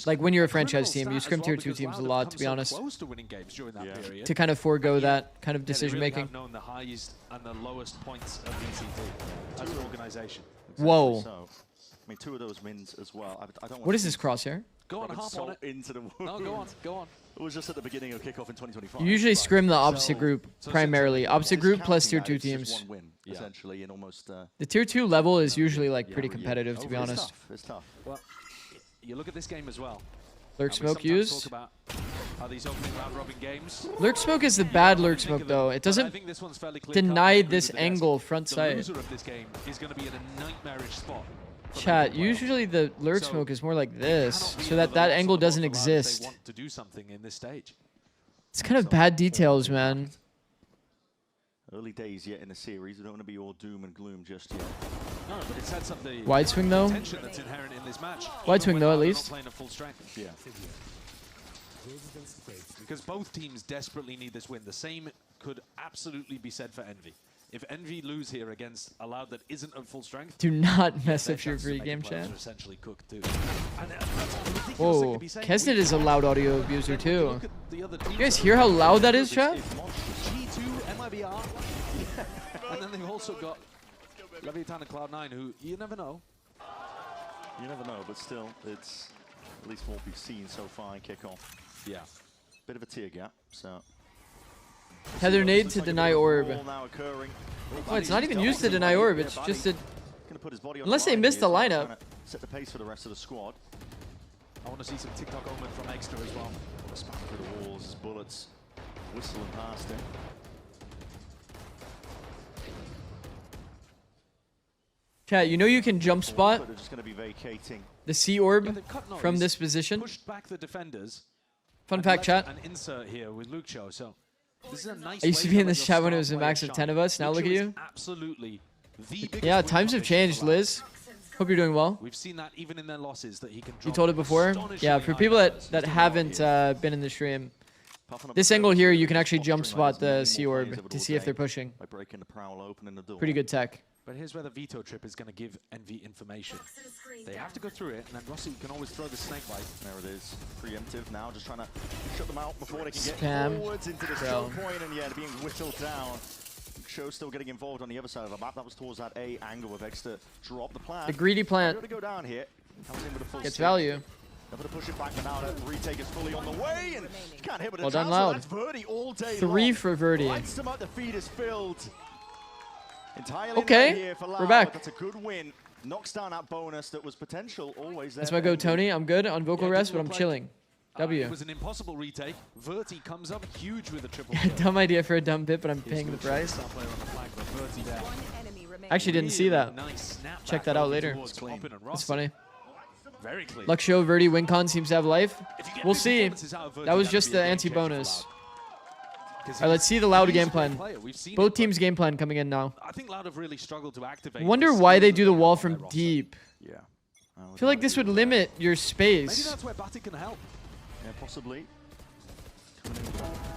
Like when you're a franchise team, you scrim tier 2 teams a lot, to be honest. To kind of forego that kind of decision making. Known the highest and the lowest points of VCT as an organization. Whoa. I mean, 2 of those wins as well. I don't what is this crosshair? Go on, hop on it. Into the wound. No, go on. It was just at the beginning of kickoff in 2025. You usually scrim the opposite group primarily. Opposite group plus tier 2 teams. One win, essentially, in almost, the tier 2 level is usually like pretty competitive, to be honest. It's tough. Well, you look at this game as well. Lurk smoke use. Are these opening round robin games? Lurk smoke is the bad lurk smoke though. It doesn't deny this angle front side. The loser of this game is going to be in a nightmarish spot. Chat, usually the lurk smoke is more like this, so that angle doesn't exist. Want to do something in this stage. It's kind of bad details, man. Early days yet in the series. We don't want to be all doom and gloom just yet. No, but it sets up the wide swing though. Tension that's inherent in this match. Wide swing though, at least. Playing at full strength. Yeah. Because both teams desperately need this win. The same could absolutely be said for Envy. If Envy lose here against a Loud that isn't at full strength, do not mess up your free game, chat. Essentially cooked too. Whoa, Kesnet is a loud audio abuser too. You guys hear how loud that is, chat? G2, MIBR, and then they've also got Leviathan and Cloud9, who you never know. You never know, but still, it's at least what we've seen so far in kickoff. Yeah. Bit of a tier gap, so. Tether nade to deny orb. Oh, it's not even used to deny orb. It's just a. Unless they missed the lineup. Set the pace for the rest of the squad. I want to see some TikTok omen from Extra as well. Spam through the walls, his bullets whistling past him. Chat, you know you can jump spot They're just going to be vacating the C orb from this position. Pushed back the defenders. Fun fact, chat. An insert here with Luke Show, so. This is a nice I used to be in this chat when it was a max of 10 of us. Now look at you. Absolutely the yeah, times have changed, Liz. Hope you're doing well. We've seen that even in their losses that he can You told it before? Yeah, for people that haven't been in the stream, this angle here, you can actually jump spot the C orb to see if they're pushing. By breaking the prowl open in the door. Pretty good tech. But here's where the veto trip is going to give Envy information. They have to go through it, and then Rossi can always throw the snake bite. There it is. Preemptive now, just trying to shut them out before they can get Spam. forwards into the choke point, and yeah, they're being whittled down. Show still getting involved on the other side of the map. That was towards that A angle with Extra drop the plant. The greedy plant. To go down here. Comes in with a full gets stick. value. They're going to push it back, but now that retake is fully on the way, and you can't hit with well a done, transfer. Loud. That's Verdi all day 3 long. for Verdi. Lights them up, the feed is filled. Entirely okay, here for Loud. we're back. That's a good win. Knocks down that bonus that was potential always there. That's my go, Tony. I'm good on vocal rest, but I'm chilling. W. It was an impossible retake. Verti comes up huge with a triple. Dumb idea for a dumb bit, but I'm paying the price. Actually didn't see that. Check that out later. It's funny. Very clean. Luck show Verdi WinCon seems to have life. We'll see. That was just the anti-bonus. Alright, let's see the Loud game plan. Both teams' game plan coming in now. I think Loud have really struggled to activate. Wonder why they do the wall from deep. Yeah. I feel like this would limit your space. Maybe that's where Batik can help. Yeah, possibly.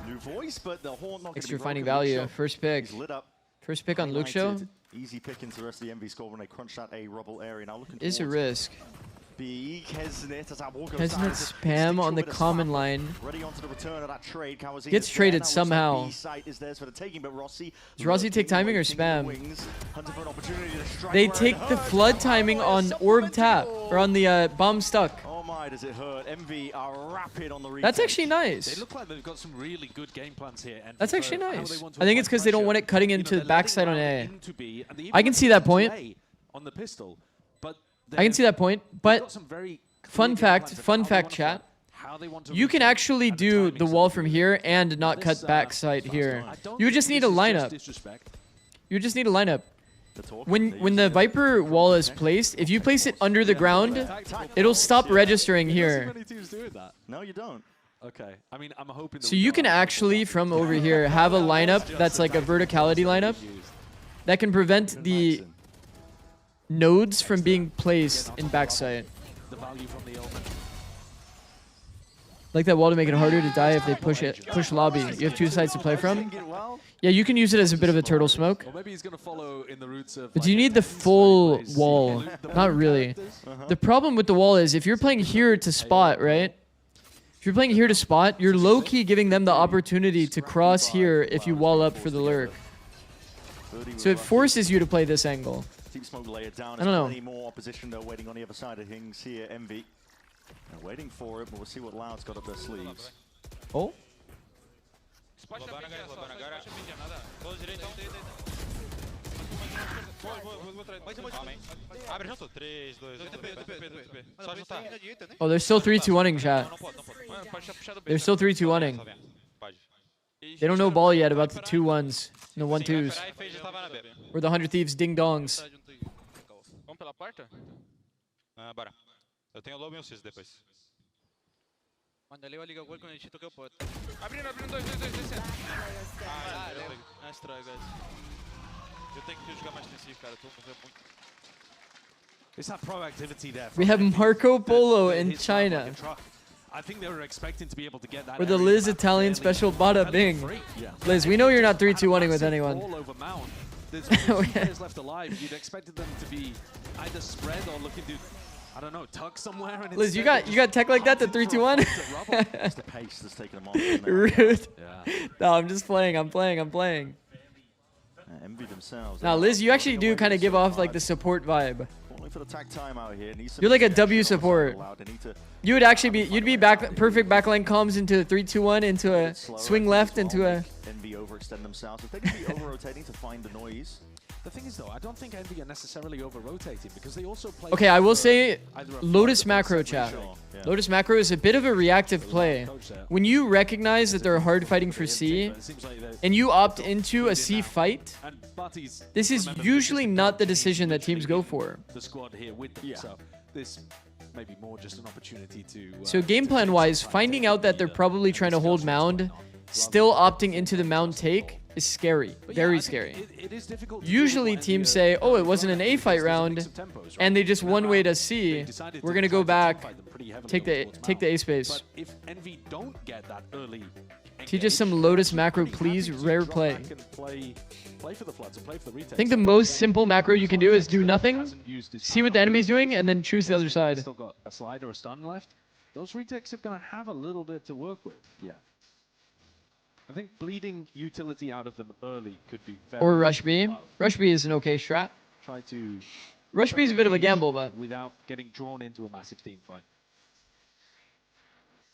New voice, but the horn not Extra gonna be finding broken. value. First pick. He's lit up. First pick on Luke Show. Easy pick into the rest of the MV score when they crunch that A rubble area. Now looking Is a risk. Big Kesnet as that wall goes Kesnet down. spam on the common line. Ready onto the return of that trade. Kawazine Gets traded somehow. Is theirs for the taking, but Rossi Does Rossi take timing or spam? Hunting for an opportunity to strike They where take it the hurts. flood timing on orb tap, or on the bomb stuck. Oh my, does it hurt? MV are rapid on the retake. That's actually nice. They look like they've got some really good game plans here. And That's actually nice. I think it's because they don't want it cutting into the backside on A. I can see that point. On the pistol, but I can see that point, but fun fact, chat. You can actually do the wall from here and not cut backside here. You just need a lineup. You just need a lineup. When the Viper wall is placed, if you place it under the ground, it'll stop registering here. No, you don't. Okay, I mean, I'm hoping. So you can actually, from over here, have a lineup that's like a verticality lineup that can prevent the nodes from being placed in backside. The value from the omen. Like that wall to make it harder to die if they push lobby. You have 2 sides to play from. Yeah, you can use it as a bit of a turtle smoke. Or maybe he's gonna follow in the roots of. But do you need the full wall? Not really. The problem with the wall is if you're playing here to spot, right? If you're playing here to spot, you're low-key giving them the opportunity to cross here if you wall up for the lurk. So it forces you to play this angle. Team Smoke lay it down. I don't know. Plenty more opposition though waiting on the other side of things here. Envy. They're waiting for it, but we'll see what Loud's got up their sleeves. Oh. Abre junto. 3, 2, 1. TP. Só juntar. Oh, they're still 3-2-1ing, chat. They're still 3-2-1ing. They don't know ball yet about the 2-1s. No 1-2s. Or the 100 Thieves ding-dongs. Vamos pela porta? Bora. Eu tenho low e um cis depois. Manda ali, liga o gol quando a gente toca o poto. Abrindo, 2, descendo. Nice try, guys. Eu tenho que jogar mais defensivo, cara. Eu tô movendo muito. It's that proactivity there. We have Marco Polo in China. I think they were expecting to be able to get that. Or the Liz Italian special bada bing. Liz, we know you're not 3-2-1ing with anyone. All over Mount. There's 2 players left alive. You'd expected them to be either spread or looking to, I don't know, tuck somewhere. And Liz, you got tech like that to 3-2-1? It's the pace that's taking them off. Rude. Yeah. No, I'm just playing. I'm playing. Envy themselves. Now, Liz, you actually do kind of give off like the support vibe. For the tag time out here. You're like a W support. You would actually be, you'd be perfect backline comms into a 3-2-1, into a swing left, into a... Envy overextend themselves. If they can be over-rotating to find the noise. The thing is, though, I don't think Envy are necessarily over-rotating because they also play... Okay, I will say Lotus Macro, chat. Lotus Macro is a bit of a reactive play. When you recognize that they're hard fighting for C, and you opt into a C fight, this is usually not the decision that teams go for. The squad here with them, so this may be more just an opportunity to... So game plan-wise, finding out that they're probably trying to hold mound, still opting into the mound take, is scary. Very scary. Usually teams say, oh, it wasn't an A fight round, and they just one way to C. We're going to go back, take the A space. But if Envy don't get that early... Teach us some Lotus Macro, please. Rare play. Play for the floods and play for the I think the most simple macro you can do is do nothing, see what the enemy's doing, and then choose the other side. Still got a slide or a stun left. Those retakes are going to have a little bit to work with. Yeah. I think bleeding utility out of them early could be very... Or Rush B. Rush B is an okay strat. Try to... Rush B is a bit of a gamble, but... Without getting drawn into a massive team fight.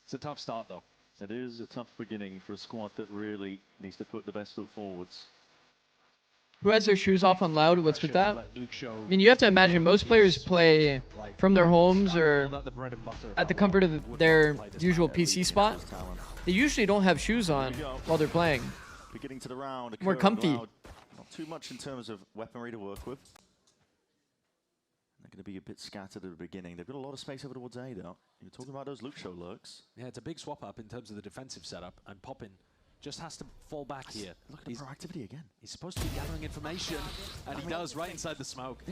It's a tough start, though. It is a tough beginning for a squad that really needs to put the best foot forwards. Who has their shoes off on loud? What's with that? I mean, you have to imagine most players play from their homes or at the comfort of their usual PC spot. They usually don't have shoes on while they're playing. Beginning to the round. More comfy. Not too much in terms of weaponry to work with. They're going to be a bit scattered at the beginning. They've got a lot of space over towards A, though. You're talking about those Luke Show lurks. Yeah, it's a big swap up in terms of the defensive setup, and Poppin just has to fall back here. Look at the proactivity again. He's supposed to be gathering information, and he does right inside the smoke.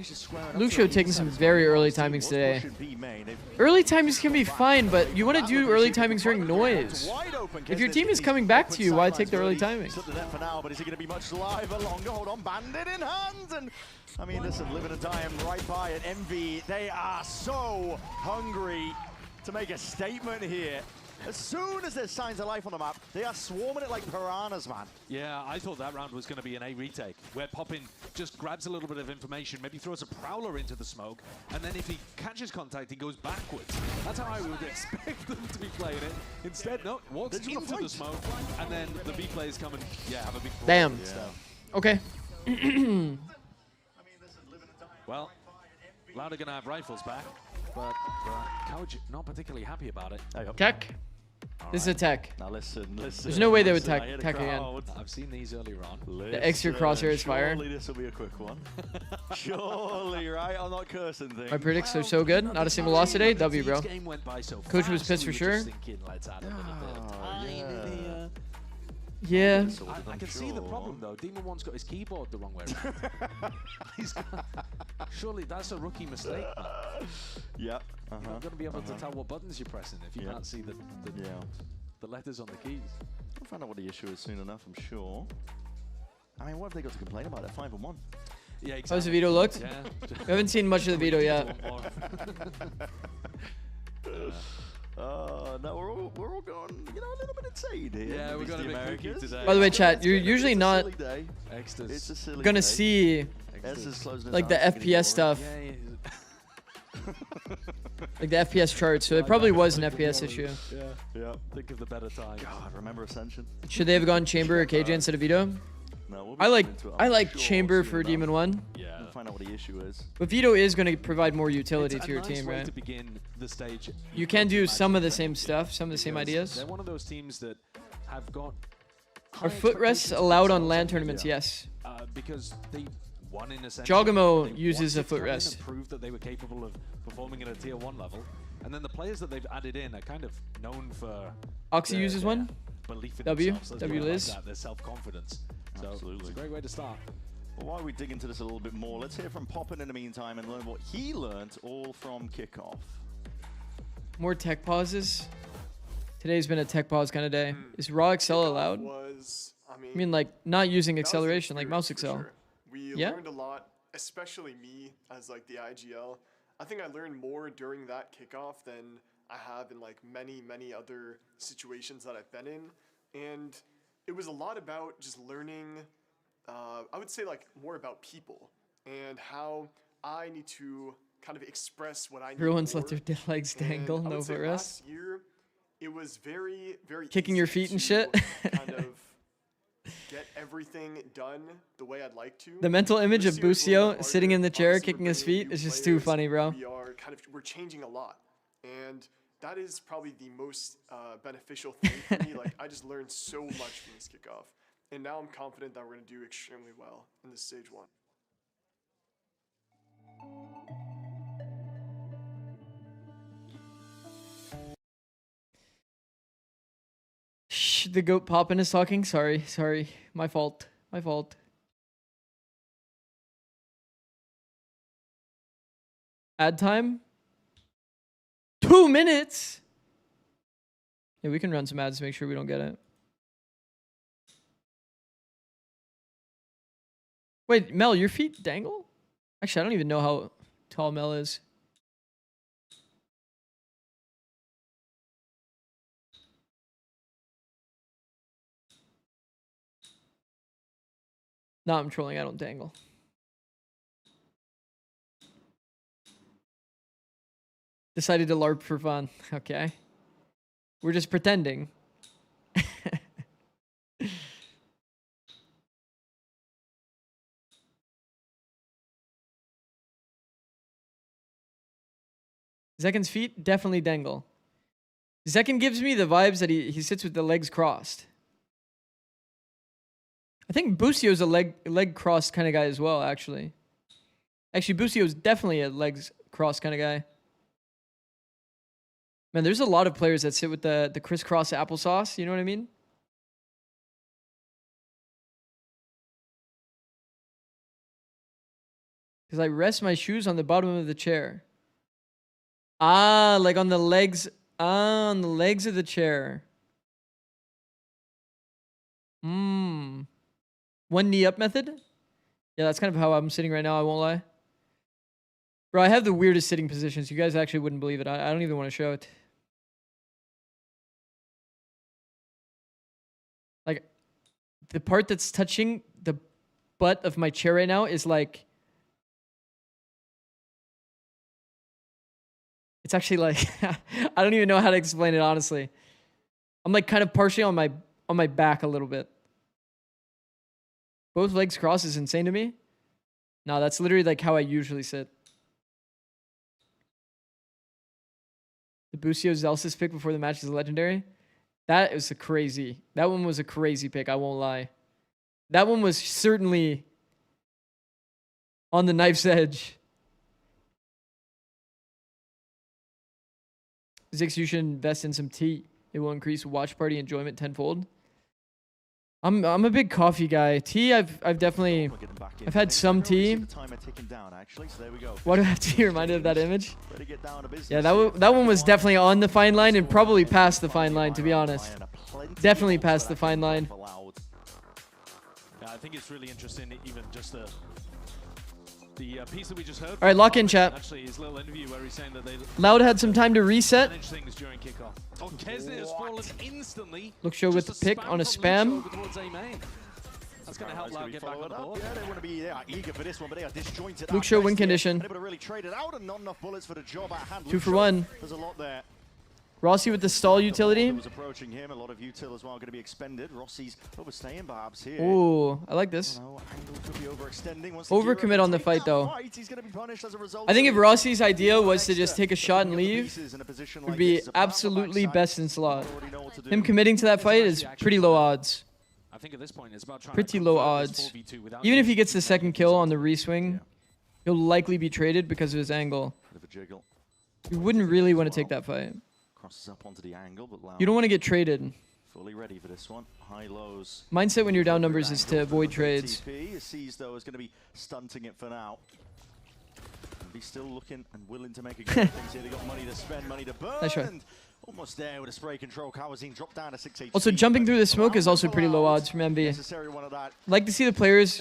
Luke Show taking some very early timings today. Early timings can be fine, but you want to do early timings during noise. If your team is coming back to you, why take the early timing? For now, but is he going to be much liver longer? Hold on, Bandit in hand, and I mean, listen, living and dying right by it. Envy, they are so hungry to make a statement here. As soon as there's signs of life on the map, they are swarming it like piranhas, man. Yeah, I thought that round was going to be an A retake, where Poppin just grabs a little bit of information, maybe throws a Prowler into the smoke, and then if he catches contact, he goes backwards. That's how I would expect them to be playing it. Instead, no, walks into the smoke, and then the B players come and, yeah, have a big... Damn. Okay. Well, Loud are going to have rifles back, but Couch not particularly happy about it. Tech? This is a tech. Now listen. There's no way they would tech again. I've seen these earlier on. The extra crosshairs fire. Surely this will be a quick one. Surely, right? I'm not cursing things. My predicts are so good. Not a single loss today. W, bro. Coach was pissed for sure. Yeah. I can see the problem though. Demon One's got his keyboard the wrong way around. Surely that's a rookie mistake, man. Yep. You're not going to be able to tell what buttons you're pressing if you can't see the letters on the keys. We'll find out what the issue is soon enough, I'm sure. I mean, what have they got to complain about? They're 5-1. Yeah, exactly. How's the Vito looked? Yeah. We haven't seen much of the Vito yet. No, we're all going, you know, a little bit insane here. Yeah, we're going to be Americas today. By the way, chat, you're usually not It's a gonna see like the FPS stuff. Like the FPS chart, so it probably was an FPS issue. Yeah. Think of the better time. God, remember Ascension? Should they have gone Chamber or KJ instead of Vito? No, we'll I like into it, I I'm like sure, Chamber soon for enough. Demon 1. Yeah. We'll find out what the issue is. But Vito is going to provide more utility It's to your a nice team, way right? to begin the stage. You can do some of the same stuff, some of the same Because ideas. They're one of those teams that have got Are high foot rests expectations of allowed on themselves. LAN tournaments? Yeah. Yes. Because they won in a sense. Jogamo They uses wanted a to foot come in rest. and prove that they were capable of performing at a tier 1 level. And then the players that they've added in are kind of known for Oxy uses one. belief in W. themselves. Let's W put it like Liz. that, their self-confidence. So Absolutely. it's a great way to start. Well, while we dig into this a little bit more, let's hear from Poppin in the meantime and learn what he learned all from kickoff. More tech pauses. Today's been a tech pause kind of day. Is raw accel allowed? I mean, like not using acceleration, like mouse accel. Sure. We learned a lot, especially me as like the IGL. I think I learned more during that kickoff than I have in like many other situations that I've been in. And it was a lot about just learning, I would say like more about people and how I need to kind of express what I need. Everyone's let their legs dangle, no foot rest. Last year, it was very Kicking your feet and shit. kind of get everything done the way I'd like to. The mental image of This year is a little bit Busio sitting in the harder. chair, Obviously, kicking we're his bringing feet new is just players. too funny, bro. We're changing a lot, and that is probably the most beneficial thing for me. Like I just learned so much from this kickoff, and now I'm confident that we're going to do extremely well in this stage 1. Shh, the goat poppin is talking. Sorry, my fault. Ad time? 2 minutes? Yeah, we can run some ads to make sure we don't get it. Wait, Mel, your feet dangle? Actually, I don't even know how tall Mel is. No, I'm trolling. I don't dangle. Decided to LARP for fun. Okay. We're just pretending. Zekin's feet definitely dangle. Zekin gives me the vibes that he sits with the legs crossed. I think Busio's a leg crossed kind of guy as well, actually. Actually, Busio's definitely a legs crossed kind of guy. Man, there's a lot of players that sit with the crisscross applesauce, you know what I mean? Because I rest my shoes on the bottom of the chair. Ah, like on the legs. Ah, on the legs of the chair. One knee up method? Yeah, that's kind of how I'm sitting right now, I won't lie. Bro, I have the weirdest sitting positions. You guys actually wouldn't believe it. I don't even want to show it. Like, the part that's touching the butt of my chair right now is like... It's actually like... I don't even know how to explain it, honestly. I'm like kind of partially on my back a little bit. Both legs crossed is insane to me. No, that's literally like how I usually sit. The Busio Zelsis pick before the match is legendary. That was a crazy. That one was a crazy pick, I won't lie. That one was certainly on the knife's edge. Zix, you should invest in some tea. It will increase watch party enjoyment tenfold. I'm a big coffee guy. Tea, I've definitely had some tea. Why do I have to be reminded of that image? Yeah, that one was definitely on the fine line and probably past the fine line, to be honest. Definitely past the fine line. Yeah, I think it's really interesting, even just the piece that we just heard. All right, lock in, chat. Actually, his little interview where he's saying that they Loud had some time to reset. manage things during kickoff. Oh, Kesney has fallen instantly. Look show with the pick on a spam. That's going to help Loud get back on the board. Yeah, they want to be eager for this one, but they are disjointed. Luke show win condition. Able to really trade it out and not enough bullets for the job at hand. 2 for 1. There's a lot there. Rossi with the stall utility. Was approaching him. A lot of util as well going to be expended. Rossi's overstaying perhaps here. Ooh, I like this. Oh, no, Angle could be overextending. Overcommit on the fight though. He's going to be punished as a result. I think if Rossi's idea was to just take a shot and leave, it would be absolutely best in slot. Him committing to that fight is pretty low odds. I think at this point it's about trying Pretty to low convert this odds. 4v2 without Even if he using gets the too second many kill util. on the reswing, he'll likely be traded because of his angle. Bit of a jiggle. You wouldn't really want to take that fight. Crosses up onto the angle, but You don't want to get traded. fully ready for this one. High lows. Mindset when you're down numbers is to avoid trades. TP. Sees though is going to be stunting it for now. And he's still looking and willing to make a good things here. They got money to spend, money to burn. Nice try. And almost there with a spray control. Kawazine dropped down to 6 HP. Also, jumping through the smoke is also pretty low odds from MB. Necessary one of that. Like to see the players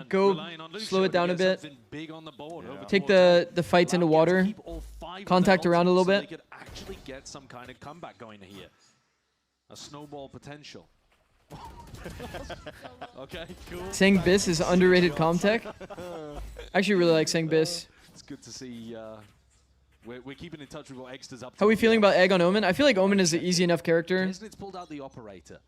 go slow it down a bit. Take the fights into water. Contact around a little So they bit. could actually get some kind of comeback going here. A snowball potential. Okay, cool. Sang Biss is underrated comtech. I actually really like Sang Biss. It's good to see. We're keeping in touch with what Exter's up to. How are we feeling about Egg on Omen? I feel like Omen is an easy enough character. It's pulled out the operator.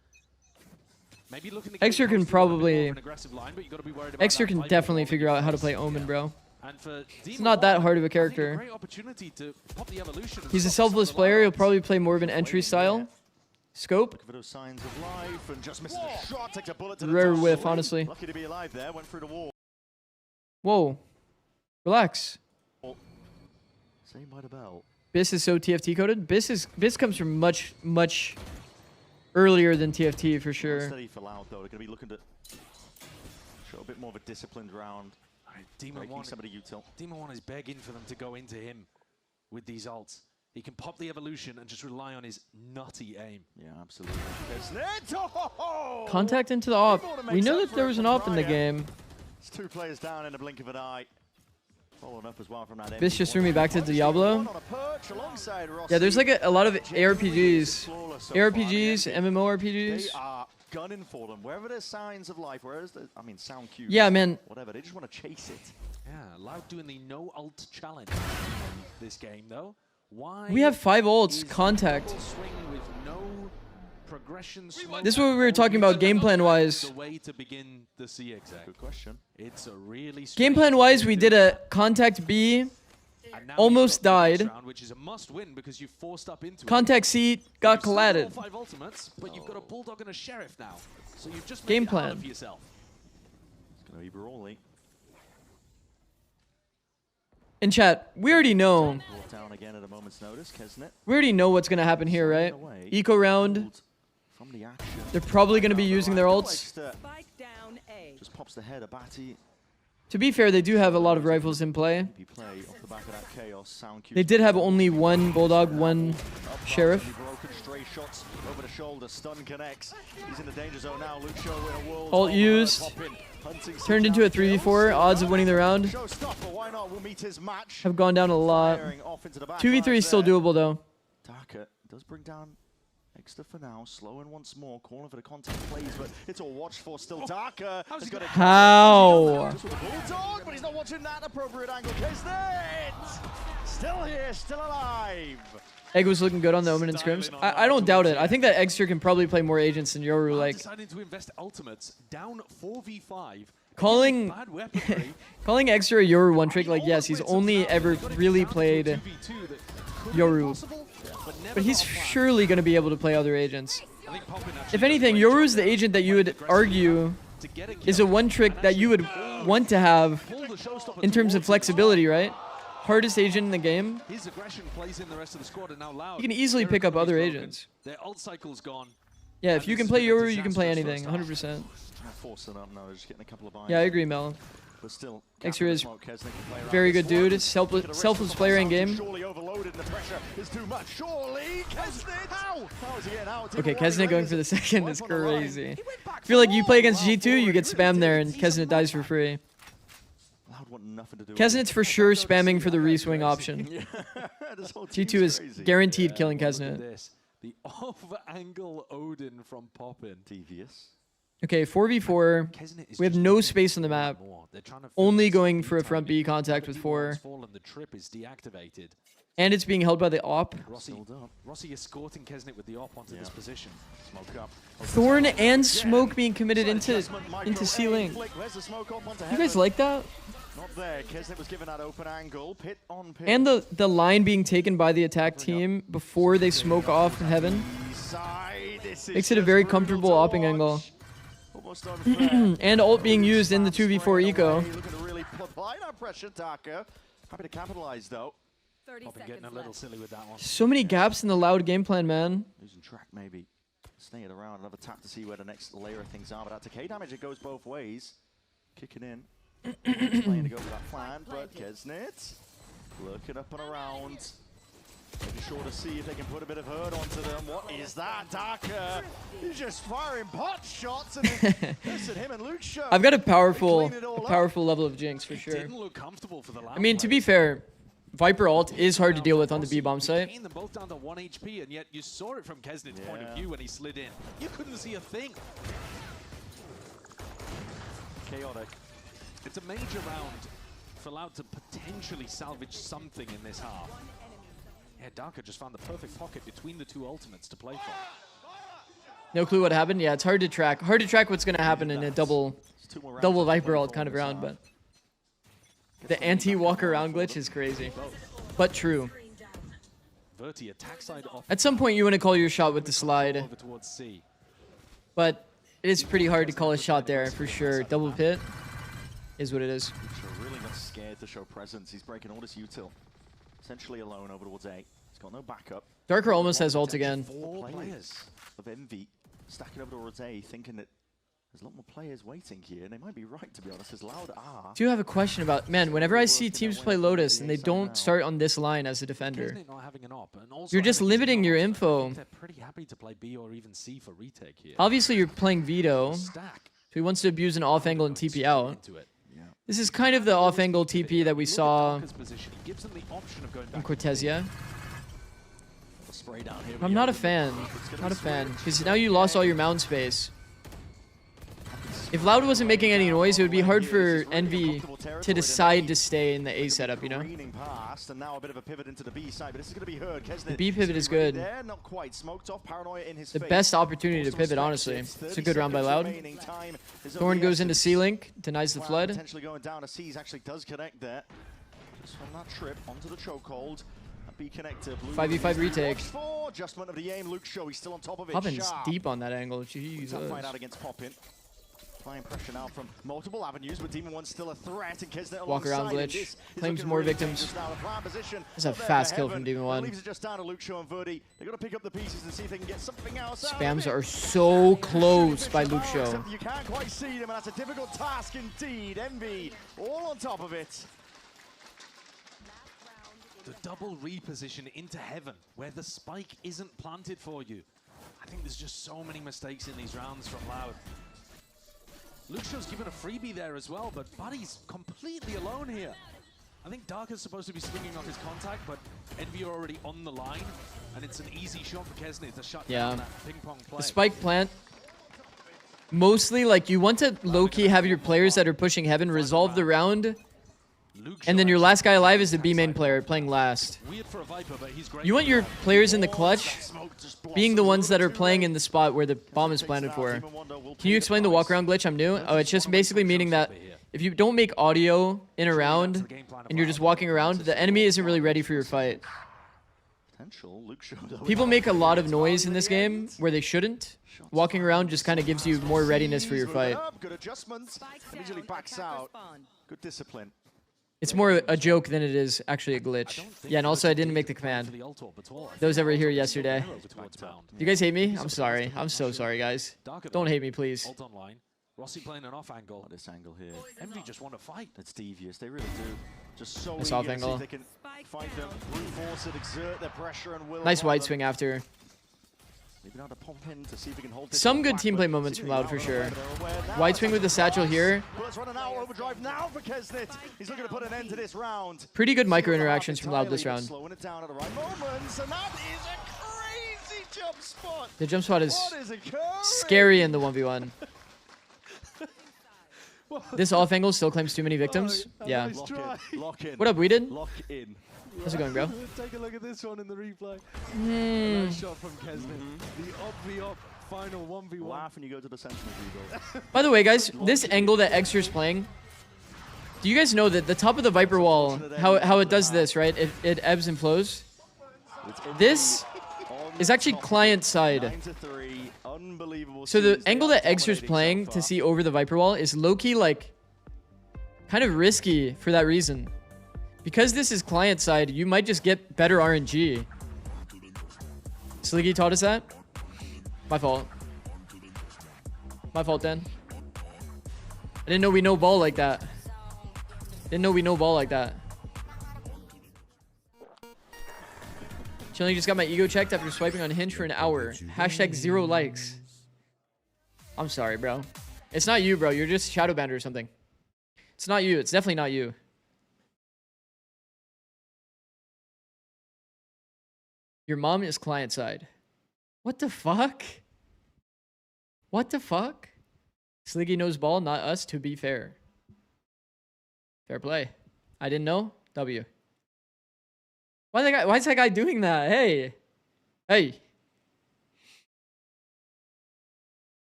Maybe looking to Exter get can close to a bit more probably... of an aggressive line, but you gotta be worried about Exter that can fight definitely before figure the out how to defense. play Omen, bro. And for It's Demon not that One, hard of a I think character. great opportunity to pop the evolution and He's a stop some of selfless the player. He'll lines. probably play more of an entry style. Scope. Look for those signs of life and just missed the shot. Takes a bullet to the Rare top. whiff, honestly. Lucky to be alive there. Went through the wall. Whoa. Relax. Saved by the bell. Biss is so TFT coded. Biss comes from much earlier than TFT for sure. Steady for Loud though. They're going to be looking to show a bit more of a disciplined round. Demon One, somebody util. Demon One is begging for them to go into him with these ults. He can pop the evolution and just rely on his nutty aim. Yeah, absolutely. Oh! Contact into the op. We know that there was an op in the game. It's 2 players down in the blink of an eye. Following up as well from that. Biss just threw me back to Diablo. Yeah, there's like a lot of ARPGs. ARPGs, MMORPGs. They are gunning for them. Wherever there's signs of life, where's the, sound cues. Yeah, man. Whatever, they just want to chase it. Yeah, Loud doing the no ult challenge in this game though. Why? We have 5 ults. Contact. Swing with no progression. This is what we were talking about game plan wise. The way to begin the CX. Good question. It's a really Game plan wise, we did a contact B. Almost died. round, which is a must-win because you forced up into Contact C got You've still got all collatted. 5 ultimates, but you've got a bulldog and a sheriff now. So you've just Game made it plan. harder for yourself. It's going to be brawly. In chat, we already know. Brought down again at a moment's notice. Kesnet We already know what's gonna happen here, right? Eco round. from the action. They're probably gonna be using their ults. Just pops the head of Batty. To be fair, they do have a lot of rifles in play. Play off the back of that chaos. Sound cues. They did have only one bulldog, one sheriff. Broken stray shots over the shoulder. Stun connects. He's in the danger zone now. Lucio in a world. Ult used. Turned into a 3v4. Odds of winning the round have gone down a lot. 2v3 is still doable though. Darker does bring down Extra for now, slowing once more, calling for the contact plays, but it's all watched for still. Darker has got it. How? Just with a bulldog, but he's not watching that appropriate angle. Kesnet still here, still alive. Egg was looking good on the Omen and scrims. I don't doubt it. I think that Eggster can probably play more agents than Yoru. Like deciding to invest ultimates down 4v5. calling calling Eggster a Yoru one trick. Like yes, he's only ever really played Yoru, but he's surely going to be able to play other agents. If anything, Yoru is the agent that you would argue is a one trick that you would want to have in terms of flexibility, right? Hardest agent in the game. His aggression plays in the rest of the squad, and now Loud. You can easily pick up other agents. Their ult cycle's gone. Yeah, if you can play Yoru, you can play anything, 100%. Forcing up now, just getting a couple of buys. Yeah, I agree, Mel. But still, Extra is very good dude. Selfless player in game. Surely overloaded, and the pressure is too much. Surely, Kesnet. How is he getting out? Okay, Kesnet going for the second is crazy. I feel like you play against G2, you get spammed there, and Kesnet dies for free. Kesnet's for sure spamming for the reswing option. G2 is guaranteed killing Kesnet. The off-angle Odin from Poppin. Devious. Okay, 4v4. We have no space on the map. Only going for a front B contact with 4. The trip is deactivated. And it's being held by the op. Rossi escorting Kesnet with the op onto this position. Smoke up. Thorn and smoke being committed into ceiling. You guys like that? Not there. Kesnet was given that open angle. Pit on pit. And the line being taken by the attack team before they smoke off heaven. Makes it a very comfortable opping angle. And ult being used in the 2v4 eco. Looking to really apply that pressure, Daka. Happy to capitalize though. Getting a little silly with that one. So many gaps in the Loud game plan, man. Losing track maybe. Staying it around. Another tap to see where the next layer of things are. But that decay damage, it goes both ways. Kicking in. Playing to go for that plan, but Kesnet looking up and around. Making sure to see if they can put a bit of hurt onto them. What is that? Daka is just firing pot shots. And listen, him and Luke show. I've got a powerful level of Jinx for sure. Didn't look comfortable for the I mean, to be fair, Viper ult is hard to deal with on the B-bomb site. Them both down to 1 HP, and yet you saw it from Kesnet's point of view when he slid in. You couldn't see a thing. Chaotic. It's a major round for Loud to potentially salvage something in this half. Yeah, Daka just found the perfect pocket between the two ultimates to play for. No clue what happened. Yeah, it's hard to track. Hard to track what's going to happen in a double Viper ult kind of round, but the anti-walk around glitch is crazy, but true. At some point, you want to call your shot with the slide, but it is pretty hard to call a shot there for sure. Double pit is what it is. Really not scared to show presence. He's breaking all this util. Essentially alone over towards A. He's got no backup. Darker almost has ult again. 4 players of Envy stacking over towards A, thinking that there's a lot more players waiting here, and they might be right, to be honest, as Loud are. Do you have a question about, man, whenever I see teams play Lotus and they don't start on this line as a defender, you're just limiting your info. They're pretty happy to play B or even C for retake here. Obviously, you're playing Vito, so he wants to abuse an off angle and TP out. This is kind of the off angle TP that we saw in Cortesia. I'm not a fan. Not a fan. Because now you lost all your mound space. If Loud wasn't making any noise, it would be hard for Envy to decide to stay in the A setup, you know? And now a bit of a pivot into the B side, but this is going to be heard. The B pivot is good. Not quite smoked off. Paranoia in his the best opportunity to pivot, honestly. It's a good round by Loud. Thorn goes into C-Link, denies the flood. Potentially going down to C's actually does connect there. Just from that trip onto the chokehold. B connector. 5v5 retake. Adjustment of the aim. Luke Show, he's still on top of it. Poppin's deep on that angle. Jesus. Find out against Poppin. Applying pressure now from multiple avenues, but Demon One's still a threat. And Kesnet walk around glitch. Claims more victims. That's a fast kill from Demon One. Leaves it just down to Luke Show and Verdi. They've got to pick up the pieces and see if they can get something else. Spams are so close by Luke Show. You can't quite see them, and that's a difficult task indeed. Envy all on top of it. The double reposition into heaven, where the spike isn't planted for you. I think there's just so many mistakes in these rounds from Loud. Luke Show's given a freebie there as well, but Buddy's completely alone here. I think Darker's supposed to be swinging off his contact, but Envy are already on the line, and it's an easy shot for Kesnet to shut down that ping-pong play. The spike plant, mostly, like, you want to low-key have your players that are pushing heaven resolve the round, and then your last guy alive is the B main player playing last. You want your players in the clutch being the ones that are playing in the spot where the bomb is planted for. Can you explain the walk around glitch? I'm new. Oh, it's just basically meaning that if you don't make audio in a round and you're just walking around, the enemy isn't really ready for your fight. People make a lot of noise in this game where they shouldn't. Walking around just kind of gives you more readiness for your fight. Good adjustments. Immediately backs out. Good discipline. It's more a joke than it is actually a glitch. Yeah, and also I didn't make the command. Those that were here yesterday. Do you guys hate me? I'm sorry. I'm so sorry, guys. Don't hate me, please. Rossi playing an off angle. This angle here. Envy just want to fight. It's devious. They really do. Just so nice eager off to see angle. if they can fight them, reinforce it, exert their pressure and will. Nice wide swing after. To see if we can hold some good team play moments from Loud for sure. Wide swing with the satchel here. Overdrive now for Kesnet. He's looking to put an end to this round. Pretty good micro interactions from Loud this round. Slowing it down at the right moments, and that is a crazy jump spot. The jump spot is scary in the 1v1. This off angle still claims too many victims. Yeah. Lock in. What up, Weeded? Lock in. How's it going, bro? Take a look at this one in the replay. Mm. Nice shot from Kesnet. The op final 1v1. Laugh when you go to the Sentinel rebuild. By the way, guys, this angle that Xer's playing, do you guys know that the top of the Viper wall, how it does this, right? It ebbs and flows. This is actually client side. So the angle that Xer's playing to see over the Viper wall is low-key, like, kind of risky for that reason. Because this is client side, you might just get better RNG. Sliggy taught us that? My fault. My fault, then. I didn't know we no ball like that. Didn't know we no ball like that. Chilling just got my ego checked after swiping on Hinge for an hour. Hashtag 0 likes. I'm sorry, bro. It's not you, bro. You're just shadowbanned or something. It's not you. It's definitely not you. Your mom is client side. What the fuck? What the fuck? Sliggy knows ball, not us, to be fair. Fair play. I didn't know. W. Why is that guy doing that? Hey. Hey.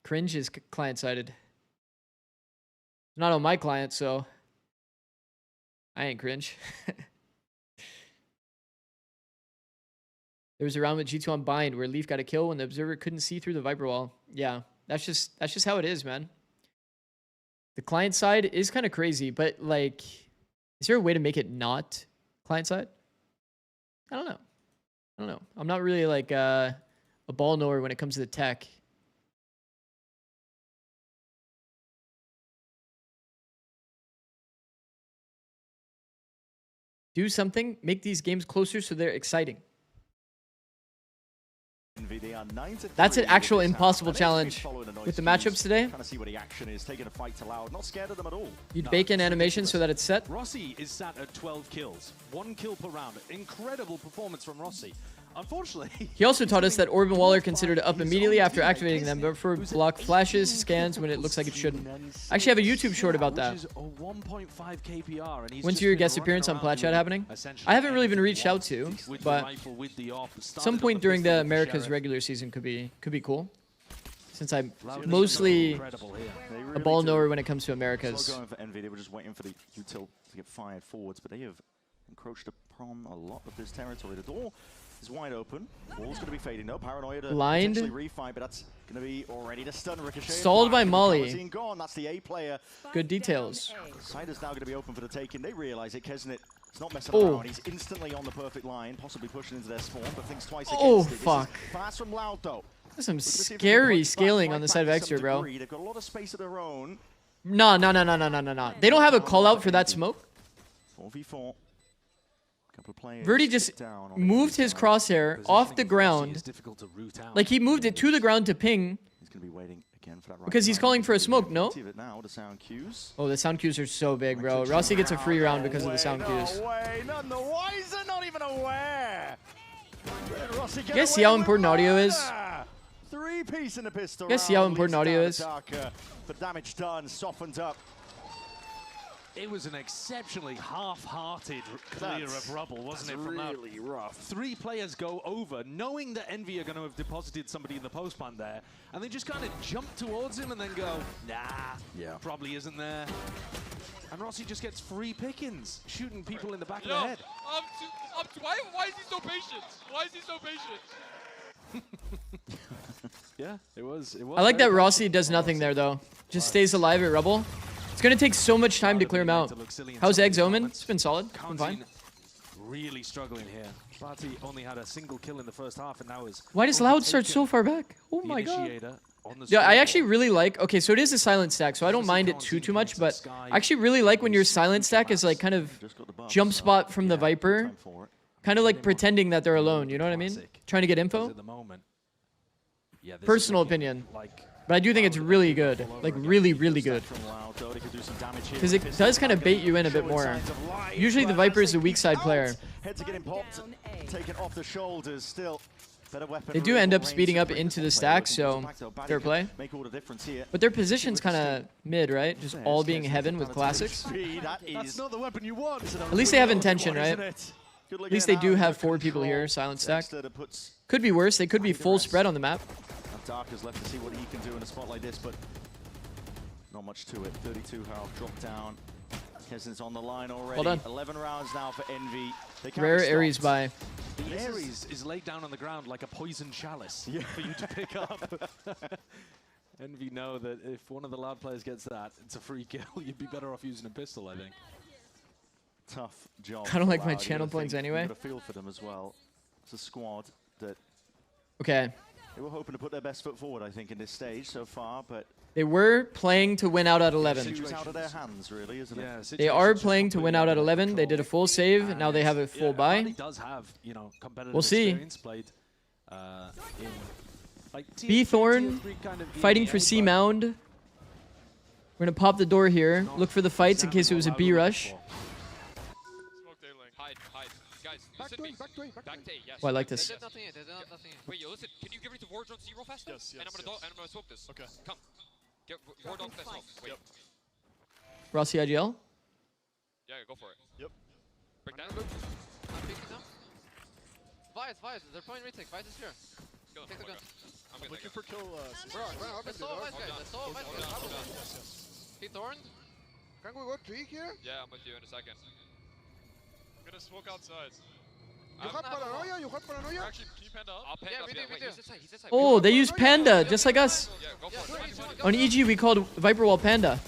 Cringe is client-sided. Not on my client, so I ain't cringe. There was a round with G2 on bind where Leaf got a kill when the observer couldn't see through the Viper wall. Yeah, that's just how it is, man. The client side is kind of crazy, but like, is there a way to make it not client side? I don't know. I'm not really like a ball knower when it comes to the tech. Do something, make these games closer so they're exciting. That's an actual impossible challenge with the matchups today. You'd bake in animation so that it's set. Rossi is sat at 12 kills. 1 kill per round. Incredible performance from Rossi. Unfortunately, he also taught us that Orb and Wall are considered up immediately after activating them, but for block flashes, scans when it looks like it shouldn't. I actually have a YouTube short about that. When's your guest appearance on Plat Chat happening? I haven't really been reached out to, but some point during the Americas regular season could be cool. Since I'm mostly a ball knower when it comes to Americas. Going for Envy, they were just waiting for the util to get fired forwards, but they have encroached upon a lot of this territory. The door is wide open. Wall's going to be fading. No paranoia to potentially refight, but that's going to be already to stun Ricochet. Stalled by Molly. Gone. That's the A player. Good details. Side is now going to be open for the taking. They realize it. Kesnet is not messing around. He's instantly on the perfect line, possibly pushing into their spawn, but thinks twice against oh, it. fuck. Fast from Loud, though. There's some scary scaling on the side of Extra, bro. They've got a lot of space of their own. No. They don't have a call out for that smoke. 4v4. Verdi just moved his crosshair off the ground. Like he moved it to the ground to ping. He's going to be waiting again for that right because he's calling for a smoke, no? Oh, the sound cues are so big, bro. Rossi gets a free round because of the sound cues. No way, none the wiser, not even aware. You guys see how important audio is? 3-piece in the pistol. You guys see how important audio is? The damage done, softened up. It was an exceptionally half-hearted clear of rubble, wasn't it? From really rough. 3 players go over, knowing that Envy are going to have deposited somebody in the postman there, and they just kind of jump towards him and then go, nah, probably isn't there. And Rossi just gets free pickings, shooting people in the back of the head. Why is he so patient? Why is he so patient? Yeah, it was. I like that Rossi does nothing there, though. Just stays alive at rubble. It's going to take so much time to clear him out. How's Egg's Omen? It's been solid. Been fine. Really struggling here. Barty only had a single kill in the first half, and now is. Why does Loud start so far back? Oh my god. Yeah, I actually really like. Okay, so it is a silent stack, so I don't mind it too much, but I actually really like when your silent stack is like kind of jump spot from the Viper, kind of like pretending that they're alone. You know what I mean? Trying to get info. Personal opinion. But I do think it's really good. Like, really, really good. Because it does kind of bait you in a bit more. Usually the Viper is the weak side player. Heads are getting popped, taken off the shoulders still. They do end up speeding up into the stack, so fair play. But their position's kind of mid, right? Just all being heaven with classics. That's not the weapon you want. At least they have intention, right? At least they do have 4 people here, silent stack. Could be worse. They could be full spread on the map. Dark is left to see what he can do in a spot like this, but not much to it. 32 health, drop down. Kessen's on the line already. Well done. 11 rounds now for Envy. Rare Ares buy. The Ares is laid down on the ground like a poison chalice for you to pick up. Envy know that if one of the loud players gets that, it's a free kill. You'd be better off using a pistol, I think. Tough job. I don't like my channel points anyway. You've got a feel for them as well. It's a squad that Okay. they were hoping to put their best foot forward, I think, in this stage so far, but They were playing to win out at 11. it's out of their hands, really, isn't it? They are playing to win out at 11. They did a full save. Now they have a full buy. Does have, you know, competitive We'll see. experience played in like B Thorn kind of fighting for C Mound. We're gonna pop the door here. Look for the fights in case it was a B rush. Hide, hide. Guys, listen me. Back to A, yes. Oh, I like this. They did nothing yet, they did nothing. Wait, yo, listen. Can you get ready to ward on C real fast? Yes, yes, And I'm gonna smoke this. Okay. Come. Get ward on fast smoke. Wait. Rossi IGL. Yeah, go for it. Yep. Break down. I'm picking them. Vice, they're playing retake. Vice is here. Kill him. Take the gun. I'm good. Looking for kill. Let's solve Vice, guys. Let's solve Vice, guys. He thorned. Can we go tree here? Yeah, I'm with you in a second. I'm gonna smoke outside. You have paranoia? You have paranoia? Actually, can you panda up? I'll panda Yeah, up. we do, we do. He's inside, he's inside. Oh, they use Panda, just like us. Yeah, go for it. On EG, we called Viper Wall Panda.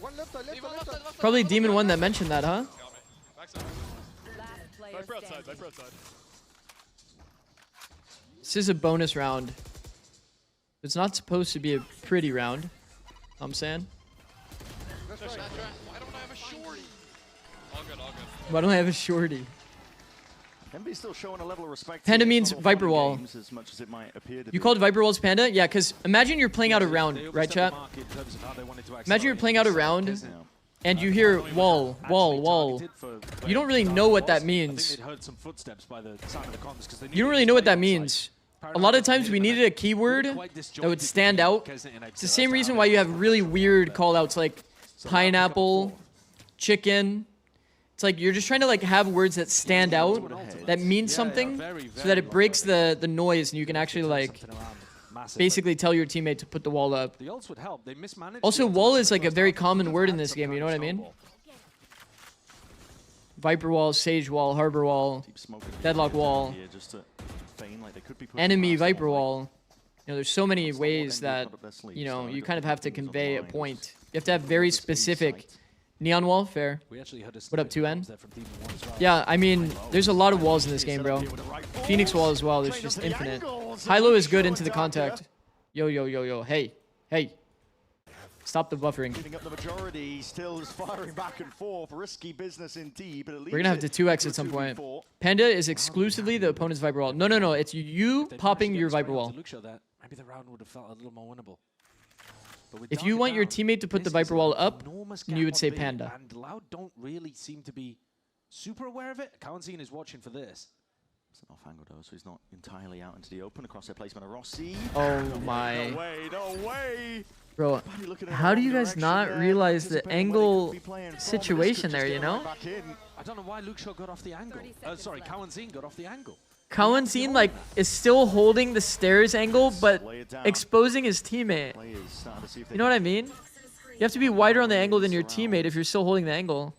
One left, left. Probably Demon One that mentioned that, huh? Backside. Viper outside, Viper outside. This is a bonus round. It's not supposed to be a pretty round. Know what I'm saying? That's right. Why don't I have a shorty? All good, all good. Why don't I have a shorty? Envy's still showing a level of respect. Panda here. means It's not all Viper fun Wall. games as much as it might appear to You be. called Viper Walls Panda? Yeah, because imagine you're playing out a round, right, chat? Imagine you're playing out a round, and you hear wall, wall, wall. You don't really know what that means. You don't really know what that means. A lot of times we needed a keyword that would stand out. It's the same reason why you have really weird callouts like pineapple, chicken. It's like you're just trying to like have words that stand out, that mean something, so that it breaks the noise and you can actually like basically tell your teammate to put the wall up. Also, wall is like a very common word in this game, you know what I mean? Viper wall, Sage wall, Harbor wall, Deadlock wall, enemy Viper wall. You know, there's so many ways that, you know, you kind of have to convey a point. You have to have very specific. Neon wall, fair. What up, 2N? Yeah, I mean, there's a lot of walls in this game, bro. Phoenix wall as well, there's just infinite. Hilo is good into the contact. Yo, yo, yo, yo, hey, hey. Stop the buffering. Giving up the majority, still is firing back and forth. Risky business indeed, but We're gonna have to 2x at some point. Panda is exclusively the opponent's Viper wall. No, no, no, it's you popping your Viper wall. Maybe the round would have felt a little more winnable. If you want your teammate to put the Viper wall up, then you would say Panda. And Loud don't really seem to be super aware of it. Kawanzine is watching for this. It's an off angle though, so he's not entirely out into the open across their placement of Rossi. Oh my. No way, no way. Bro, how do you guys not realize the angle situation there, you know? I don't know why Luke Shaw got off the angle. Sorry, Kawanzine got off the angle. Kawanzine like is still holding the stairs angle, but exposing his teammate. You know what I mean? You have to be wider on the angle than your teammate if you're still holding the angle.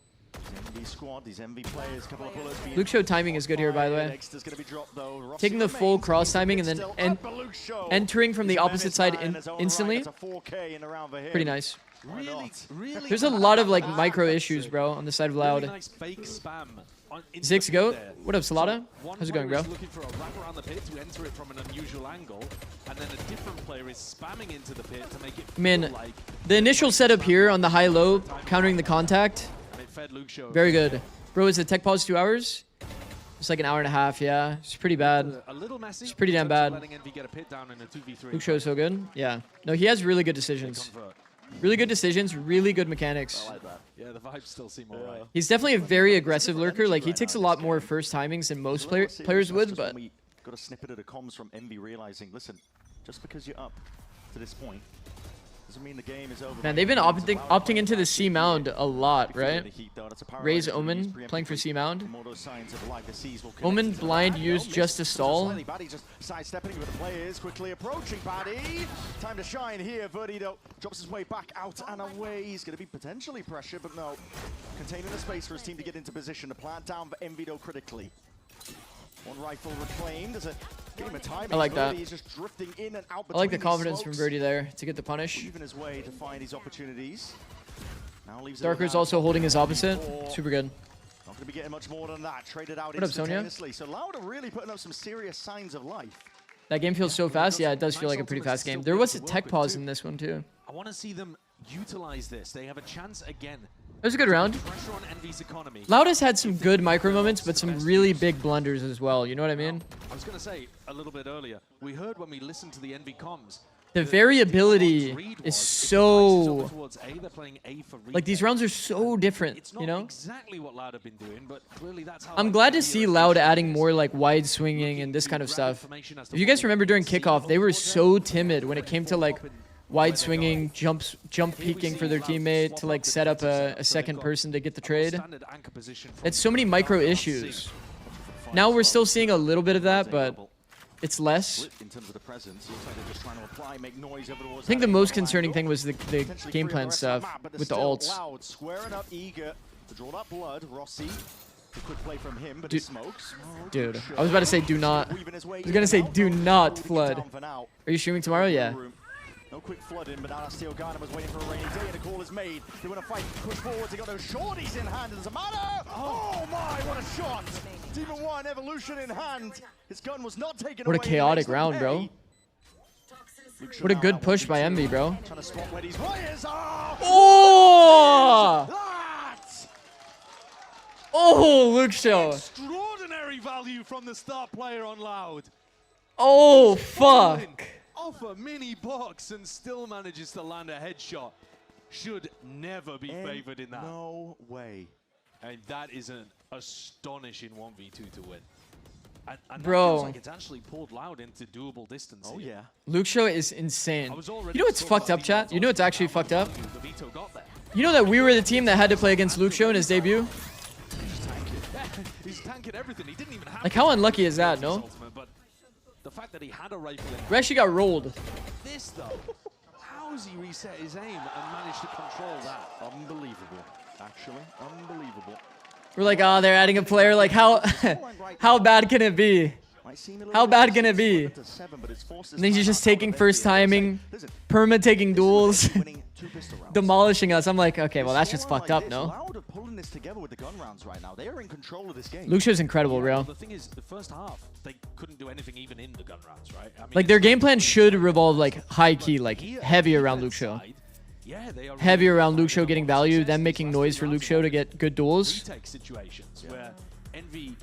Luke Show timing is good here, by the way. Taking the full cross timing and then entering from the opposite side instantly. Pretty nice. There's a lot of like micro issues, bro, on the side of Loud. Zix Goat, what up, Salada? How's it going, bro? Looking for a wrap around the pit to enter it from an unusual angle, and then a different player is spamming into the pit to make it Man, the initial setup here on the high-low, countering the contact, very good. Bro, is the tech pause 2 hours? It's like an hour and a half, yeah. It's pretty bad. It's pretty damn bad. Luke Show is so good. Yeah. No, he has really good decisions. Really good decisions, really good mechanics. I like that. Yeah, the vibes still seem alright. He's definitely a very aggressive lurker. Like, he takes a lot more first timings than most players would, but Got a snippet of the comms from Envy realizing, listen, just because you're up to this point doesn't mean the game is over. Man, they've been opting into the C Mound a lot, right? Raise Omen playing for C Mound. Omen blind used just to stall. Just sidestepping with the players, quickly approaching Paddy. Time to shine here. Verdido drops his way back out and away. He's going to be potentially pressured, but no. Containing the space for his team to get into position. The plant down for Envido critically. One rifle reclaimed as a game of time. I like that. He's just drifting in and out. I like the confidence from Birdie there to get the punish. Even his way to find these opportunities. Now leaves Darker's also holding his opposite. Super good. Not going to be getting much more than that. Traded out What up, Sonya? So Loud are really putting up some serious signs of life. That game feels so fast. Yeah, it does feel like a pretty fast game. There was a tech pause in this one too. I want to see them utilize this. They have a chance again. It was a good round. Loud has had some good micro moments, but some really big blunders as well. You know what I mean? I was going to say a little bit earlier, we heard when we listened to the Envy comms, the variability is so... Like, these rounds are so different, you know? Exactly what Loud have been doing, but clearly that's how I'm glad to see Loud adding more, like, wide swinging and this kind of stuff. If you guys remember during kickoff, they were so timid when it came to, like, wide swinging, jump peeking for their teammate to like set up a second person to get the trade. It's so many micro issues. Now we're still seeing a little bit of that, but it's less. I think the most concerning thing was the game plan stuff with the ults. Dude, I was about to say do not. I was gonna say do not flood. Are you streaming tomorrow? Yeah. No quick flood in, but Steel Garden was waiting for a rainy day, and a call is made. They want to fight, push forward. They got those shorties in hand, and Zamada! Oh my, what a shot! Demon 1, Evolution in hand. His gun was not taken away. What a chaotic round, bro. What a good push by Envy, bro. Trying to spot where these players are. Oh! Oh, Luke Show. Extraordinary value from the star player on Loud. Oh, fuck. Off a mini box and still manages to land a headshot. Should never be favored in that. No way. And that is an astonishing 1v2 to win. And bro, that feels like it's actually pulled Loud into doable distance. Oh yeah. Luke Show is insane. You know what's fucked up, chat? You know what's actually fucked up? You know that we were the team that had to play against Luke Show in his debut? He's tanking everything. He didn't even have like, how unlucky is that, no? The fact that he had a rifle in we actually got rolled. This though, how has he reset his aim and managed to control that? Unbelievable, actually, unbelievable. We're like, oh, they're adding a player. Like, how how bad can it be? How bad can it be? And then he's just taking first timing, perma taking duels, demolishing us. I'm like, okay, well that's just fucked up, no? Luke Show's incredible, bro. The thing is, the first half they couldn't do anything even in the gun rounds, right? I mean, like their game plan should revolve like high key, like heavy around Luke Show. Yeah, they are heavy around Luke Show getting value, then making noise for Luke Show to get good duels. Situations where Envy,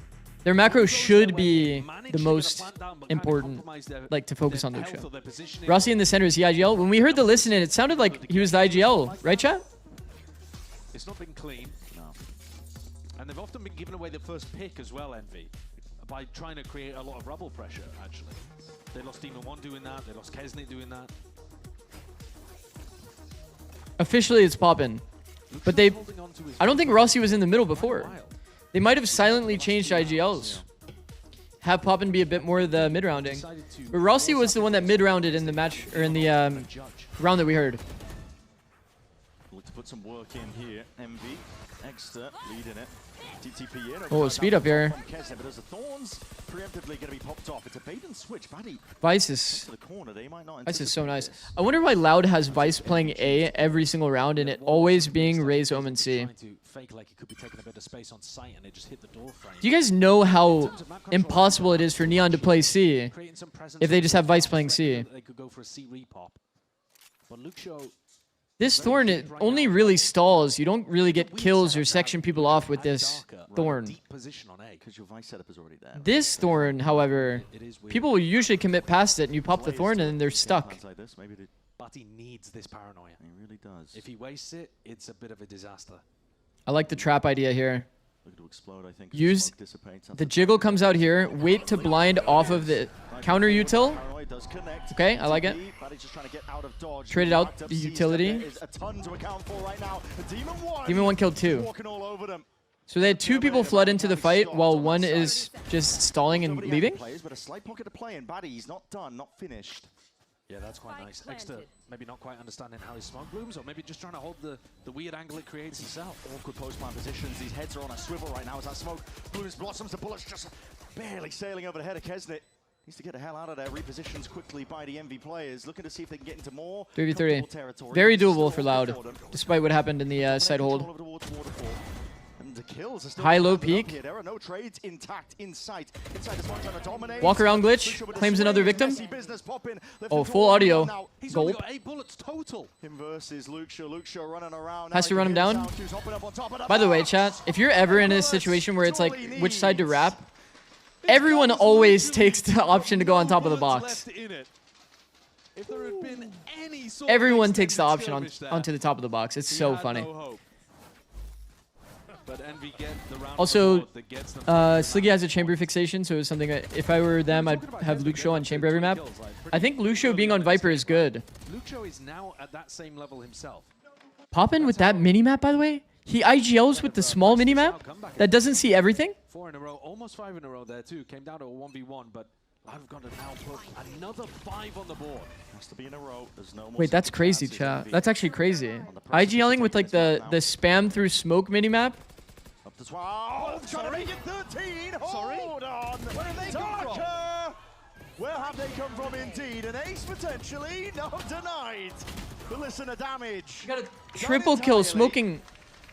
their macro should be the most important, like to focus on Luke Show. Rossi in the center is he IGL? When we heard the listen in, it sounded like he was the IGL, right, chat? It's not been clean. No. And they've often been giving away the first pick as well, Envy, by trying to create a lot of rubble pressure, actually. They lost Demon 1 doing that, they lost Kesnit doing that. Officially, it's poppin'. But they... I don't think Rossi was in the middle before. They might have silently changed IGLs. Have Poppin be a bit more the mid-rounding. But Rossi was the one that mid-rounded in the match, or in the round that we heard. Look to put some work in here. MV, Exeter leading it. TTP in. Oh, speed up here. Preemptively going to be popped off. It's a bait and switch. Vice is so nice. I wonder why Loud has Vice playing A every single round and it always being Raise Omen C. Do you guys know how impossible it is for Neon to play C if they just have Vice playing C? This Thorn, it only really stalls. You don't really get kills or section people off with this Thorn. This Thorn, however, people will usually commit past it and you pop the Thorn and then they're stuck. But he needs this paranoia. He really does. If he wastes it, it's a bit of a disaster. I like the trap idea here. Looking to explode, I think. Use Smoke dissipates. the jiggle comes out here. Wait to blind off of the counter util. Okay, I like it. Traded out the utility. Demon 1 killed 2. So they had 2 people flood into the fight while 1 is just stalling and leaving. But a slight pocket of play, and Batty, he's not done, not finished. Yeah, that's quite nice. Extra, maybe not quite understanding how his smoke blooms, or maybe just trying to hold the weird angle it creates himself. Awkward post-plant positions. These heads are on a swivel right now as that smoke blooms, blossoms, the bullets just barely sailing over the head of Kesnet. Needs to get the hell out of there. Repositions quickly by the MV players, looking to see if they can get into more 3v3. territory. Very doable for Loud, despite what happened in the side hold. The kills are still High-low peak. here. There are no trades intact in sight. Inside this one trying to dominate. Walk around glitch. Claims another victim. Oh, full audio. Gulp. 8 bullets total. Him versus Luke Shaw running around. Has to run him down. By the way, chat, if you're ever in a situation where it's like which side to wrap, everyone always takes the option to go on top of the box. Everyone takes the option onto the top of the box. It's so funny. But Envy get the round Also, that gets them Sliggy has a chamber fixation, so it's something that if I were them, I'd have Luke Shaw on chamber every map. I think Luke Shaw being on Viper is good. Luke Shaw is now at that same level himself. Poppin with that mini-map, by the way. He IGLs with the small mini-map that doesn't see everything. 4 in a row, almost 5 in a row there too. Came down to a 1v1, but I've got to now put another 5 on the board. Has to be in a row. There's no more. Wait, that's crazy, chat. That's actually crazy. IGLing with like the spam through smoke mini-map. Up to 12. Trying to make it 13. Hold on. Where have they come from? Where have they come from indeed? An ace potentially. Not denied. But listen to damage. You got a triple kill smoking.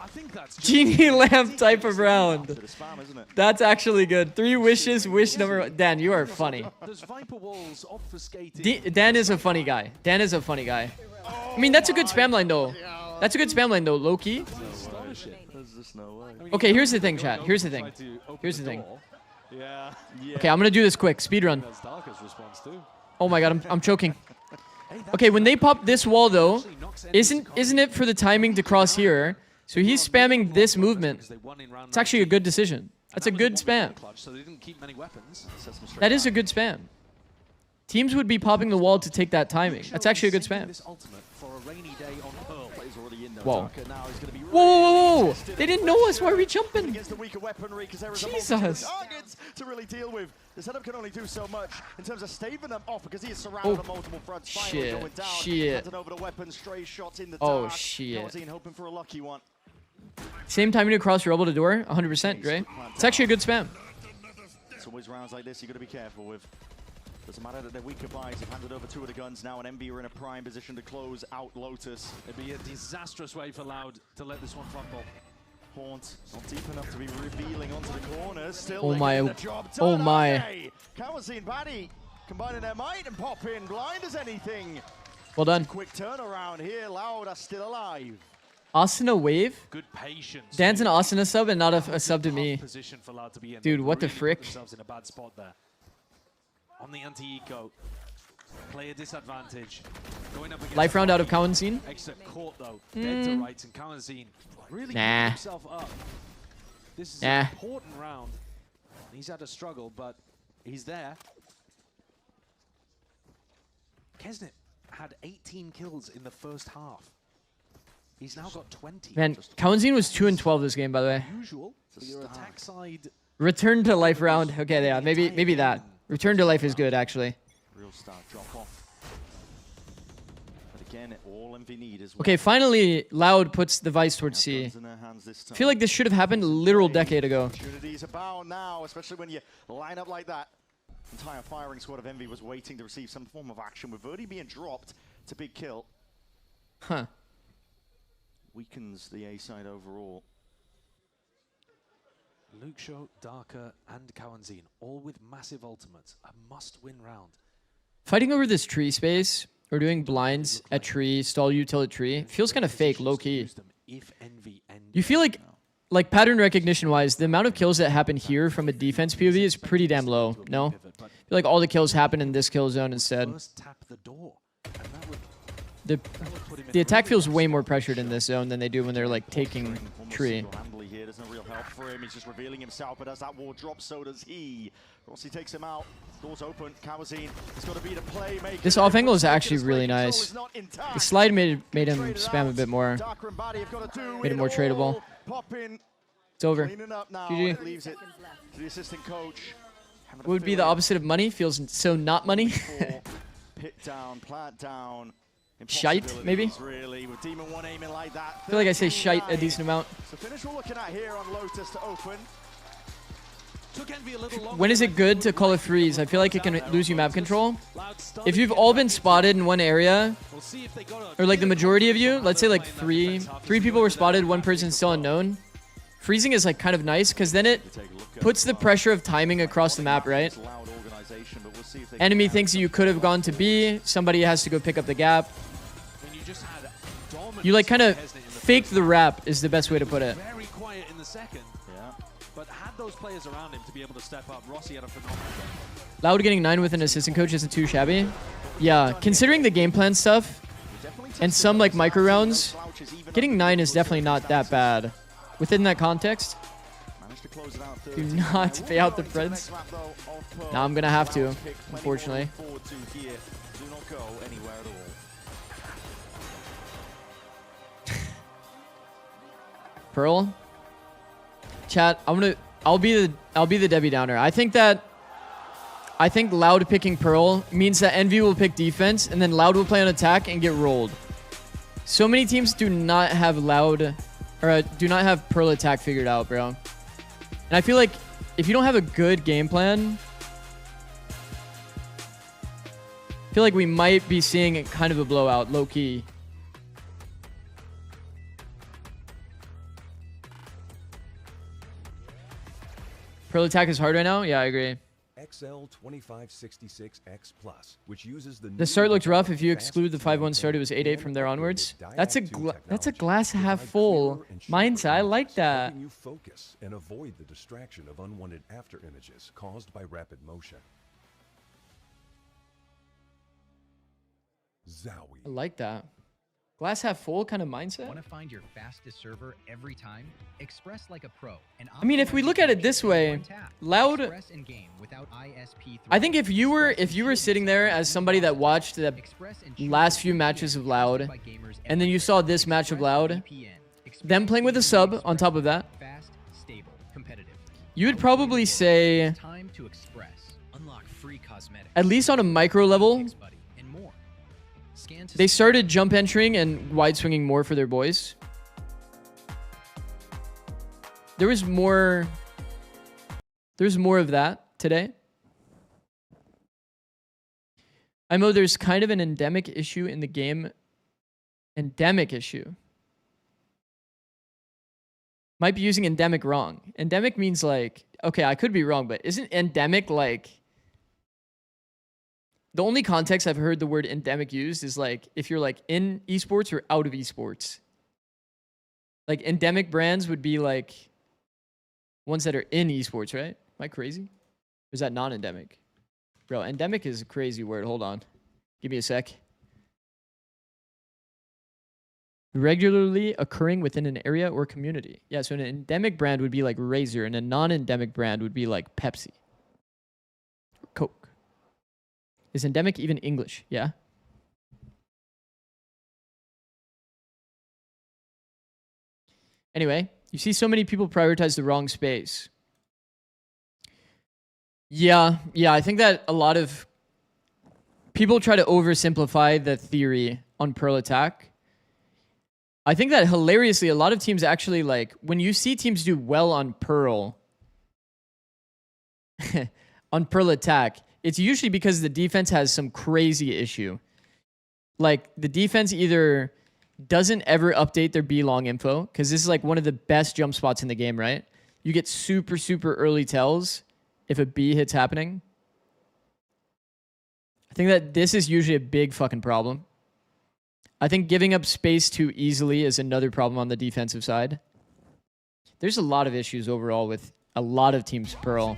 I think that's Genie lamp type of round. Spam, isn't it? That's actually good. 3 wishes, wish number 1. Dan, you are funny. There's Viper walls obfuscated. Dan is a funny guy. Dan is a funny guy. I mean, that's a good spam line though. That's a good spam line though, low key. Okay, here's the thing, chat. Here's the thing. Here's the thing. Okay, I'm gonna do this quick. Speed run. Oh my god, I'm choking. Okay, when they pop this wall though, isn't it for the timing to cross here? So he's spamming this movement. It's actually a good decision. That's a good spam. That is a good spam. Teams would be popping the wall to take that timing. That's actually a good spam. Whoa. Whoa, whoa, whoa! They didn't know us. Why are we jumping? Jesus. To really deal with. The setup can only do so much in terms of staving them off because he is surrounded on multiple fronts. Shit. Shit. Over the weapon, stray shots in the oh, dark. shit. Hoping for a lucky one. Same timing to cross your elbow to door, 100%, Dre. It's actually a good spam. It's always rounds like this you got to be careful with. Doesn't matter that they're weaker buys. They've handed over 2 of the guns now, and MB are in a prime position to close out Lotus. It'd be a disastrous way for Loud to let this one fumble. Haunt not deep enough to be revealing onto the corners. Still oh my, the job done. Oh my. Kawazine Batty combining their might and pop in blind as anything. Well done. Quick turnaround here. Loud are still alive. Asuna wave? Good patience. Dan's an Asuna sub and not a sub to me. Dude, what the frick? Themselves in a bad spot there. On the anti-eco. Player disadvantage. Going up against Life round out of Kawazine? Extra caught though. Dead to rights, and Kawazine really nah. himself up. This is an important round. He's had a struggle, but he's there. Kesnet had 18 kills in the first half. He's now got 20. Man, Kawazine was 2 and 12 this game, by the way. Usual. Your attack side. Return to life round. Okay, yeah, maybe that. Return to life is good, actually. Real start drop off. But again, all MV need is okay, finally, Loud puts the Vice towards C. I feel like this should have happened a literal decade ago. Opportunities abound now, especially when you line up like that. Entire firing squad of MV was waiting to receive some form of action, with Verdi being dropped to big kill. Huh. Weakens the A side overall. Luke Shaw, Darker, and Kawazine, all with massive ultimates. A must-win round. Fighting over this tree space, or doing blinds at tree, stall util at tree, feels kind of fake, low-key. You feel like pattern recognition-wise, the amount of kills that happen here from a defense POV is pretty damn low, no? I feel like all the kills happen in this kill zone instead. The attack feels way more pressured in this zone than they do when they're like taking tree. isn't a real help for him. He's just revealing himself, but as that wall drops, so does he. Rossi takes him out. Doors open. Kawazine has got to be the playmaker. This off angle is actually really nice. The slide made him spam a bit more. Made it more tradable. It's over. GG. Leaves it to the assistant coach. What would be the opposite of money? Feels so not money. Pit down, plant down. Shite, maybe? Really, with Demon 1 aiming like that. I feel like I say shite a decent amount. So finish we're looking at here on Lotus to open. When is it good to call a freeze? I feel like it can lose you map control. If you've all been spotted in one area, or like the majority of you, let's say like three people were spotted, one person's still unknown. Freezing is like kind of nice because then it puts the pressure of timing across the map, right? Enemy thinks you could have gone to B, somebody has to go pick up the gap. You like kind of fake the rap is the best way to put it. Very quiet in the second. Yeah. But had those players around him to be able to step up, Rossi had a phenomenal game. Loud getting 9 with an assistant coach isn't too shabby. Yeah, considering the game plan stuff and some like micro rounds, getting 9 is definitely not that bad. Within that context, do not pay out the friends. Now I'm gonna have to, unfortunately. Pearl, chat. I'll be the Debbie Downer. I think Loud picking Pearl means that Envy will pick defense and then Loud will play on attack and get rolled. So many teams do not have Loud or do not have Pearl attack figured out, bro. And I feel like if you don't have a good game plan, I feel like we might be seeing kind of a blowout, low key. Pearl attack is hard right now? Yeah, I agree. XL2566X Plus, which uses the start looked rough. If you exclude the 5-1 start, it was 8-8 from there onwards. That's a glass half full mindset. I like that. Helping you focus and avoid the distraction of unwanted after images caused by rapid motion. Zowie. I like that. Glass half full kind of mindset. Want to find your fastest server every time? Express like a pro. I mean, if we look at it this way, Loud. I think if you were sitting there as somebody that watched the last few matches of Loud, and then you saw this match of Loud, them playing with a sub on top of that, you would probably say, at least on a micro level, they started jump entering and wide swinging more for their boys. There was more of that today. I know there's kind of an endemic issue in the game. Endemic issue. Might be using endemic wrong. Endemic means like, okay, I could be wrong, but isn't endemic like... The only context I've heard the word endemic used is like if you're like in esports or out of esports. Like endemic brands would be like ones that are in esports, right? Am I crazy? Or is that non-endemic? Bro, endemic is a crazy word. Hold on. Give me a sec. Regularly occurring within an area or community. Yeah, so an endemic brand would be like Razer and a non-endemic brand would be like Pepsi. Coke. Is endemic even English? Yeah. Anyway, you see so many people prioritize the wrong space. Yeah, I think that a lot of people try to oversimplify the theory on Pearl attack. I think that hilariously, a lot of teams actually like, when you see teams do well on Pearl, on Pearl attack, it's usually because the defense has some crazy issue. Like, the defense either doesn't ever update their B-long info, because this is like one of the best jump spots in the game, right? You get super, super early tells if a B hit's happening. I think that this is usually a big fucking problem. I think giving up space too easily is another problem on the defensive side. There's a lot of issues overall with a lot of teams Pearl.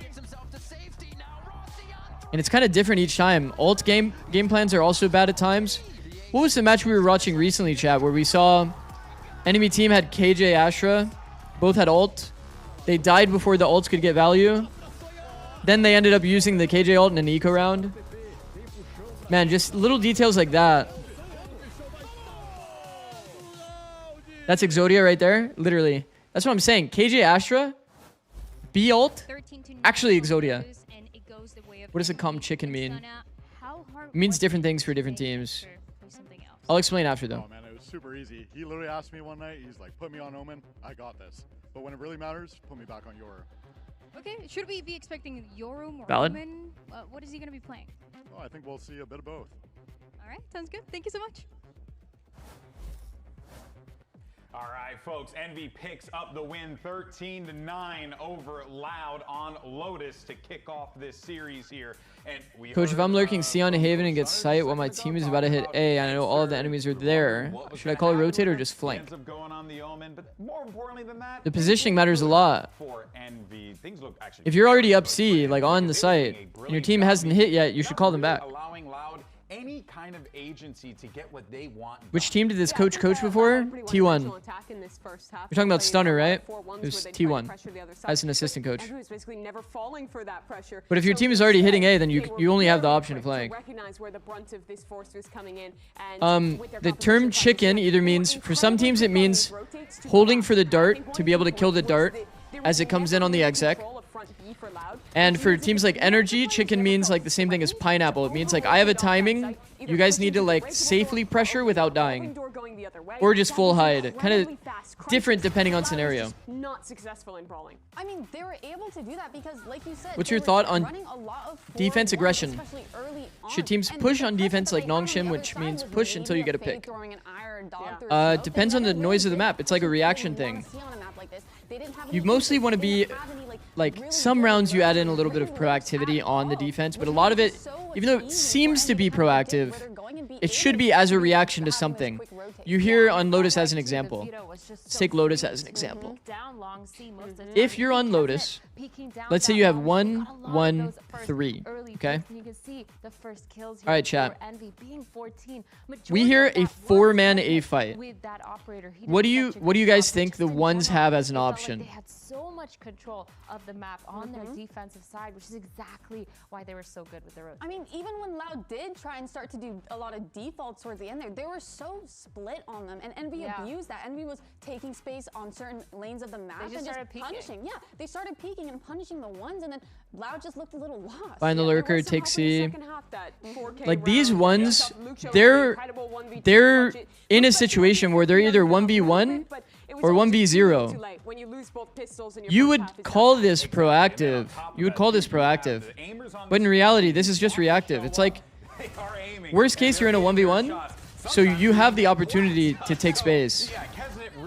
And it's kind of different each time. Ult game plans are also bad at times. What was the match we were watching recently, chat, where we saw enemy team had KJ Astra, both had ult, They died before the ults could get value. Then they ended up using the KJ ult in an eco round. Man, just little details like that. That's Exodia right there. Literally. That's what I'm saying. KJ Astra, B ult, actually Exodia. What does the comp chicken mean? It means different things for different teams. I'll explain after though. Oh man, it was super easy. He literally asked me one night, he's like, put me on Omen, I got this. But when it really matters, put me back on Yoru. Okay, should we be expecting Yoru or Valid. Omen? What is he going to be playing? Oh, I think we'll see a bit of both. All right, sounds good. Thank you so much. All right, folks, Envy picks up the win 13-9 over Loud on Lotus to kick off this series here. And we Coach, if I'm lurking C on Haven and get sight while my team is about to hit A, and I know all of the enemies are there, should I call a rotate or just flank? The positioning matters a lot. If you're already up C, like on the site, and your team hasn't hit yet, you should call them back. Any kind of agency to get what they want. Which team did this coach before? T1. You're talking about Stunner, right? It was T1 as an assistant coach. But if your team is already hitting A, then you only have the option of flank. The term chicken either means, for some teams it means holding for the dart to be able to kill the dart as it comes in on the exec. And for teams like Energy, chicken means like the same thing as pineapple. It means like I have a timing. You guys need to like safely pressure without dying. Or just full hide. Kind of different depending on scenario. Not successful in brawling. I mean, they were able to do that because, like you said, what's your thought on defense aggression? Should teams push on defense like Nongshim, which means push until you get a pick? Depends on the noise of the map. It's like a reaction thing. You mostly want to be, like, some rounds you add in a little bit of proactivity on the defense, but a lot of it, even though it seems to be proactive, it should be as a reaction to something. You hear on Lotus as an example. Let's take Lotus as an example. If you're on Lotus, let's say you have 1, 1, 3, okay? Alright, chat. We hear a 4-man A fight. What do you guys think the ones have as an option? They had so much control of the map on their defensive side, which is exactly why they were so good with the road. I mean, even when Loud did try and start to do a lot of defaults towards the end there, they were so split on them, and Envy abused that. Envy was taking space on certain lanes of the map and just punishing. Yeah, they started peeking and punishing the ones, and then Loud just looked a little lost. Find the lurker, take C. Like these ones, they're in a situation where they're either 1v1 or 1v0. You would call this proactive. You would call this proactive. But in reality, this is just reactive. It's like, worst case, you're in a 1v1, so you have the opportunity to take space.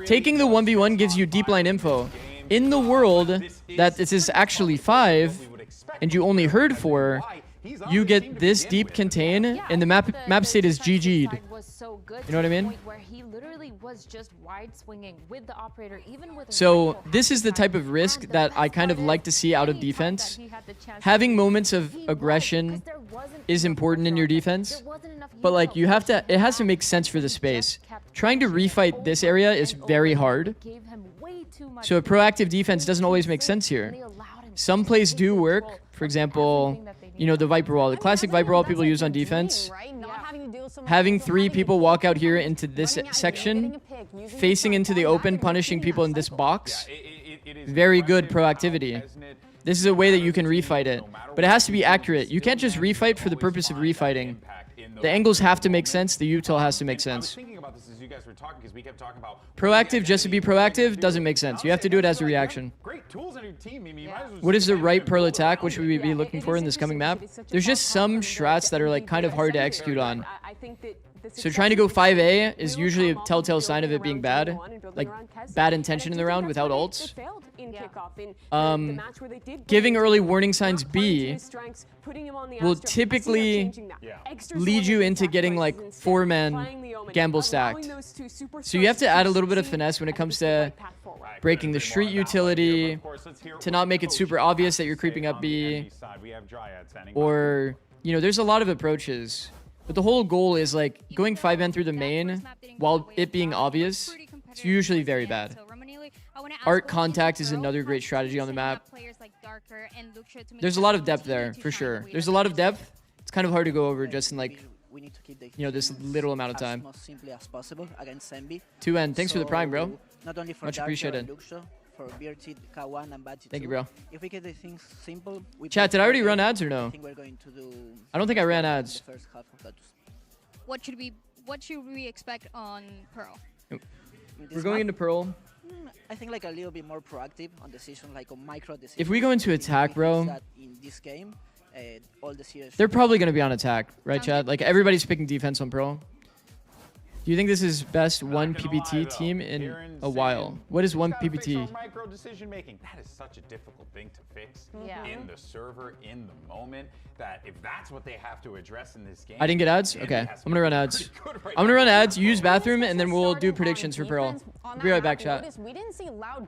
Taking the 1v1 gives you deep line info. In the world that this is actually 5, and you only heard 4, you get this deep contain, and the map state is GG'd. You know what I mean? So this is the type of risk that I kind of like to see out of defense. Having moments of aggression is important in your defense, but like you have to, it has to make sense for the space. Trying to refight this area is very hard. So a proactive defense doesn't always make sense here. Some plays do work. For example, you know, the Viper Wall, the classic Viper Wall people use on defense. Having 3 people walk out here into this section, facing into the open, punishing people in this box. Very good proactivity. This is a way that you can refight it. But it has to be accurate. You can't just refight for the purpose of refighting. The angles have to make sense. The util has to make sense. Proactive just to be proactive doesn't make sense. You have to do it as a reaction. What is the right Pearl attack? What should we be looking for in this coming map? There's just some strats that are like kind of hard to execute on. So trying to go 5A is usually a telltale sign of it being bad. Like bad intention in the round without ults. Giving early warning signs B will typically lead you into getting like 4-man gamble stacked. So you have to add a little bit of finesse when it comes to breaking the street utility, to not make it super obvious that you're creeping up B. Or, you know, there's a lot of approaches. But the whole goal is like going 5-man through the main while it being obvious. It's usually very bad. Art contact is another great strategy on the map. There's a lot of depth there, for sure. There's a lot of depth. It's kind of hard to go over just in like, we need to keep the this little amount of time. as simply as possible against Envy. 2N, thanks for the prime, bro. Not only for Much Darker appreciated. and Luxo, for BRT, K1, and Badgie Thank you, 2. bro. If we get the things simple, we Chat, did I already run ads or no? I think we're going to do. I don't think I ran ads. The first half of that. What should we expect on Pearl? We're going into Pearl. I think like a little bit more proactive on decisions, like on micro decisions. If we go into attack, bro, that in this game, all the series. they're probably going to be on attack, right, Chad? Like everybody's picking defense on Pearl. Do you think this is best one PPT team in a while? What is one PPT? Micro decision making. That is such a difficult thing to fix in the server, in the moment. That if that's what they have to address in this game. I didn't get ads? Okay. I'm going to run ads. I'm going to run ads, use bathroom, and then we'll do predictions for Pearl. Be right back, chat.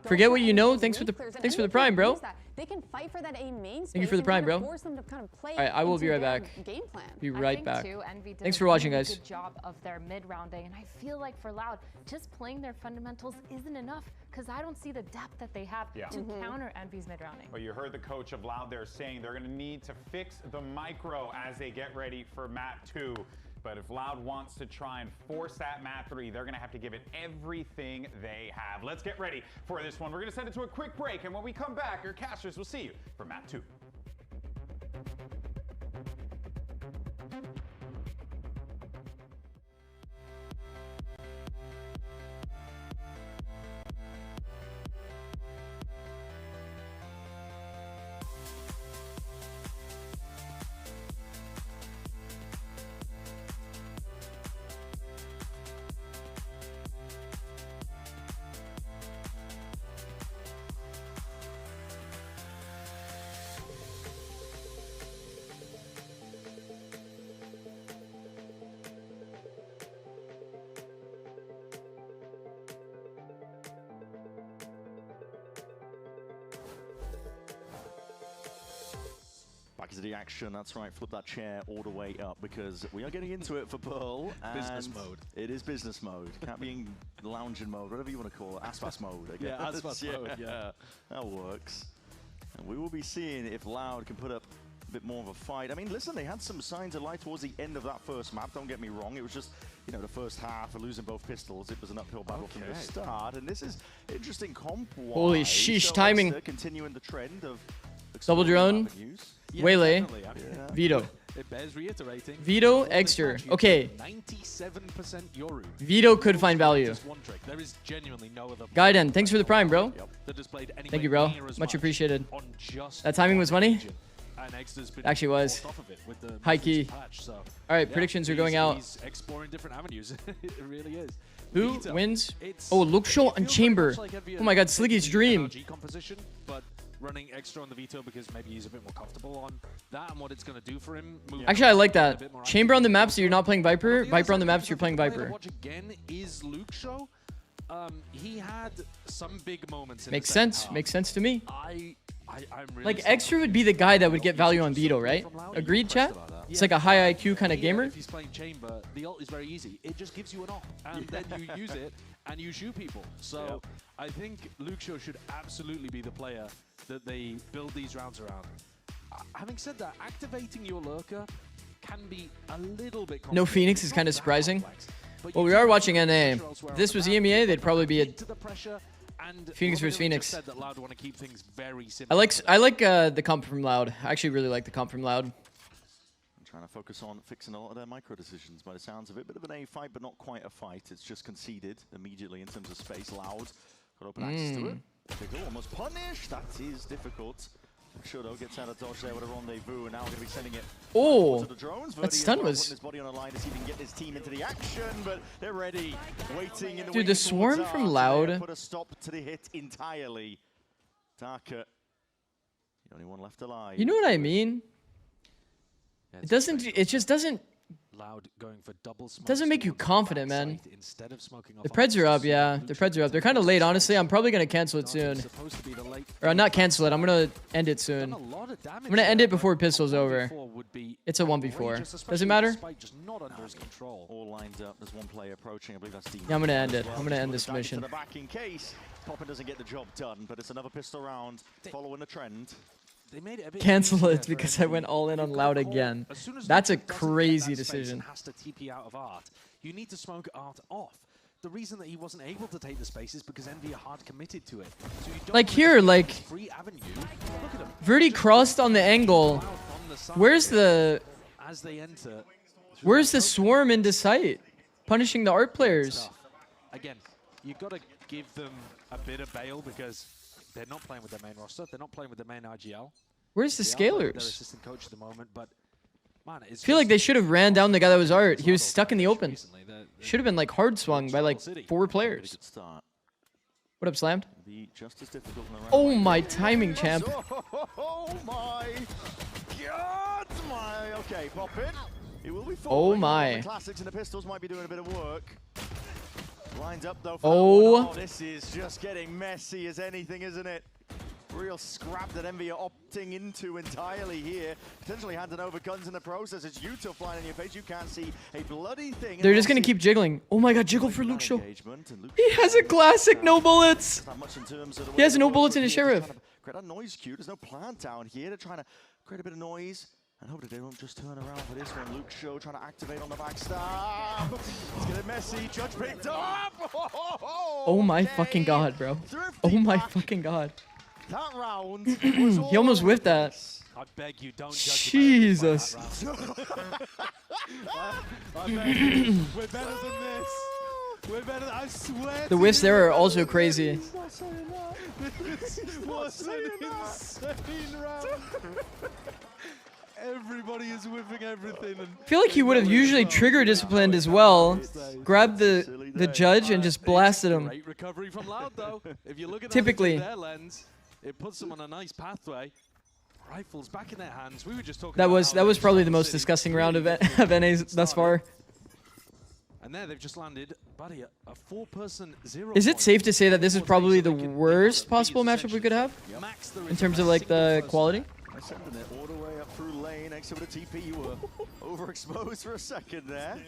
Forget what you know. Thanks for the prime, bro. They can fight for that A main space. Thank you for the prime, bro. Force them to kind of play All right, I will be right back. Game plan. Be right back. Envy did Thanks a for watching, really guys. Good job of their mid-rounding, and I feel like for Loud, just playing their fundamentals isn't enough because I don't see the depth that they have to counter Envy's mid-rounding. Well, you heard the coach of Loud there saying they're going to need to fix the micro as they get ready for map 2. But if Loud wants to try and force that map 3, they're going to have to give it everything they have. Let's get ready for this one. We're going to send it to a quick break, and when we come back, your casters will see you for map 2. Back into the action, that's right, flip that chair all the way up because we are getting into it for Pearl. Business mode. It is business mode. Can't be in lounging mode, whatever you want to call it. Aspas mode, I guess. Yeah, Aspas mode, yeah. That works. And we will be seeing if Loud can put up a bit more of a fight. I mean, listen, they had some signs of life towards the end of that first map, don't get me wrong. It was just, the first half, losing both pistols. It was an uphill battle from the start. And this is interesting comp-wise. Holy sheesh, so timing. Continuing the trend of Double drone. Yeah, Waylay. Yeah. Veto. It bears reiterating. Veto, Exter. Okay. 97% Yoru. Veto could find value. Just one trick. There is genuinely no other. Gaiden, thanks for the prime, bro. That displayed Thank you, bro. Much appreciated. That timing was funny. Actually was. High key. So, all right, predictions are going out. He's exploring different avenues. It really is. Who wins? Oh, Luxo and Chamber. Oh my god, Sliggy's dream. Composition, but running extra on the veto because maybe he's a bit more comfortable on that and what it's going to do for him. Actually, I like that. Chamber on the maps, so you're not playing Viper. Viper on the maps, you're playing Viper. Watch again is Luxo. He had some big moments. Makes sense. Makes sense to me. I'm really like Extra would be the guy that would get value on veto, right? Agreed, chat? It's like a high IQ kind of gamer. If he's playing Chamber, the ult is very easy. It just gives you an op, and then you use it and you shoot people. So I think Luxo should absolutely be the player that they build these rounds around. Having said that, activating your lurker can be a little bit complicated. No Phoenix is kind of surprising. Well, we are watching NA. If this was EMEA, they'd probably be a Phoenix versus Phoenix. I like the comp from Loud. I actually really like the comp from Loud. I'm trying to focus on fixing a lot of their micro decisions by the sounds of it. Bit of an A fight, but not quite a fight. It's just conceded immediately in terms of space. Loud got open access to it. They go almost punish. That is difficult. Shudo gets out of dodge there with a rendezvous, and now going to be sending it to the drones. That stun was... Putting his body on a line to see if he can get his team into the action, but they're ready, waiting in the Dude, the swarm from Loud... Put a stop to the hit entirely. Darker, the only one left alive. You know what I mean? It doesn't... It just doesn't... Loud going for double smoke. Doesn't make you confident, man. Instead of smoking off the Preds are up, yeah. The Preds are up. They're kind of late, honestly. I'm probably going to cancel it soon. Or not cancel it. I'm going to end it soon. I'm going to end it before Pistol's over. It's a 1v4. Does it matter? All lined up. There's one player approaching. I believe that's Dean. Yeah, I'm going to end it. I'm going to end this mission. Poppin doesn't get the job done, but it's another pistol round following the trend. They made it a bit Cancel it because I went all in on Loud again. That's a crazy decision. Has to TP out of Art. You need to smoke Art off. The reason that he wasn't able to take the space is because Envy are hard committed to it. So you don't like here, like free avenue. Look at him. Verdi crossed on the angle. Where's the as they enter? Where's the swarm into sight? Punishing the Art players. Again, you've got to give them a bit of bail because they're not playing with their main roster. They're not playing with the main IGL. Where's the scalers? Their assistant coach at the moment, but man, I feel like they should have ran down the guy that was Art. He was stuck in the open. Should have been like hard swung by like 4 players. What up, Slammed? Oh my timing, champ. Oh my god! Okay, pop it. It will be oh my. The classics and the pistols might be doing a bit of work. Lined up though. Oh, this is just getting messy as anything, isn't it? Real scrap that Envy are opting into entirely here. Potentially handing over guns in the process. It's you two flying in your face. You can't see a bloody thing. They're just gonna keep jiggling. Oh my god, jiggle for Luke Show. He has a classic no bullets. He has no bullets in his sheriff. Create a noise cue. There's no plant down here. They're trying to create a bit of noise. And hope that they don't just turn around for this one. Luke Show trying to activate on the backstab. It's getting messy. Judge picked up. Oh my fucking god, bro. Oh my fucking god. That round he almost whiffed that. I beg you, don't judge Jesus. I beg you. We're better than this. We're better than, I swear. The whiffs there are also crazy. This was an insane round. Everybody is whipping everything. And I feel like he would have usually trigger disciplined as well. Grabbed the judge and just blasted him. Great recovery from Loud though. If you look at typically their lens, it puts them on a nice pathway. Rifles back in their hands. We were just talking. That was probably the most disgusting round of NAs thus far. And there they've just landed, buddy, a 4-person 0. Is it safe to say that this is probably the worst possible matchup we could have in terms of like the quality? Sending it all the way up through lane next to the TP. You were overexposed for a second there.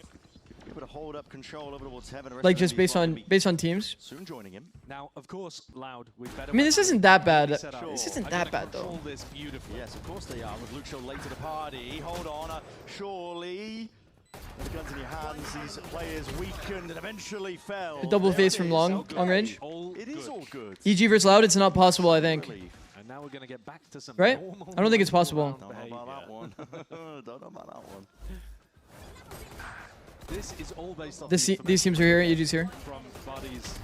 Able to hold up control over towards heaven. Like just based on teams. Soon joining him. Now, of course, Loud with better. I mean, this isn't that bad. This isn't that bad though. This beautifully. Yes, of course they are. With Luke Show late to the party. Hold on, surely. The guns in your hands. These players weakened and eventually fell. The double face from long range. It is all good. EG versus Loud. It's not possible, I think. And now we're gonna get back to some right? I don't think it's possible. Don't know about that one. Don't know about that one. This is all based off these teams are here. EG's here. From Body's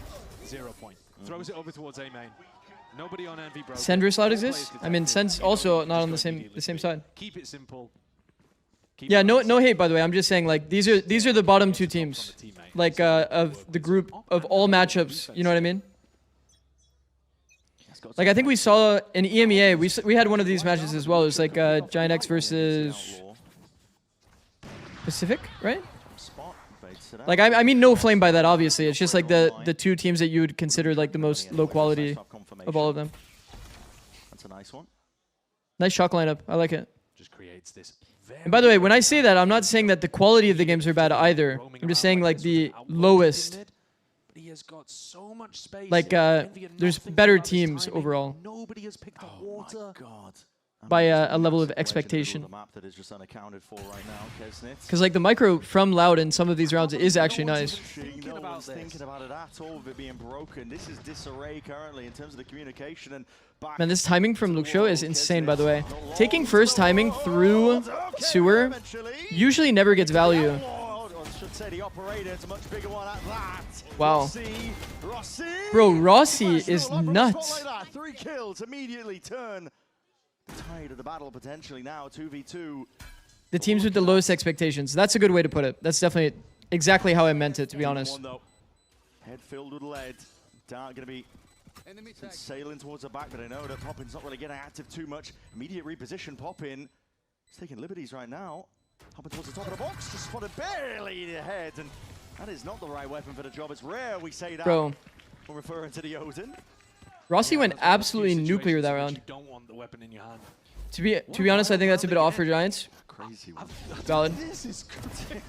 0 point. Throws it over towards A main. Nobody on Envy, bro. Send versus Loud exists. I mean, Send's also not on the same side. Keep it simple. Yeah, no hate by the way. I'm just saying like these are the bottom 2 teams, like of the group of all matchups. You know what I mean? Like I think we saw in EMEA we had one of these matches as well. It was like Giant X versus Pacific, right? Like I mean no flame by that obviously. It's just like the 2 teams that you would consider like the most low quality of all of them. That's a nice one. Nice shock lineup. I like it. Just creates this. And by the way, when I say that, I'm not saying that the quality of the games are bad either. I'm just saying like the lowest. He has got so much space. Like there's better teams overall. Nobody has picked up water. Oh my god. By a level of expectation. Because like the micro from Loud in some of these rounds is actually nice. Thinking about it at all, with it being broken. This is disarray currently in terms of the communication and back. Man, this timing from Luke Show is insane, by the way. Taking first timing through sewer usually never gets value. Wow. Bro, Rossi is nuts. 3 kills immediately turn the tide of the battle potentially now 2v2. The teams with the lowest expectations. That's a good way to put it. That's definitely exactly how I meant it, to be honest. Head filled with lead. Dart gonna be sailing towards the back, but I know that Poppin's not really getting active too much. Immediate reposition. Poppin. He's taking liberties right now. Hopping towards the top of the box, just spotted barely ahead, and that is not the right weapon for the job. It's rare we say that. Bro. We're referring to the Odin. Rossi went absolutely nuclear that round. You don't want the weapon in your hand. To be honest, I think that's a bit off for Giants. Crazy one. Valid. This is crazy.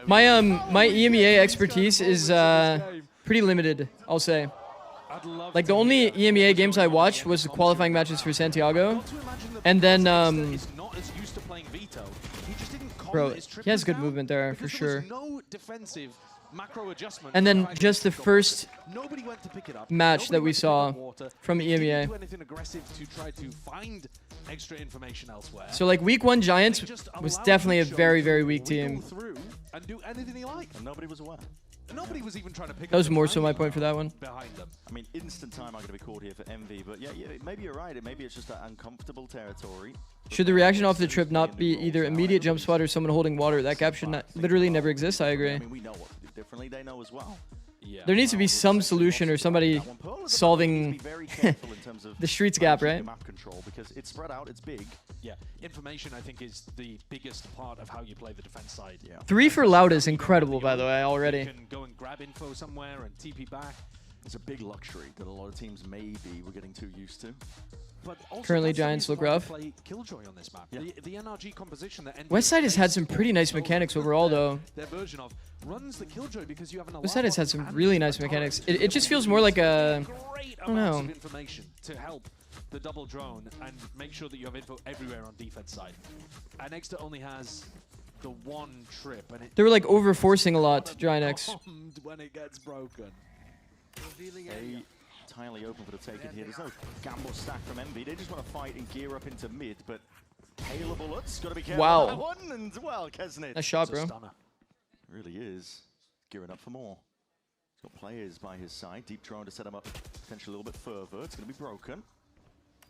My EMEA expertise is pretty limited, I'll say. Like the only EMEA games I watched was the qualifying matches for Santiago, and then bro, he has good movement there for sure. And then just the first match that we saw from EMEA. So like week 1 Giants was definitely a very, very weak team. Nobody was aware. Nobody was even trying to pick that was more so my point for that one. Behind them. I mean, instant time are going to be called here for MV, but yeah, maybe you're right. Maybe it's just that uncomfortable territory. Should the reaction off the trip not be either immediate jump spot or someone holding water? That gap should not, literally never exist. I agree. I mean, we know what to do differently. They know as well. Yeah. There needs to be some solution or somebody solving the streets gap, right? Map control because it's spread out, it's big. Yeah, information I think is the biggest part of how you play the defense side. Yeah. 3 for Loud is incredible, by the way, already. You can go and grab info somewhere and TP back. It's a big luxury that a lot of teams maybe were getting too used to. But currently, Giants look rough. Killjoy on this map. Yeah. The NRG composition that Westside has had some pretty nice mechanics overall, though. Their version of runs the Killjoy because you have an Westside has had some really nice mechanics. It just feels more like a, I don't know. Information to help the double drone and make sure that you have info everywhere on defense side. And Exeter only has the one trip, and they were like over forcing a lot. Giant X. When it gets broken. Entirely open for the taking here. There's no gamble stack from MV. They just want to fight and gear up into mid, but hail of bullets. Got to be careful. Wow. That one, and well, Kesnit. Nice shot, bro. Really is gearing up for more. He's got players by his side. Deep drone to set him up potentially a little bit further. It's going to be broken.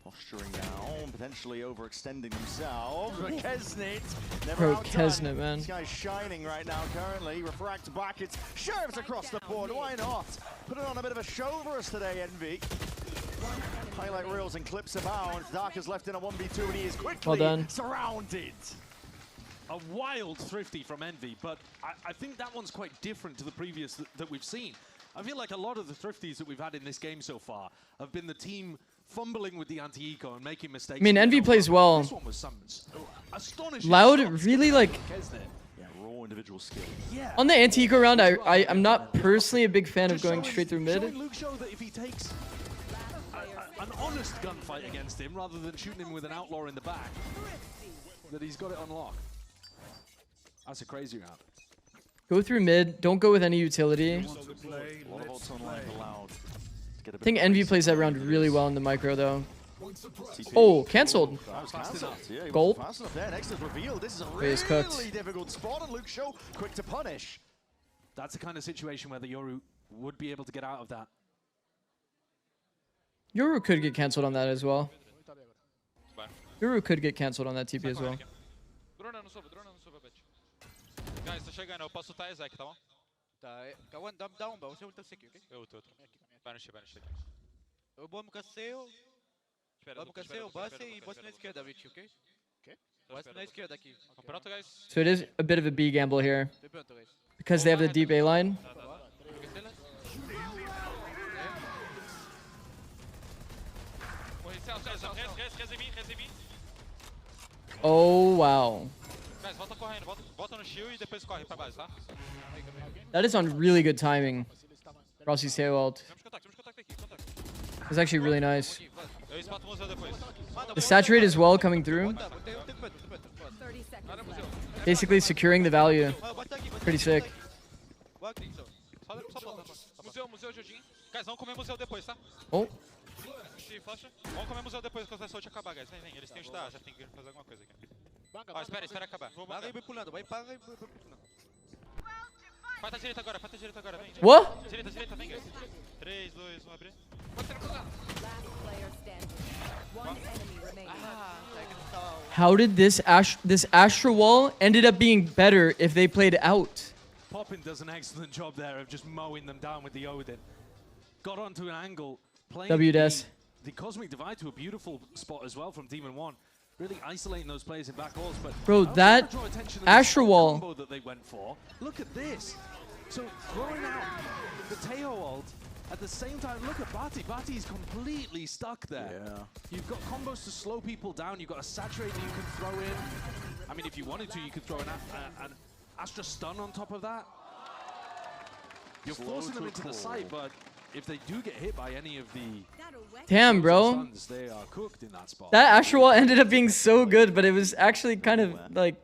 Posturing now, potentially overextending themselves. But Kesnit, never bro, outdone. Kesnit, man. This guy's shining right now currently. Refract back, it's Sheriff's across the board. Why not? Put it on a bit of a show for us today, Envy. Highlight reels and clips abound. Dark is left in a 1v2 and he is quickly surrounded. A wild thrifty from Envy, but I think that one's quite different to the previous that we've seen. I feel like a lot of the thrifties that we've had in this game so far have been the team fumbling with the anti-eco and making mistakes. I mean, Envy plays well. This one was astonishing. Loud really like... Yeah, raw individual skill. Yeah. On the anti-eco round, I'm not personally a big fan of going straight through mid. Luke show that if he takes an honest gunfight against him rather than shooting him with an outlaw in the back, that he's got it on lock. That's a crazy round. Go through mid. Don't go with any utility. I think Envy plays that round really well in the micro, though. Oh, cancelled. Gold. Face cooked. Difficult spot, and Luke Show quick to punish. That's the kind of situation where the Yoru would be able to get out of that. Yoru could get cancelled on that as well. Yoru could get cancelled on that TP as well. Guys, tô chegando, eu posso ultar Ezek, tá bom? Tá, Kawan, dá um você ulta aqui, ok? Eu ulto. Vai no X. Eu bombo caceu. Bombo caceu, base e bote na esquerda, Rich, ok? Base na esquerda aqui. Pronto, guys? So it is a bit of a B gamble here. Because they have the deep A line. Oh, wow. Guys, volta correndo, volta no shield e depois corre pra base, tá? That is on really good timing. Rossi's tail ult. It's actually really nice. The saturate as well coming through. Basically securing the value. Pretty sick. Museu, Judin. Guys, vamos comer museu depois, tá? Oh. Vamos comer museu depois quando essa ult acabar, guys. Vem. Eles têm ult da Asa, tem que fazer alguma coisa aqui. Ó, espera acabar. Para e vai pulando, vai pulando. Vai pra direita agora, vem. What? Direita, vem, guys. 3, 2, 1, abrir. How did this Astra wall ended up being better if they played out? Poppin does an excellent job there of just mowing them down with the Odin. Got onto an angle, playing the Cosmic Divide to a beautiful spot as well from Demon 1. Really isolating those players in back walls, but bro, that Astra wall combo that they went for. Look at this. So throwing out the Teo ult at the same time. Look at Bati. Bati's completely stuck there. Yeah. You've got combos to slow people down. You've got a saturate that you can throw in. I mean, if you wanted to, you could throw an Astra stun on top of that. You're forcing them into the site, but if they do get hit by any of the Damn, bro. stuns, they are cooked in that spot. That actual ended up being so good, but it was actually kind of like,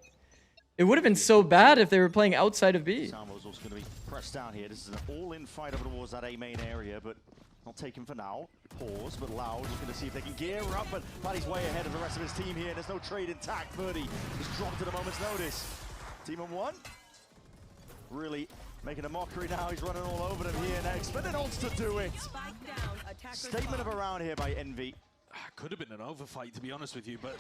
it would have been so bad if they were playing outside of B. Samuel's also going to be pressed down here. This is an all-in fight over towards that A main area, but not taken for now. Pause, but Loud looking to see if they can gear up, but Paddy's way ahead of the rest of his team here. There's no trade intact. Birdie was dropped at a moment's notice. Team on one. Really making a mockery now. He's running all over them here next, but it wants to do it. Statement of a round here by Envy. Could have been an overfight, to be honest with you, but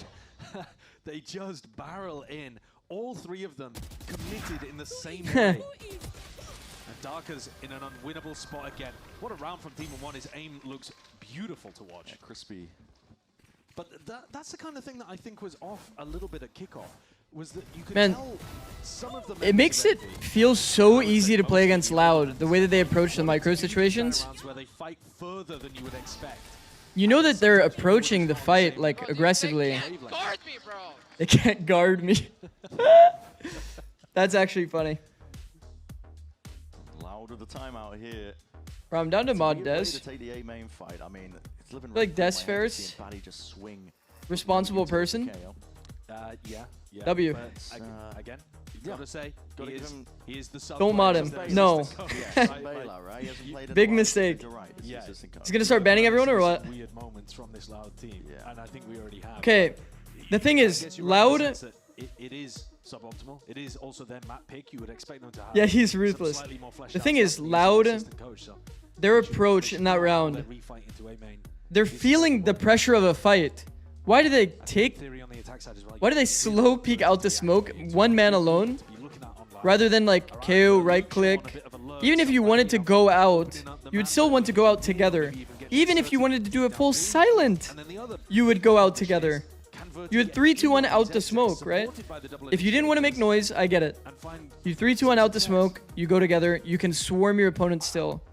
they just barrel in. All three of them committed in the same way. And Darker's in an unwinnable spot again. What a round from Team 1. His aim looks beautiful to watch. Yeah, crispy. But that's the kind of thing that I think was off a little bit at kickoff. Was that you could Man, tell some of the it makes it feel so easy to play against Loud, the way that they approach the micro situations. where they fight further than you would expect. You know that they're approaching the fight like aggressively. Guard me, bro. They can't guard me. That's actually funny. Loud with the timeout here. Bro, I'm down to mod Des. To take the A main fight. I mean, it's living like Des Ferris. Just swing. Responsible person. Yeah. W. But, again, you gotta say, he is the sub. Don't mod him. No. Big mistake. Yeah. He's gonna start banning everyone or what? Weird moments from this Loud team, and I think we already have. Okay. The thing is, Loud. It is suboptimal. It is also their map pick. You would expect them to have. Yeah, he's ruthless. The thing is, Loud. Their approach in that round. They're feeling the pressure of a fight. Why do they take? Why do they slow peek out the smoke, one man alone, rather than like KO, right click? Even if you wanted to go out, you would still want to go out together. Even if you wanted to do a full silent, you would go out together. You would 3-2-1 out the smoke, right? If you didn't want to make noise, I get it. You 3-2-1 out the smoke, you go together, you can swarm your opponent still.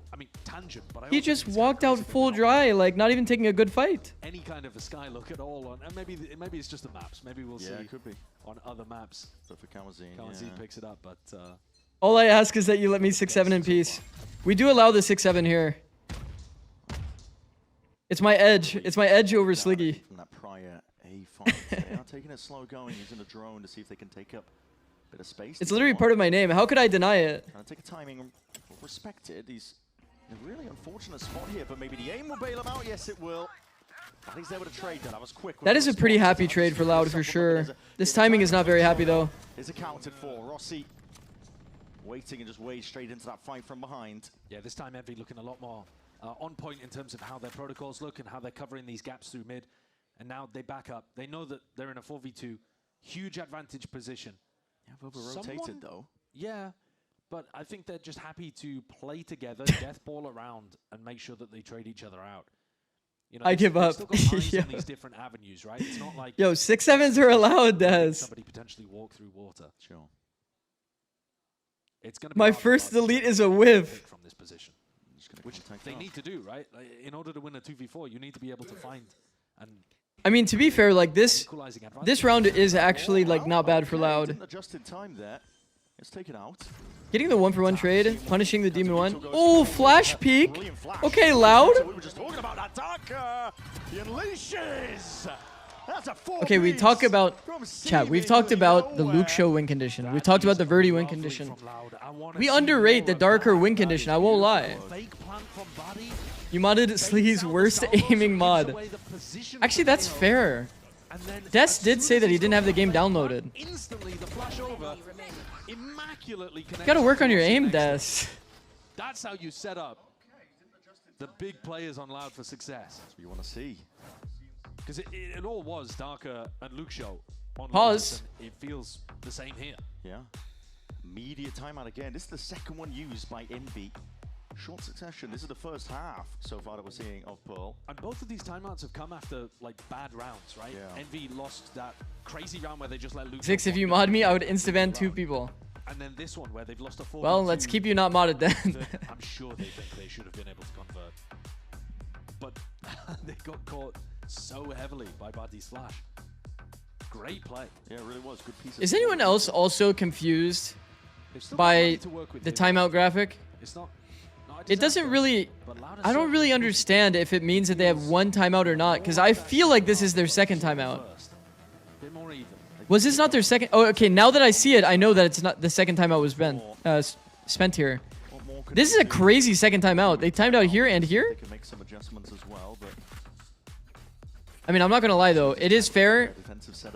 He just walked out full dry, like not even taking a good fight. Any kind of a sky look at all, and maybe it's just the maps. Maybe we'll see it could be. On other maps. But for Kamazine, picks it up, but all I ask is that you let me 6-7 in peace. We do allow the 6-7 here. It's my edge. It's my edge over Sliggy. From that prior A fight, they are taking it slow going, using a drone to see if they can take up a bit of space. It's literally part of my name. How could I deny it? Trying to take a timing respected. He's in a really unfortunate spot here, but maybe the aim will bail him out. Yes, it will. I think he's able to trade that. I was quick. That is a pretty happy trade for Loud for sure. This timing is not very happy though. Is accounted for. Rossi waiting and just wade straight into that fight from behind. Yeah, this time Envy looking a lot more on point in terms of how their protocols look and how they're covering these gaps through mid. And now they back up. They know that they're in a 4v2. Huge advantage position. Yeah, over-rotated though. Yeah. But I think they're just happy to play together, death ball around, and make sure that they trade each other out. You know, I give up. Still got eyes on these different avenues, right? It's not like yo, 6-7s are allowed, Des. Somebody potentially walk through water. Sure. It's gonna be my first delete is a whiff. From this position, which they need to do, right? Like, in order to win a 2v4, you need to be able to find and. I mean, to be fair, like this round is actually like not bad for Loud. Didn't adjust in time there. It's taken out. Getting the 1-for-1 trade, punishing the Demon 1. Oh, flash peek. Okay, Loud. We were just talking about that Darker. He unleashes. That's a 4 okay, we talk about chat. We've talked about the Luke Show win condition. We've talked about the Verdi win condition. We underrate the Darker win condition. I won't lie. You modded Slee's worst aiming mod. Actually, that's fair. Des did say that he didn't have the game downloaded. Instantly, the flash over, immaculately connected. Gotta work on your aim, Des. That's how you set up the big players on Loud for success. That's what you want to see. Because it all was Darker and Luke Show on Pause. It feels the same here. Yeah. Immediate timeout again. This is the second one used by Envy. Short succession. This is the first half so far that we're seeing of Pearl. And both of these timeouts have come after like bad rounds, right? Yeah. Envy lost that crazy round where they just let Luke. 6, if you mod me, I would insta-ban 2 people. And then this one where they've lost a 4v2. Well, let's keep you not modded then. I'm sure they think they should have been able to convert. But they got caught so heavily by Buddy's flash. Great play. Yeah, it really was. Good piece. Is anyone else also confused by the timeout graphic? It's not it doesn't really... I don't really understand if it means that they have one timeout or not, because I feel like this is their second timeout. Was this not their second? Oh, okay, now that I see it, I know that it's not the second timeout was spent here. This is a crazy second timeout. They timed out here and here? They can make some adjustments as well, but I mean, I'm not going to lie, though. It is fair.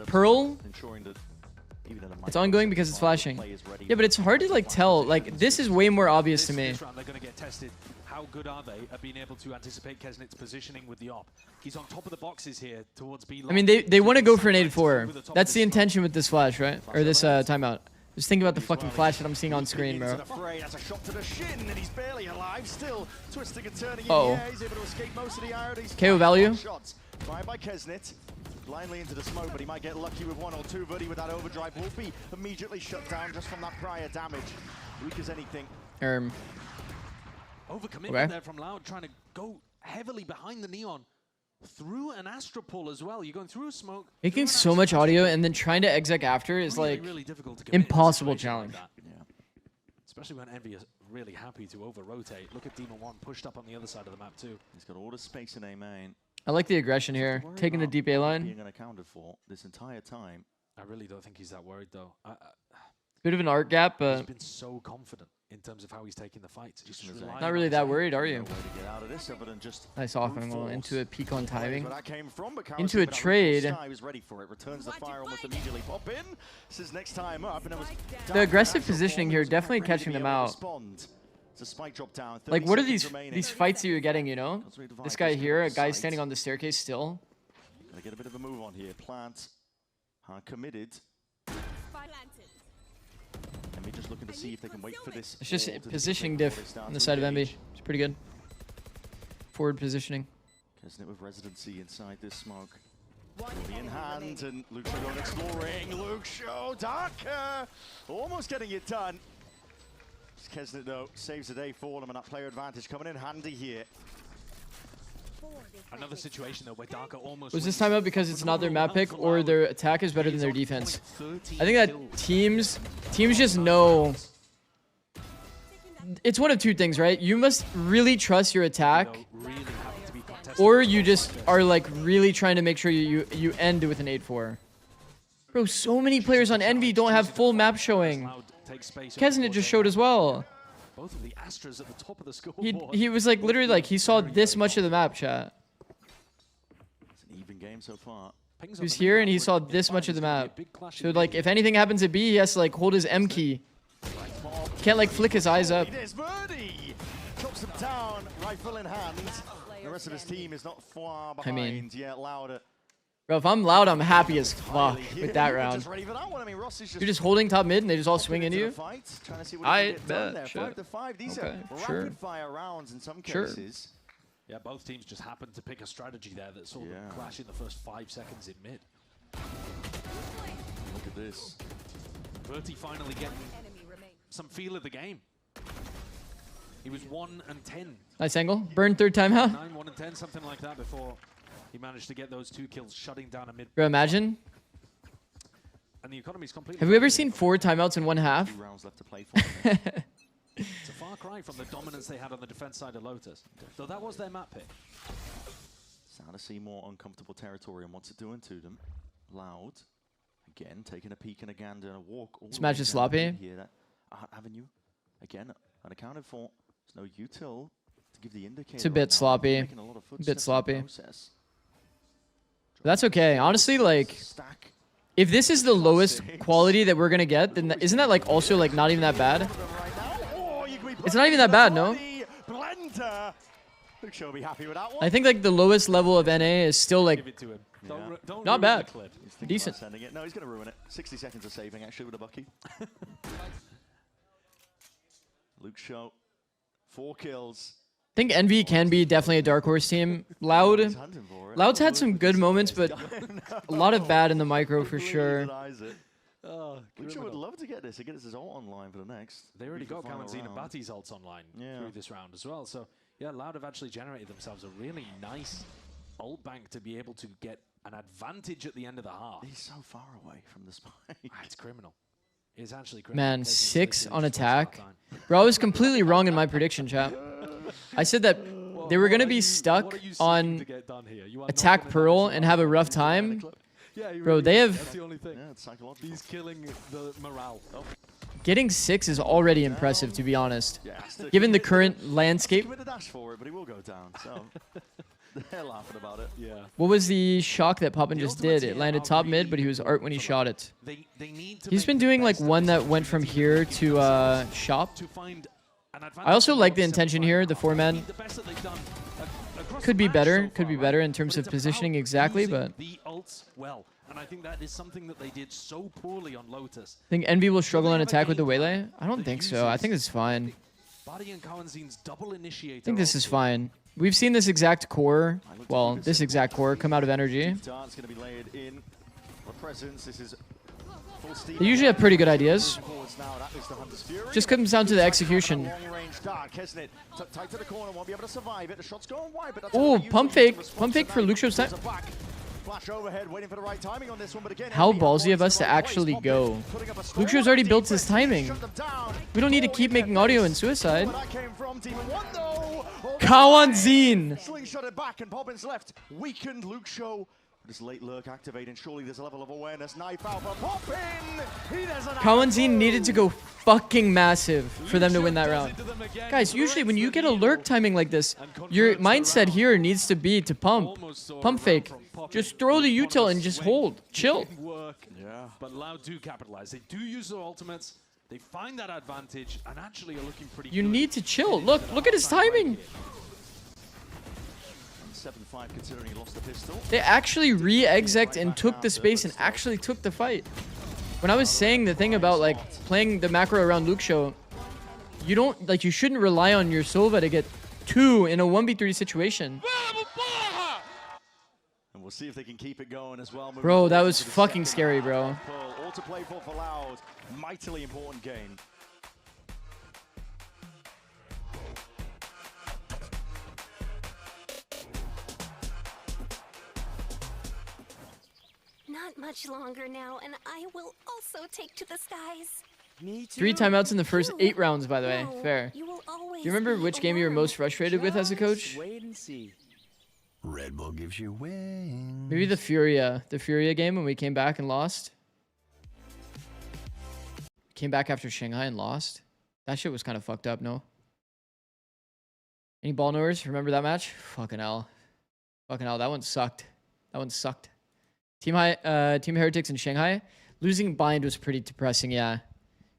Pearl, it's ongoing because it's flashing. Yeah, but it's hard to, like, tell. Like, this is way more obvious to me. They're going to get tested. How good are they at being able to anticipate Kesnit's positioning with the op? He's on top of the boxes here towards B. I mean, they want to go for an 8-4. That's the intention with this flash, right? Or this timeout. Just think about the fucking flash that I'm seeing on screen, bro. That's a shot to the shin, and he's barely alive. Still twisting and turning in Uh-oh. the air. He's able to escape most of the ironies. KO value. Shots fired by Kesnit. Blindly into the smoke, but he might get lucky with one or two. Buddy with that overdrive will be immediately shut down just from that prior damage. Weak as anything. Overcommitment there from Loud, trying to go heavily behind the Neon. Through an Astra pull as well. You're going through a smoke. Making so much audio and then trying to exec after is like really difficult to commit impossible challenge. Like yeah. Especially when Envy is really happy to over-rotate. Look at Demon 1 pushed up on the other side of the map too. He's got all the space in A main. I like the aggression here, taking the deep A line. Being unaccounted for this entire time. I really don't think he's that worried though. Bit of an art gap, but he's been so confident in terms of how he's taking the fights. not really that worried, are you? Nice off angle into a peak on timing. Where that came from, but Into a trade. He was ready for it. Returns the fire almost immediately. Pop in. This is next time up, and it was The aggressive positioning here definitely catching them out. It's a spike drop down. Like, what are these fights that you're getting, you know? This guy here, a guy standing on the staircase still. Gonna get a bit of a move on here. Plant committed. And we're just looking to see if they can wait for this. It's just positioning diff on the side of Envy. It's pretty good. Forward positioning. Kesnit with residency inside this smoke. Body in hand, and Luke Shaw going exploring. Luke Shaw, Darker, almost getting it done. Kesnit though saves the day for them, and that player advantage coming in handy here. Another situation though where Darker almost Was this time out because it's not their map pick or their attack is better than their defense? I think that teams just know. It's one of two things, right? You must really trust your attack, or you just are like really trying to make sure you end with an 8-4. Bro, so many players on Envy don't have full map showing. Kesnit just showed as well. Both of the Astras at the top of the scoreboard. He was like literally like he saw this much of the map, chat. It's an even game so far. He was here and he saw this much of the map. So like if anything happens at B, he has to like hold his M key. Can't like flick his eyes up. It is Birdie! Chops him down, rifle in hand. The rest of his team is not far behind. Yeah, Louder. Bro, if I'm Loud, I'm happy as fuck with that round. You're just holding top mid and they just all swing into you? I bet. Sure. 5 to 5. These are rapid fire rounds in some cases. Yeah, both teams just happened to pick a strategy there that saw them clash in the first 5 seconds in mid. Look at this. Bertie finally getting some feel of the game. He was 1 and 10. Nice angle. Burn third time, huh? 9, 1 and 10, something like that before he managed to get those 2 kills, shutting down a mid. Bro, imagine. And the economy's completely. Have we ever seen 4 timeouts in one half? 2 rounds left to play for. It's a far cry from the dominance they had on the defense side of Lotus. So that was their map pick. Starting to see more uncomfortable territory, and what's it doing to them? Loud. Again, taking a peek and a gander and a walk. This match is sloppy. Here, that avenue. Again, unaccounted for. There's no util to give the indicator. It's a bit sloppy. A bit sloppy. That's okay. Honestly, like, if this is the lowest quality that we're gonna get, then isn't that like also like not even that bad? It's not even that bad, no? I think like the lowest level of NA is still like not bad. Decent. No, he's gonna ruin it. 60 seconds of saving actually with a bucky. Luke Shaw, 4 kills. I think Envy can be definitely a dark horse team. Loud's had some good moments, but a lot of bad in the micro for sure. Luke Shaw would love to get this. He gets his ult online for the next. They already got Kamanzine and Bati's ults online through this round as well. So yeah, Loud have actually generated themselves a really nice ult bank to be able to get an advantage at the end of the half. He's so far away from the spike. It's criminal. It's actually criminal. Man, 6 on attack. Bro, I was completely wrong in my prediction, chat. I said that they were going to be stuck on attack Pearl and have a rough time. Bro, they have... That's the only thing. He's killing the morale. Getting 6 is already impressive, to be honest. Given the current landscape. Give it a dash for it, but he will go down. So they're laughing about it. Yeah. What was the shock that Poppin just did? It landed top mid, but he was art when he shot it. He's been doing like one that went from here to shop. I also like the intention here, the 4-man. Could be better in terms of positioning exactly, but... And I think that is something that they did so poorly on Lotus. Think Envy will struggle on attack with the Waylay? I don't think so. I think it's fine. I think this is fine. We've seen this exact core, well, this exact core come out of Energy. They usually have pretty good ideas. Just comes down to the execution. Oh, pump fake. Pump fake for Luke Show's time. How ballsy of us to actually go. Luke Show's already built his timing. We don't need to keep making audio in Suicide. Kawanzin! Slingshot it back and Poppin's left. Weakened Luke Show. This late lurk activating. Surely there's a level of awareness. Knife out for Poppin! He doesn't. Kawanzin needed to go fucking massive for them to win that round. Guys, usually when you get a lurk timing like this, your mindset here needs to be to pump. Pump fake. Just throw the util and just hold. Chill. Yeah. But Loud do capitalize. They do use their ultimates. They find that advantage and actually are looking pretty good. You need to chill. Look at his timing. 7-5 considering he lost the pistol. They actually re-exec and took the space and actually took the fight. When I was saying the thing about like playing the macro around Luke Show, you don't like you shouldn't rely on your Sova to get 2 in a 1v3 situation. And we'll see if they can keep it going as well. Bro, that was fucking scary, bro. All to play for Loud. Mightily important game. Not much longer now, and I will also take to the skies. 3 timeouts in the first 8 rounds, by the way. Fair. Do you remember which game you were most frustrated with as a coach? Wait and see. Red Bull gives you wings. Maybe the Furia game when we came back and lost. Came back after Shanghai and lost. That shit was kind of fucked up, no? Any ball knowers? Remember that match? Fucking hell. Fucking hell, that one sucked. That one sucked. Team Heretics in Shanghai. Losing Bind was pretty depressing, yeah.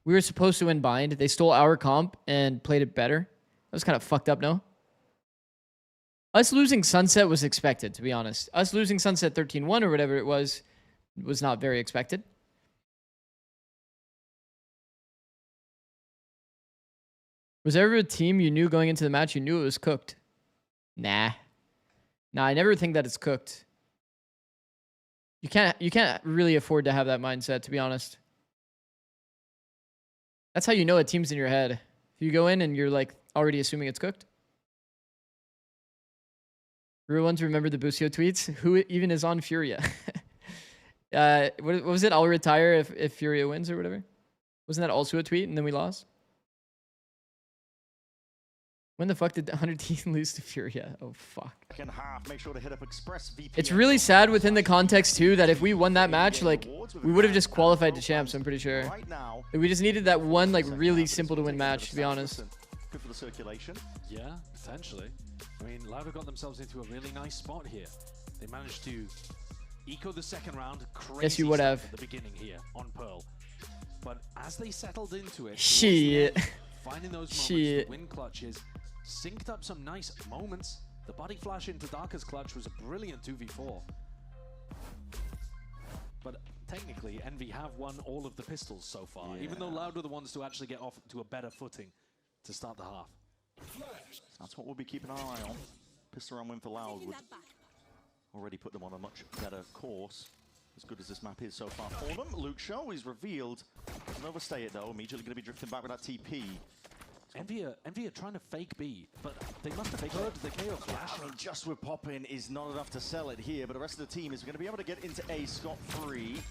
We were supposed to win Bind. They stole our comp and played it better. That was kind of fucked up, no? Us losing Sunset was expected, to be honest. Us losing Sunset 13-1 or whatever it was not very expected. Was there ever a team you knew going into the match you knew it was cooked? Nah. Nah, I never think that it's cooked. You can't really afford to have that mindset, to be honest. That's how you know a team's in your head. If you go in and you're like already assuming it's cooked. Real ones remember the Busio tweets? Who even is on Furia? What was it? I'll retire if Furia wins or whatever. Wasn't that also a tweet and then we lost? When the fuck did 100 team lose to Furia? Oh, fuck. Second half, make sure to hit up Express VPN. It's really sad within the context, too, that if we won that match, like, we would have just qualified to champs, I'm pretty sure. Like, we just needed that one, like, really simple to win match, to be honest. Good for the circulation. Yeah, potentially. I mean, Lauda got themselves into a really nice spot here. They managed to eco the second round. Crazy yes, you would have. At the beginning here on Pearl. But as they settled into it, shit. Finding those moments to win clutches, synced up some nice moments. The body flash into Darker's clutch was a brilliant 2v4. But technically, Envy have won all of the pistols so far, even though Loud were the ones to actually get off to a better footing to start the half. That's what we'll be keeping our eye on. Pistol round win for Loud would already put them on a much better course. As good as this map is so far for them. Luke Show is revealed. Doesn't overstay it though. Immediately going to be drifting back with that TP. Envy are trying to fake B, but they must have heard the KO flash. I mean, just with Poppin is not enough to sell it here, but the rest of the team is going to be able to get into A scot-free.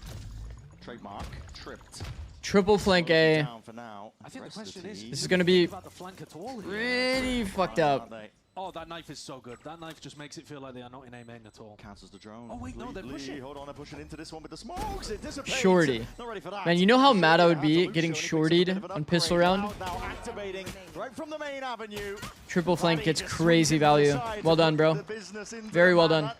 Trademark tripped. Triple flank A. I think the question is, This is going to be about the flank at all here? pretty fucked up. Oh, that knife is so good. That knife just makes it feel like they are not in A main at all. Cancels the drone. Oh wait, no, they're pushing. Hold on, they're pushing into this one with the smokes. It dissipates. Shorty. Not ready for that. Man, you know how mad I would be getting shortied on pistol round? Now activating right from the main avenue. Triple flank gets crazy value. Well done, bro. Very well done.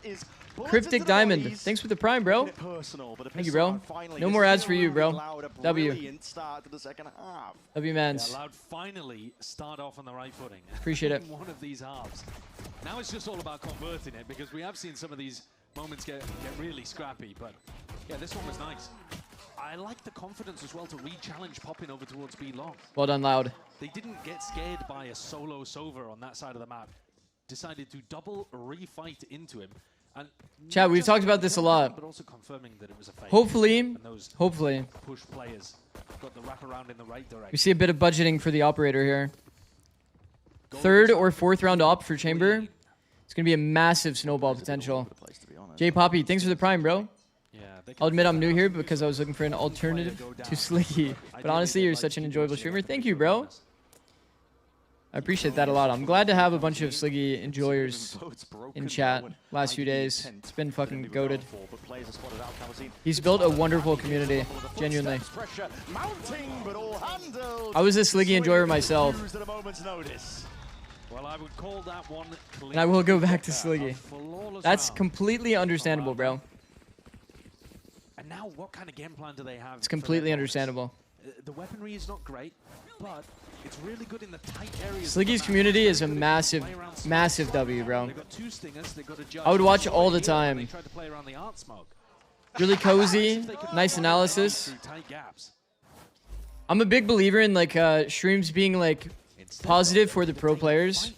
Cryptic Diamond. Thanks for the prime, bro. Thank you, bro. No more ads for you, bro. W. W, mans. Yeah, Loud finally start off on the right footing. Appreciate it. One of these halves. Now it's just all about converting it, because we have seen some of these moments get really scrappy, but yeah, this one was nice. I like the confidence as well to re-challenge popping over towards B long. Well done, Loud. They didn't get scared by a solo Sova on that side of the map. Decided to double re-fight into him. And Chat, we've talked about this a lot. But also confirming that it was a fake. Hopefully, Push players got the wraparound in the right direction. we see a bit of budgeting for the operator here. Third or fourth round op for Chamber. It's going to be a massive snowball potential. J Poppy, thanks for the prime, bro. I'll admit I'm new here because I was looking for an alternative to Slicky. But honestly, you're such an enjoyable streamer. Thank you, bro. I appreciate that a lot. I'm glad to have a bunch of Sliggy enjoyers in chat last few days. It's been fucking goated. He's built a wonderful community, genuinely. I was a Sliggy enjoyer myself. Well, I would call that one And I will go back to Sliggy. That's completely understandable, bro. And now what kind of game plan do they have? It's completely understandable. The weaponry is not great, but it's really good in the tight areas. Sliggy's community is a massive, massive W, bro. They got two stingers, they got a judge. I would watch all the time. They tried to play around the art smoke. Really cozy, nice analysis. I'm a big believer in like streams being like positive for the pro players.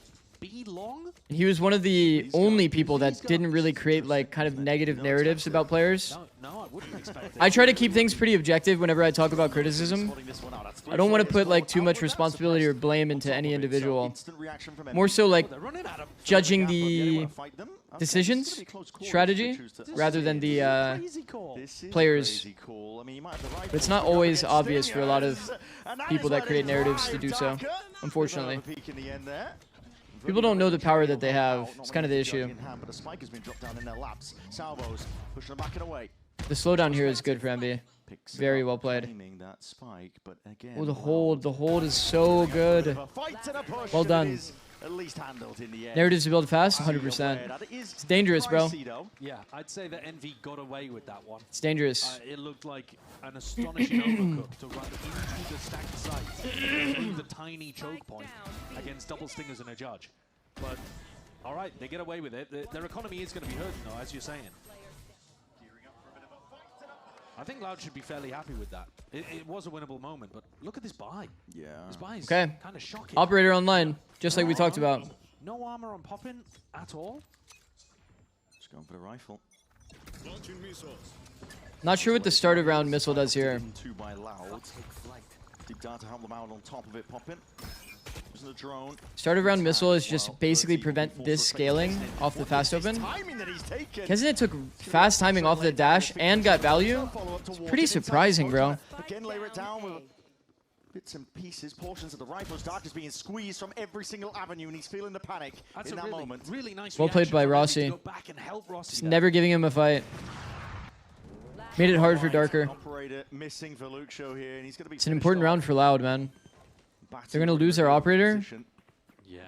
And he was one of the only people that didn't really create like kind of negative narratives about players. I try to keep things pretty objective whenever I talk about criticism. I don't want to put like too much responsibility or blame into any individual. More so like judging the decisions, strategy, rather than the players. But it's not always obvious for a lot of people that create narratives to do so, unfortunately. People don't know the power that they have. It's kind of the issue. The slowdown here is good for MB. Very well played. Oh, the hold is so good. Well done. Narratives to build fast, 100%. It's dangerous, bro. Yeah, I'd say that Envy got away with that one. It's dangerous. It looked like an astonishing overcook to run into the stacked sites through the tiny choke point against double stingers and a judge. But, all right, they get away with it. Their economy is going to be hurting, though, as you're saying. I think Loud should be fairly happy with that. It was a winnable moment, but look at this buy. Yeah. This buy is kind of shocking. Operator online, just like we talked about. No armor on popping at all. Just going for the rifle. Not sure what the start of round missile does here. Two by Loud. Deep down to help them out on top of it, popping. Using the drone. Start of round missile is just basically prevent this scaling off the fast open. Kesnet took fast timing off the dash and got value. It's pretty surprising, bro. Again, layer it down with bits and pieces, portions of the rifle's dark is being squeezed from every single avenue, and he's feeling the panic in that moment. Really nice. Well played by Rossi. Just never giving him a fight. Made it hard for Darker. It's an important round for Loud, man. They're gonna lose their operator. Yeah.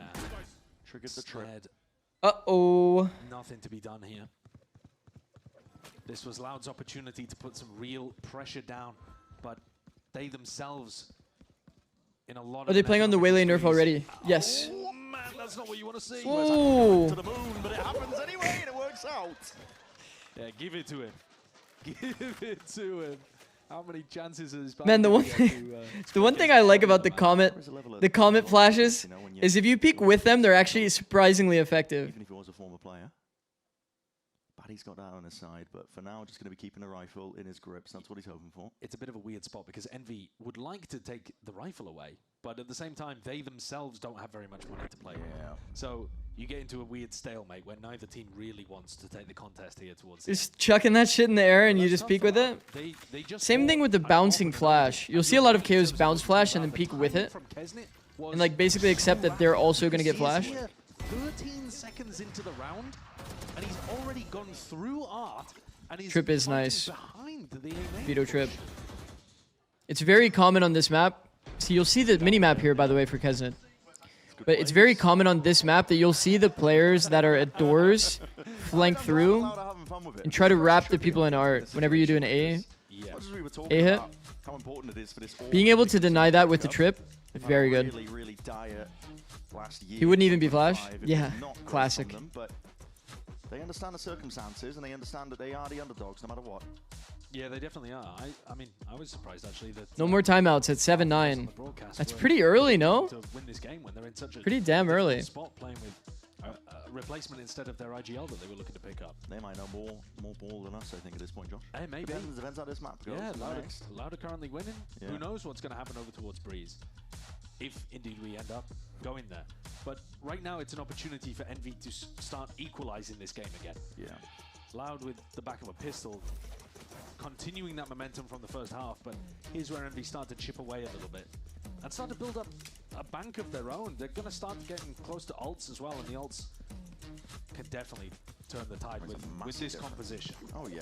Triggered the tread. Uh-oh. Nothing to be done here. This was Loud's opportunity to put some real pressure down, but they themselves in a lot of... Are they playing on the Waylay nerf already? Yes. Oh man, that's not what you want to see. Ooh. To the moon, but it happens anyway, and it works out. Yeah, give it to him. Give it to him. How many chances is Man, the one thing I like about the comet flashes is if you peek with them, they're actually surprisingly effective. Even if he was a former player. glad he's got that on his side, but for now, just going to be keeping a rifle in his grips. That's what he's hoping for. It's a bit of a weird spot because Envy would like to take the rifle away, but at the same time, they themselves don't have very much money to play with. So you get into a weird stalemate where neither team really wants to take the contest here towards the end. Just chucking that shit in the air and you just peek with it. Same thing with the bouncing flash. You'll see a lot of KOs bounce flash and then peek with it. And like basically accept that they're also going to get flashed. 13 seconds into the round, and he's already gone through Art, and he's Trip is nice. behind the A main. Veto trip. It's very common on this map. So you'll see the mini-map here, by the way, for Kesnet. But it's very common on this map that you'll see the players that are at doors flank through and try to wrap the people in Art whenever you do an A hit. Being able to deny that with the trip, very good. He wouldn't even be flash? Yeah, classic. But they understand the circumstances and they understand that they are the underdogs no matter what. Yeah, they definitely are. I mean, I was surprised actually that No more timeouts at 7-9. That's pretty early, no? To win this game when they're in such a pretty damn early. Spot playing with a replacement instead of their IGL that they were looking to pick up. They might know more ball than us, I think, at this point, Josh. Hey, maybe. Depends how this map goes. Yeah, Louder currently winning. Yeah. Who knows what's going to happen over towards Breeze, if indeed we end up going there. But right now, it's an opportunity for Envy to start equalizing this game again. Yeah. Loud with the back of a pistol, continuing that momentum from the first half, but here's where Envy start to chip away a little bit and start to build up a bank of their own. They're going to start getting close to ults as well, and the ults can definitely turn the tide with this composition. Oh, yeah.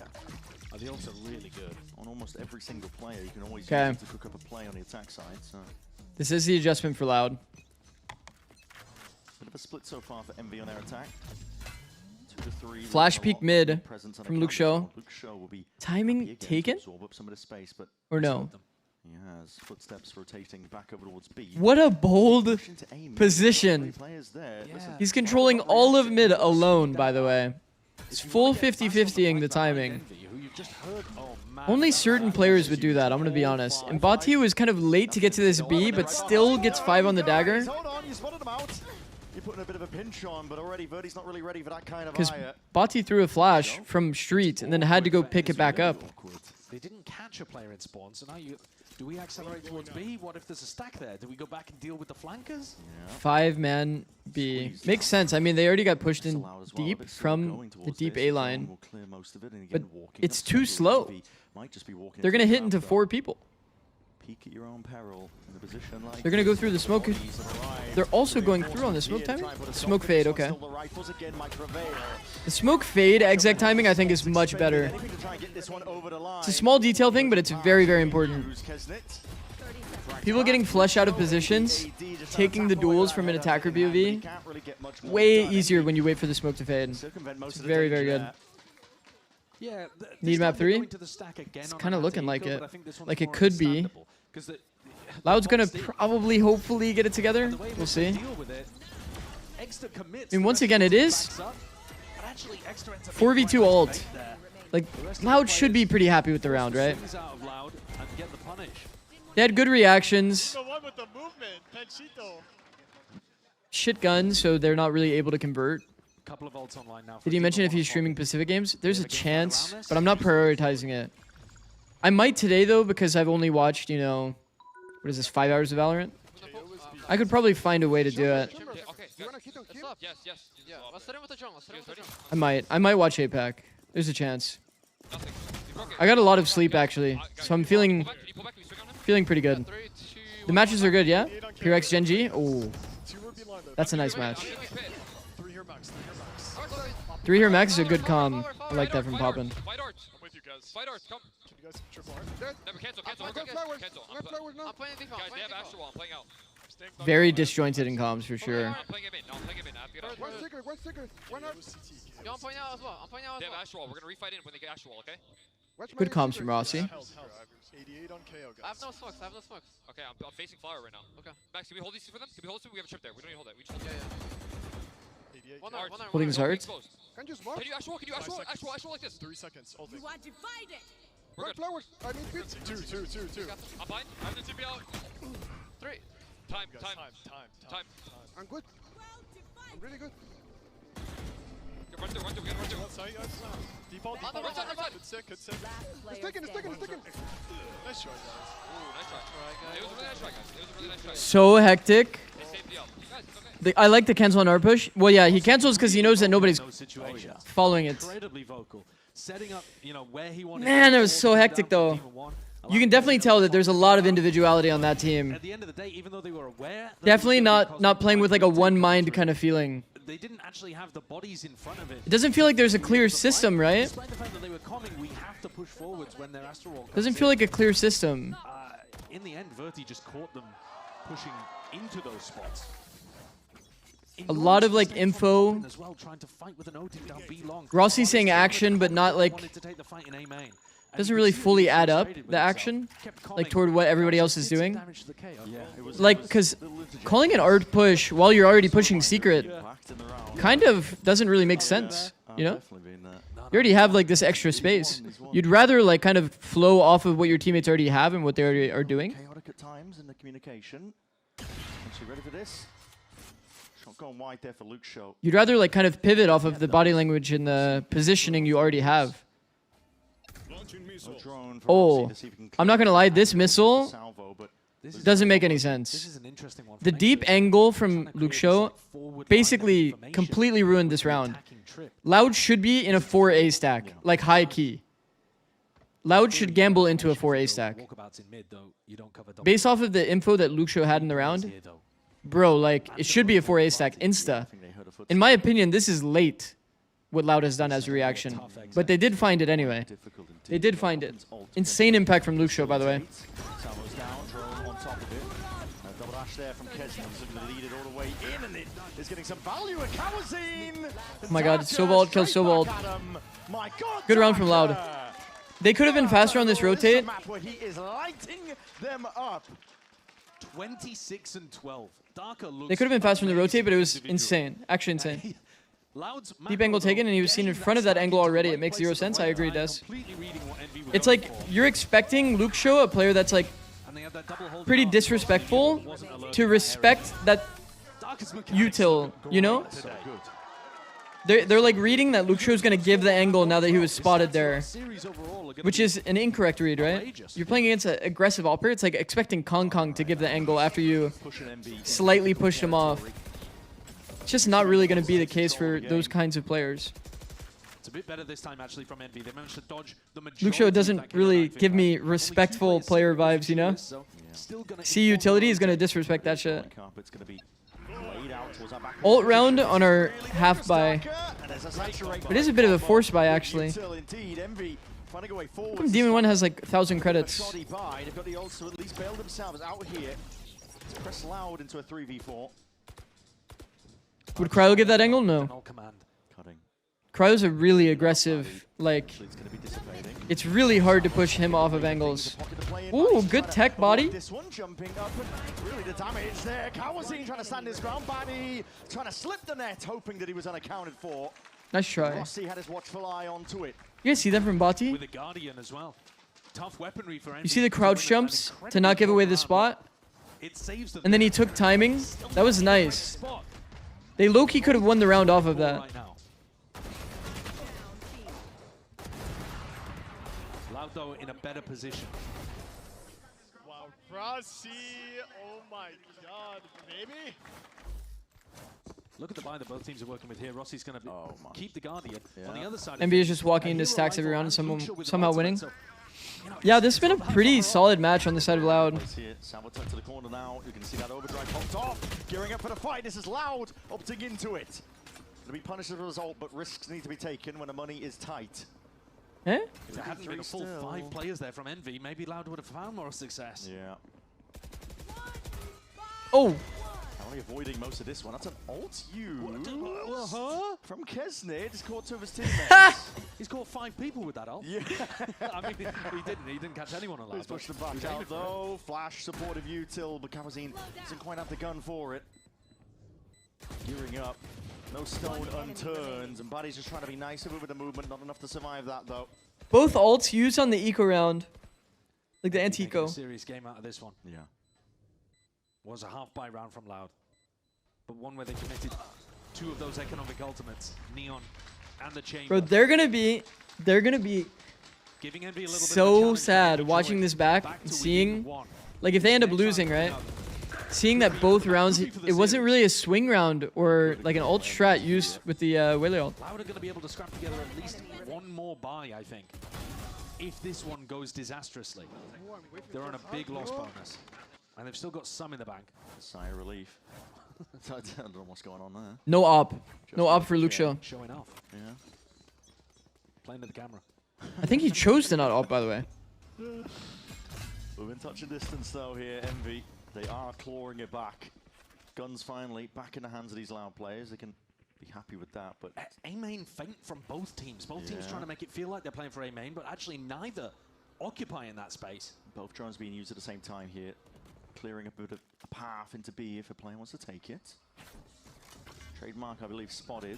The ults are really good. On almost every single player, you can always use it to cook up a play on the attack side. So. This is the adjustment for Loud. Bit of a split so far for Envy on their attack. 2 to 3. Flash peek mid from Luke Shaw. Luke Shaw will be timing taken? Absorb up some of the space, but or no? He has footsteps rotating back over towards B. What a bold position. He's controlling all of mid alone, by the way. He's full 50-50ing the timing. Only certain players would do that, I'm going to be honest. And Bati was kind of late to get to this B, but still gets 5 on the dagger. Hold on, you spotted him out. You're putting a bit of a pinch on, but already Verdi's not really ready for that kind of Because ire. Bati threw a flash from street and then had to go pick it back up. They didn't catch a player in spawn, so now do we accelerate towards B? What if there's a stack there? Do we go back and deal with the flankers? 5-man B. Makes sense. I mean, they already got pushed in deep from the deep A line. But it's too slow. They're going to hit into 4 people. Peek at your own peril in a position like they're going to go through the smoke. They're also going through on the smoke timing? Smoke fade, okay. The smoke fade exec timing, I think, is much better. It's a small detail thing, but it's very, very important. People getting flush out of positions, taking the duels from an attacker POV, way easier when you wait for the smoke to fade. It's very, very good. Yeah, Need map 3? It's kind of looking like it. Like it could be. Loud's going to probably, hopefully get it together. We'll see. I mean, once again, it is 4v2 ult. Like, Loud should be pretty happy with the round, right? They had good reactions. Shit guns, so they're not really able to convert. Couple of ults online now. Did you mention if he's streaming Pacific games? There's a chance, but I'm not prioritizing it. I might today, though, because I've only watched, you know, what is this, 5 hours of Valorant? I could probably find a way to do it. I might watch APAC. There's a chance. I got a lot of sleep, actually, so I'm feeling pretty good. The matches are good, yeah? PRX Gen G? Oh, that's a nice match. 3 here max is a good comm. I like that from Poppin. Fight arts, come. Can you guys triple arm? Never cancel. I'm playing defense. Guys, they have Astro Wall. I'm playing out. Very disjointed in comms for sure. I'm playing it in. No, I'm playing it in. One secret. One up. Yo, I'm playing out as well. They have Astro Wall. We're gonna refight in when they get Astro Wall, okay? Good comms from Rossi. 88 on KO, guys. I have no smokes. Okay, I'm facing Flower right now. Okay. Max, can we hold these for them? Can we hold this? We have a trip there. We don't need to hold it. We just One arm. Holding his heart. Can you smoke? Can you Astro like this? 3 seconds. Hold it. You are divided. We're good. Flowers. I mean, 2. I'm fine. I have the TP out. 3. Time. I'm good. I'm really good. Run through, run through, run through. Sorry, guys. Default. On the right side, right side. Good sick, good sick. It's sticking, it's sticking, it's sticking. Nice try, guys. Ooh, nice try. It was a really nice try, guys. It was a really nice try. So hectic. They saved the up. You guys, it's okay. I like the cancel on our push. Well, yeah, he cancels because he knows that nobody's following it. Incredibly vocal. Setting up, you know, where he wanted. Man, it was so hectic though. You can definitely tell that there's a lot of individuality on that team. At the end of the day, even though they were aware, Definitely not playing with like a one mind kind of feeling. they didn't actually have the bodies in front of it. It doesn't feel like there's a clear system, right? Despite the fact that they were coming, we have to push forwards when their Astral Wall comes Doesn't feel like a clear system. in the end, Verti just caught them pushing into those spots. A lot of like info. As well, trying to fight with an O-team down B long. Rossi saying action, but not like. Wanted to take the fight in A main. Doesn't really fully add up, the action, like toward what everybody else is doing. Like, because calling an art push while you're already pushing secret kind of doesn't really make sense, you know? You already have like this extra space. You'd rather like kind of flow off of what your teammates already have and what they already are doing. Chaotic at times in the communication. Actually ready for this? Shot going wide there for Luke Show. You'd rather like kind of pivot off of the body language and the positioning you already have. Oh, I'm not gonna lie, this missile doesn't make any sense. The deep angle from Luke Show basically completely ruined this round. Loud should be in a 4A stack, like high key. Loud should gamble into a 4A stack. Based off of the info that Luke Show had in the round, bro, like, it should be a 4A stack, insta. In my opinion, this is late, what Loud has done as a reaction. But they did find it anyway. They did find it. Insane impact from Luke Show, by the way. Salvo's down, drone on top of it. Double dash there from Kesman, looking to lead it all the way in, and it is getting some value at Kawazine. Oh my god, Sobald kills Sobald. Good round from Loud. They could have been faster on this rotate. He is lighting them up. 26 and 12. Darker looks They could have been faster on the rotate, but it was insane. Actually insane. Deep angle taken, and he was seen in front of that angle already. It makes 0 sense. I agree, Des. It's like you're expecting Luke Show, a player that's like pretty disrespectful, to respect that util, you know? They're like reading that Luke Show's gonna give the angle now that he was spotted there, which is an incorrect read, right? You're playing against an aggressive operator. It's like expecting Kong Kong to give the angle after you slightly pushed him off. It's just not really going to be the case for those kinds of players. It's a bit better this time actually from Envy. They managed to dodge the majority. Luke Show doesn't really give me respectful player vibes, you know? C utility is going to disrespect that shit. Ult round on our half buy. It is a bit of a force buy actually. Demon 1 has like 1,000 credits. They've got the ult to at least bail themselves out here. Let's press Loud into a 3v4. Would Cryo give that angle? No. Cryo's a really aggressive, like, it's really hard to push him off of angles. Ooh, good tech body. This one jumping up and really the damage there. Kawazine trying to stand his ground. Body trying to slip the net, hoping that he was unaccounted for. Nice try. Rossi had his watchful eye onto it. You guys see that from Bati? With a Guardian as well. Tough weaponry for Envy. You see the crouch jumps to not give away the spot? And then he took timing. That was nice. They low-key could have won the round off of that. Loud though in a better position. Wow, Rossi, oh my god, baby. Look at the buy that both teams are working with here. Rossi's going to keep the Guardian. On the other side, NBA is just walking into stacks every round and somehow winning. Yeah, this has been a pretty solid match on the side of Loud. Salvo tucked to the corner now. You can see that overdrive popped off. Gearing up for the fight. This is Loud opting into it. It'll be punished as a result, but risks need to be taken when the money is tight. Eh? If there hadn't been a full 5 players there from Envy, maybe Loud would have found more success. Yeah. Oh! Only avoiding most of this one. That's an ult use from Kesnid. He's caught 2 of his teammates. He's caught 5 people with that ult. Yeah. I mean, he didn't catch anyone alive. He's pushed the back out though. Flash supportive util, but Kawazine doesn't quite have the gun for it. Gearing up. No stone unturned, and Buddy's just trying to be nicer with the movement. Not enough to survive that though. Both ults used on the eco round. Like the anti-eco. Serious game out of this one. Yeah. Was a half-buy round from Loud. But one where they committed 2 of those economic ultimates. Neon and the chamber. Bro, they're gonna be Giving Envy a little so sad watching this back and seeing, like, if they end up losing, right? Seeing that both rounds, it wasn't really a swing round or like an ult strat used with the Whaley ult. Loud are going to be able to scrap together at least one more buy, I think. If this one goes disastrously, they're on a big loss bonus. And they've still got some in the bank. Sigh of relief. I don't know what's going on there. No op. No op for Luxio. Showing off. Yeah. Playing to the camera. I think he chose to not op, by the way. Within touch of distance, though, here, Envy. They are clawing it back. Guns finally back in the hands of these Loud players. They can be happy with that, but... A-main feint from both teams. Both teams trying to make it feel like they're playing for A-main, but actually neither occupying that space. Both drones being used at the same time here. Clearing a bit of a path into B if a player wants to take it. Trademark, I believe, spotted.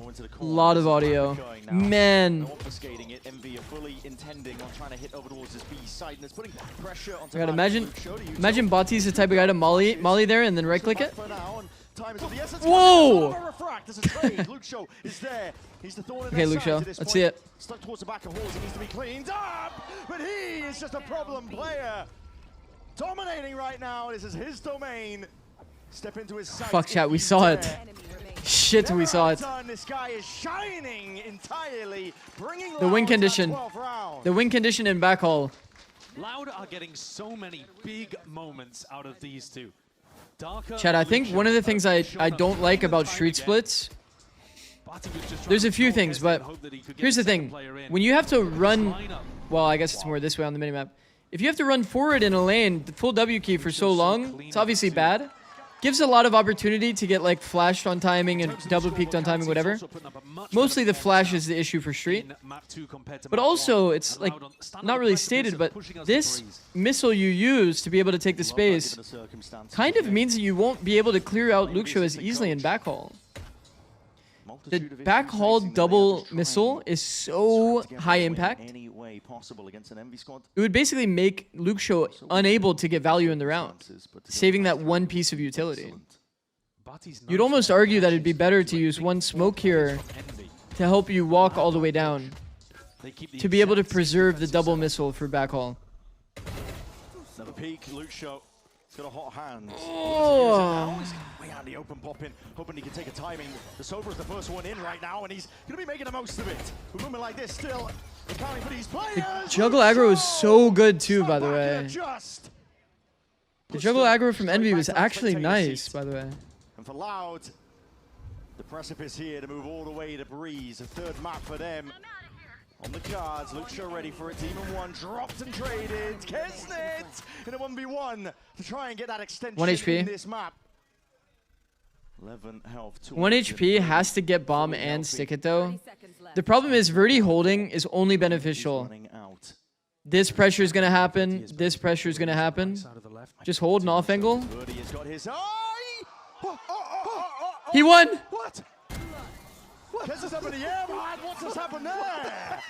Into the corner. Lot of audio. Man. Obfuscating it. MV are fully intending on trying to hit over towards this B side, and it's putting pressure onto God, imagine Bati's the type of guy to molly there and then right click it. Whoa! Okay, Luxio, let's see it. Stuck towards the back of Halls, it needs to be cleaned up, but he is just a problem player. Dominating right now. This is his domain. Step into his sight. Fuck chat, we saw it. Shit, we saw it. This guy is shining entirely, bringing the win condition. The win condition in backhaul. Loud are getting so many big moments out of these two. Chad, I think one of the things I don't like about street splits, there's a few things, but here's the thing. When you have to run, well, I guess it's more this way on the minimap. If you have to run forward in a lane, the full W key for so long, it's obviously bad. Gives a lot of opportunity to get like flashed on timing and double peaked on timing, whatever. Mostly the flash is the issue for street. But also, it's like not really stated, but this missile you use to be able to take the space kind of means that you won't be able to clear out Luxio as easily in backhaul. The backhaul double missile is so high impact. It would basically make Luxio unable to get value in the round, saving that one piece of utility. You'd almost argue that it'd be better to use one smoke here to help you walk all the way down, to be able to preserve the double missile for backhaul. Another peek, Luxio. Got a hot hand. Oh. Way out in the open, popping, hoping he can take a timing. The Sober is the first one in right now, and he's going to be making the most of it. With movement like this, still accounting for these players. The juggle aggro is so good too, by the way. The juggle aggro from Envy was actually nice, by the way. And for Loud, the precipice here to move all the way to Breeze. A third map for them. On the cards, Luxio ready for it. Demon 1 dropped and traded. Kesnet in a 1v1 to try and get that extension 1 HP. in this map. 11 health. 1 HP has to get bomb and stick it though. The problem is Verdi holding is only beneficial. This pressure is going to happen. This pressure is going to happen. Just hold an off angle. He won! What? Kez is up in the air, man. What's just happened there?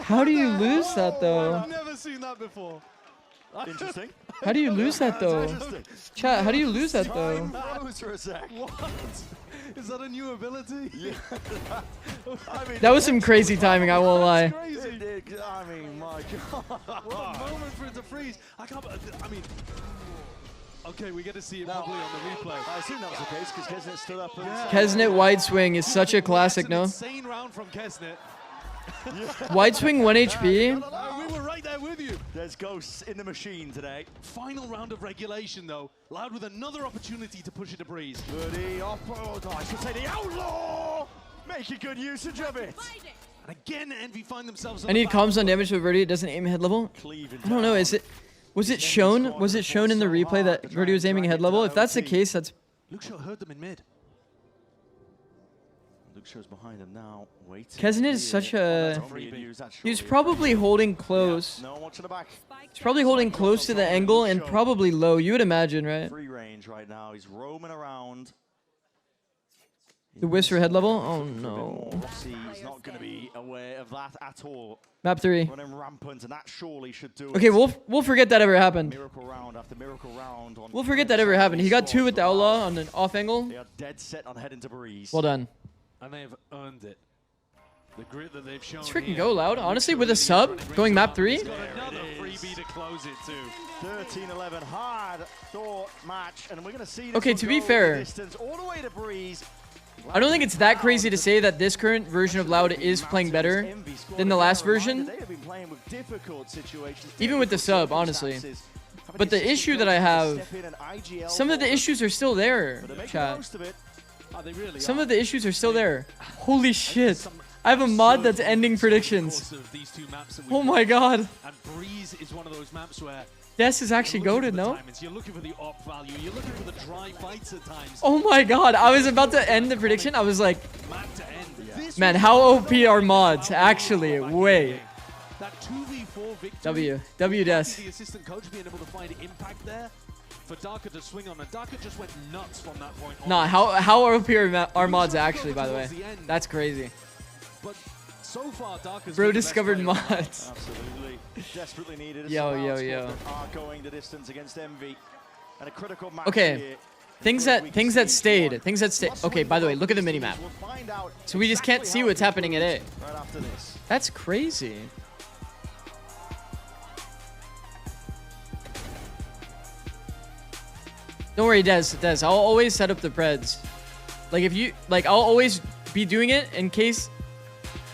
How do you lose that though? I've never seen that before. Interesting. How do you lose that though? Chat, how do you lose that though? For a sec. What? Is that a new ability? Yeah. I mean, That was some crazy timing, I won't lie. I mean, my God. What a moment for it to freeze. I can't. I mean. Okay, we get to see it probably on the replay. I assume that was the case because Kesnet stood up. Kesnet wide swing is such a classic, no? Insane round from Kesnet. Wide swing 1 HP. We were right there with you. There's ghosts in the machine today. Final round of regulation though. Loud with another opportunity to push it to Breeze. Birdie off. Oh, I should say the Outlaw. Making good usage of it. And again, Envy find themselves. I need comms on damage with Verdi. It doesn't aim head level. I don't know. Was it shown? Was it shown in the replay that Verdi was aiming head level? If that's the case, that's. Luxio heard them in mid. Luxio's behind him now. Kesnet is such a. He's probably holding close. No, watch in the back. He's probably holding close to the angle and probably low. You would imagine, right? Free range right now. He's roaming around. The Whisper head level? Oh no. He's not going to be aware of that at all. Map 3. Running rampant, and that surely should do Okay, it. we'll forget that ever happened. Miracle round after miracle round. We'll forget that ever happened. He got 2 with the Outlaw on an off angle. They are dead set on heading to Breeze. Well done. And they have earned it. The grit that they've shown. Let's freaking go, Loud. Honestly, with a sub, going map 3. He's got another freebie to close it to. 13-11, hard thought match, and we're going to see. Okay, to be fair, all the way to Breeze. I don't think it's that crazy to say that this current version of Loud is playing better than the last version. Even with the sub, honestly. But the issue that I have, some of the issues are still there, chat. Some of the issues are still there. Holy shit. I have a mod that's ending predictions. Oh my god. And Breeze is one of those maps where Des is actually goated, no? you're looking for the op value, you're looking for the dry fights at times. Oh my god, I was about to end the prediction. I was like, man, how OP are mods? Actually, wait. That 2v4 W victory. Des. The assistant coach being able to find impact there for Darker to swing on, and Darker just went nuts from that point on. Nah, how OP are mods actually, by the way? That's crazy. But so far, Darker's Bro discovered mods. Absolutely. Desperately needed. Yo. Are going the distance against Envy. And a critical match Okay. here. Things that stayed. Okay, by the way, look at the minimap. So we just can't see what's happening at A. Right after this. That's crazy. Don't worry, Des. I'll always set up the preds. Like if you I'll always be doing it in case,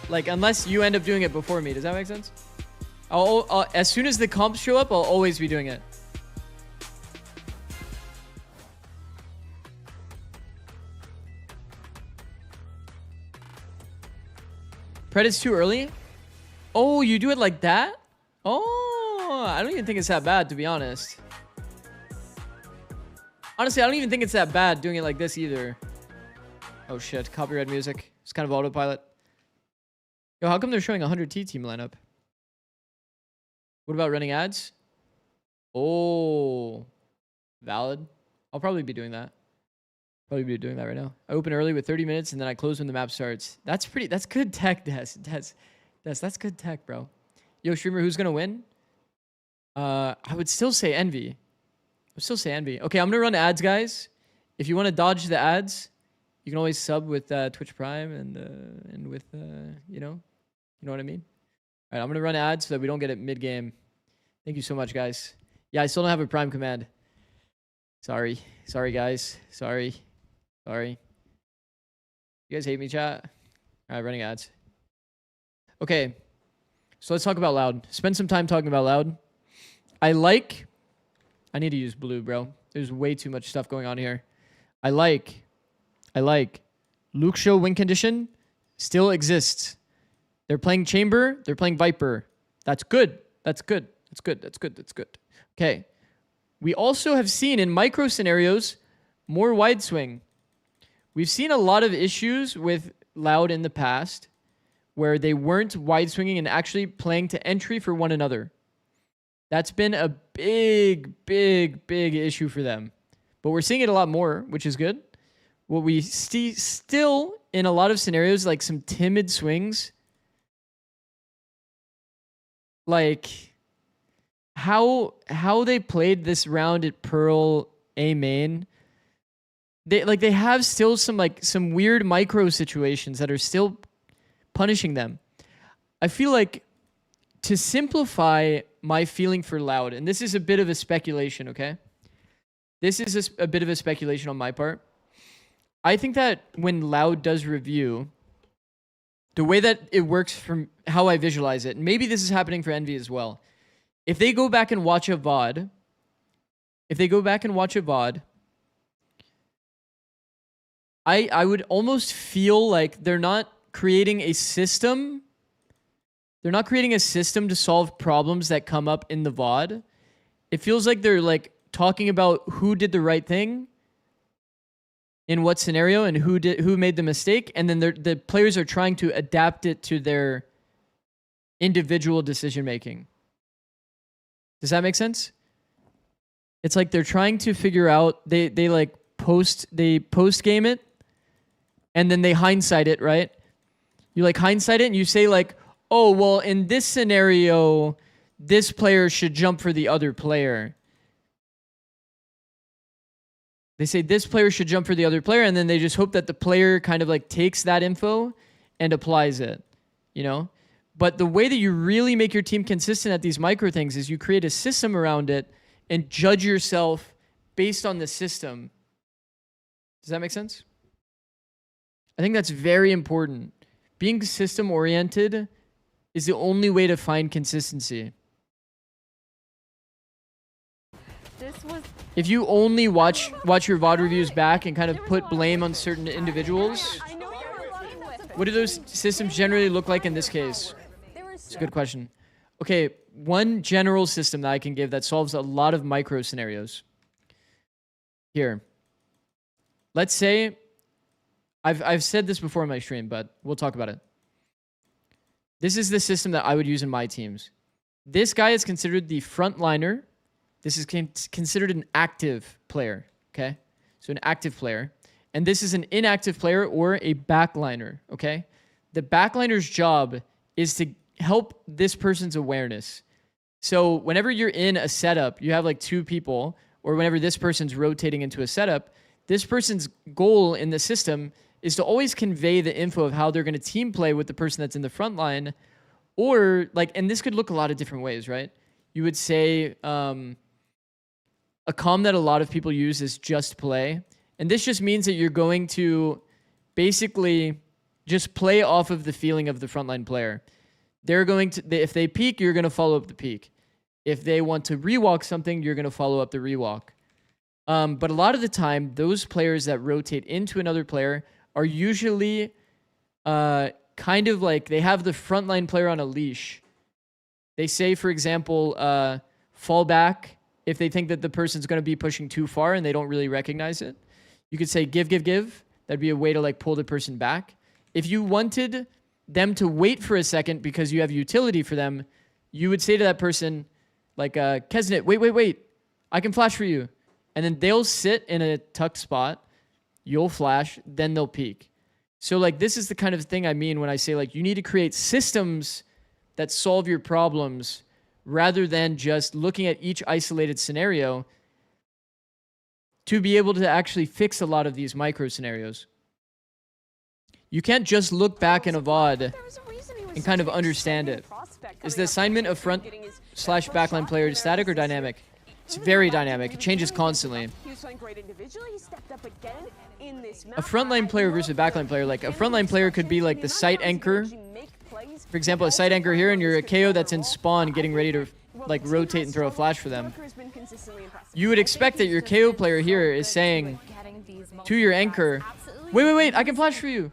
unless you end up doing it before me. Does that make sense? As soon as the comps show up, I'll always be doing it. Pred is too early? Oh, you do it like that? Oh, I don't even think it's that bad, to be honest. Honestly, I don't even think it's that bad doing it like this either. Oh shit, copyright music. It's kind of autopilot. Yo, how come they're showing 100T team lineup? What about running ads? Oh, valid. I'll probably be doing that. Probably be doing that right now. I open early with 30 minutes and then I close when the map starts. That's good tech, Des. That's good tech, bro. Yo, streamer, who's gonna win? I would still say Envy. Okay, I'm gonna run ads, guys. If you want to dodge the ads, you can always sub with Twitch Prime and with you know what I mean. All right, I'm gonna run ads so that we don't get it mid game. Thank you so much, guys. Yeah, I still don't have a Prime command. Sorry, guys. Sorry. You guys hate me, chat? All right, running ads. Okay, so let's talk about Loud. Spend some time talking about Loud. I need to use blue, bro. There's way too much stuff going on here. I like Luke Show win condition still exists. They're playing Chamber. They're playing Viper. That's good. Okay. We also have seen in micro scenarios more wide swing. We've seen a lot of issues with Loud in the past where they weren't wide swinging and actually playing to entry for one another. That's been a big issue for them. But we're seeing it a lot more, which is good. What we see still in a lot of scenarios, like some timid swings, like how they played this round at Pearl A main. They have still some weird micro situations that are still punishing them. I feel like, to simplify my feeling for Loud, and this is a bit of a speculation, okay? This is a bit of a speculation on my part. I think that when Loud does review, the way that it works from how I visualize it, and maybe this is happening for Envy as well. If they go back and watch a VOD, I would almost feel like they're not creating a system. They're not creating a system to solve problems that come up in the VOD. It feels like they're talking about who did the right thing in what scenario and who made the mistake, and then the players are trying to adapt it to their individual decision making. Does that make sense? It's like they're trying to figure out, they post game it, and then they hindsight it, right? You hindsight it and you say oh, well, in this scenario, this player should jump for the other player. They say this player should jump for the other player, and then they just hope that the player kind of like takes that info and applies it, you know? But the way that you really make your team consistent at these micro things is you create a system around it and judge yourself based on the system. Does that make sense? I think that's very important. Being system-oriented is the only way to find consistency. If you only watch your VOD reviews back and kind of put blame on certain individuals, what do those systems generally look like in this case? It's a good question. Okay, one general system that I can give that solves a lot of micro scenarios. Here. Let's say, I've said this before in my stream, but we'll talk about it. This is the system that I would use in my teams. This guy is considered the frontliner. This is considered an active player, okay? So an active player. And this is an inactive player or a backliner, okay? The backliner's job is to help this person's awareness. So whenever you're in a setup, you have like two people, or whenever this person's rotating into a setup, this person's goal in the system is to always convey the info of how they're going to team play with the person that's in the front line. Or like, and this could look a lot of different ways, right? You would say a comm that a lot of people use is just play. And this just means that you're going to basically just play off of the feeling of the frontline player. They're going to, if they peek, you're going to follow up the peek. If they want to rewalk something, you're going to follow up the rewalk. But a lot of the time, those players that rotate into another player are usually kind of like they have the frontline player on a leash. They say, for example, fall back if they think that the person's going to be pushing too far and they don't really recognize it. You could say give, give, give. That'd be a way to like pull the person back. If you wanted them to wait for a second because you have utility for them, you would say to that person, like, Kesnet, wait. I can flash for you. And then they'll sit in a tucked spot. You'll flash, then they'll peek. So like this is the kind of thing I mean when I say like you need to create systems that solve your problems rather than just looking at each isolated scenario to be able to actually fix a lot of these micro scenarios. You can't just look back in a VOD and kind of understand it. Is the assignment of front/backline player static or dynamic? It's very dynamic. It changes constantly. A frontline player versus a backline player, like a frontline player could be like the site anchor. For example, a site anchor here and you're a KO that's in spawn getting ready to like rotate and throw a flash for them. You would expect that your KO player here is saying to your anchor, wait, I can flash for you.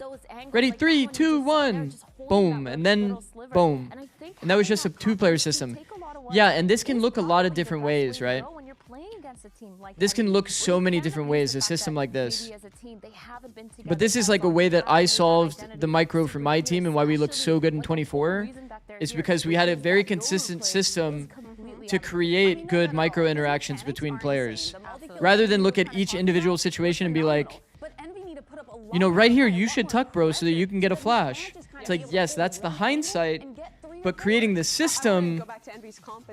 Ready, 3, 2, 1. Boom, and then boom. And that was just a two-player system. Yeah, and this can look a lot of different ways, right? This can look so many different ways, a system like this. But this is like a way that I solved the micro for my team and why we looked so good in 24. Is because we had a very consistent system to create good micro interactions between players. Rather than look at each individual situation and be like, you know, right here, you should tuck, bro, so that you can get a flash. It's like, yes, that's the hindsight. But creating the system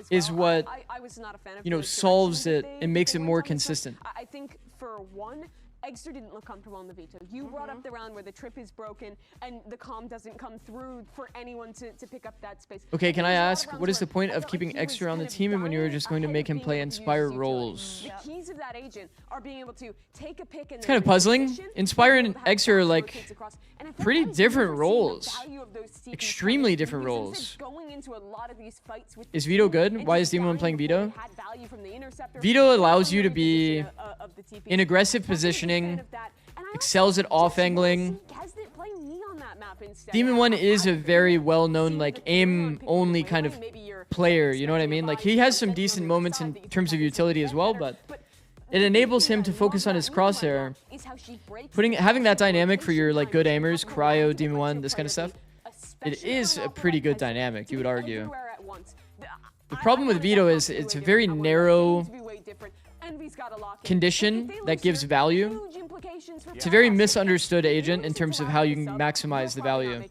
is what, you know, solves it and makes it more consistent. I think for one, Eggster didn't look comfortable on the veto. You brought up the round where the trip is broken and the comm doesn't come through for anyone to pick up that space. Okay, can I ask, what is the point of keeping Eggster on the team and when you were just going to make him play Inspire roles? The keys of that agent are being able to take a pick and it's kind of puzzling. Inspire and Eggster are like pretty different roles. Extremely different roles. Is Vito good? Why is Demon playing Vito? Vito allows you to be in aggressive positioning, excels at off-angling. Demon 1 is a very well-known, like, aim-only kind of player, you know what I mean? Like, he has some decent moments in terms of utility as well, but it enables him to focus on his crosshair. Having that dynamic for your, like, good aimers, Cryo, Demon 1, this kind of stuff, it is a pretty good dynamic, you would argue. The problem with Vito is it's a very narrow condition that gives value. It's a very misunderstood agent in terms of how you can maximize the value.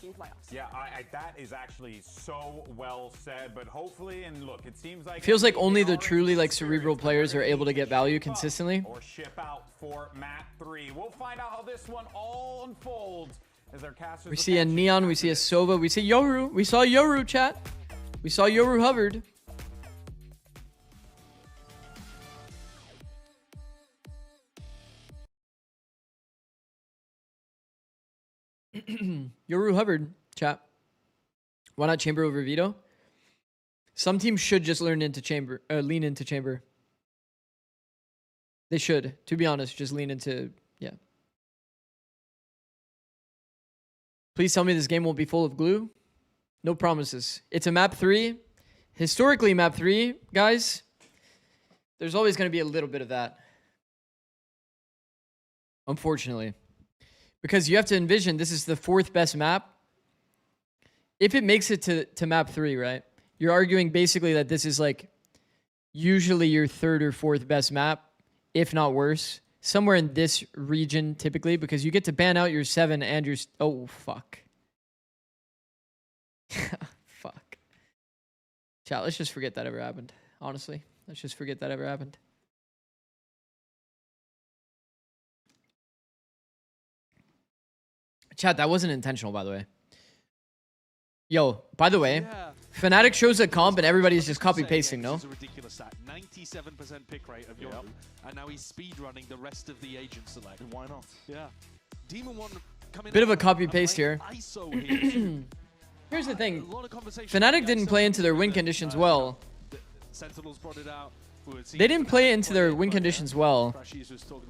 Yeah, that is actually so well said, but hopefully, and look, it seems like... It feels like only the truly like cerebral players are able to get value consistently. Or ship out for map 3. We'll find out how this one all unfolds as our casters... We see a Neon, we see a Sova, we see Yoru. We saw Yoru, chat. We saw Yoru hovered. Yoru hovered, chat. Why not chamber over veto? Some teams should just lean into chamber. They should, to be honest, just lean into, yeah. Please tell me this game won't be full of glue. No promises. It's a map 3. Historically, map 3, guys, there's always going to be a little bit of that. Unfortunately. Because you have to envision this is the 4th best map. If it makes it to map 3, right? You're arguing basically that this is like usually your 3rd or 4th best map, if not worse. Somewhere in this region typically, because you get to ban out your 7 and your... Oh, fuck. Fuck. Chat, let's just forget that ever happened. Honestly, let's just forget that ever happened. Chat, that wasn't intentional, by the way. Yo, by the way, Fnatic shows a comp and everybody's just copy-pasting, no? This is a ridiculous stat. 97% pick rate of Yoru, and now he's speedrunning the rest of the agent select. Why not? Yeah. Demon 1 coming Bit of a copy-paste here. Here's the thing. Fnatic didn't play into their win conditions well. Sentinels brought it out. They didn't play into their win conditions well.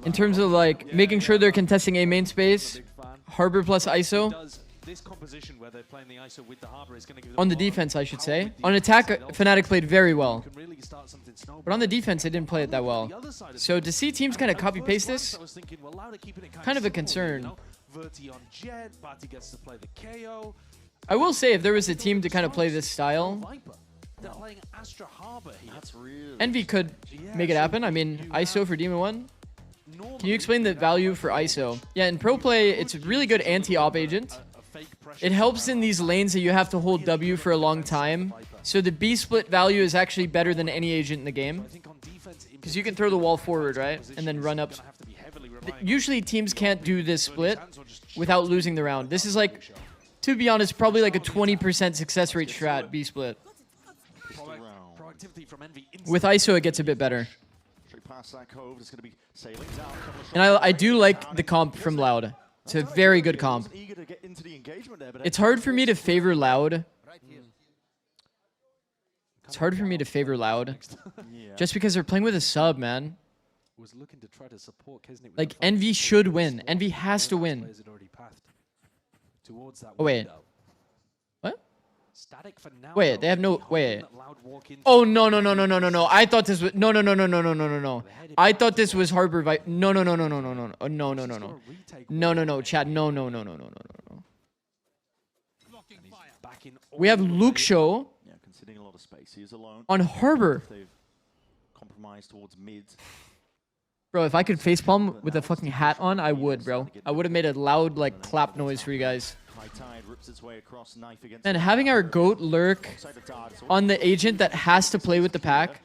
In terms of like making sure they're contesting a main space, Harbor plus ISO. This composition where they're playing the ISO with the Harbor is going to give On the defense, I should say. On attack, Fnatic played very well. But on the defense, they didn't play it that well. So to see teams kind of copy-paste this, kind of a concern. I will say, if there was a team to kind of play this style, they're playing Astra Harbor here. That's real. Envy could make it happen. I mean, ISO for Demon 1. Can you explain the value for ISO? Yeah, in pro play, it's a really good anti-op agent. It helps in these lanes that you have to hold W for a long time. So the B split value is actually better than any agent in the game. Because you can throw the wall forward, right? And then run up. Usually teams can't do this split without losing the round. This is like, to be honest, probably like a 20% success rate strat, B split. With ISO, it gets a bit better. And I do like the comp from Loud. It's a very good comp. It's hard for me to favor Loud. It's hard for me to favor Loud. Just because they're playing with a sub, man. Like, Envy should win. Envy has to win. Oh, wait. What? Wait, they have no... Wait. Oh, no, no, no, no, no, no, no. I thought this was... No, no, no, no, no, no, no, no, no. I thought this was Harbor... No, no, no, no, no, no, no, no, no, no, no, no. No, no, no, chat. No, no, no, no, no, no, no, no. We have Luke Show on Harbor. Bro, if I could facepalm with a fucking hat on, I would, bro. I would have made a loud, like, clap noise for you guys. And having our GOAT lurk on the agent that has to play with the pack.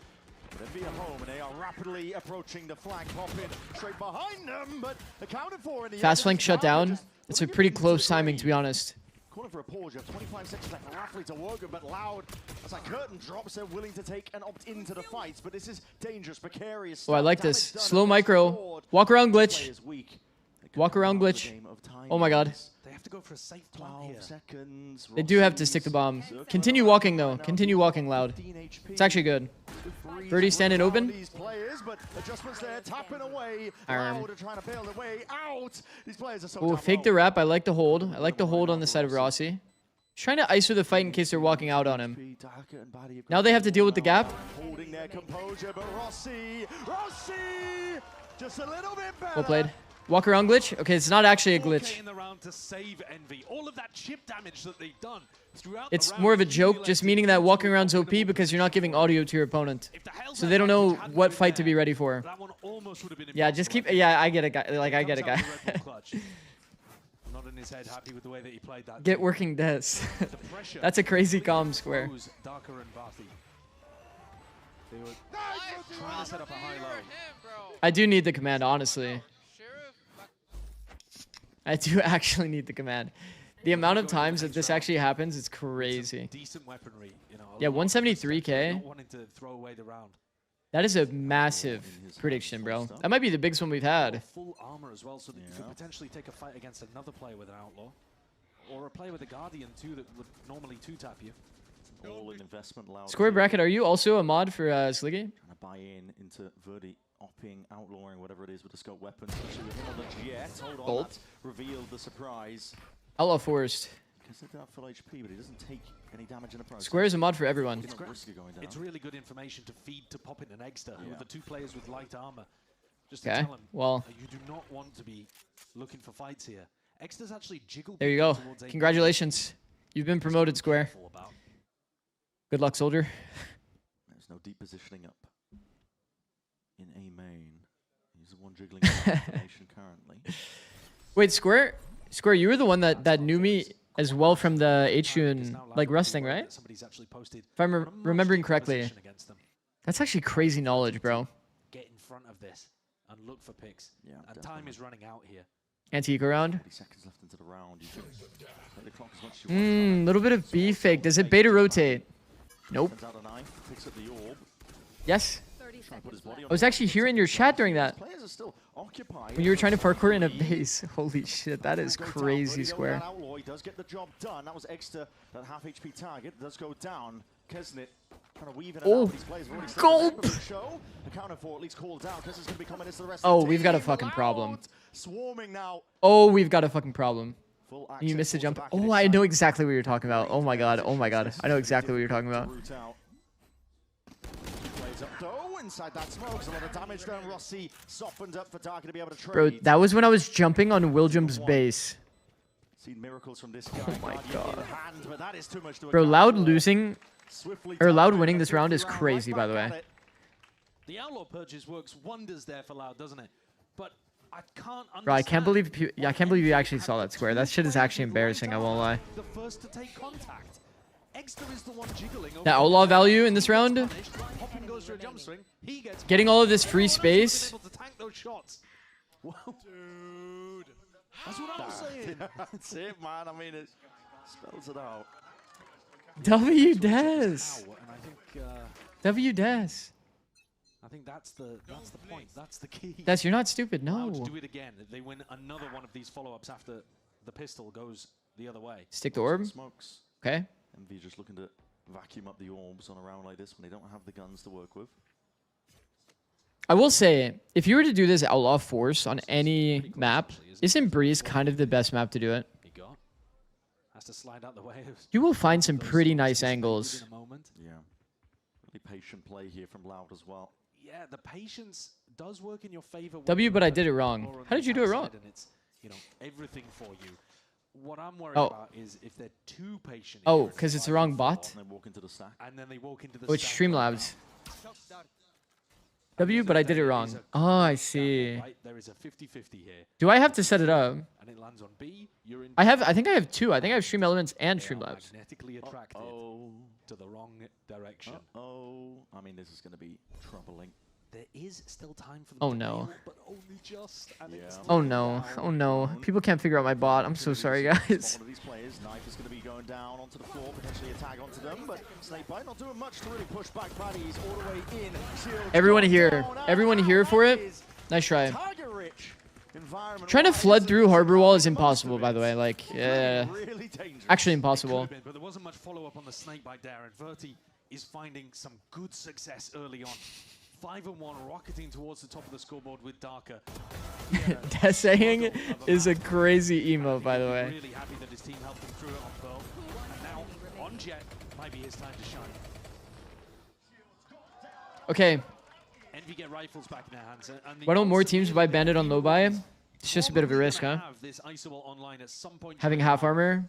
Fast flank shut down. It's a pretty close timing, to be honest. Calling for a pause, you have 25 seconds left roughly to work with, but Loud, as that curtain drops, they're willing to take and opt into the fights, but this is dangerous, precarious. Oh, I like this. Slow micro. Walk around glitch. Walk around glitch. Oh my god. They have to go for a safe plant here. They do have to stick the bomb. Continue walking, though. Continue walking, Loud. It's actually good. Birdie standing open. Oh, fake the wrap. I like the hold. I like the hold on the side of Rossi. He's trying to ISO the fight in case they're walking out on him. Now they have to deal with the gap. Holding their composure, but Rossi, just a little bit better. Well played. Walk around glitch? Okay, it's not actually a glitch. In the round to save Envy. All of that chip damage that they've done throughout It's the round more of a joke, just meaning that walking around's OP because you're not giving audio to your opponent. So they don't know what fight to be ready for. Yeah, just keep... Yeah, I get it, guy. Like, I get it, guy. Not in his head, happy with the way that he played that. Get working Des. That's a crazy calm square. Darker and Barthy. They were trying to set up a high-low. I do need the command, honestly. I do actually need the command. The amount of times that this actually happens, it's crazy. Decent weaponry, you know. Yeah, 173k. Not wanting to throw away the round. That is a massive prediction, bro. That might be the biggest one we've had. Full armor as well, so that you could potentially take a fight against another player with an outlaw, or a player with a guardian too that would normally two-tap you. All in investment loud. Square bracket, are you also a mod for Sliggy? Trying to buy into Verdi opping, outlawing, whatever it is with the scope weapons, especially with him on the jet. Hold on, Bolt. that revealed the surprise. Outlaw Forest. Because they do have full HP, but he doesn't take any damage in the process. Square is a mod for everyone. It's really good information to feed to Poppin and Egster, who are the two players with light armor. Just to Okay, tell them, well. You do not want to be looking for fights here. Egster's actually jiggled. There you go. Congratulations. You've been promoted, Square. Good luck, soldier. There's no deep positioning up in A main. He's the one jiggling information currently. Wait, Square, you were the one that knew me as well from the H-Tune, like, rusting, right? If I'm remembering correctly. That's actually crazy knowledge, bro. Get in front of this and look for picks. Yeah, and time is running out here. Anti-eco round. 30 seconds left into the round. You can play the clock as much as you want. Little bit of B fake. Does it beta rotate? Nope. Sends out a knife, picks up the orb. Yes. I was actually here in your chat during that. Players are still occupied. When you were trying to parkour in a base. Holy shit, that is crazy, Square. Outlaw, he does get the job done. That was Egster, that half HP target. Does go down. Kesnit kind of weaving it out. These players have already gulp! Show. Accounted for, at least called down. Kesnit's going to be coming into the rest Oh, of the we've got a team. fucking problem. Swarming now. Oh, we've got a fucking problem. You missed a jump. Oh, I know exactly what you're talking about. Oh my god. Oh my god. I know exactly what you're talking about. Inside that smoke, a lot of damage done. Rossi softened up for Darker to be able to trade. Bro, that was when I was jumping on William's base. Seen miracles from this guy. Oh my god. But that is too much to Bro, Loud losing or Loud winning this round is crazy, by the way. The Outlaw purchase works wonders there for Loud, doesn't it? But I can't understand. Bro, I can't believe you actually saw that Square. That shit is actually embarrassing, I won't lie. The first to take contact. Egster is the one jiggling. The outlaw value in this round? Poppin goes for a jump swing. He gets getting all of this free space. Able to tank those shots. Dude. That's what I was saying. That's it, man. I mean, it spells it out. W Des. W Des. I think that's the point. That's the key. Des, you're not stupid. No. Do it again. They win another one of these follow-ups after the pistol goes the other way. Stick the orb. Smokes. Okay. MV just looking to vacuum up the orbs on a round like this when they don't have the guns to work with. I will say, if you were to do this Outlaw Force on any map, isn't Breeze kind of the best map to do it? Has to slide out the way. You will find some pretty nice angles. Yeah. Really patient play here from Loud as well. Yeah, the patience does work in your favor. W, but I did it wrong. How did you do it wrong? It's, you know, everything for you. What I'm worried Oh. about is if they're too patient. Oh, because it's the wrong bot? And then they walk into the Which Streamlabs? W, but I did it wrong. Oh, I see. Right, there is a 50-50 here. Do I have to set it up? And it lands on B. You're in I think I have two. I think I have Stream Elements and Streamlabs. magnetically attracted to the wrong direction. I mean, this is going to be troubling. There is still time for them Oh to no. bail, but only just. And it's Oh no. Oh no. People can't figure out my bot. I'm so sorry, guys. One of these players, Knife is going to be going down onto the floor, potentially a tag onto them, but Snakebite not doing much to really push back baddies all the way in. Shield Everyone dropped here. down. Everyone here for it. Nice try. Target-rich environment. Trying to flood through Harbor Wall is impossible, by the way. Like, Really dangerous. actually impossible. But there wasn't much follow-up on the Snakebite there, and Verti is finding some good success early on. 5-1, rocketing towards the top of the scoreboard with Darker. Saying is a crazy emo, by the way. Really happy that his team helped him through it on Pearl. And now, on Jet, might be his time to shine. Okay. Envy get rifles back in their hands. And Why don't more teams buy Bandit on low buy? It's just a bit of a risk, huh? Have this ISO online at some point. Having half armor.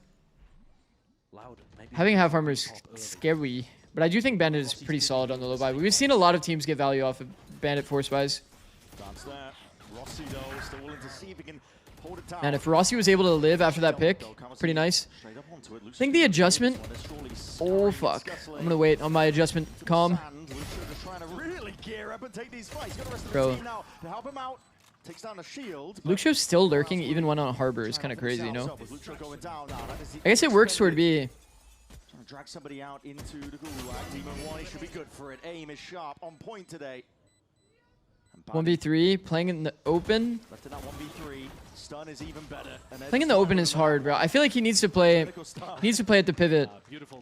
Loud, Having half armor is scary. But I do think Bandit is pretty solid on the low buy. We've seen a lot of teams get value off of Bandit force buys. That's there. Rossi, though, still willing to see if he can hold it down. And if Rossi was able to live after that pick, pretty nice. I think the adjustment... Oh, fuck. I'm going to wait on my adjustment. Calm. Bro. Luxio's still lurking even when on Harbor. It's kind of crazy, you know? I guess it works toward B. Trying to drag somebody out into the gulag. Demon 1, he should be good for it. Aim is sharp, on point today. 1v3, playing in the open. Left in that 1v3. Stun is even better. Playing in the open is hard, bro. I feel like he needs to play at the pivot.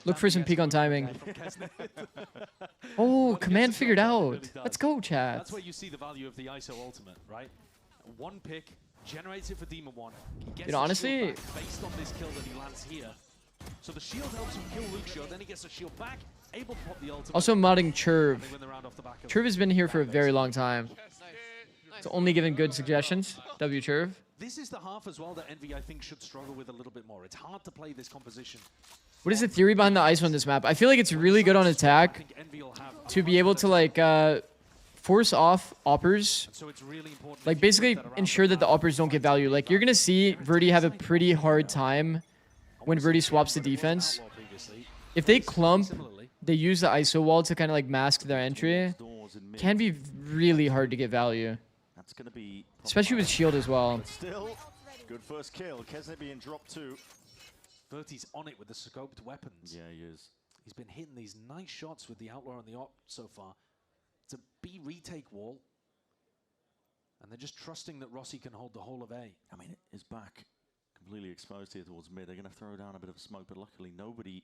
Look for some peek on timing. Oh, command figured out. Let's go, chat. That's where you see the value of the ISO ultimate, right? One pick generates it for Demon 1. He gets honestly, based on this kill that he lands here. So the shield helps him kill Luxio, then he gets a shield back, able to pop the ultimate. Also modding Churv. Churv has been here for a very long time. It's only given good suggestions. W Churv. This is the half as well that Envy, I think, should struggle with a little bit more. It's hard to play this composition. What is the theory behind the ISO on this map? I feel like it's really good on attack to be able to like force off oppers. Like basically ensure that the oppers don't get value. Like you're gonna see Verdi have a pretty hard time when Verdi swaps the defense. If they clump, they use the ISO wall to kind of like mask their entry. Can be really hard to get value. That's gonna be especially with shield as well. But still, good first kill. Kesnet being dropped too. Verti's on it with the scoped weapons. Yeah, he is. He's been hitting these nice shots with the Outlaw and the Op so far. It's a B retake wall. And they're just trusting that Rossi can hold the whole of A. I mean, his back completely exposed here towards mid. They're going to throw down a bit of smoke, but luckily nobody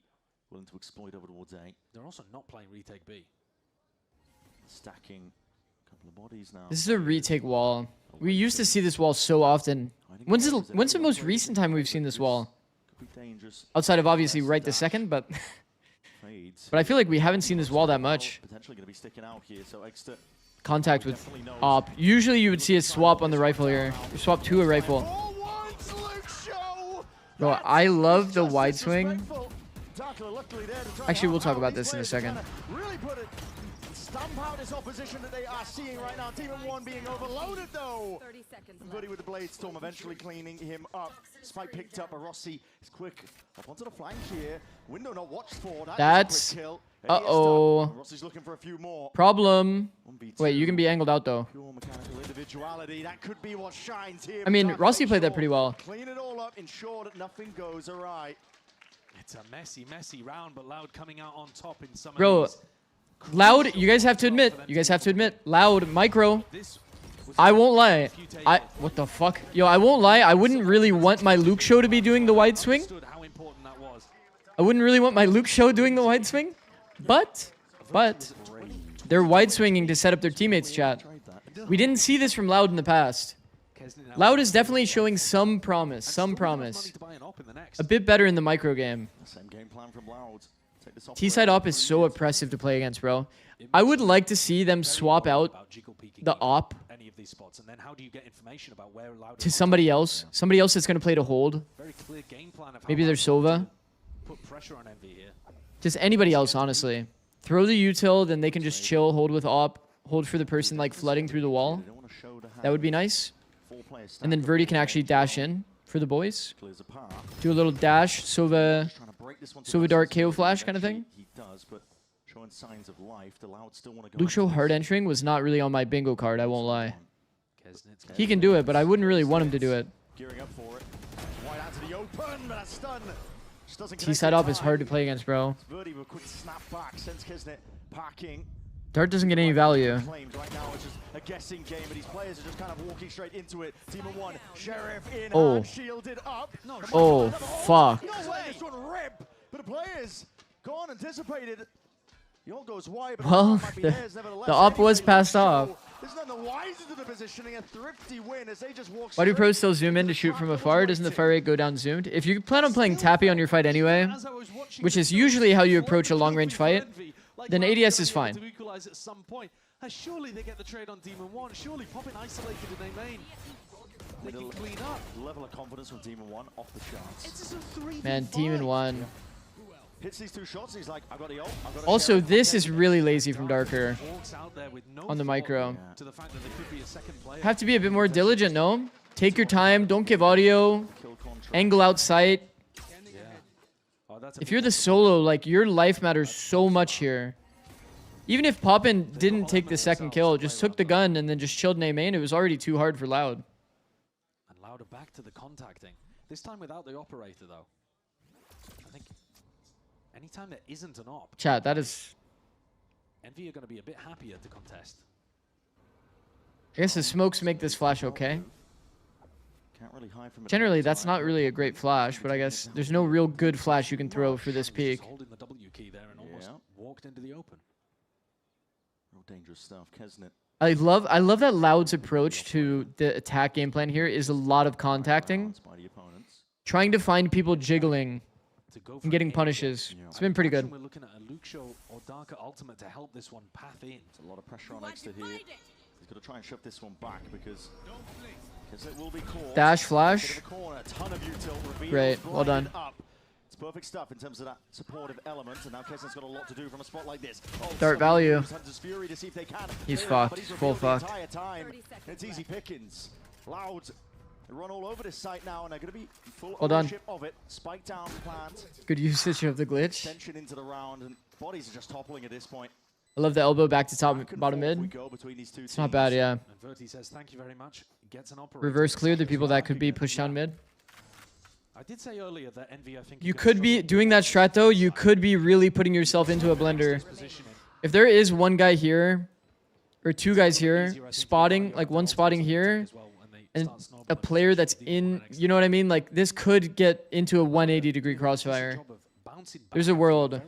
willing to exploit over towards A. They're also not playing retake B. Stacking a couple of bodies now. This is a retake wall. We used to see this wall so often. When's the most recent time we've seen this wall? Outside of obviously right this second, but I feel like we haven't seen this wall that much. Potentially going to be sticking out here, so extra contact with op. Usually you would see a swap on the rifle here. You swap to a rifle. Bro, I love the wide swing. Actually, we'll talk about this in a second. Stump out this opposition that they are seeing right now. Demon 1 being overloaded though. 30 seconds. Buddy with the Blade Storm eventually cleaning him up. Spike picked up, but Rossi is quick up onto the flank here. Window not watched for. That's uh-oh. Rossi's looking for a few more. Problem. Wait, you can be angled out though. Pure mechanical individuality. That could be what shines here. I mean, Rossi played that pretty well. Clean it all up, ensure that nothing goes awry. It's a messy round, but Loud coming out on top in some Bro, of these. Loud, you guys have to admit, Loud, micro. I won't lie. What the fuck? Yo, I won't lie. I wouldn't really want my Luxio to be doing the wide swing. I wouldn't really want my Luxio doing the wide swing. But, they're wide swinging to set up their teammates, chat. We didn't see this from Loud in the past. Loud is definitely showing some promise. A bit better in the micro game. Same game plan from Loud. T-side op is so oppressive to play against, bro. I would like to see them swap out the op to somebody else. Somebody else that's going to play to hold. Maybe there's Sova. Just anybody else, honestly. Throw the util, then they can just chill, hold with op, hold for the person like flooding through the wall. That would be nice. And then Verdi can actually dash in for the boys. Do a little dash, Sova Dart KO flash kind of thing. Luxio hard entering was not really on my bingo card, I won't lie. He can do it, but I wouldn't really want him to do it. T-side up is hard to play against, bro. Dart doesn't get any value. A guessing game, but these players are just kind of walking straight into it. Demon 1, Sheriff in hand, shielded up. Oh, fuck. No way, this one rip, but the players gone anticipated. The all goes wide, but well, might be theirs, nevertheless. the op was passed off. This is none the wiser to the positioning, a thrifty win as they just walk. Why do pros still zoom in to shoot from afar? Doesn't the fire rate go down zoomed? If you plan on playing Tappy on your fight anyway, which is usually how you approach a long-range fight, then ADS is fine. To equalize at some point. Surely they get the trade on Demon 1. Surely popping isolated in a main. quick and clean up. Level of confidence from Demon 1 off the charts. It's a 3v5. Man, Demon 1. Hits these 2 shots, he's like, I've got the ult. Also, this is really lazy from Darker on the micro. To the fact that there could be a second player. Have to be a bit more diligent, no? Take your time, don't give audio, angle out sight. If you're the solo, like, your life matters so much here. Even if Poppin didn't take the second kill, just took the gun and then just chilled in A main, it was already too hard for Loud. And Loud are back to the contacting. This time without the operator, though. I think anytime there isn't an op... Chat, that is... Envy are going to be a bit happier to contest. I guess the smokes make this flash okay. Can't really hide from it. Generally, that's not really a great flash, but I guess there's no real good flash you can throw for this peak. Holding the W key there and almost walked into the open. Real dangerous stuff, Kesnet. I love that Loud's approach to the attack game plan here is a lot of contacting. Trying to find people jiggling and getting punishes. It's been pretty good. We're looking at a Luke Show or Darker Ultimate to help this one path in. There's a lot of pressure on Exeter here. He's got to try and shove this one back because it will be caught. Dash flash. Great, well done. It's perfect stuff in terms of that supportive element, and now Kesnet's got a lot to do from a spot like this. Dart value. Fury to see if they can. He's fucked. Full fucked. It's easy pickings. Loud. They run all over this site now, and they're going to be full Well done. ownership of it. Spike down, plant. Good usage of the glitch. Extension into the round, and bodies are just toppling at this point. I love the elbow back to top, bottom mid. It's not bad, yeah. And Verti says, thank you very much. Gets an operator. Reverse clear the people that could be pushed down mid. I did say earlier that Envy, I think You could be doing that strat though. You could be really putting yourself into a blender. If there is one guy here, or 2 guys here, spotting, like one spotting here, and a player that's in, you know what I mean? Like this could get into a 180-degree crossfire. There's a world.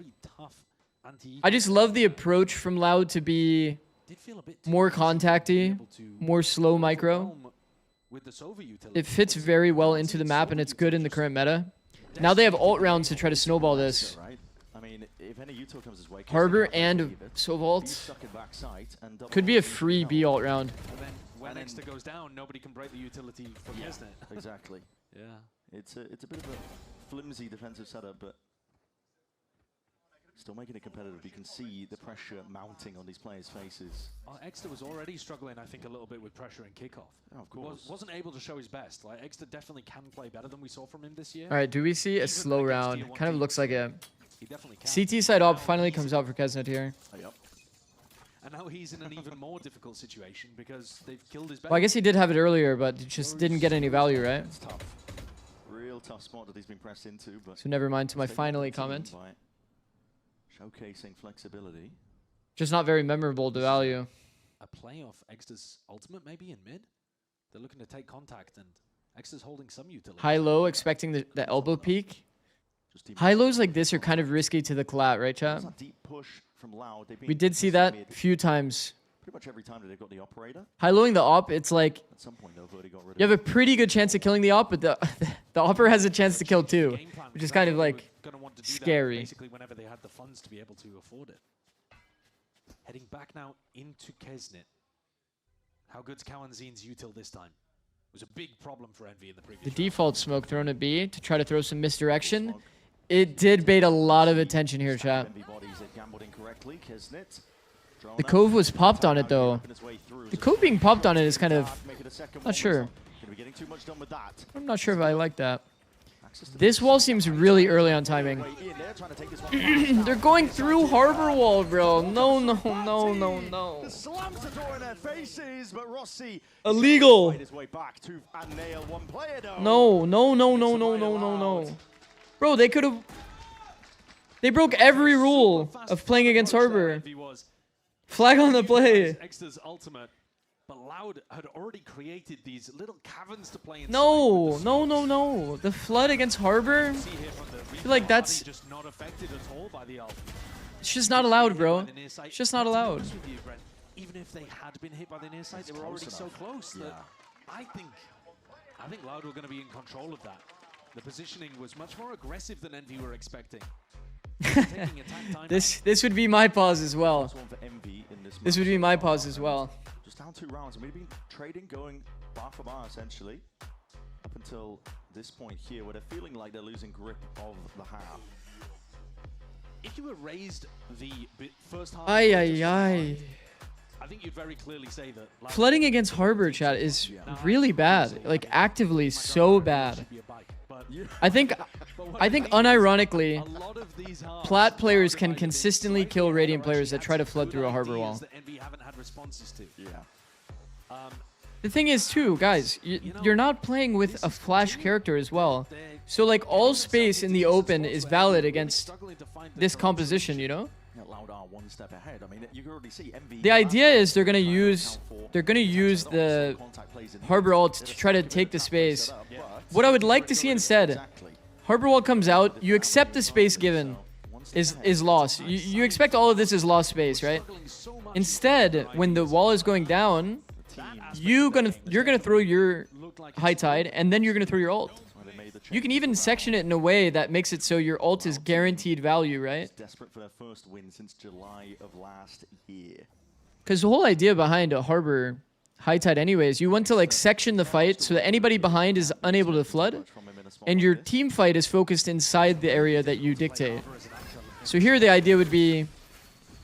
I just love the approach from Loud to be more contacty, more slow micro. It fits very well into the map, and it's good in the current meta. Now they have ult rounds to try to snowball this. Harbor and Sovault could be a free B ult round. And then when Exeter goes down, nobody can break the utility from Kesnet. Exactly. Yeah. It's a bit of a flimsy defensive setup, but still making it competitive. You can see the pressure mounting on these players' faces. Exeter was already struggling, I think, a little bit with pressure in kickoff. Oh, of course. Wasn't able to show his best. Like Exeter definitely can play better than we saw from him this year. All right, do we see a slow round? Kind of looks like a He definitely can. CT side op finally comes out for Kesnet here. Yep. And now he's in an even more difficult situation because they've killed his. Well, I guess he did have it earlier, but it just didn't get any value, right? It's tough. Real tough spot that he's been pressed into. But So never mind to my finally comment. Showcasing flexibility. Just not very memorable to value. A play off Exeter's ultimate maybe in mid. They're looking to take contact, and Exeter's holding some utility. High-low, expecting the elbow peak. High-lows like this are kind of risky to the collat, right, chat? Deep push from Loud. We did see that a few times. Pretty much every time that they've got the operator. High-lowing the op, it's like At some point, though, Verti got rid of you have a pretty good chance of killing the op, but the opper has a chance to kill too, which is kind of like scary. Basically, whenever they had the funds to be able to afford it. Heading back now into Kesnet. How good's Kawanzin's util this time? It was a big problem for Envy in the previous The round. default smoke thrown at B to try to throw some misdirection. It did bait a lot of attention here, chat. The cove was popped on it though. The cove being popped on it is kind of not sure. I'm not sure if I like that. This wall seems really early on timing. They're going through Harbor Wall, bro. No, no, no, no, no. Illegal. No, no, no, no, no, no, no, no. Bro, they could have... They broke every rule of playing against Harbor. Flag on the play. Exeter's ultimate, but Loud had already created these little caverns to play inside. No, no, no, no. The flood against Harbor? I feel like that's... Just not affected at all by the ult. It's just not allowed, bro. It's just not allowed. Even if they had been hit by the near side, they were already so close that I think Loud were going to be in control of that. The positioning was much more aggressive than Envy were expecting. This would be my pause as well. This would be my pause as well. Just down 2 rounds, and we've been trading, going bar for bar essentially, up until this point here, where they're feeling like they're losing grip of the half. If you erased the first half, I think you'd very clearly say that flooding against Harbor, chat, is really bad. Like actively so bad. I think unironically, Plat players can consistently kill Radiant players that try to flood through a Harbor wall. The thing is too, guys, you're not playing with a flash character as well. So like all space in the open is valid against this composition, you know? The idea is they're gonna use the Harbor ult to try to take the space. What I would like to see instead, Harbor wall comes out, you accept the space given is lost. You expect all of this is lost space, right? Instead, when the wall is going down, you're gonna throw your high tide, and then you're gonna throw your ult. You can even section it in a way that makes it so your ult is guaranteed value, right? Desperate for their first win since July of last year. Because the whole idea behind a Harbor high tide anyways, you want to like section the fight so that anybody behind is unable to flood, and your team fight is focused inside the area that you dictate. So here the idea would be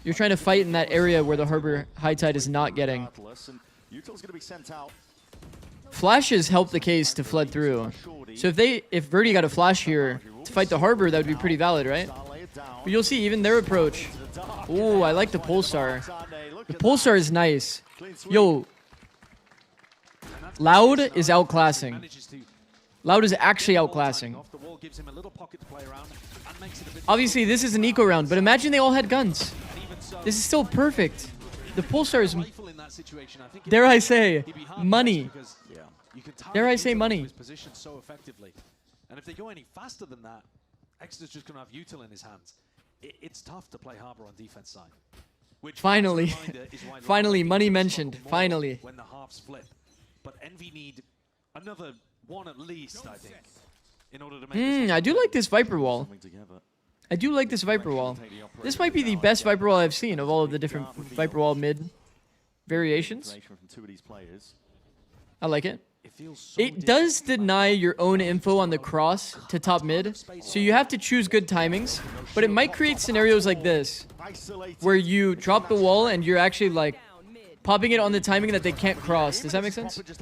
you're trying to fight in that area where the Harbor high tide is not getting. Flashes help the case to flood through. So if Verdi got a flash here to fight the Harbor, that would be pretty valid, right? But you'll see even their approach. Ooh, I like the Pulsar. The Pulsar is nice. Yo, Loud is outclassing. Loud is actually outclassing. Obviously, this is an eco round, but imagine they all had guns. This is still perfect. The Pulsar is, dare I say, money. Dare I say money. So effectively. And if they go any faster than that, Exeter's just going to have Util in his hands. It's tough to play Harbor on defense side. Which Finally. Finally, money mentioned. Finally. When the halves flip. But Envy need another one at least, I think, in order to make I do like this Viper wall. I do like this Viper wall. This might be the best Viper wall I've seen of all of the different Viper wall mid variations. I like it. It does deny your own info on the cross to top mid, so you have to choose good timings, but it might create scenarios like this, where you drop the wall and you're actually like popping it on the timing that they can't cross. Does that make sense? Can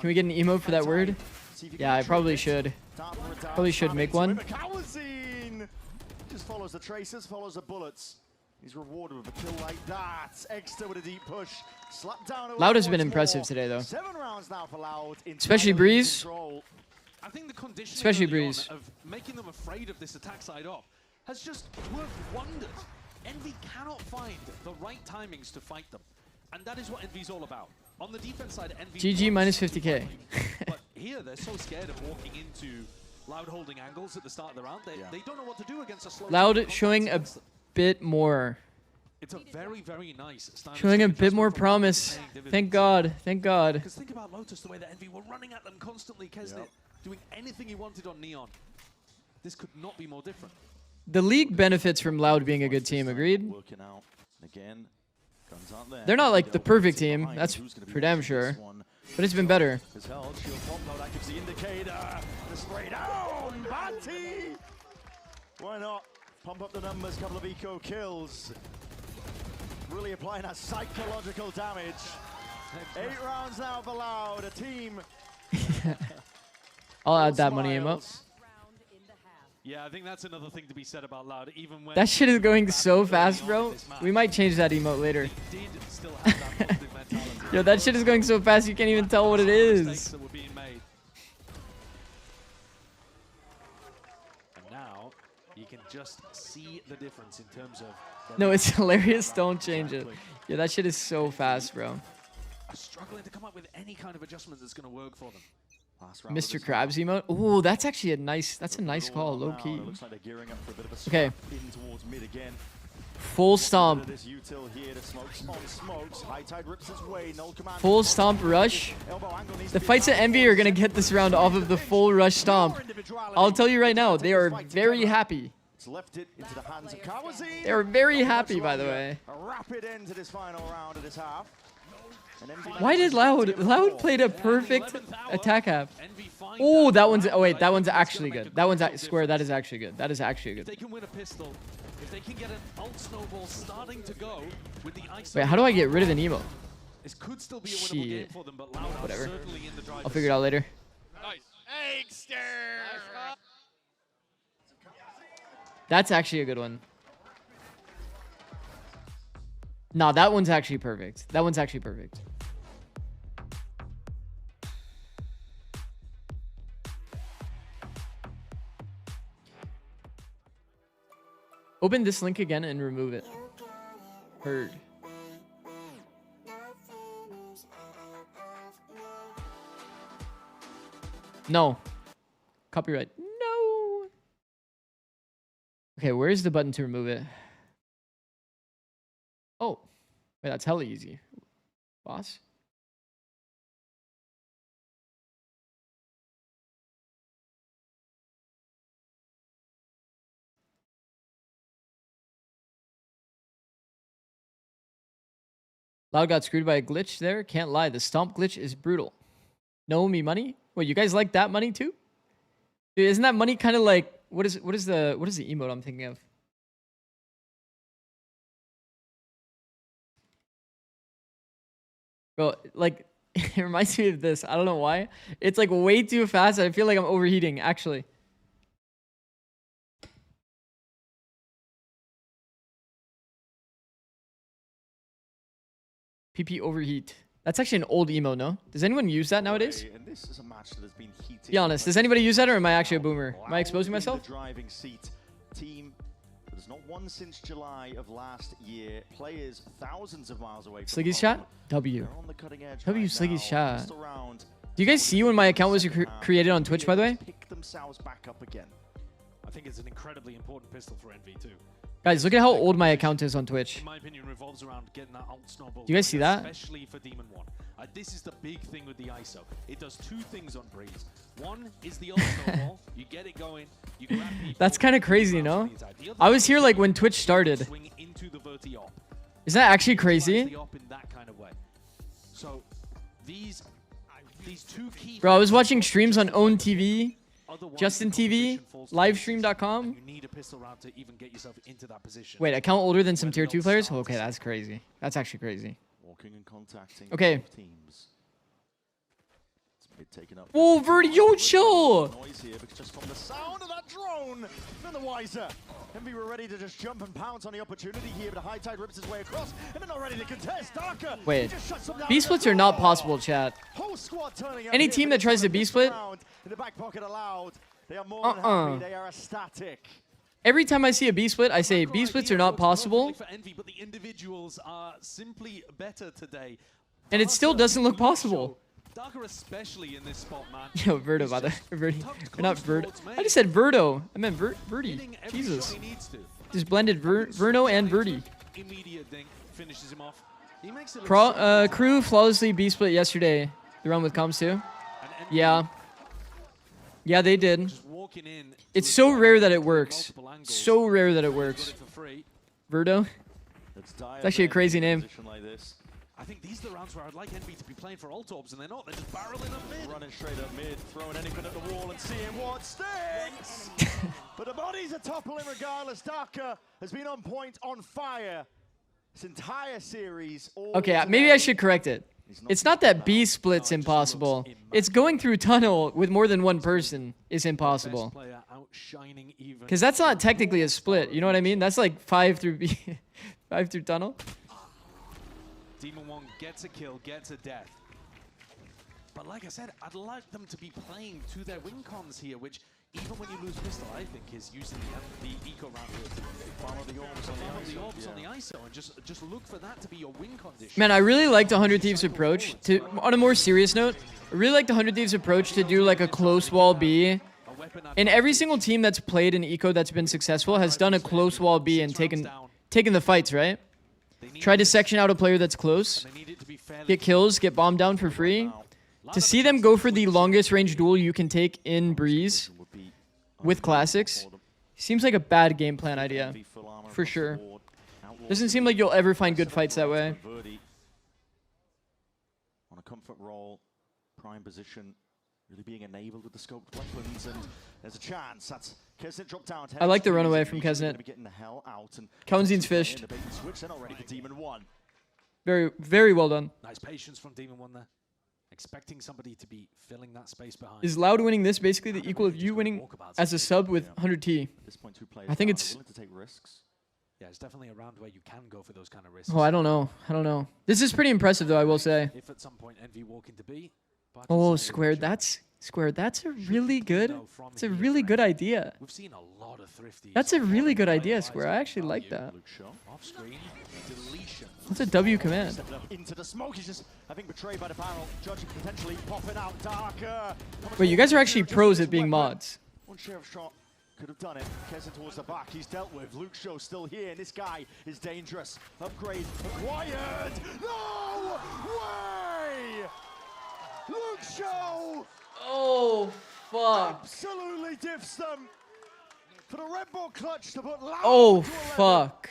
we get an emote for that word? Yeah, I probably should. Probably should make one. Just follows the traces, follows the bullets. He's rewarded with a kill like that. Extra with a deep push. Slap down. Loud has been impressive today, though. 7 rounds now for Loud. Especially Breeze. I think the conditioning Especially Breeze of making them afraid of this attack side off has just worked wonders. Envy cannot find the right timings to fight them, and that is what Envy's all about. On the defense side, Envy GG minus 50k. But here they're so scared of walking into Loud holding angles at the start of the round. They don't know what to do against a slow. Loud showing a bit more. It's a very, very nice style. Showing a bit more promise. Thank God. Thank God. Because think about Lotus, the way that Envy were running at them constantly. Kesnet doing anything he wanted on Neon. This could not be more different. The league benefits from Loud being a good team, agreed? They're not like the perfect team, that's for damn sure. But it's been better. Why not? Pump up the numbers, couple of eco kills. Really applying that psychological damage. 8 rounds now for Loud, a team. I'll add that money emote. Yeah, I think that's another thing to be said about Loud. Even when that shit is going so fast, bro. We might change that emote later. Yo, that shit is going so fast you can't even tell what it is. And now you can just see the difference in terms of. No, it's hilarious. Don't change it. Yeah, that shit is so fast, bro. Struggling to come up with any kind of adjustment that's going to work for them. Mr. Krabs emote. Ooh, that's actually a nice. That's a nice call, low key. Okay. Full stomp. Full stomp rush. The fights at Envy are going to get this round off of the full rush stomp. I'll tell you right now, they are very happy. They are very happy, by the way. Why did Loud? Loud played a perfect attack half. Oh, that one's. Oh wait, that one's actually good. That one's square. That is actually good. That is actually good. They can win a pistol. If they can get an ult snowball starting to go with the ice. Wait, how do I get rid of an emo? This could still be a winnable game for them, but Loud whatever. certainly in the driver's I'll figure it out later. Nice. Eggster. That's actually a good one. No, that one's actually perfect. That one's actually perfect. Open this link again and remove it. Heard. No. Copyright. No. Okay, where's the button to remove it? Oh. Wait, that's hella easy. Boss? Loud got screwed by a glitch there. Can't lie, the stomp glitch is brutal. No me money? Wait, you guys like that money too? Dude, isn't that money kind of like what is the emote I'm thinking of? Bro, like it reminds me of this. I don't know why. It's like way too fast. I feel like I'm overheating actually. PP overheat. That's actually an old emo, no? Does anyone use that nowadays? And this is a match that has been heated. Be honest, does anybody use that or am I actually a boomer? Am I exposing myself? The driving seat team that has not won since July of last year. Players thousands of miles away from Sliggy's home. shot? W. They're on the cutting edge W right Sliggy's now. shot. Just around. Do you guys see when my account was created on Twitch, by the way? Pick themselves back up again. I think it's an incredibly important pistol for NV too. Guys, look at how old my account is on Twitch. In my opinion, revolves around getting that ult snowball. Do you guys see that? Especially for Demon 1. This is the big thing with the ISO. It does two things on Breeze. One is the ult snowball. You get it going. You grab people. That's kind of crazy, no? I was here like when Twitch started. Swing into the verti op. Is that actually crazy? The op in that kind of way. So these two key. Bro, I was watching streams on Own TV, Justin TV, livestream.com. You need a pistol round to even get yourself into that position. Wait, account older than some tier 2 players? Okay, that's crazy. That's actually crazy. Walking and contacting okay. Teams. Taken up. Oh, Verdi, yo, chill! Noise here because just from the sound of that drone, none the wiser. Envy were ready to just jump and pounce on the opportunity here, but High Tide rips his way across, and they're not ready to contest. Darker. Wait, B-splits are not possible, chat. Whole squad turning Any team that tries to B-split, in the back pocket allowed. They are more than happy. They are ecstatic. Every time I see a B-split, I say B-splits are not possible. For Envy, but the individuals are simply better today. And it still doesn't look possible. Darker especially in this spot, man. Yo, Verdo, by the way. Verdi. Or not Verdo. I just said Verdo. I meant Verdi. Jesus. Just blended Verno and Verdi. Immediate ding finishes him off. He makes it Crew flawlessly B-split yesterday. The run with comms too. Yeah. Yeah, they did. It's so rare that it works. So rare that it works. Verdo. It's actually a crazy name. I think these are the rounds where I'd like Envy to be playing for ult orbs, and they're not. They're just barreling up mid. Running straight up mid, throwing anything at the wall and seeing what sticks. But the bodies are toppling regardless. Darker has been on point, on fire. This entire series. Okay, maybe I should correct it. It's not that B split's impossible. It's going through tunnel with more than one person is impossible. Because that's not technically a split. You know what I mean? That's like 5 through B, 5 through tunnel. Demon 1 gets a kill, gets a death. But like I said, I'd like them to be playing to their win cons here, which even when you lose pistol, I think is using the eco round here to follow the orbs on the ISO and just look for that to be your win condition. Man, I really like the 100 Thieves approach. On a more serious note, I really like the 100 Thieves approach to do like a close wall B. And every single team that's played in eco that's been successful has done a close wall B and taken taking the fights, right? Try to section out a player that's close, get kills, get bombed down for free. To see them go for the longest range duel you can take in Breeze with Classics seems like a bad game plan idea, for sure. Doesn't seem like you'll ever find good fights that way. On a comfort roll, prime position, really being enabled with the scoped weapons, and there's a chance. That's Kesnet dropped down. I like the runaway from Kesnet. Kaunzin's fished. They're not ready for Demon 1. Very, very well done. Nice patience from Demon 1 there. Expecting somebody to be filling that space behind. Is Loud winning this basically the equal of you winning as a sub with 100T? I think it's... willing to take risks. Yeah, it's definitely a round where you can go for those kind of risks. Oh, I don't know. I don't know. This is pretty impressive, though, I will say. If at some point Envy walk into B. Oh, Squared. That's a really good... It's a really good idea. We've seen a lot of thrifty. That's a really good idea, Square. I actually like that. Off screen, deletion. That's a W command. Into the smoke, he's just, I think, betrayed by the barrel. Judge potentially popping out darker. Wait, you guys are actually pros at being mods. One sheriff shot could have done it. Kesnet towards the back, he's dealt with. Luke Show still here, and this guy is dangerous. Upgrade acquired. No way! Luke Show! Oh, fuck. Absolutely diffs them. For the Red Bull clutch to put Loud Oh, to 11. fuck.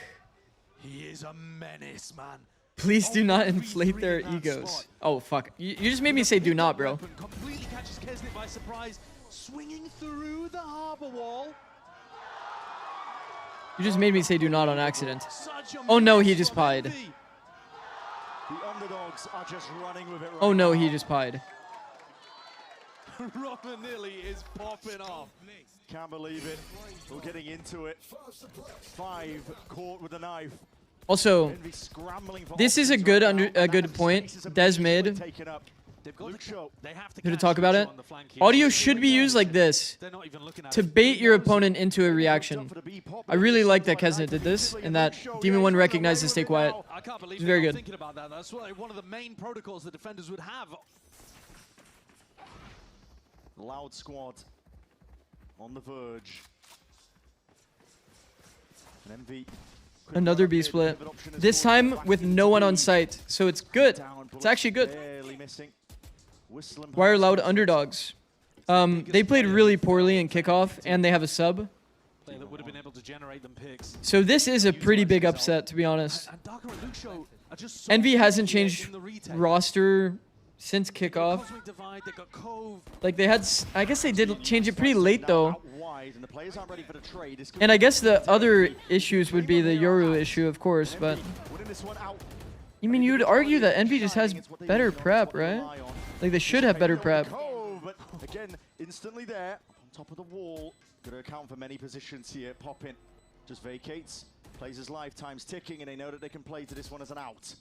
He is a menace, man. Please do not inflate their egos. Oh, fuck. You just made me say do not, bro. Completely catches Kesnet by surprise, swinging through the harbor wall. You just made me say do not on accident. Oh, no, he just pied. The underdogs are just running with it right Oh, no, now. he just pied. Robert Nilly is popping off. Can't believe it. We're getting into it. 5 caught with a knife. Also, this is a good point. Des made. Here to talk about it. Audio should be used like this to bait your opponent into a reaction. I really like that Kesnet did this and that Demon 1 recognized to stay quiet. I can't believe It's very good. thinking about that. That's one of the main protocols the defenders would have. Loud squad on the verge. And MV Another B split. This time with no one on site, so it's good. It's actually good. Why are Loud underdogs? They played really poorly in kickoff, and they have a sub. That would have been able to generate them picks. So this is a pretty big upset, to be honest. Envy hasn't changed roster since kickoff. Like they had, I guess they did change it pretty late though. And I guess the other issues would be the Yoru issue, of course, but I mean, you'd argue that Envy just has better prep, right? Like they should have better prep. But again, instantly there, on top of the wall. Gonna account for many positions here. Poppin just vacates, plays his lifetime's ticking, and they know that they can play to this one as an out.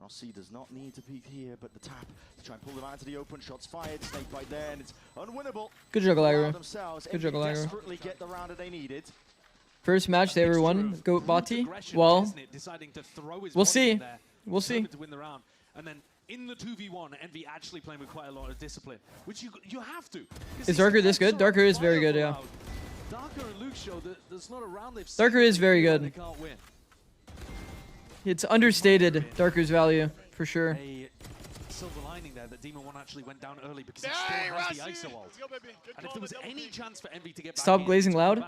Rossi does not need to peek here, but the tap to try and pull them out into the open. Shots fired, snake right there, and it's unwinnable. Good juggle aggro. Themselves. Good juggle aggro. Desperately get the round that they needed. First match they ever won, Goat Bati. Well, we'll see. We'll see. To win the round. And then in the 2v1, Envy actually playing with quite a lot of discipline, which you have to. Is Darker this good? Darker is very good, yeah. Darker and Luke show that there's not a round they've Darker is very good. They can't win. It's understated, Darker's value, for sure. A silver lining there that Demon 1 actually went down early because he still has the ISO ult. And if there was any chance for Envy to get back Stop glazing Loud.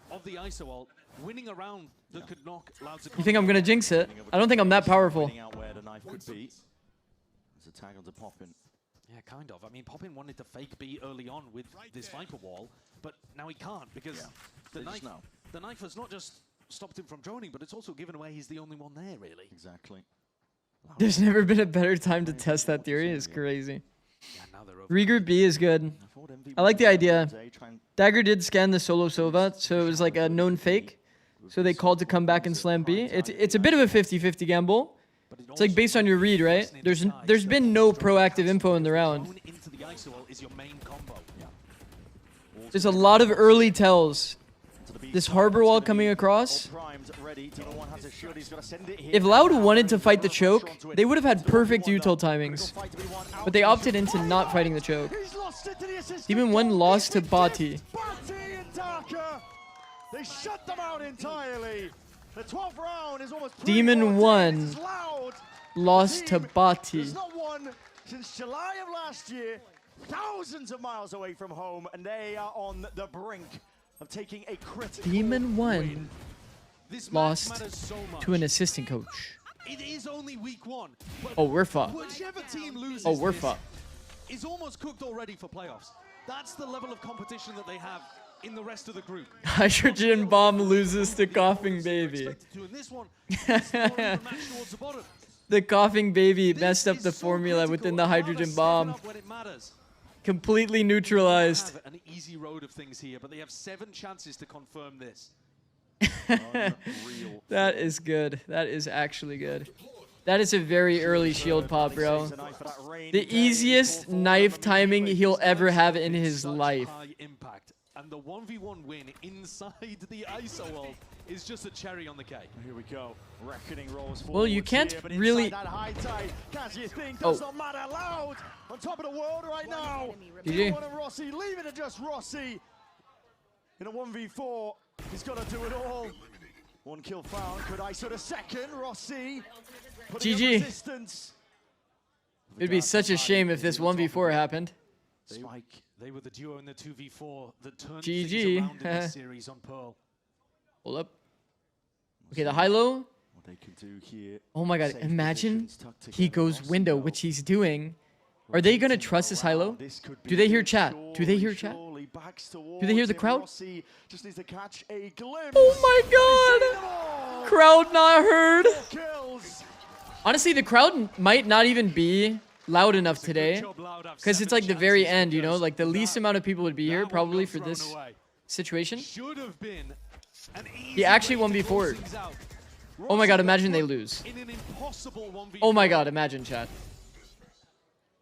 Of the ISO ult, winning a round that could knock Loud's. You think I'm gonna jinx it? I don't think I'm that powerful. Out where the knife could be. There's a tag onto Poppin. Yeah, kind of. I mean, Poppin wanted to fake B early on with this Viper wall, but now he can't because the knife has not just stopped him from droning, but it's also given away he's the only one there, really. Exactly. There's never been a better time to test that theory. It's crazy. Yeah, now they're over. Regroup B is good. I like the idea. Dagger did scan the solo Sova, so it was like a known fake. So they called to come back and slam B. It's a bit of a 50-50 gamble. It's like based on your read, right? There's been no proactive info in the round. There's a lot of early tells. This harbor wall coming across. If Loud wanted to fight the choke, they would have had perfect util timings. But they opted into not fighting the choke. Demon 1 lost to Bati. They shut them out entirely. The 12th round is almost Demon 1 lost to Bati. There's not one since July of last year. Thousands of miles away from home, and they are on the brink of taking a critical Demon 1 win. lost to an assistant coach. It is only week 1. Oh, we're fucked. Whichever team loses Oh, we're this fucked. is almost cooked already for playoffs. That's the level of competition that they have in the rest of the group. Hydrogen Bomb loses to Coughing Baby. The Coughing Baby messed up the formula within the Hydrogen Bomb. Completely neutralized. They have an easy road of things here, but they have 7 chances to confirm this. That is good. That is actually good. That is a very early shield pop, bro. The easiest knife timing he'll ever have in his life. High impact. And the 1v1 win inside the ISO world is just a cherry on the cake. Here we go. Reckoning rolls Well, you can't here, but really. inside that high tide, Kazuya thing does not matter. Loud on top of the world right now. GG. D1 and Rossi, leave it to just Rossi. In a 1v4, he's got to do it all. 1 kill found. Could ISO the second? Rossi. GG. It'd be such a shame if this 1v4 happened. Spike. They were the duo in the 2v4 that turned GG. things around in this series on Pearl. Hold up. Okay, the high-low. What they can do here. Oh my god, imagine he goes window, which he's doing. Are they going to trust this high-low? Do they hear chat? Do they hear chat? Do they hear the crowd? Just needs to catch a glimpse. Oh my god! Crowd not heard. Honestly, the crowd might not even be loud enough today. Because it's like the very end, you know? Like the least amount of people would be here probably for this situation. He actually 1v4'd. Oh my god, imagine they lose. Oh my god, imagine, chat.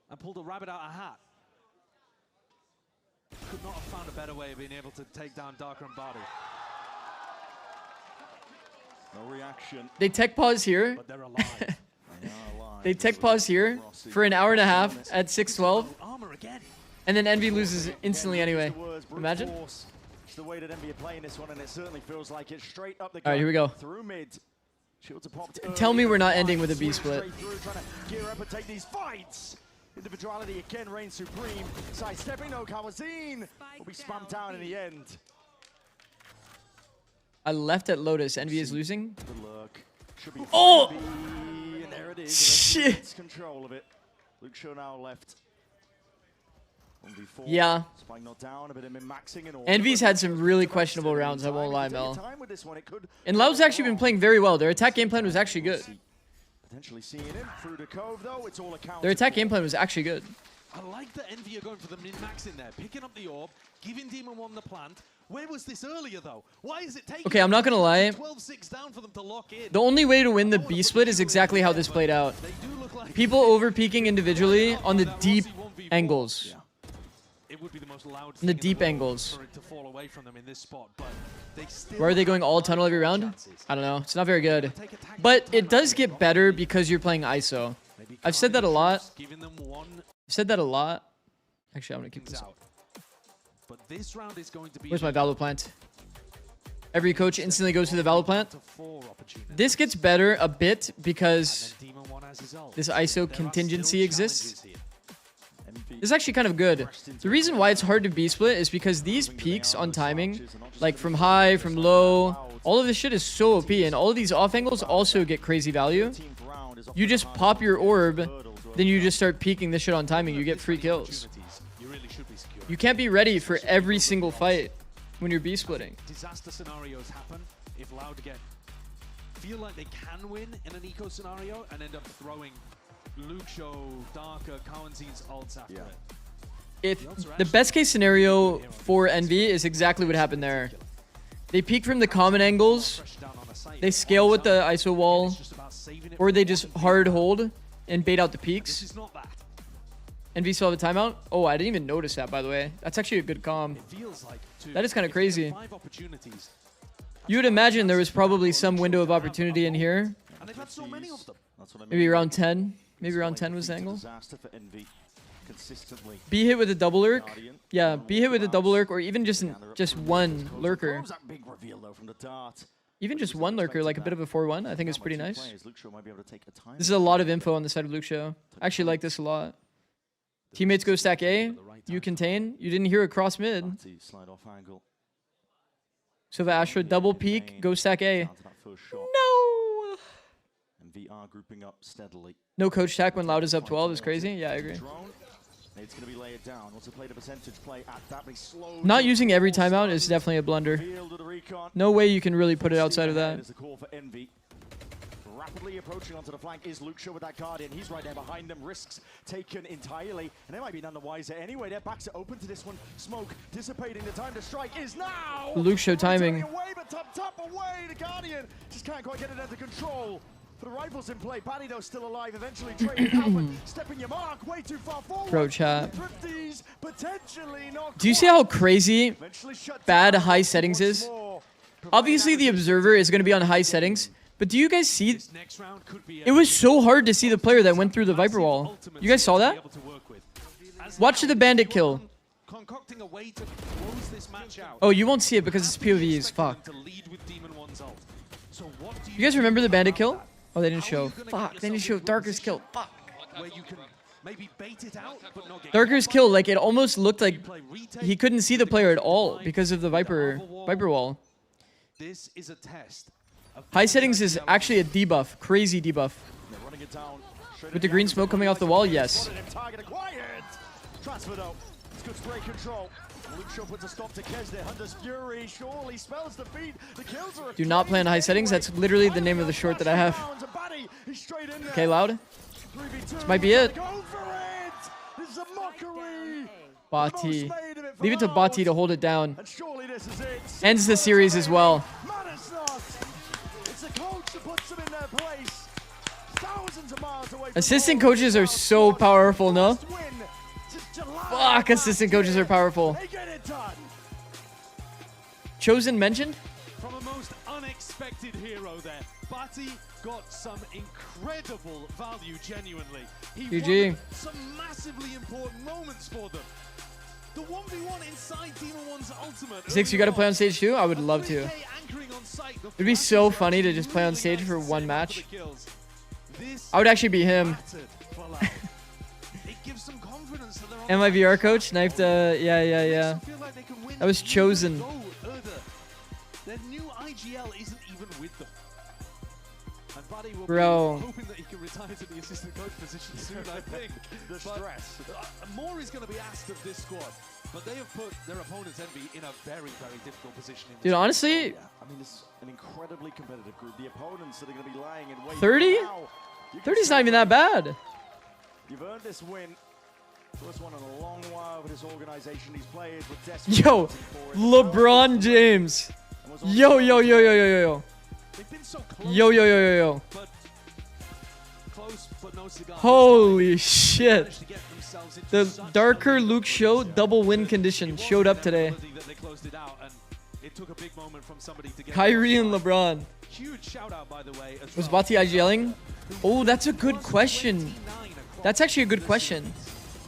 And pulled a rabbit out of a hat. Could not have found a better way of being able to take down Darker and Body. No reaction. They tech pause here. But they're alive. They tech pause here for an hour and a half at 6:12. And then Envy loses instantly anyway. Imagine. It's the way that Envy are playing this one, and it certainly feels like it's straight up the All right, here we go. Through mid. Shields are popped Tell me early. we're not ending with a B split. Straight through, trying to gear up and take these fights. Individuality again reigns supreme. Sidestepping, no Kawazine will be spammed down in the end. I left at Lotus. Envy is losing. Good luck. Should be Oh! and there it is. Shit. It's control of it. Luke Shaw now left. 1v4. Yeah. Spike not down, a bit of min-maxing and all. Envy's had some really questionable rounds, I won't lie, Mel. And Loud's actually been playing very well. Their attack game plan was actually good. Potentially seeing him through the cove though. It's all accounted. Their attack game plan was actually good. I like that Envy are going for the min-max in there, picking up the orb, giving Demon 1 the plant. Where was this earlier though? Why is it taking Okay, I'm not gonna lie. 12-6 down for them to lock in? The only way to win the B split is exactly how this played out. People over peeking individually on the deep angles. It would be the most loud In the deep angles. for it to fall away from them in this spot, but they still Where are they going all tunnel every round? I don't know. It's not very good. But it does get better because you're playing ISO. I've said that a lot. I've said that a lot. Actually, I'm going to keep this up. But this round is going to be Where's my Valor Plant? Every coach instantly goes to the Valor Plant. This gets better a bit because this ISO contingency exists. This is actually kind of good. The reason why it's hard to B-split is because these peaks on timing, like from high, from low, all of this shit is so OP, and all of these off angles also get crazy value. You just pop your orb, then you just start peeking this shit on timing, you get free kills. You can't be ready for every single fight when you're B-splitting. Disaster scenarios happen if Loud feel like they can win in an eco scenario and end up throwing Luxo, Darker, Cowanzine's ults after it. If the best case scenario for Envy is exactly what happened there. They peek from the common angles, they scale with the ISO wall, or they just hard hold and bait out the peaks. Envy still have a timeout? Oh, I didn't even notice that, by the way. That's actually a good comm. That is kind of crazy. You would imagine there was probably some window of opportunity in here. Maybe around 10. Maybe around 10 was the angle. Be hit with a double lurk. Yeah, be hit with a double lurk or even just one lurker. That big reveal though from the dart. even just one lurker, like a bit of a 4-1, I think it's pretty nice. This is a lot of info on the side of Luke Show. I actually like this a lot. Teammates go stack A. You contain. You didn't hear a cross mid. Silva Astra double peek. Go stack A. No. VR grouping up steadily. No coach tack when Loud is up 12 is crazy. Yeah, I agree. It's going to be laid down. Wants to play the percentage play at that. Not using every timeout is definitely a blunder. No way you can really put it outside of that. Rapidly approaching onto the flank is Luke Shaw with that Guardian. He's right there behind them. Risks taken entirely. And they might be none the wiser anyway. Their backs are open to this one. Smoke dissipating. The time to strike is now. Luke Shaw timing. Away, but top away. The Guardian just can't quite get it under control. For the rifles in play, Paddy though still alive, eventually trading out, but stepping your mark way too far forward. Pro chat. Potentially not. Do you see how crazy bad high settings is? Obviously the observer is going to be on high settings, but do you guys see? It was so hard to see the player that went through the Viper wall. You guys saw that? Watch the bandit kill. Oh, you won't see it because it's POVs. Fuck. You guys remember the bandit kill? Oh, they didn't show. Fuck, they didn't show Darker's kill. Fuck. Darker's kill, like it almost looked like he couldn't see the player at all because of the Viper wall. This is a test. High settings is actually a debuff, crazy debuff. With the green smoke coming off the wall, yes. Transfer though. It's good spray control. Luke Shaw puts a stop to Kesner. Hunter's Fury surely spells defeat. The kills are do not play on high settings. That's literally the name of the short that I have. Okay, Loud. This might be it. Bati. Leave it to Bati to hold it down. Ends the series as well. Assistant coaches are so powerful, no? Fuck, assistant coaches are powerful. Chosen mentioned? From a most unexpected hero there. Bati got some incredible value, genuinely. He won some massively important moments for them. The 1v1 inside Demon 1's ultimate. Six, you gotta play on stage too? I would love to. It'd be so funny to just play on stage for one match. I would actually be him. Am I VR coach? Knifed, yeah. I was chosen. Their new IGL isn't even with them. And Buddy will Bro. be hoping that he can retire to the assistant coach position soon, I think. The stress. More is going to be asked of this squad. But they have put their opponent's Envy in a very, very difficult position. Dude, honestly, I mean, it's an incredibly competitive group. The opponents that are going to be lying in wait. 30? 30's not even that bad. You've earned this win. First one in a long while with this organization. These players were desperate. Yo, LeBron James. Yo. They've been so close. Yo. But close, but no cigar. Holy shit. The Darker Luke Show double win condition showed up today. Kyrie and LeBron. Huge shout out, by the way. Was Bati IGLing? Oh, that's a good question. That's actually a good question.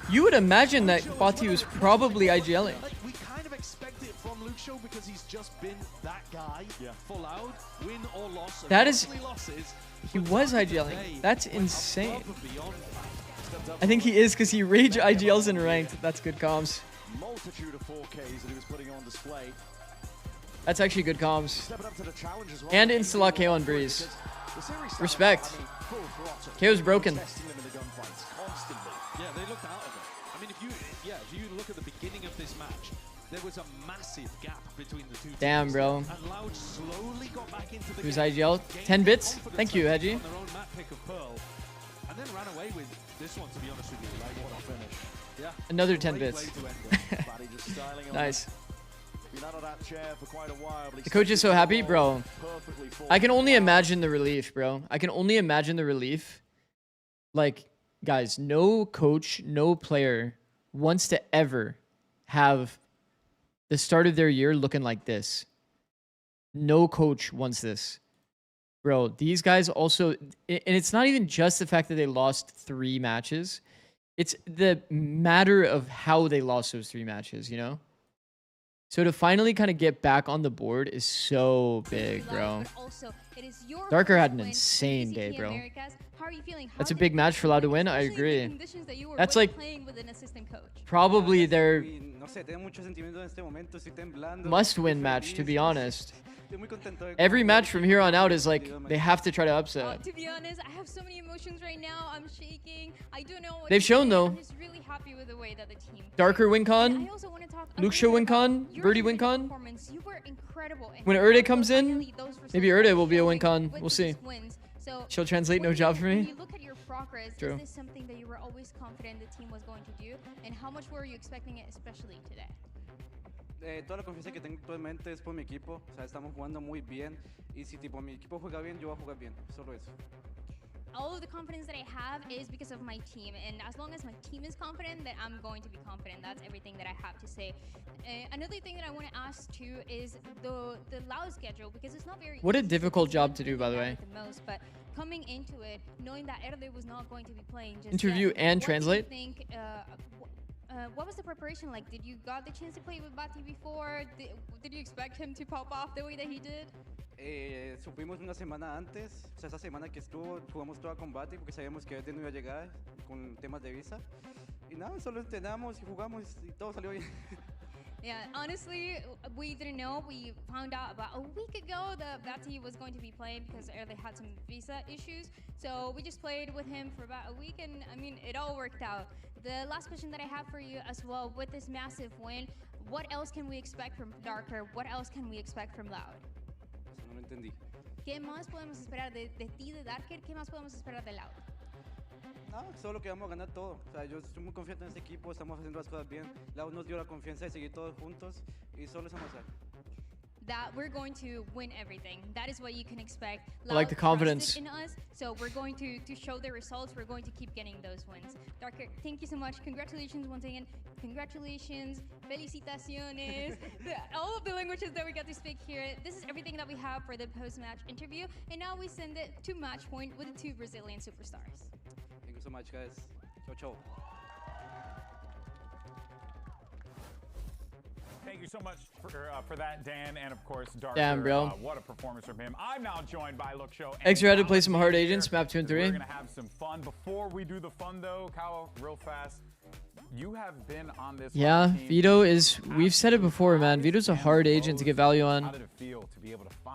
You would imagine that Bati was probably IGLing. We kind of expect it from Luke Shaw because he's just been that guy. Full out, win or loss. That is... He was IGLing. That's insane. I think he is because he rage IGLs in ranked. That's good comms. Multitude of 4Ks that he was putting on display. That's actually good comms. And insta-lock KO on Breeze. Respect. KO's broken. Yeah, they looked out of it. I mean, if you look at the beginning of this match, there was a massive gap between the two teams. Damn, bro. And Loud slowly got back into the Who's IGL? 10 bits? Thank you, Hedgie. On their own map pick of Pearl, and then ran away with this one, to be honest with you. Like, what a finish. Yeah. Another 10 bits. Nice. The coach is so happy, bro. I can only imagine the relief, bro. I can only imagine the relief. Like, guys, no coach, no player wants to ever have the start of their year looking like this. No coach wants this. Bro, these guys also... And it's not even just the fact that they lost 3 matches. It's the matter of how they lost those 3 matches, you know? So to finally kind of get back on the board is so big, bro. Darker had an insane day, bro. That's a big match for Loud to win. I agree. That's like probably their must-win match, to be honest. Every match from here on out is like they have to try to upset. To be honest, I have so many emotions right now. I'm shaking. I don't know what They've shown though. I'm just really happy with the way that the team. Darker win con, Luxio win con, Birdie win con. When Erde comes in, maybe Erde will be a win con. We'll see. She'll translate no job for me. When you look at your progress, True. is this something that you were always confident the team was going to do? And how much were you expecting it, especially today? Toda la confianza que tengo actualmente es por mi equipo. O sea, estamos jugando muy bien. Y si tipo mi equipo juega bien, yo voy a jugar bien. Solo eso. All of the confidence that I have is because of my team, and as long as my team is confident, then I'm going to be confident. That's everything that I have to say. Another thing that I want to ask too is the Loud schedule, because it's not very. What a difficult job to do, by the way. But coming into it, knowing that Erde was not going to be playing, just interview and translate. What was the preparation like? Did you got the chance to play with Bati before? Did you expect him to pop off the way that he did? Supimos una semana antes, o sea, esa semana que estuvo, jugamos toda combate porque sabíamos que Erde no iba a llegar con temas de visa. Y nada, solo entrenamos y jugamos y todo salió bien. Yeah, honestly, we didn't know. We found out about a week ago that Bati was going to be playing because they had some visa issues. So we just played with him for about a week, and I mean, it all worked out. The last question that I have for you as well, with this massive win, what else can we expect from Darker? What else can we expect from Loud? No lo entendí. ¿Qué más podemos esperar de ti, de Darker? ¿Qué más podemos esperar de Loud? No, solo que vamos a ganar todo. O sea, yo estoy muy confiante en este equipo, estamos haciendo las cosas bien. Lau nos dio la confianza de seguir todos juntos y solo eso vamos a hacer. That we're going to win everything. That is what you can expect. I like the confidence in us, so we're going to show the results. We're going to keep getting those wins. Darker, thank you so much. Congratulations once again. Congratulations. Felicitaciones. All of the languages that we got to speak here. This is everything that we have for the post-match interview, and now we send it to match point with the two Brazilian superstars. Thank you so much, guys. Ciao, ciao. Thank you so much for that, Dan, and of course, Darker. Damn, bro. What a performance from him. I'm now joined by Luxio. Extra had to play some hard agents, map 2 and 3. We're gonna have some fun. Before we do the fun, though, Kyle, real fast. You have been on this. Yeah, Vito is. We've said it before, man. Vito's a hard agent to get value on.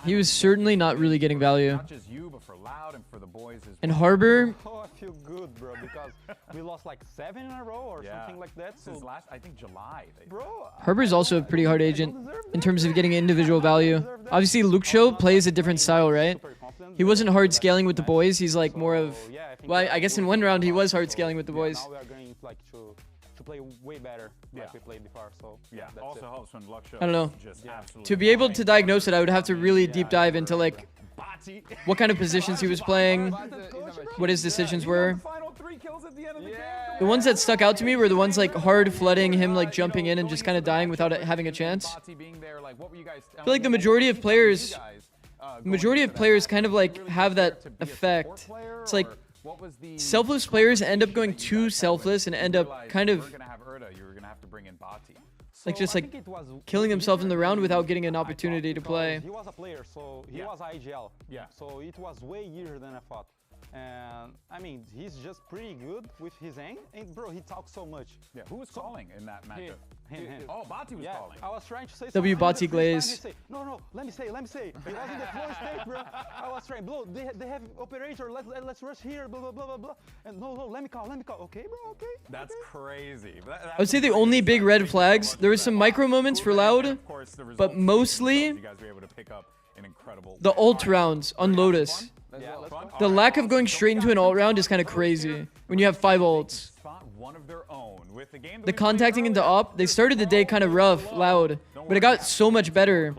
He was certainly not really getting value. Not just you, but for Loud and for the boys as well. And Harbor. Oh, I feel good, bro, because we lost like 7 in a row or something like that. So since last, I think July. Bro, Harbor's also a pretty hard agent in terms of getting individual value. Obviously, Luxio plays a different style, right? He wasn't hard scaling with the boys. He's like more of. Well, I guess in one round he was hard scaling with the boys. Now we are going like to play way better like we played before. So yeah, also helps when Luxio. I don't know. Just absolutely To be able to diagnos it, I would have to really deep dive into like what kind of positions he was playing, what his decisions were. The ones that stuck out to me were the ones like hard flooding, him like jumping in and just kind of dying without having a chance. I feel like the majority of players kind of like have that effect. It's like selfless players end up going too selfless and end up kind of like just like killing himself in the round without getting an opportunity to play. He was a player, so he was IGL. Yeah. So it was way easier than I thought. And I mean, he's just pretty good with his aim. And bro, he talks so much. Yeah. Who was calling in that matchup? Him. Oh, Bati was calling. I was trying to say W Bati Glaze. No, let me say. It was in the floor state, bro. I was trying, bro. They have operator. Let's rush here. Blah blah blah blah blah. And no, let me call. Okay, bro. Okay. That's crazy. I would say the only big red flags. There was some micro moments for Loud, but mostly the ult rounds on Lotus. The lack of going straight into an ult round is kind of crazy when you have 5 ults. The contacting into op, they started the day kind of rough, Loud, but it got so much better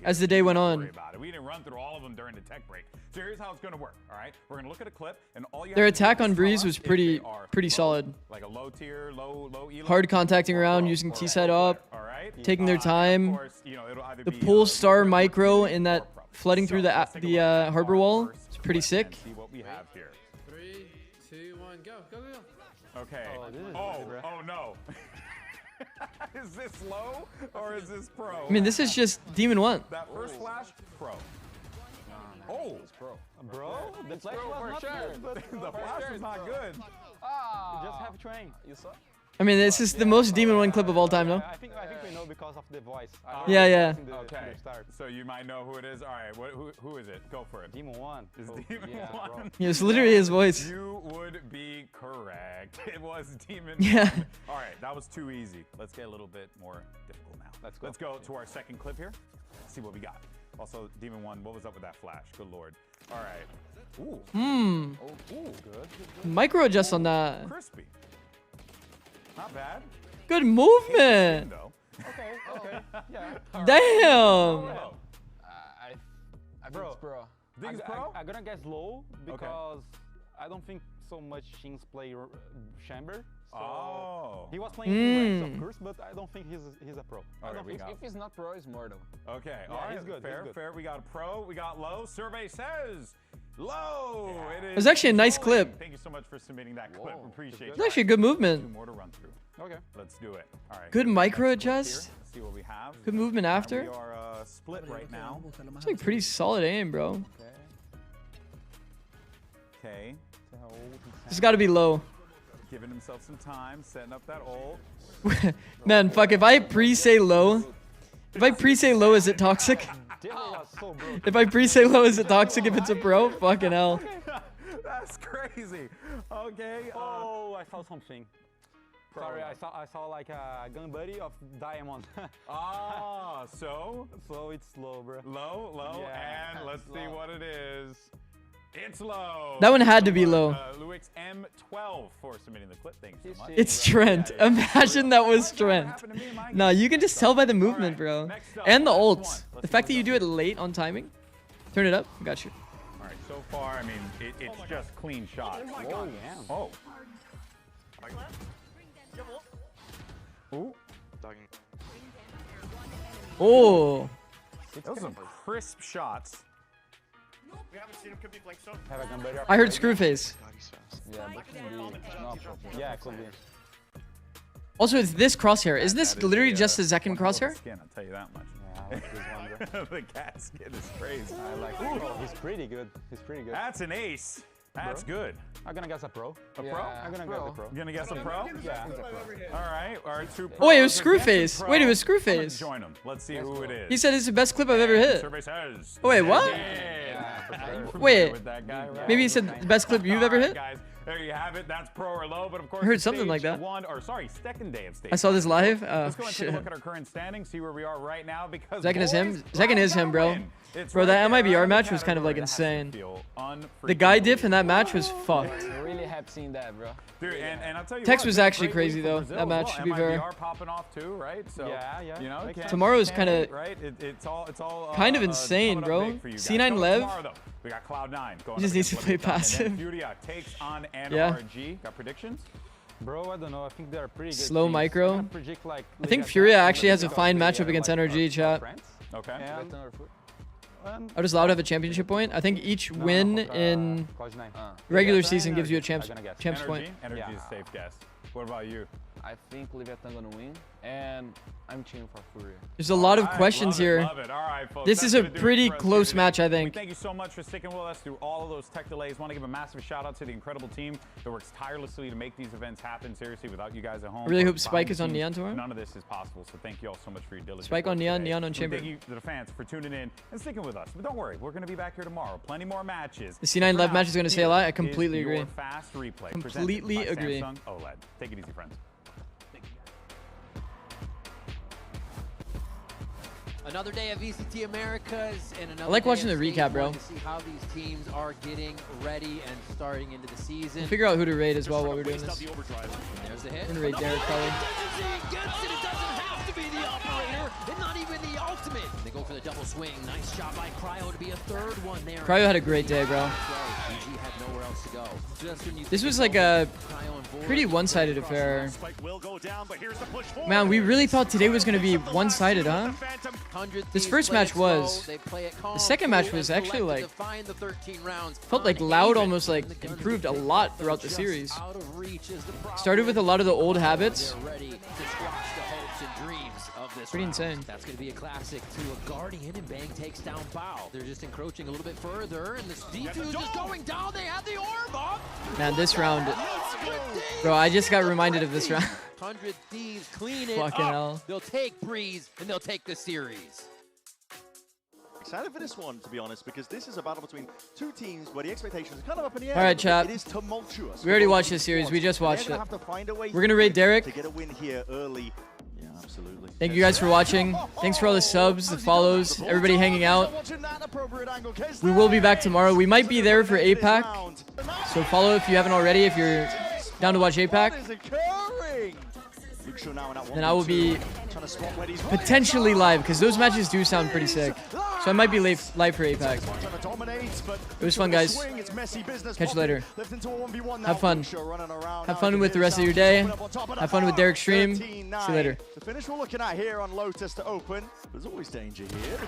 as the day went on. We didn't run through all of them during the tech break. So here's how it's going to work, all right? We're going to look at a clip, and all you Their attack on Breeze was pretty solid. Like a low tier, low elo. Hard contacting around, using T-side up, taking their time. The pull star micro in that flooding through the harbor wall, it's pretty sick. See what we have here. 3, 2, 1, go. Okay. Oh no. Is this low or is this pro? I mean, this is just Demon 1. That first flash, pro. Oh, it's pro. Bro, the flash was not good, but the flash is not good. You just have train. You saw? I mean, this is the most Demon 1 clip of all time, no? I think we know because of the voice. Yeah. Okay. So you might know who it is. All right. Who is it? Go for it. Demon 1. It's Demon 1. Yeah, it's literally his voice. You would be correct. It was Demon 1. Yeah. All right. That was too easy. Let's get a little bit more difficult now. Let's go to our second clip here. See what we got. Also, Demon 1, what was up with that flash? Good lord. All right. Ooh. Oh, ooh, good. Micro adjust on that. Crispy. Not bad. Good movement. Okay. Yeah. Damn. I think it's pro. Think it's pro? I'm gonna guess low because I don't think so much Shins play chamber. So he was playing ranks, of course, but I don't think he's a pro. If he's not pro, he's mortal. Okay, Yeah, all right, he's good. Fair. We got a pro, we got low. Survey says low. It was actually a nice clip. Thank you so much for submitting that clip. Appreciate it. It's actually a good movement. 2 more to run through. Okay. Let's do it. All right. Good micro adjust. See what we have. Good movement after. We are split right now. It's like pretty solid aim, bro. Okay. It's got to be low. Giving himself some time, setting up that ult. Man, fuck, if I pre-say low, is it toxic? If I pre-say low, is it toxic if it's a pro? Fucking hell. That's crazy. Okay. I saw something. Sorry, I saw like a gun buddy of Diamond. So it's low, bro. Low, Yeah, and let's see what it is. It's low. That one had to be low. Luix M12 for submitting the clip. Thanks so much. It's Trent. Imagine that was Trent. Nah, you can just tell by the movement, bro. And the ult. The fact that you do it late on timing. Turn it up. Got you. All right, so far, I mean, it's just clean shots. Oh. Ooh. Oh. Those are some crisp shots. We haven't seen him. Could be flank stone. Have a gun buddy. I heard Screwface. Yeah, could be. Also, it's this crosshair. Isn't this literally just the second crosshair? Skin, I'll tell you that much. The cat skin is crazy. I like it. Oh, he's pretty good. That's an ace. That's good. I'm gonna guess a pro. A pro? I'm gonna guess a pro. You gonna guess a pro? Yeah. All right, 2 pros. Oh, wait, it was Screwface. Wait, it was Screwface. Join him. Let's see who it is. He said it's the best clip I've ever hit. Survey says. Oh, wait, what? Wait, maybe he said the best clip you've ever hit? Guys, there you have it. That's pro or low, but of course, I heard something like that. Second day of stage. I saw this live. Let's go and Shit. take a look at our current standings, see where we are right now, because Second is him, bro. Bro, that MIBR match was kind of like insane. The guy diff in that match was fucked. I really have seen that, bro. Dude, and I'll tell you Tex what, was it's a actually great crazy week for though. Brazil That match, as well. to be fair. MIBR popping off too, right? So yeah. You know, Tomorrow's kind of right. It's all kind of insane, bro. C9 Lev. Tomorrow, we got Cloud9 going. He just needs to play passive. Furia takes on Yeah. NRG. Got predictions? Bro, I don't know. I think they're pretty good. Slow teams. micro. I can predict, like, I think Furia actually has a fine matchup against NRG, chat. Okay. How does Loud have a championship point? I think each win in regular season gives you a champs point. Energy is a safe guess. What about you? I think Leviathan gonna win, and I'm cheering for Furia. There's a lot of questions here. Love it. All right, folks. This is a That's gonna do it pretty for us close here match, today. I think. Thank you so much for sticking with us through all of those tech delays. Want to give a massive shout out to the incredible team that works tirelessly to make these events happen. Seriously, without you guys at home. I really or hope Spike behind is on the Neon scenes, tomorrow. None of this is possible. So thank you all so much for your diligence. Spike on work Neon, today. Neon on And Chamber. Thank you to the fans for tuning in and sticking with us. But don't worry, we're going to be back here tomorrow. Plenty more matches. The C9 Lev match is going to say a lot. I completely Is your agree. Fast replay Completely presented by agree. Samsung OLED. Take it easy, friends. Another day of VCT Americas and another I like day watching of the Stage recap, bro. 1 to see how these teams are getting ready and starting into the season. We'll figure out who to raid as well while we're doing this. And there's the hit. And raid Derek Kelly. Gets it. It doesn't have to be the operator, and not even the ultimate. They go for the double swing. Nice shot by Cryo to be a third one there. Cryo had a great day, bro. BG had nowhere else to go. Just when you This think was it's like a Cryo and Void, pretty one-sided affair. Spike will go down, but here's the push forward. Man, we really thought today was going to be one-sided, huh? This first match was. The second match was actually like felt like Loud almost like improved a lot throughout the series. Started with a lot of the old habits, and dreams of this Pretty round. insane. That's going to be a classic to a Guardian, and Bang takes down Bao. They're just encroaching a little bit further, and this defuse is going down. They have the orb up. Man, this round, bro, I just got reminded of this round. 100 Thieves clean it Fucking up. hell. They'll take Breeze, and they'll take the series. Excited for this one, to be honest, because this is a battle between two teams where the expectations are kind of up in the air. All right, chat. It is tumultuous. We already watched this series. We just watched it. Have to find a way We're gonna raid Derek. to get a win here early. Yeah, absolutely. Thank you guys for watching. Thanks for all the subs, the follows, everybody hanging out. We will be back tomorrow. We might be there for APAC. So follow if you haven't already, if you're down to watch APAC. Then I will be potentially live, because those matches do sound pretty sick. So I might be live for APAC. It was fun, guys. Catch you later. Have fun. Have fun with the rest of your day. Have fun with Derek's stream. See you later. The finish we're looking at here on Lotus to open. There's always danger here.